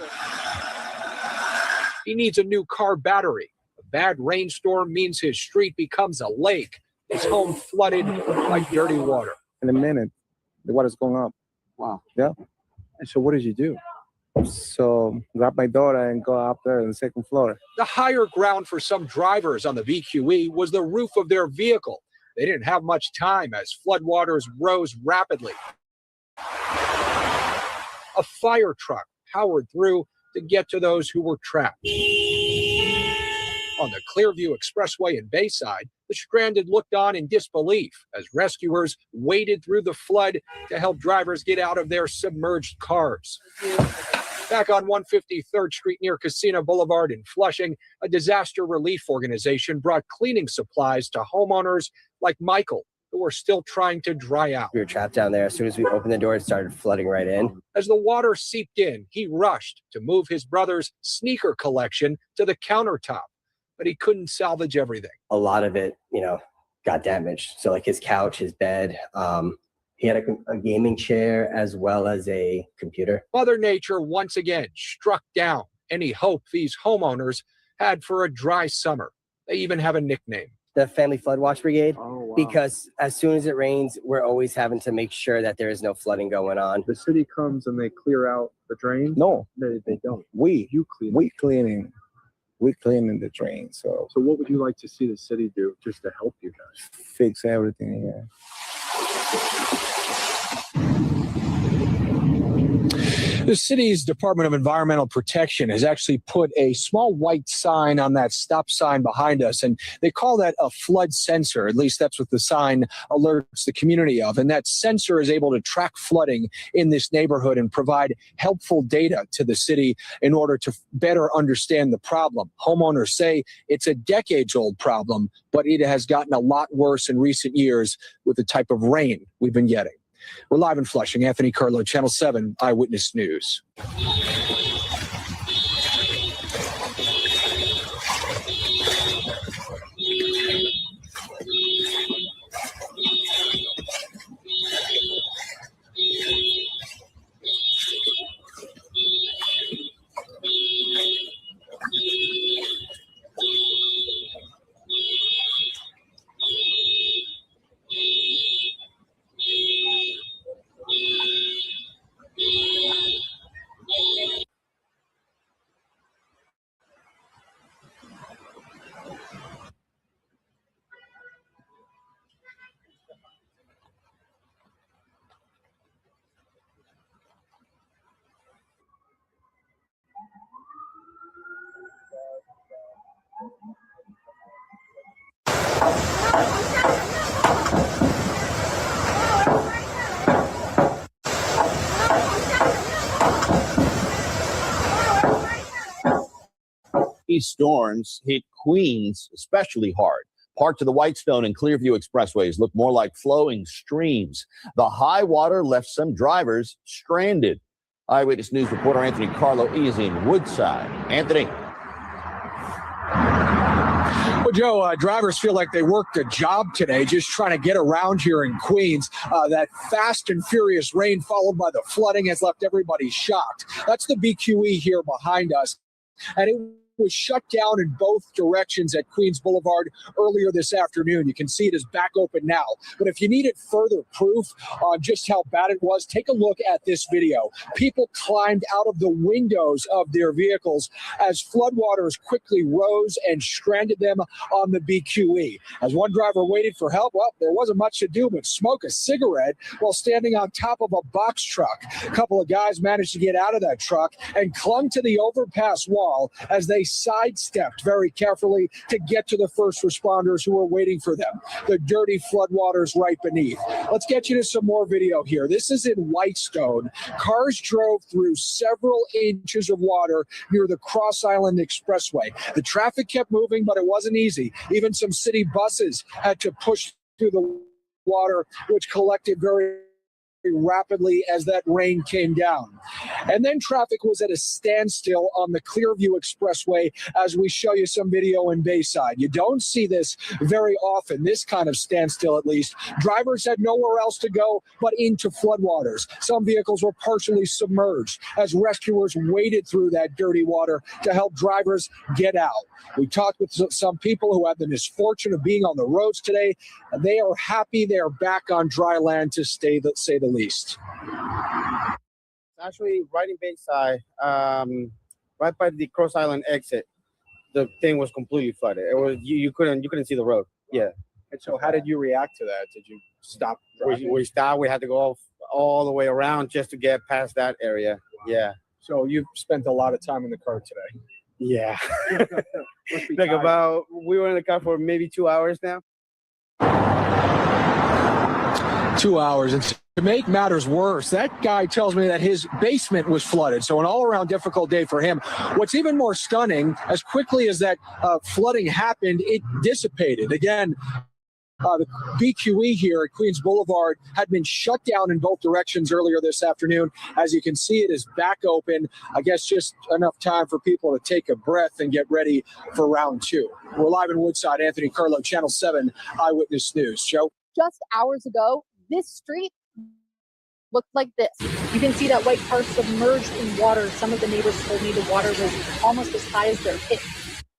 Speaker 18: He needs a new car battery. A bad rainstorm means his street becomes a lake. His home flooded by dirty water.
Speaker 5: In a minute, the water's going up.
Speaker 18: Wow.
Speaker 5: Yeah.
Speaker 18: And so what did you do?
Speaker 5: So grab my daughter and go up there on the second floor.
Speaker 18: The higher ground for some drivers on the VQE was the roof of their vehicle. They didn't have much time as floodwaters rose rapidly. A fire truck powered through to get to those who were trapped. On the Clearview Expressway in Bayside, the stranded looked on in disbelief as rescuers waded through the flood to help drivers get out of their submerged cars. Back on 153rd Street near Casino Boulevard in Flushing, a disaster relief organization brought cleaning supplies to homeowners like Michael, who were still trying to dry out.
Speaker 7: We were trapped down there. As soon as we opened the door, it started flooding right in.
Speaker 18: As the water seeped in, he rushed to move his brother's sneaker collection to the countertop, but he couldn't salvage everything.
Speaker 7: A lot of it, got damaged. So like his couch, his bed, he had a gaming chair as well as a computer.
Speaker 18: Mother Nature once again struck down any hope these homeowners had for a dry summer. They even have a nickname.
Speaker 7: The Family Flood Watch Brigade, because as soon as it rains, we're always having to make sure that there is no flooding going on.
Speaker 5: The city comes and they clear out the drain? No, they don't. We cleaning the drain. So
Speaker 28: what would you like to see the city do just to help you guys?
Speaker 5: Fix everything here.
Speaker 18: The city's Department of Environmental Protection has actually put a small white sign on that stop sign behind us, and they call that a flood sensor. At least that's what the sign alerts the community of. And that sensor is able to track flooding in this neighborhood and provide helpful data to the city in order to better understand the problem. Homeowners say it's a decades-old problem, but it has gotten a lot worse in recent years with the type of rain we've been getting. We're live in Flushing. Anthony Carlo, Channel 7 Eyewitness News.
Speaker 10: These storms hit Queens especially hard. Parts of the Whitestone and Clearview expressways look more like flowing streams. The high water left some drivers stranded. Eyewitness News reporter Anthony Carlo is in Woodside. Anthony.
Speaker 11: Well, Joe, drivers feel like they worked a job today just trying to get around here in Queens. That fast and furious rain followed by the flooding has left everybody shocked. That's the BQE here behind us. And it was shut down in both directions at Queens Boulevard earlier this afternoon. You can see it is back open now. But if you needed further proof on just how bad it was, take a look at this video. People climbed out of the windows of their vehicles as floodwaters quickly rose and stranded them on the BQE. As one driver waited for help, well, there wasn't much to do but smoke a cigarette while standing on top of a box truck. A couple of guys managed to get out of that truck and clung to the overpass wall as they sidestepped very carefully to get to the first responders who were waiting for them. The dirty floodwaters right beneath. Let's get you to some more video here. This is in Whitestone. Cars drove through several inches of water near the Cross Island Expressway. The traffic kept moving, but it wasn't easy. Even some city buses had to push through the water, which collected very rapidly as that rain came down. And then traffic was at a standstill on the Clearview Expressway as we show you some video in Bayside. You don't see this very often, this kind of standstill at least. Drivers had nowhere else to go but into floodwaters. Some vehicles were partially submerged as rescuers waded through that dirty water to help drivers get out. We talked with some people who had the misfortune of being on the roads today. They are happy they're back on dry land, to say the least.
Speaker 12: Actually, right in Bayside, right by the Cross Island exit, the thing was completely flooded. It was you couldn't see the road. Yeah.
Speaker 11: And so, how did you react to that? Did you stop driving?
Speaker 12: We stopped. We had to go all the way around just to get past that area. Yeah.
Speaker 11: So you've spent a lot of time in the car today.
Speaker 12: Yeah. Like we were in the car for maybe 2 hours now.
Speaker 11: 2 hours. And to make matters worse, that guy tells me that his basement was flooded. So an all-around difficult day for him. What's even more stunning, as quickly as that flooding happened, it dissipated. Again, the BQE here at Queens Boulevard had been shut down in both directions earlier this afternoon. As you can see, it is back open. I guess just enough time for people to take a breath and get ready for round two. We're live in Woodside. Anthony Curlow, Channel 7 Eyewitness News. Joe?
Speaker 13: Just hours ago, this street looked like this. You can see that white car submerged in water. Some of the neighbors told me the water was almost as high as their hip.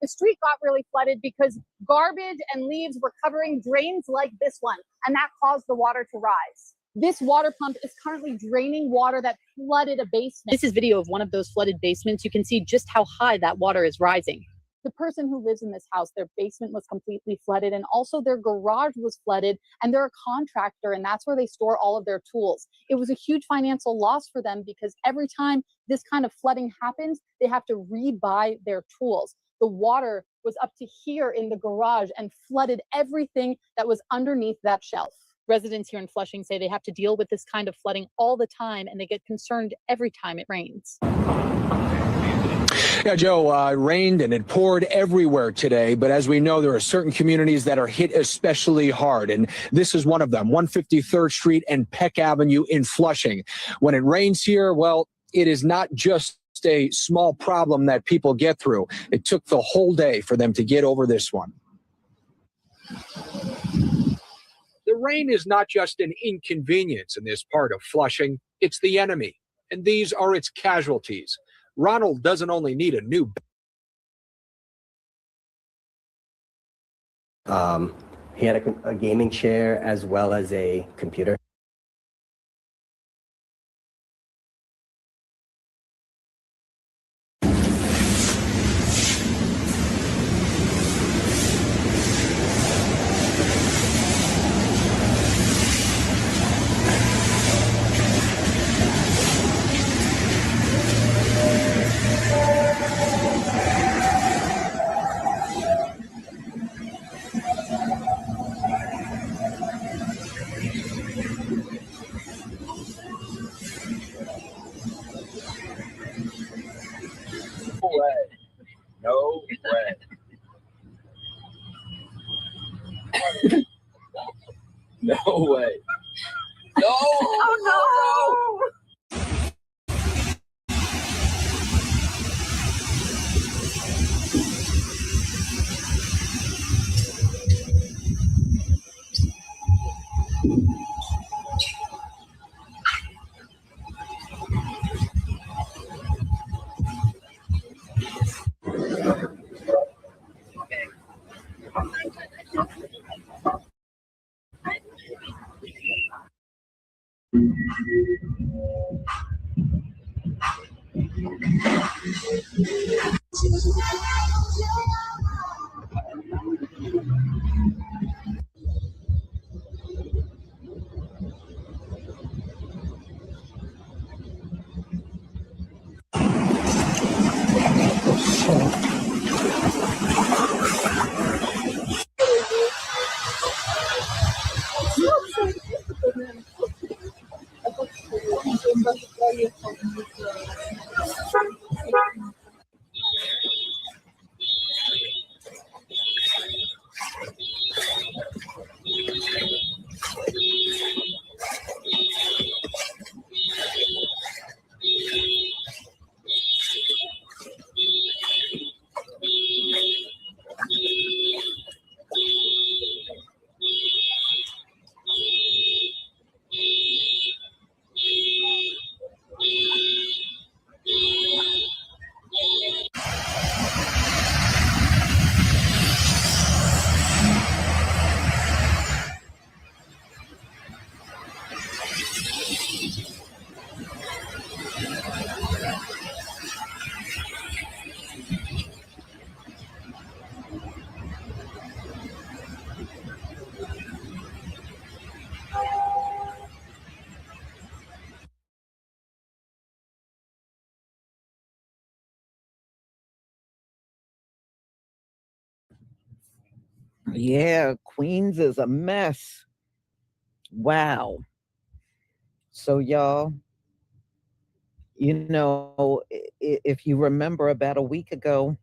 Speaker 13: The street got really flooded because garbage and leaves were covering drains like this one, and that caused the water to rise. This water pump is currently draining water that flooded a basement. This is video of one of those flooded basements. You can see just how high that water is rising. The person who lives in this house, their basement was completely flooded, and also their garage was flooded, and they're a contractor, and that's where they store all of their tools. It was a huge financial loss for them because every time this kind of flooding happens, they have to rebuy their tools. The water was up to here in the garage and flooded everything that was underneath that shelf. Residents here in Flushing say they have to deal with this kind of flooding all the time, and they get concerned every time it rains.
Speaker 11: Yeah, Joe, it rained and it poured everywhere today, but as we know, there are certain communities that are hit especially hard, and this is one of them, 153rd Street and Peck Avenue in Flushing. When it rains here, well, it is not just a small problem that people get through. It took the whole day for them to get over this one. The rain is not just an inconvenience in this part of Flushing, it's the enemy, and these are its casualties. Ronald doesn't only need a new.
Speaker 7: He had a gaming chair as well as a computer.
Speaker 14: Yeah, Queens is a mess. Wow. So, y'all, if you remember about a week ago,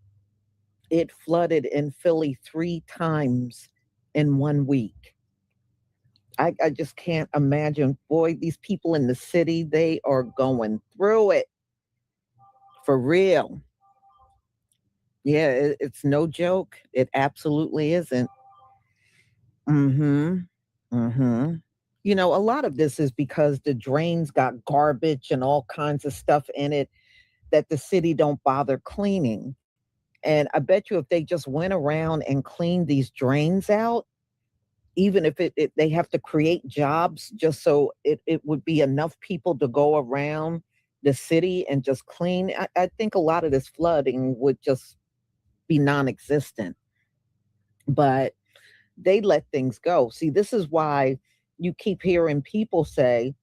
Speaker 14: it flooded in Philly 3 times in 1 week. I just can't imagine. Boy, these people in the city, they are going through it for real. Yeah, it's no joke. It absolutely isn't. Mm-hmm. Mm-hmm. A lot of this is because the drains got garbage and all kinds of stuff in it that the city don't bother cleaning. And I bet you if they just went around and cleaned these drains out, even if they have to create jobs just so it would be enough people to go around the city and just clean, I think a lot of this flooding would just be non-existent. But they let things go. See, this is why you keep hearing people say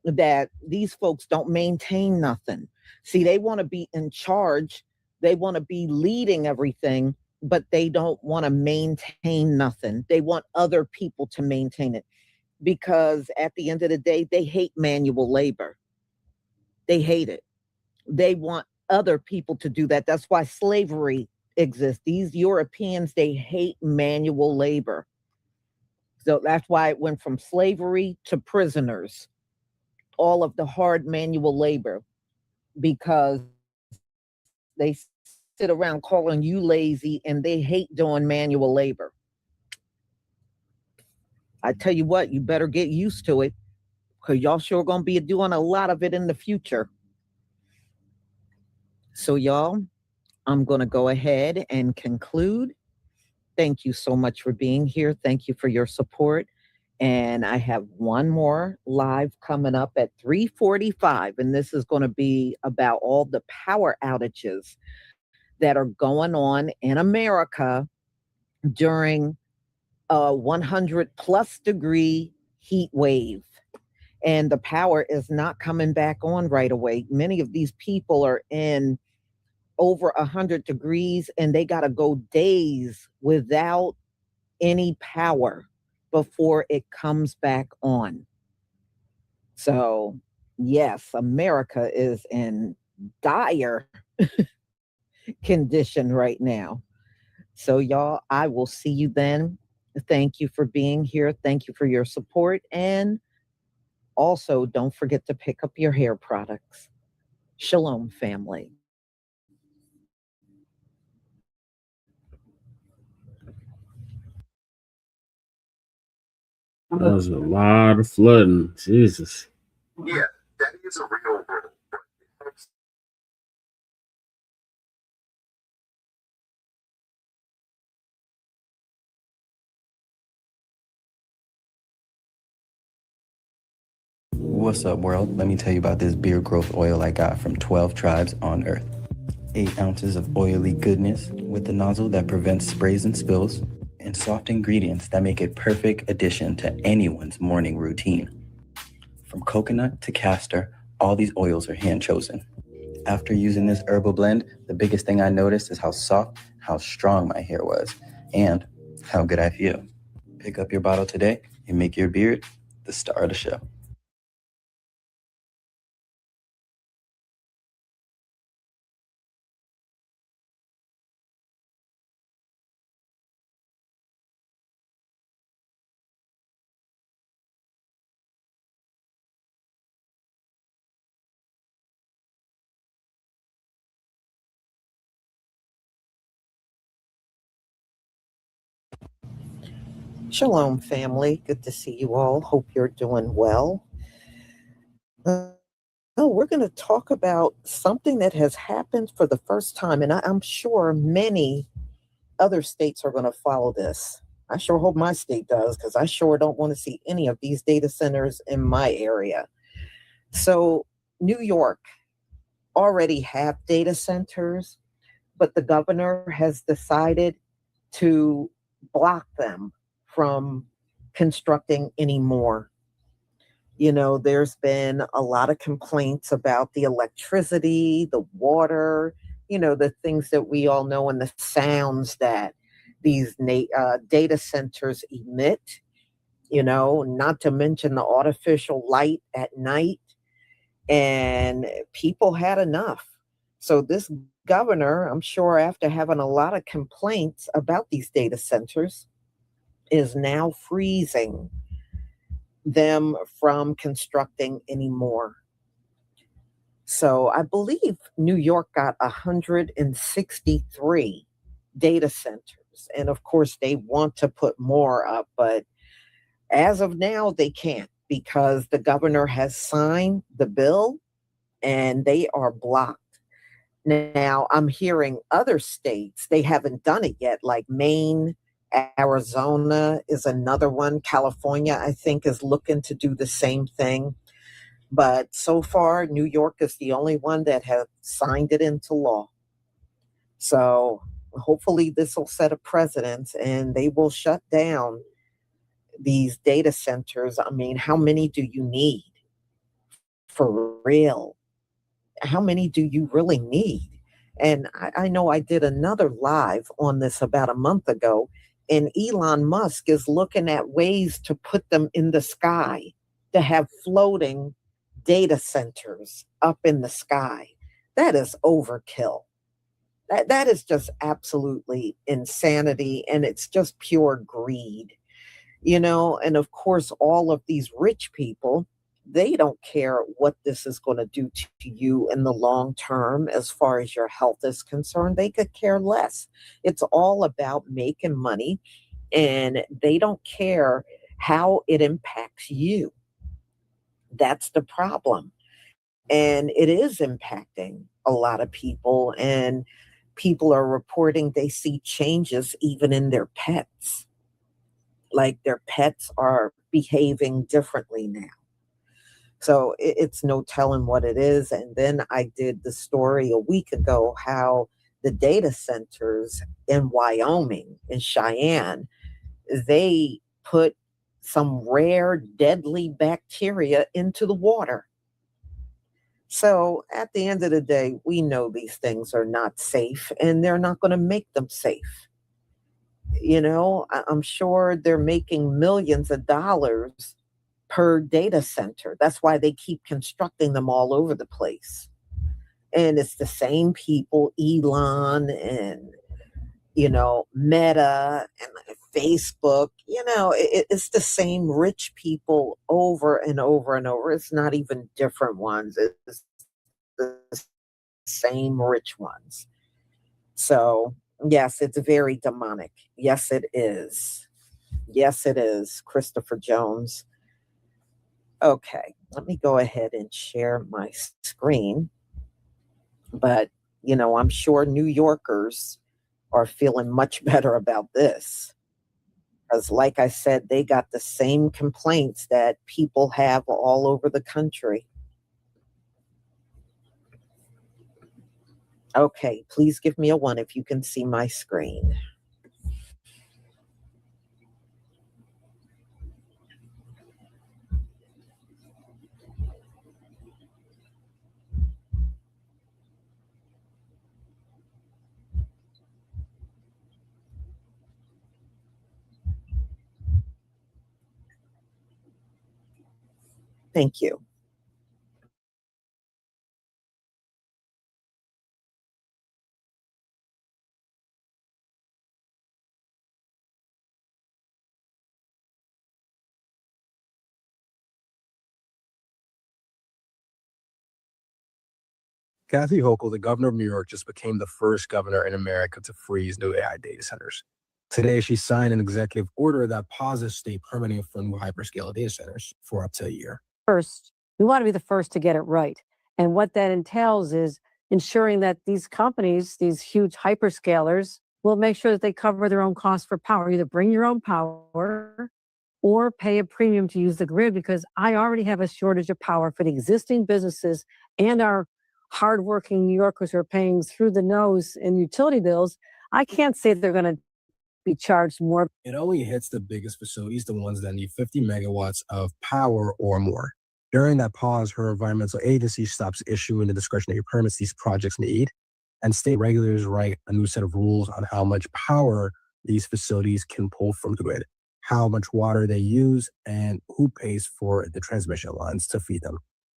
Speaker 14: that these folks don't maintain nothing. See, they want to be in charge. They want to be leading everything, but they don't want to maintain nothing. They want other people to maintain it because at the end of the day, they hate manual labor. They hate it. They want other people to do that. That's why slavery exists. These Europeans, they hate manual labor. So that's why it went from slavery to prisoners, all of the hard manual labor, because they sit around calling you lazy and they hate doing manual labor. I tell you what, you better get used to it because y'all sure going to be doing a lot of it in the future. So y'all, I'm going to go ahead and conclude. Thank you so much for being here. Thank you for your support. And I have one more live coming up at 3:45, and this is going to be about all the power outages that are going on in America during a 100 plus degree heat wave. And the power is not coming back on right away. Many of these people are in over 100 degrees and they got to go days without any power before it comes back on. So, yes, America is in dire condition right now. So, y'all, I will see you then. Thank you for being here. Thank you for your support. And also, don't forget to pick up your hair products. Shalom, family.
Speaker 1: That was a lot of flooding. Jesus.
Speaker 22: Yeah, that is a real world.
Speaker 4: What's up, world? Let me tell you about this beard growth oil I got from 12 tribes on Earth. 8 ounces of oily goodness with a nozzle that prevents sprays and spills, and soft ingredients that make it perfect addition to anyone's morning routine. From coconut to castor, all these oils are hand chosen. After using this herbal blend, the biggest thing I noticed is how soft, how strong my hair was, and how good I feel. Pick up your bottle today and make your beard the star of the show.
Speaker 14: Shalom, family. Good to see you all. Hope you're doing well. We're going to talk about something that has happened for the first time, and I'm sure many other states are going to follow this. I sure hope my state does, because I sure don't want to see any of these data centers in my area. So New York already have data centers, but the governor has decided to block them from constructing any more. You know, there's been a lot of complaints about the electricity, the water, you know, the things that we all know, and the sounds that these data centers emit, you know, not to mention the artificial light at night. And people had enough. So this governor, I'm sure after having a lot of complaints about these data centers, is now freezing them from constructing anymore. So I believe New York got 163 data centers. And of course, they want to put more up, but as of now, they can't, because the governor has signed the bill and they are blocked. Now, I'm hearing other states, they haven't done it yet, like Maine, Arizona is another one. California, I think, is looking to do the same thing. But so far, New York is the only one that has signed it into law. So hopefully this will set a precedent and they will shut down these data centers. I mean, how many do you need? For real? How many do you really need? And I know I did another live on this about a month ago, and Elon Musk is looking at ways to put them in the sky, to have floating data centers up in the sky. That is overkill. That is just absolutely insanity, and it's just pure greed. You know, and of course, all of these rich people, they don't care what this is going to do to you in the long term as far as your health is concerned. They could care less. It's all about making money, and they don't care how it impacts you. That's the problem. And it is impacting a lot of people, and people are reporting they see changes even in their pets. Like their pets are behaving differently now. So it's no telling what it is. And then I did the story a week ago how the data centers in Wyoming, in Cheyenne, they put some rare deadly bacteria into the water. So at the end of the day, we know these things are not safe, and they're not going to make them safe. You know, I'm sure they're making millions of dollars per data center. That's why they keep constructing them all over the place. And it's the same people, Elon and, you know, Meta and Facebook, you know, it's the same rich people over and over and over. It's not even different ones. It's the same rich ones. So, yes, it's very demonic. Yes, it is. Yes, it is, Christopher Jones. Okay, let me go ahead and share my screen. But, you know, I'm sure New Yorkers are feeling much better about this. Because, like I said, they got the same complaints that people have all over the country. Okay, please give me a 1 if you can see my screen. Thank you.
Speaker 2: Kathy Hochul, the governor of New York, just became the first governor in America to freeze new AI data centers. Today, she signed an executive order that pauses state permitting for new hyperscale data centers for up to a year.
Speaker 6: First, we want to be the first to get it right. And what that entails is ensuring that these companies, these huge hyperscalers, will make sure that they cover their own costs for power. Either bring your own power or pay a premium to use the grid, because I already have a shortage of power for the existing businesses and our hardworking New Yorkers who are paying through the nose in utility bills. I can't say they're going to be charged more.
Speaker 2: It only hits the biggest facilities, the ones that need 50 megawatts of power or more. During that pause, her environmental agency stops issuing the discretionary permits these projects need, and state regulators write a new set of rules on how much power these facilities can pull from the grid, how much water they use, and who pays for the transmission lines to feed them.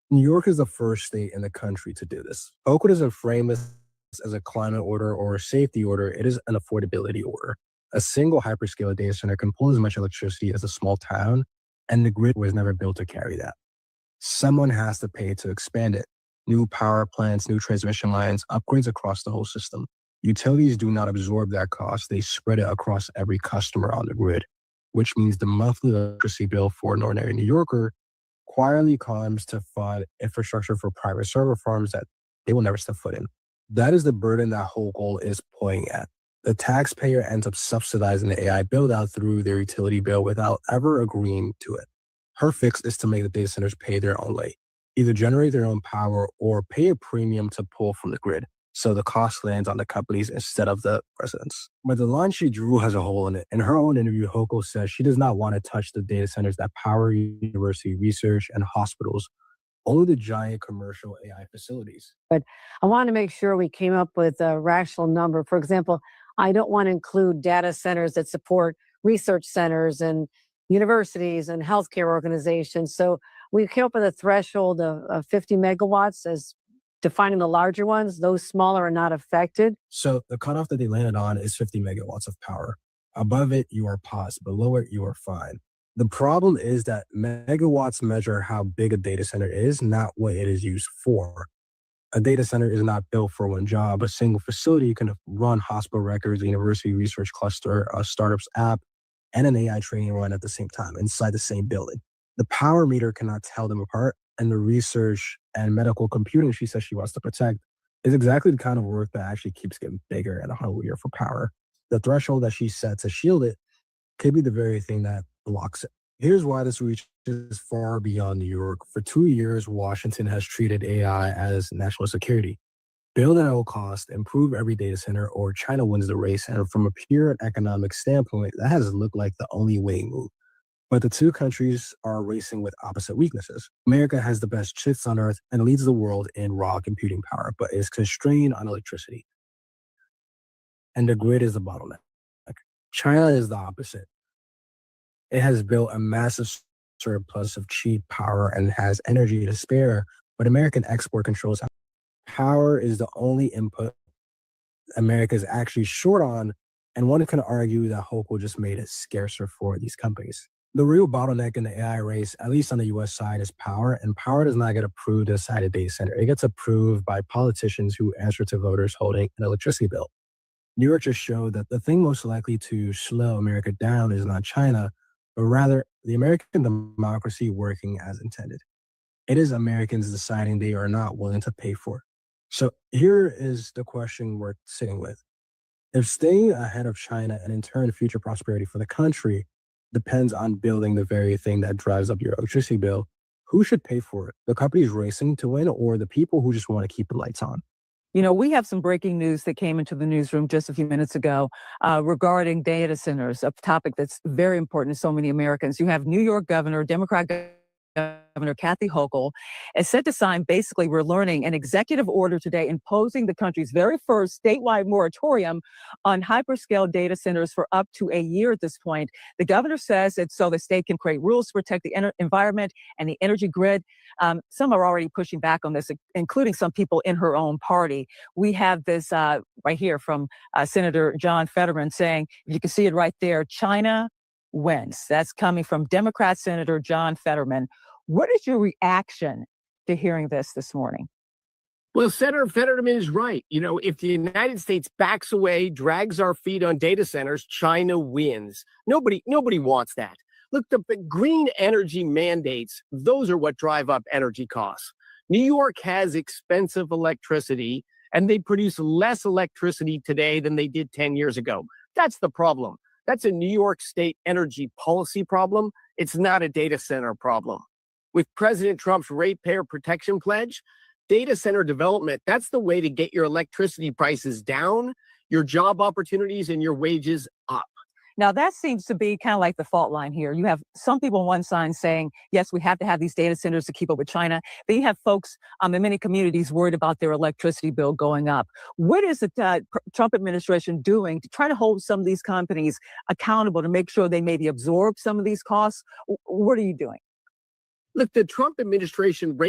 Speaker 2: New York is the first state in the country to do this. Oakwood doesn't frame this as a climate order or a safety order. It is an affordability order. A single hyperscale data center can pull as much electricity as a small town, and the grid was never built to carry that. Someone has to pay to expand it. New power plants, new transmission lines, upgrades across the whole system. Utilities do not absorb that cost. They spread it across every customer on the grid, which means the monthly electricity bill for an ordinary New Yorker quietly comes to fund infrastructure for private server farms that they will never step foot in. That is the burden that Hochul is pointing at. The taxpayer ends up subsidizing the AI build-out through their utility bill without ever agreeing to it. Her fix is to make the data centers pay their own way, either generate their own power or pay a premium to pull from the grid, so the cost lands on the companies instead of the residents. But the line she drew has a hole in it. In her own interview, Hochul says she does not want to touch the data centers that power university research and hospitals, only the giant commercial AI facilities.
Speaker 6: But I want to make sure we came up with a rational number. For example, I don't want to include data centers that support research centers and universities and healthcare organizations. So we came up with a threshold of 50 megawatts as defining the larger ones. Those smaller are not affected.
Speaker 2: So the cutoff that they landed on is 50 megawatts of power. Above it, you are paused. Below it, you are fine. The problem is that megawatts measure how big a data center is, not what it is used for. A data center is not built for one job. A single facility can run hospital records, a university research cluster, a startup's app, and an AI training run at the same time inside the same building. The power meter cannot tell them apart, and the research and medical computing she says she wants to protect is exactly the kind of work that actually keeps getting bigger and hungrier for power. The threshold that she set to shield it could be the very thing that blocks it. Here's why this reaches far beyond New York. For 2 years, Washington has treated AI as national security. Build at all cost, improve every data center, or China wins the race. And from a pure economic standpoint, that has looked like the only winning move. But the two countries are racing with opposite weaknesses. America has the best chips on earth and leads the world in raw computing power, but is constrained on electricity. And the grid is the bottleneck. China is the opposite. It has built a massive surplus of cheap power and has energy to spare, but American export controls power is the only input America is actually short on, and one can argue that Hochul just made it scarcer for these companies. The real bottleneck in the AI race, at least on the US side, is power, and power does not get approved inside a data center. It gets approved by politicians who answer to voters holding an electricity bill. New York just showed that the thing most likely to slow America down is not China, but rather the American democracy working as intended. It is Americans deciding they are not willing to pay for it. So here is the question we're sitting with. If staying ahead of China and in turn future prosperity for the country depends on building the very thing that drives up your electricity bill. Who should pay for it? The companies racing to win or the people who just want to keep the lights on?
Speaker 8: You know, we have some breaking news that came into the newsroom just a few minutes ago regarding data centers, a topic that's very important to so many Americans. You have New York Governor, Democrat Governor Kathy Hochul, is set to sign, basically, we're learning, an executive order today imposing the country's very first statewide moratorium on hyperscale data centers for up to a year at this point. The governor says it's so the state can create rules to protect the environment and the energy grid. Some are already pushing back on this, including some people in her own party. We have this right here from Senator John Fetterman saying, you can see it right there, China wins. That's coming from Democrat Senator John Fetterman. What is your reaction to hearing this morning?
Speaker 9: Well, Senator Fetterman is right. You know, if the United States backs away, drags our feet on data centers, China wins. Nobody wants that. Look, the green energy mandates, those are what drive up energy costs. New York has expensive electricity, and they produce less electricity today than they did 10 years ago. That's the problem. That's a New York State energy policy problem. It's not a data center problem. With President Trump's ratepayer protection pledge, data center development, that's the way to get your electricity prices down, your job opportunities, and your wages up.
Speaker 8: Now, that seems to be kind of like the fault line here. You have some people on one side saying, yes, we have to have these data centers to keep up with China. Then you have folks in many communities worried about their electricity bill going up. What is the Trump administration doing to try to hold some of these companies accountable to make sure they maybe absorb some of these costs? What are you doing?
Speaker 9: Look, the Trump administration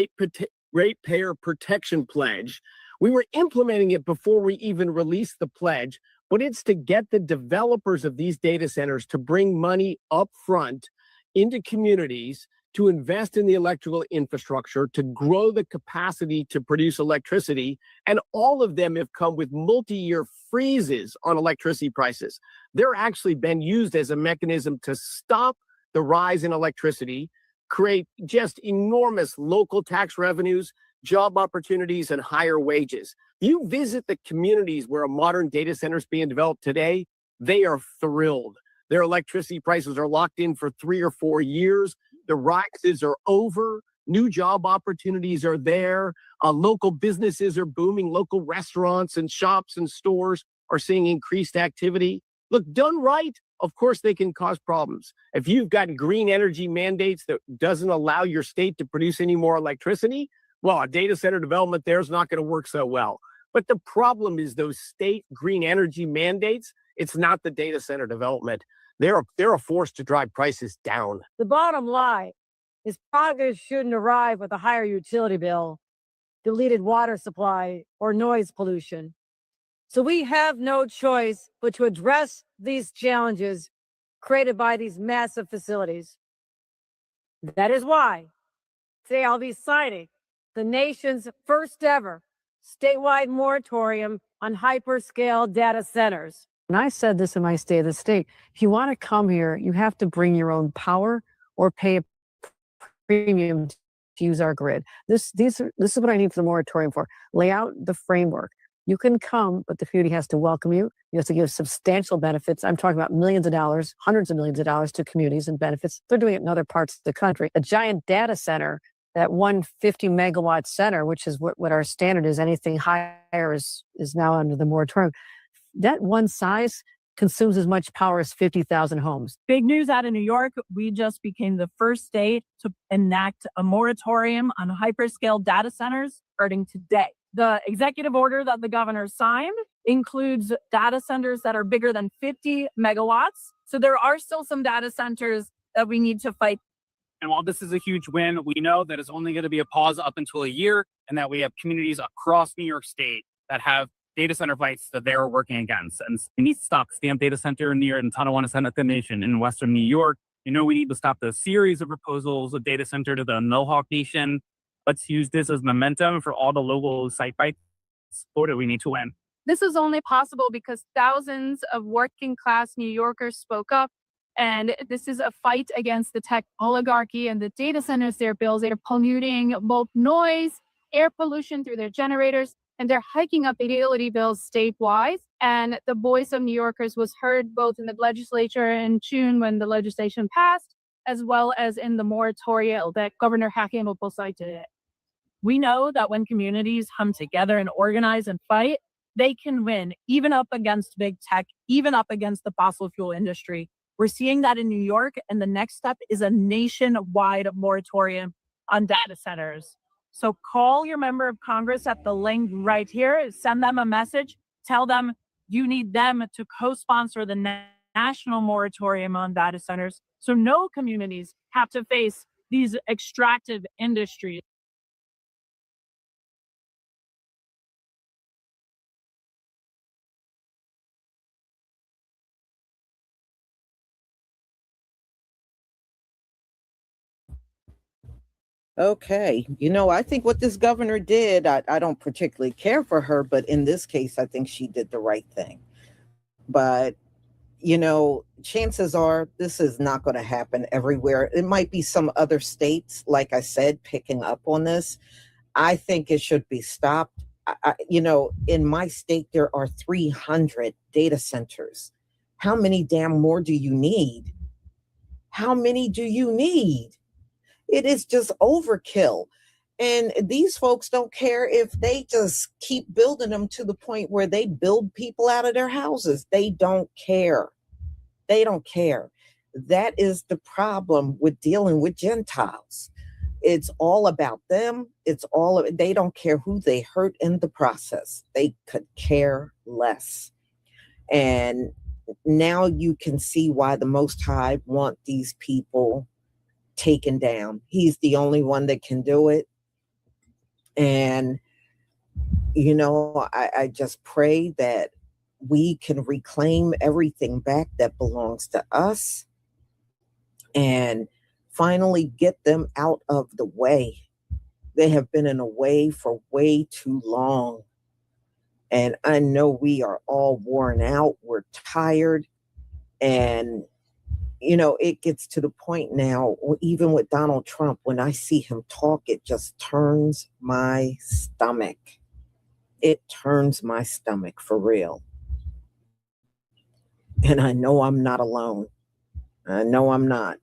Speaker 9: ratepayer protection pledge, we were implementing it before we even released the pledge, but it's to get the developers of these data centers to bring money up front into communities to invest in the electrical infrastructure, to grow the capacity to produce electricity. And all of them have come with multi-year freezes on electricity prices. They're actually been used as a mechanism to stop the rise in electricity, create just enormous local tax revenues, job opportunities, and higher wages. You visit the communities where a modern data center is being developed today, they are thrilled. Their electricity prices are locked in for 3 or 4 years. The rises are over. New job opportunities are there. Local businesses are booming. Local restaurants and shops and stores are seeing increased activity. Look, done right, of course they can cause problems. If you've got green energy mandates that doesn't allow your state to produce any more electricity, well, a data center development there is not going to work so well. But the problem is those state green energy mandates, it's not the data center development. They're a force to drive prices down.
Speaker 6: The bottom line is progress shouldn't arrive with a higher utility bill, deleted water supply, or noise pollution. So we have no choice but to address these challenges created by these massive facilities. That is why today I'll be signing the nation's first ever statewide moratorium on hyperscale data centers. And I said this in my State of the State. If you want to come here, you have to bring your own power or pay a premium to use our grid. This is what I need for the moratorium for. Lay out the framework. You can come, but the community has to welcome you. You have to give substantial benefits. I'm talking about millions of dollars, hundreds of millions of dollars to communities and benefits. They're doing it in other parts of the country. A giant data center, that 150 megawatt center, which is what our standard is, anything higher is now under the moratorium. That one size consumes as much power as 50,000 homes.
Speaker 15: Big news out of New York. We just became the first state to enact a moratorium on hyperscale data centers starting today. The executive order that the governor signed includes data centers that are bigger than 50 megawatts. So there are still some data centers that we need to fight.
Speaker 16: And while this is a huge win, we know that it's only going to be a pause up until a year, and that we have communities across New York State that have data center fights that they're working against. And we need to stop Stamp Data Center near in Tonawanda, Nation in Western New York. You know, we need to stop the series of proposals of data center to the Mohawk Nation. Let's use this as momentum for all the local site fights. Florida, we need to win.
Speaker 17: This is only possible because thousands of working class New Yorkers spoke up. And this is a fight against the tech oligarchy and the data centers they're building. They're polluting both noise, air pollution through their generators, and they're hiking up utility bills statewide. And the voice of New Yorkers was heard both in the legislature in June when the legislation passed, as well as in the moratorium that Governor Hakeem cited.
Speaker 15: We know that when communities come together and organize and fight, they can win, even up against big tech, even up against the fossil fuel industry. We're seeing that in New York, and the next step is a nationwide moratorium on data centers. So call your member of Congress at the link right here, send them a message, tell them you need them to co-sponsor the national moratorium on data centers so no communities have to face these extractive industries.
Speaker 14: Okay. You know, I think what this governor did, I don't particularly care for her, but in this case, I think she did the right thing. But, you know, chances are this is not going to happen everywhere. It might be some other states, like I said, picking up on this. I think it should be stopped. You know, in my state, there are 300 data centers. How many damn more do you need? How many do you need? It is just overkill. And these folks don't care if they just keep building them to the point where they build people out of their houses. They don't care. They don't care. That is the problem with dealing with Gentiles. It's all about them. They don't care who they hurt in the process. They could care less. And now you can see why the Most High want these people taken down. He's the only one that can do it. And, you know, I just pray that we can reclaim everything back that belongs to us and finally get them out of the way. They have been in a way for way too long. And I know we are all worn out. We're tired. And you know, it gets to the point now, even with Donald Trump, when I see him talk, it just turns my stomach. It turns my stomach for real. And I know I'm not alone. I know I'm not.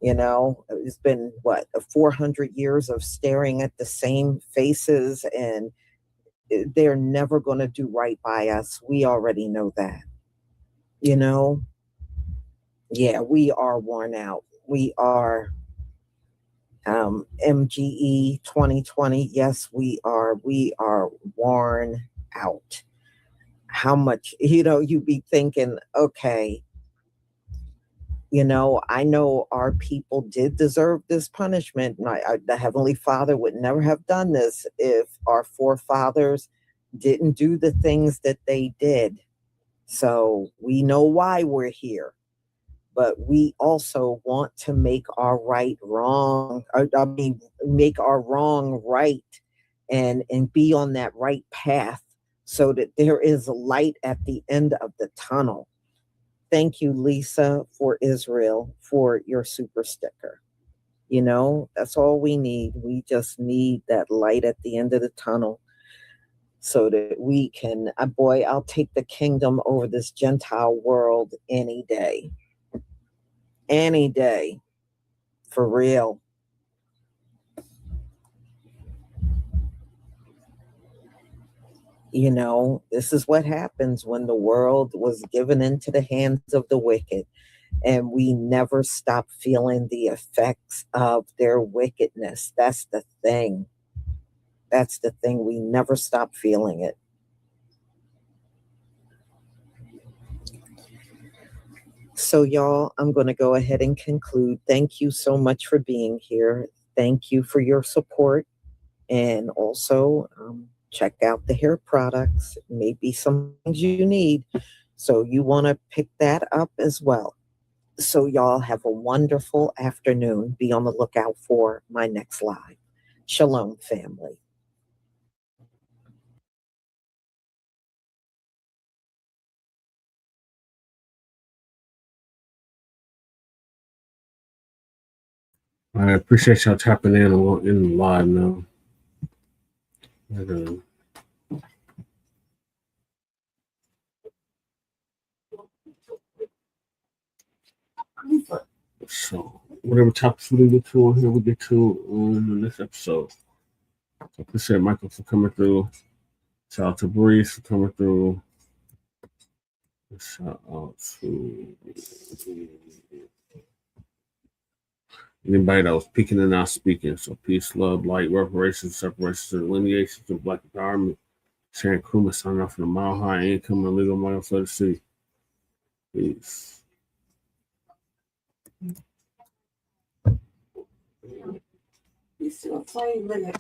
Speaker 14: You know, it's been 400 years of staring at the same faces, and they're never going to do right by us. We already know that. You know? Yeah, we are worn out. We are MGE 2020. Yes, we are worn out. How much, you know, you be thinking, okay, you know, I know our people did deserve this punishment. The Heavenly Father would never have done this if our forefathers didn't do the things that they did. So we know why we're here. But we also want to make our right wrong, make our wrong right and be on that right path so that there is a light at the end of the tunnel. Thank you, Lisa, for Israel, for your super sticker. You know, that's all we need. We just need that light at the end of the tunnel so that we can, boy, I'll take the kingdom over this Gentile world any day. Any day, for real. You know, this is what happens when the world was given into the hands of the wicked, and we never stop feeling the effects of their wickedness. That's the thing. That's the thing. We never stop feeling it. So, y'all, I'm going to go ahead and conclude. Thank you so much for being here. Thank you for your support. And also, check out the hair products. Maybe some things you need. So you want to pick that up as well. So y'all have a wonderful afternoon. Be on the lookout for my next live. Shalom, family.
Speaker 1: I appreciate y'all tapping in the live now. whatever topics we get to on here, we get to on the next episode. So appreciate Michael for coming through. Shout out to Breeze for coming through. Shout out to anybody that was speaking and not speaking. So peace, love, light, reparations, separations, and delineation to Black empowerment. Sharon Kuma signing off from the Mile High Income and Legal Mile for the City. Peace.
Speaker 3: You still playing with it.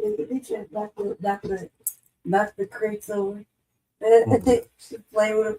Speaker 3: In the beach, knock the crates over. She play with it.